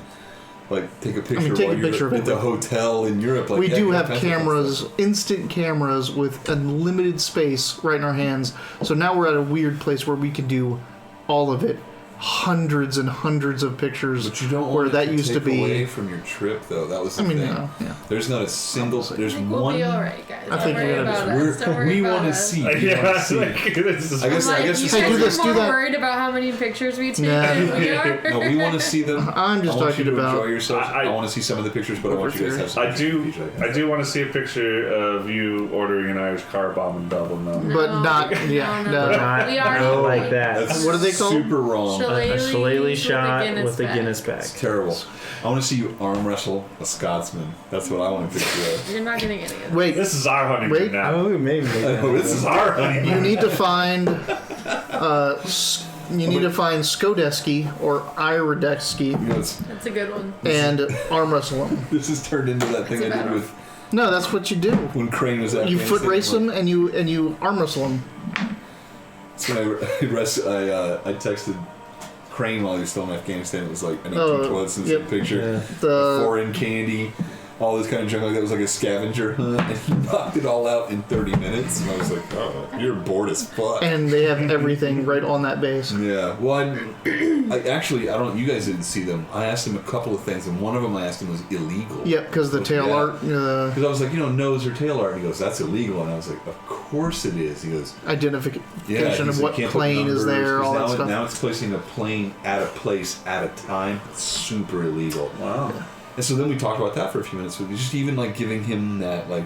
Speaker 1: Like, take a picture
Speaker 2: take a
Speaker 1: while
Speaker 2: picture
Speaker 1: you're
Speaker 2: of
Speaker 1: at the
Speaker 2: everything.
Speaker 1: hotel in Europe. Like,
Speaker 2: We
Speaker 1: yeah,
Speaker 2: do
Speaker 1: you
Speaker 2: have
Speaker 1: time for that
Speaker 2: cameras,
Speaker 1: stuff.
Speaker 2: instant cameras with unlimited space right in our hands. So now we're at a weird place where we can do all of it. Hundreds and hundreds of pictures.
Speaker 1: But you don't
Speaker 2: where
Speaker 1: want
Speaker 2: that
Speaker 1: it to
Speaker 2: used to
Speaker 1: take
Speaker 2: be.
Speaker 1: away from your trip, though. That was the
Speaker 2: I mean,
Speaker 1: thing.
Speaker 2: yeah.
Speaker 1: There's not a single. There's
Speaker 4: I think we'll
Speaker 1: one.
Speaker 4: be alright, guys.
Speaker 2: I
Speaker 4: Don't
Speaker 2: think
Speaker 4: worry
Speaker 2: you're gonna
Speaker 4: about
Speaker 1: We're,
Speaker 4: us. Don't worry
Speaker 1: we
Speaker 4: about
Speaker 1: want to
Speaker 4: us.
Speaker 1: see. We want to
Speaker 3: Yeah,
Speaker 1: see.
Speaker 3: like, this is
Speaker 1: I guess.
Speaker 4: I'm
Speaker 1: I
Speaker 4: like,
Speaker 1: guess.
Speaker 4: you
Speaker 1: just
Speaker 2: Hey,
Speaker 4: guys
Speaker 2: do this,
Speaker 4: are
Speaker 2: do
Speaker 4: more
Speaker 2: that.
Speaker 4: worried about how many pictures we take
Speaker 2: Nah.
Speaker 4: than we are.
Speaker 1: No, we want to see them.
Speaker 2: I'm just
Speaker 1: I want
Speaker 2: talking
Speaker 1: you to
Speaker 2: about.
Speaker 1: enjoy yourselves.
Speaker 3: I-
Speaker 1: I want to see some of the pictures, but I want you guys to have some.
Speaker 3: I do.
Speaker 1: pictures.
Speaker 3: I do want to see a picture of you ordering an Irish car bomb in Dublin, though.
Speaker 2: But not- yeah, no.
Speaker 5: Not,
Speaker 4: We are
Speaker 5: not like
Speaker 4: like-
Speaker 5: that.
Speaker 1: That's
Speaker 2: What are they called?
Speaker 1: Super wrong.
Speaker 5: A shillelagh shot with a
Speaker 4: bag.
Speaker 5: Guinness bag.
Speaker 1: It's terrible. I want to see you arm wrestle a Scotsman. That's what I want to picture of.
Speaker 4: You're not getting any of it.
Speaker 2: Wait,
Speaker 3: This is our honeymoon
Speaker 2: Wait.
Speaker 3: now.
Speaker 5: Oh, maybe.
Speaker 1: Oh, this is our honeymoon.
Speaker 2: you need to find. You need to find Skodeski or Iradeski
Speaker 1: You know, it's,
Speaker 4: That's a good one.
Speaker 2: and arm wrestle them.
Speaker 1: this has turned into that thing I
Speaker 4: It's
Speaker 1: did
Speaker 4: about-
Speaker 1: with
Speaker 2: No, that's what you do.
Speaker 1: when Crane was at
Speaker 2: You foot race them and you arm wrestle them.
Speaker 1: So I texted Crane while he was still in Afghanistan. It was like, I need
Speaker 2: Oh,
Speaker 1: two toilets in
Speaker 2: yep.
Speaker 1: this picture.
Speaker 5: Yeah.
Speaker 2: The
Speaker 1: Foreign candy, all this kind of junk like that. It was like a scavenger hunt, and he knocked it all out in 30 minutes. And I was like, oh, you're bored as fuck.
Speaker 2: and they have everything right on that base.
Speaker 1: Yeah, well, I actually, I don't. You guys didn't see them. I asked him a couple of things, and one of them I asked him was illegal.
Speaker 2: Yep, because the tail
Speaker 1: Yeah.
Speaker 2: art,
Speaker 1: Because I was like, nose or tail art. And he goes, that's illegal. And I was like, of course it is. He goes,
Speaker 2: identification
Speaker 1: yeah. he's
Speaker 2: of
Speaker 1: like,
Speaker 2: what
Speaker 1: can't put
Speaker 2: plane is
Speaker 1: numbers,
Speaker 2: there,
Speaker 1: 'cause
Speaker 2: all
Speaker 1: now
Speaker 2: that stuff.
Speaker 1: Now it's placing a plane at a place at a time. It's super illegal.
Speaker 3: Wow.
Speaker 1: And so then we talked about that for a few minutes. Just even like giving him that, like,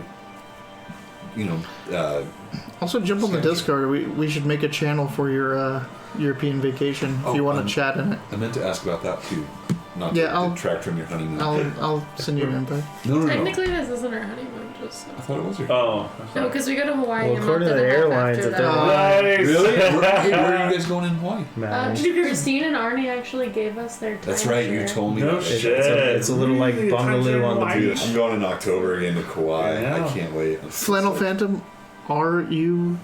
Speaker 2: Also, jump on the Discord. We should make a channel for your European vacation if
Speaker 1: Oh,
Speaker 2: you want to chat in it.
Speaker 1: I meant to ask about that too. not
Speaker 2: Yeah,
Speaker 1: to
Speaker 2: I'll-
Speaker 1: detract from your honeymoon.
Speaker 2: I'll send you an invite.
Speaker 1: No.
Speaker 4: Technically, this isn't our honeymoon. Just
Speaker 1: I thought it was your.
Speaker 3: Oh.
Speaker 4: no, because we go to Hawaii
Speaker 5: Well,
Speaker 4: a month
Speaker 5: according
Speaker 4: and
Speaker 5: to
Speaker 4: a
Speaker 5: the
Speaker 4: half
Speaker 5: airlines,
Speaker 4: after
Speaker 5: if
Speaker 4: that.
Speaker 5: they're
Speaker 3: Nice.
Speaker 1: Really? Where are you guys going in Hawaii?
Speaker 5: Man,
Speaker 4: Did you Christine and Arnie actually gave us their time?
Speaker 1: That's right. You told me.
Speaker 3: No
Speaker 1: that.
Speaker 3: shit.
Speaker 5: it's a little like
Speaker 3: Really?
Speaker 5: Bungaloo on the
Speaker 3: Hawaii?
Speaker 5: beach.
Speaker 1: I'm going in October again to Kauai.
Speaker 3: Yeah.
Speaker 1: I can't wait.
Speaker 2: Flannel Phantom, are you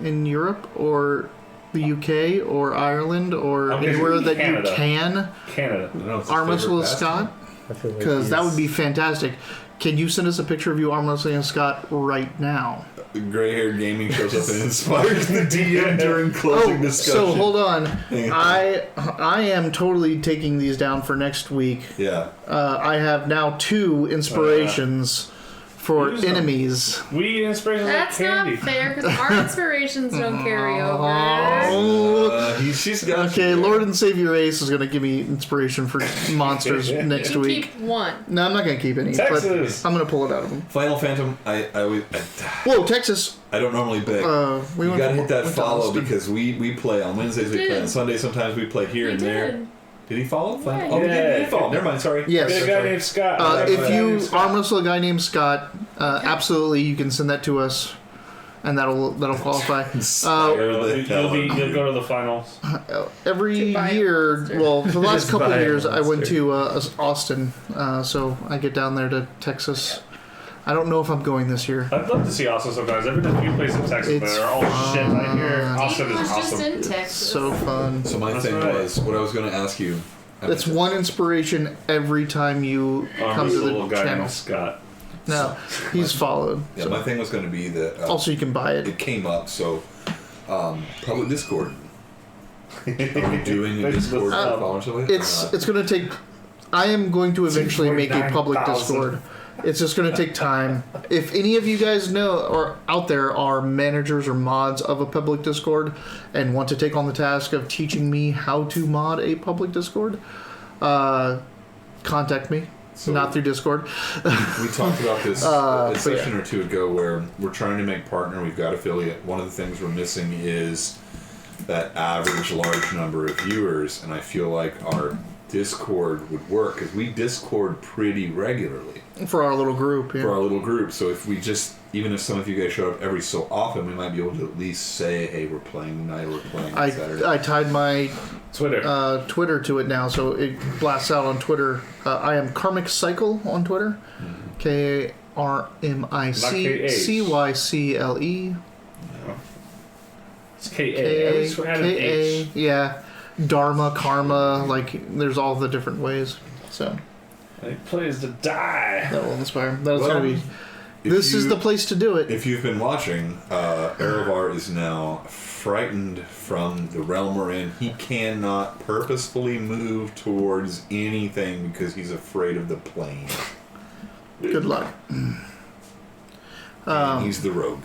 Speaker 2: in Europe or the UK or Ireland or
Speaker 3: I'm
Speaker 2: anywhere
Speaker 3: guessing
Speaker 2: that
Speaker 3: Canada.
Speaker 2: you can
Speaker 3: Canada.
Speaker 1: No, it's his
Speaker 2: arm wrestle
Speaker 1: favorite
Speaker 2: with
Speaker 1: pastime.
Speaker 2: Scott?
Speaker 5: I feel like
Speaker 2: Because that
Speaker 5: he's-
Speaker 2: would be fantastic. Can you send us a picture of you arm wrestling with Scott right now?
Speaker 1: The gray-haired gaming shows up and inspires the DM during closing discussion.
Speaker 2: So hold on.
Speaker 1: Hang on.
Speaker 2: I am totally taking these down for next week.
Speaker 1: Yeah.
Speaker 2: I have now 2 inspirations for
Speaker 3: Use them.
Speaker 2: enemies.
Speaker 3: We eat inspiration like
Speaker 4: That's
Speaker 3: candy.
Speaker 4: not fair because our inspirations don't carry over.
Speaker 1: She's got.
Speaker 2: Okay, Lord and Savior Ace is going to give me inspiration for monsters next
Speaker 4: You
Speaker 2: week.
Speaker 4: keep one.
Speaker 2: No, I'm not going to keep any,
Speaker 3: Texas.
Speaker 2: but I'm going to pull it out of them.
Speaker 1: Final Phantom.
Speaker 2: Whoa, Texas!
Speaker 1: I don't normally beg.
Speaker 2: We
Speaker 1: You
Speaker 2: went
Speaker 1: gotta
Speaker 2: to-
Speaker 1: hit that
Speaker 2: went to
Speaker 1: follow
Speaker 2: Austin.
Speaker 1: because we play on Wednesdays. We play on Sundays. Sometimes we play here
Speaker 4: We
Speaker 1: and there.
Speaker 4: did.
Speaker 1: Did he follow?
Speaker 4: Yeah,
Speaker 1: Oh, he
Speaker 3: yeah.
Speaker 1: did follow. Never mind. Sorry.
Speaker 2: Yes.
Speaker 3: Get a guy named Scott.
Speaker 2: If you arm wrestle a guy named Scott, absolutely, you can send that to us, and that'll qualify.
Speaker 3: You'll go to the finals.
Speaker 2: Every
Speaker 4: To buy a
Speaker 2: year,
Speaker 4: monster.
Speaker 2: well, for the last
Speaker 5: Just
Speaker 2: couple of
Speaker 5: buy a
Speaker 2: years, I went
Speaker 5: monster.
Speaker 2: to Austin, so I get down there to Texas. I don't know if I'm going this year.
Speaker 3: I'd love to see Austin sometimes. I've been to a few places in Texas, but
Speaker 2: It's
Speaker 3: they're all shit. I hear
Speaker 2: fun.
Speaker 3: Austin
Speaker 4: Dean
Speaker 3: is
Speaker 4: was just
Speaker 3: awesome.
Speaker 4: in Texas.
Speaker 2: So fun.
Speaker 1: So my
Speaker 3: That's
Speaker 1: thing
Speaker 3: right.
Speaker 1: was what I was going to ask you.
Speaker 2: It's one inspiration every time you come to
Speaker 3: a little
Speaker 2: the
Speaker 3: guy
Speaker 2: channel.
Speaker 3: named Scott.
Speaker 2: No, he's followed.
Speaker 1: Yeah,
Speaker 2: So-
Speaker 1: my thing was going to be that
Speaker 2: Also, you can buy it.
Speaker 1: it came up. So probably Discord. Are we doing a Discord
Speaker 3: Uh,
Speaker 1: follow somebody?
Speaker 2: It's going to take. I am going to eventually make a public
Speaker 3: 49,000.
Speaker 2: Discord. It's just going to take time. If any of you guys know or out there are managers or mods of a public Discord and want to take on the task of teaching me how to mod a public Discord, contact me.
Speaker 1: So-
Speaker 2: Not through Discord.
Speaker 1: We talked about this a
Speaker 2: but
Speaker 1: session or two ago where we're trying to make partner. We've got affiliate. One of the things we're missing is that average large number of viewers, and I feel like our Discord would work because we Discord pretty regularly
Speaker 2: For our little group, yeah.
Speaker 1: for our little group. So if we just, even if some of you guys show up every so often, we might be able to at least say, "Hey, we're playing tonight. Or we're playing on Saturday."
Speaker 2: I tied my
Speaker 3: Twitter.
Speaker 2: Twitter to it now, so it blasts out on Twitter. I am Karmic Cycle on Twitter. KRMICCYCLE.
Speaker 3: It's K-A. At least we had an H.
Speaker 2: Yeah. Dharma, Karma, like there's all the different ways. So
Speaker 3: And he plays to die.
Speaker 2: that will inspire. That's
Speaker 1: Well,
Speaker 2: gonna be.
Speaker 1: if
Speaker 2: This is
Speaker 1: you-
Speaker 2: the place to do it.
Speaker 1: If you've been watching, Erevar is now frightened from the realm we're in. He cannot purposefully move towards anything because he's afraid of the plane.
Speaker 2: Good luck.
Speaker 1: And he's the rogue.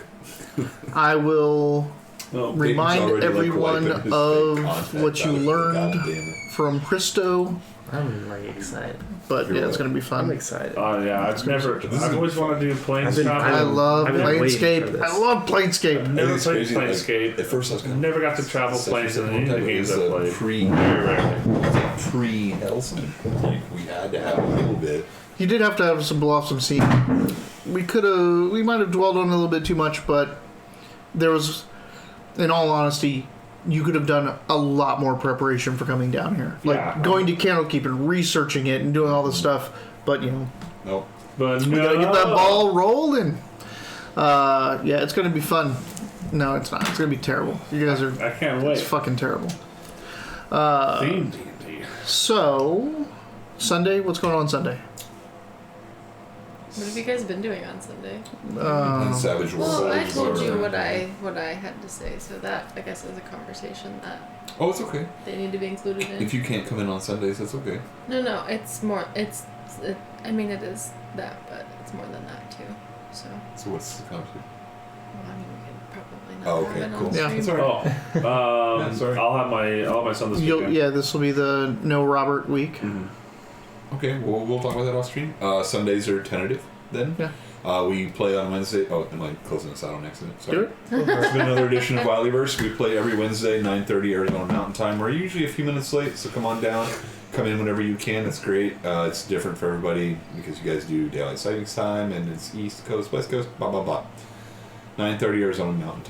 Speaker 2: I will
Speaker 3: Well,
Speaker 2: remind
Speaker 1: Dayton's already,
Speaker 2: everyone
Speaker 1: wiping his
Speaker 2: of
Speaker 1: fake contact
Speaker 2: what you
Speaker 1: out of it.
Speaker 2: learned
Speaker 1: God damn it.
Speaker 2: from Christo,
Speaker 5: I'm like excited.
Speaker 2: but yeah, it's gonna be
Speaker 5: I'm
Speaker 2: fun.
Speaker 5: excited.
Speaker 3: yeah, I've always wanted to do planes.
Speaker 2: I love
Speaker 5: I've been waiting for
Speaker 2: Planescape.
Speaker 5: this.
Speaker 2: I love Planescape.
Speaker 3: I've never
Speaker 1: It's
Speaker 3: played
Speaker 1: crazy, like,
Speaker 3: Planescape.
Speaker 1: at first I was going
Speaker 3: Never got to travel planes in any of the games I played.
Speaker 1: Pre Helsinki. Like, we had to have a little bit.
Speaker 2: You did have to have some blossom scene. We might have dwelled on it a little bit too much, but there was, in all honesty, you could have done a lot more preparation for coming down here. Like
Speaker 3: Yeah.
Speaker 2: going to Candlekeep and researching it and doing all this stuff. But
Speaker 1: Nope.
Speaker 3: But
Speaker 2: we gotta get that ball rolling. Yeah, it's gonna be fun. No, it's not. It's gonna be terrible. You guys are.
Speaker 3: I can't
Speaker 2: It's
Speaker 3: wait.
Speaker 2: fucking terrible.
Speaker 3: Theme D&D.
Speaker 2: So, Sunday. What's going on Sunday?
Speaker 4: What have you guys been doing on Sunday?
Speaker 1: And Savage Worlds.
Speaker 4: Well, I told
Speaker 1: are-
Speaker 4: you what I had to say, so that I guess is a conversation that
Speaker 1: Oh, it's okay.
Speaker 4: they need to be included in.
Speaker 1: If you can't come in on Sundays, that's okay.
Speaker 4: No, it's more. I mean, it is that, but it's more than that too. So,
Speaker 1: So what's the conversation?
Speaker 4: well, I mean, we can probably not
Speaker 1: Oh,
Speaker 4: have
Speaker 1: okay,
Speaker 4: it on
Speaker 1: cool.
Speaker 2: Yeah.
Speaker 4: stream.
Speaker 1: That's all right.
Speaker 3: Oh,
Speaker 1: Yeah, sorry.
Speaker 3: I'll have my son this weekend.
Speaker 2: Yeah, this will be the No Robert week.
Speaker 3: Mhm.
Speaker 1: Okay, well, we'll talk about that off stream. Sundays are tentative then.
Speaker 2: Yeah.
Speaker 1: We play on Wednesday. Oh, am I closing this out on accident? Sorry.
Speaker 2: Do it.
Speaker 1: It's been another edition of Wileyverse. We play every Wednesday, 9:30 Arizona Mountain Time. We're usually a few minutes late, so come on down. come in whenever you can. That's great. It's different for everybody because you guys do daylight savings time and it's East Coast, West Coast, blah blah blah. 9:30 Arizona Mountain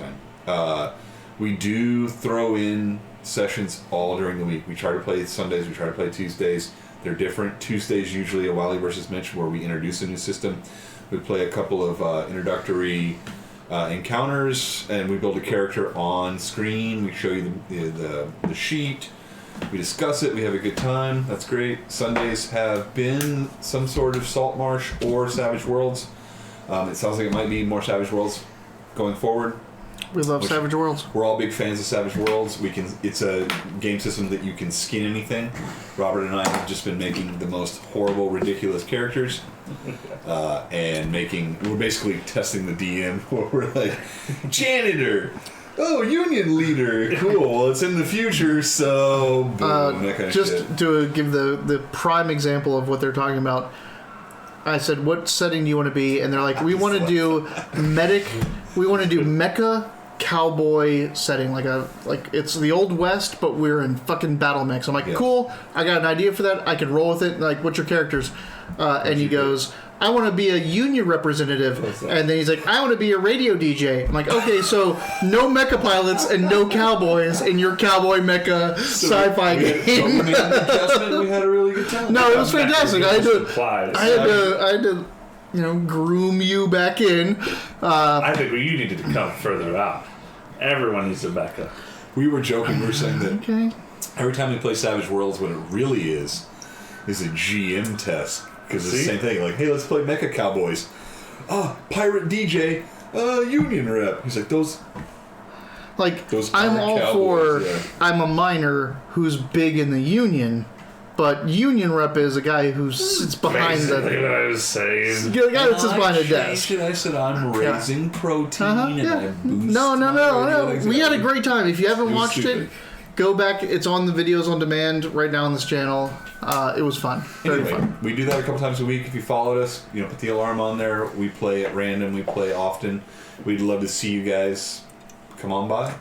Speaker 1: Time. We do throw in sessions all during the week. We try to play Sundays. We try to play Tuesdays. They're different. Tuesdays usually a Wileyverse mention where we introduce a new system. We play a couple of introductory encounters, and we build a character on screen. We show you the sheet. We discuss it. We have a good time. That's great. Sundays have been some sort of Saltmarsh or Savage Worlds. It sounds like it might be more Savage Worlds going forward.
Speaker 2: We love Savage Worlds.
Speaker 1: We're all big fans of Savage Worlds. It's a game system that you can skin anything. Robert and I have just been making the most horrible, ridiculous characters, and we're basically testing the DM. Where we're like, janitor, oh, union leader, cool. Well, it's in the future, so boom, that kind of
Speaker 2: just
Speaker 1: shit.
Speaker 2: to give the prime example of what they're talking about. I said, what setting do you want to be? And they're like, we want to do medic. We want to do mecha cowboy setting, like it's the old west, but we're in fucking battle mechs. I'm like, cool. I got an idea for that. I can roll with it. Like, what's your characters? And he goes, I want to be a union representative. And then he's like, I want to be a radio DJ. I'm like, okay, so no mecha pilots and no cowboys in your cowboy mecha sci-fi game.
Speaker 1: We had a really good time.
Speaker 2: No, it was fantastic. I had to groom you back in.
Speaker 3: I think you needed to come further out. Everyone needs a backup.
Speaker 1: We were joking. We were saying that every time we play Savage Worlds, what it really is a GM test. Because it's the same thing. Like, hey, let's play Mecha Cowboys. Pirate DJ, Union rep. He's like, those
Speaker 2: I'm all
Speaker 1: cowboys,
Speaker 2: for. I'm a miner who's big in the Union. But union rep is a guy who sits behind
Speaker 3: what I was saying.
Speaker 2: The guy that sits behind a desk.
Speaker 1: I said I'm raising protein and I boost
Speaker 2: No. We had a great time. If you haven't watched
Speaker 1: stupid.
Speaker 2: it, go back. It's on the videos on demand right now on this channel. It was fun. Very fun.
Speaker 1: We do that a couple times a week. If you followed us, put the alarm on there. We play at random. We play often. We'd love to see you guys come on by.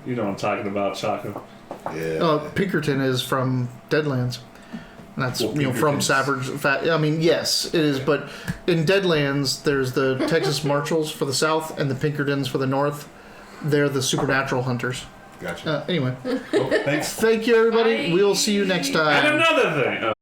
Speaker 3: You know what I'm talking about, Chaco.
Speaker 1: Yeah.
Speaker 2: Pinkerton is from Deadlands. And that's from Savage. Yes, it is. But in Deadlands, there's the Texas Marshals for the south and the Pinkertons for the north. They're the supernatural hunters.
Speaker 1: Gotcha.
Speaker 2: Anyway,
Speaker 1: Thanks.
Speaker 2: Thank you, everybody.
Speaker 4: Bye.
Speaker 2: We'll see you next time.
Speaker 3: And another thing.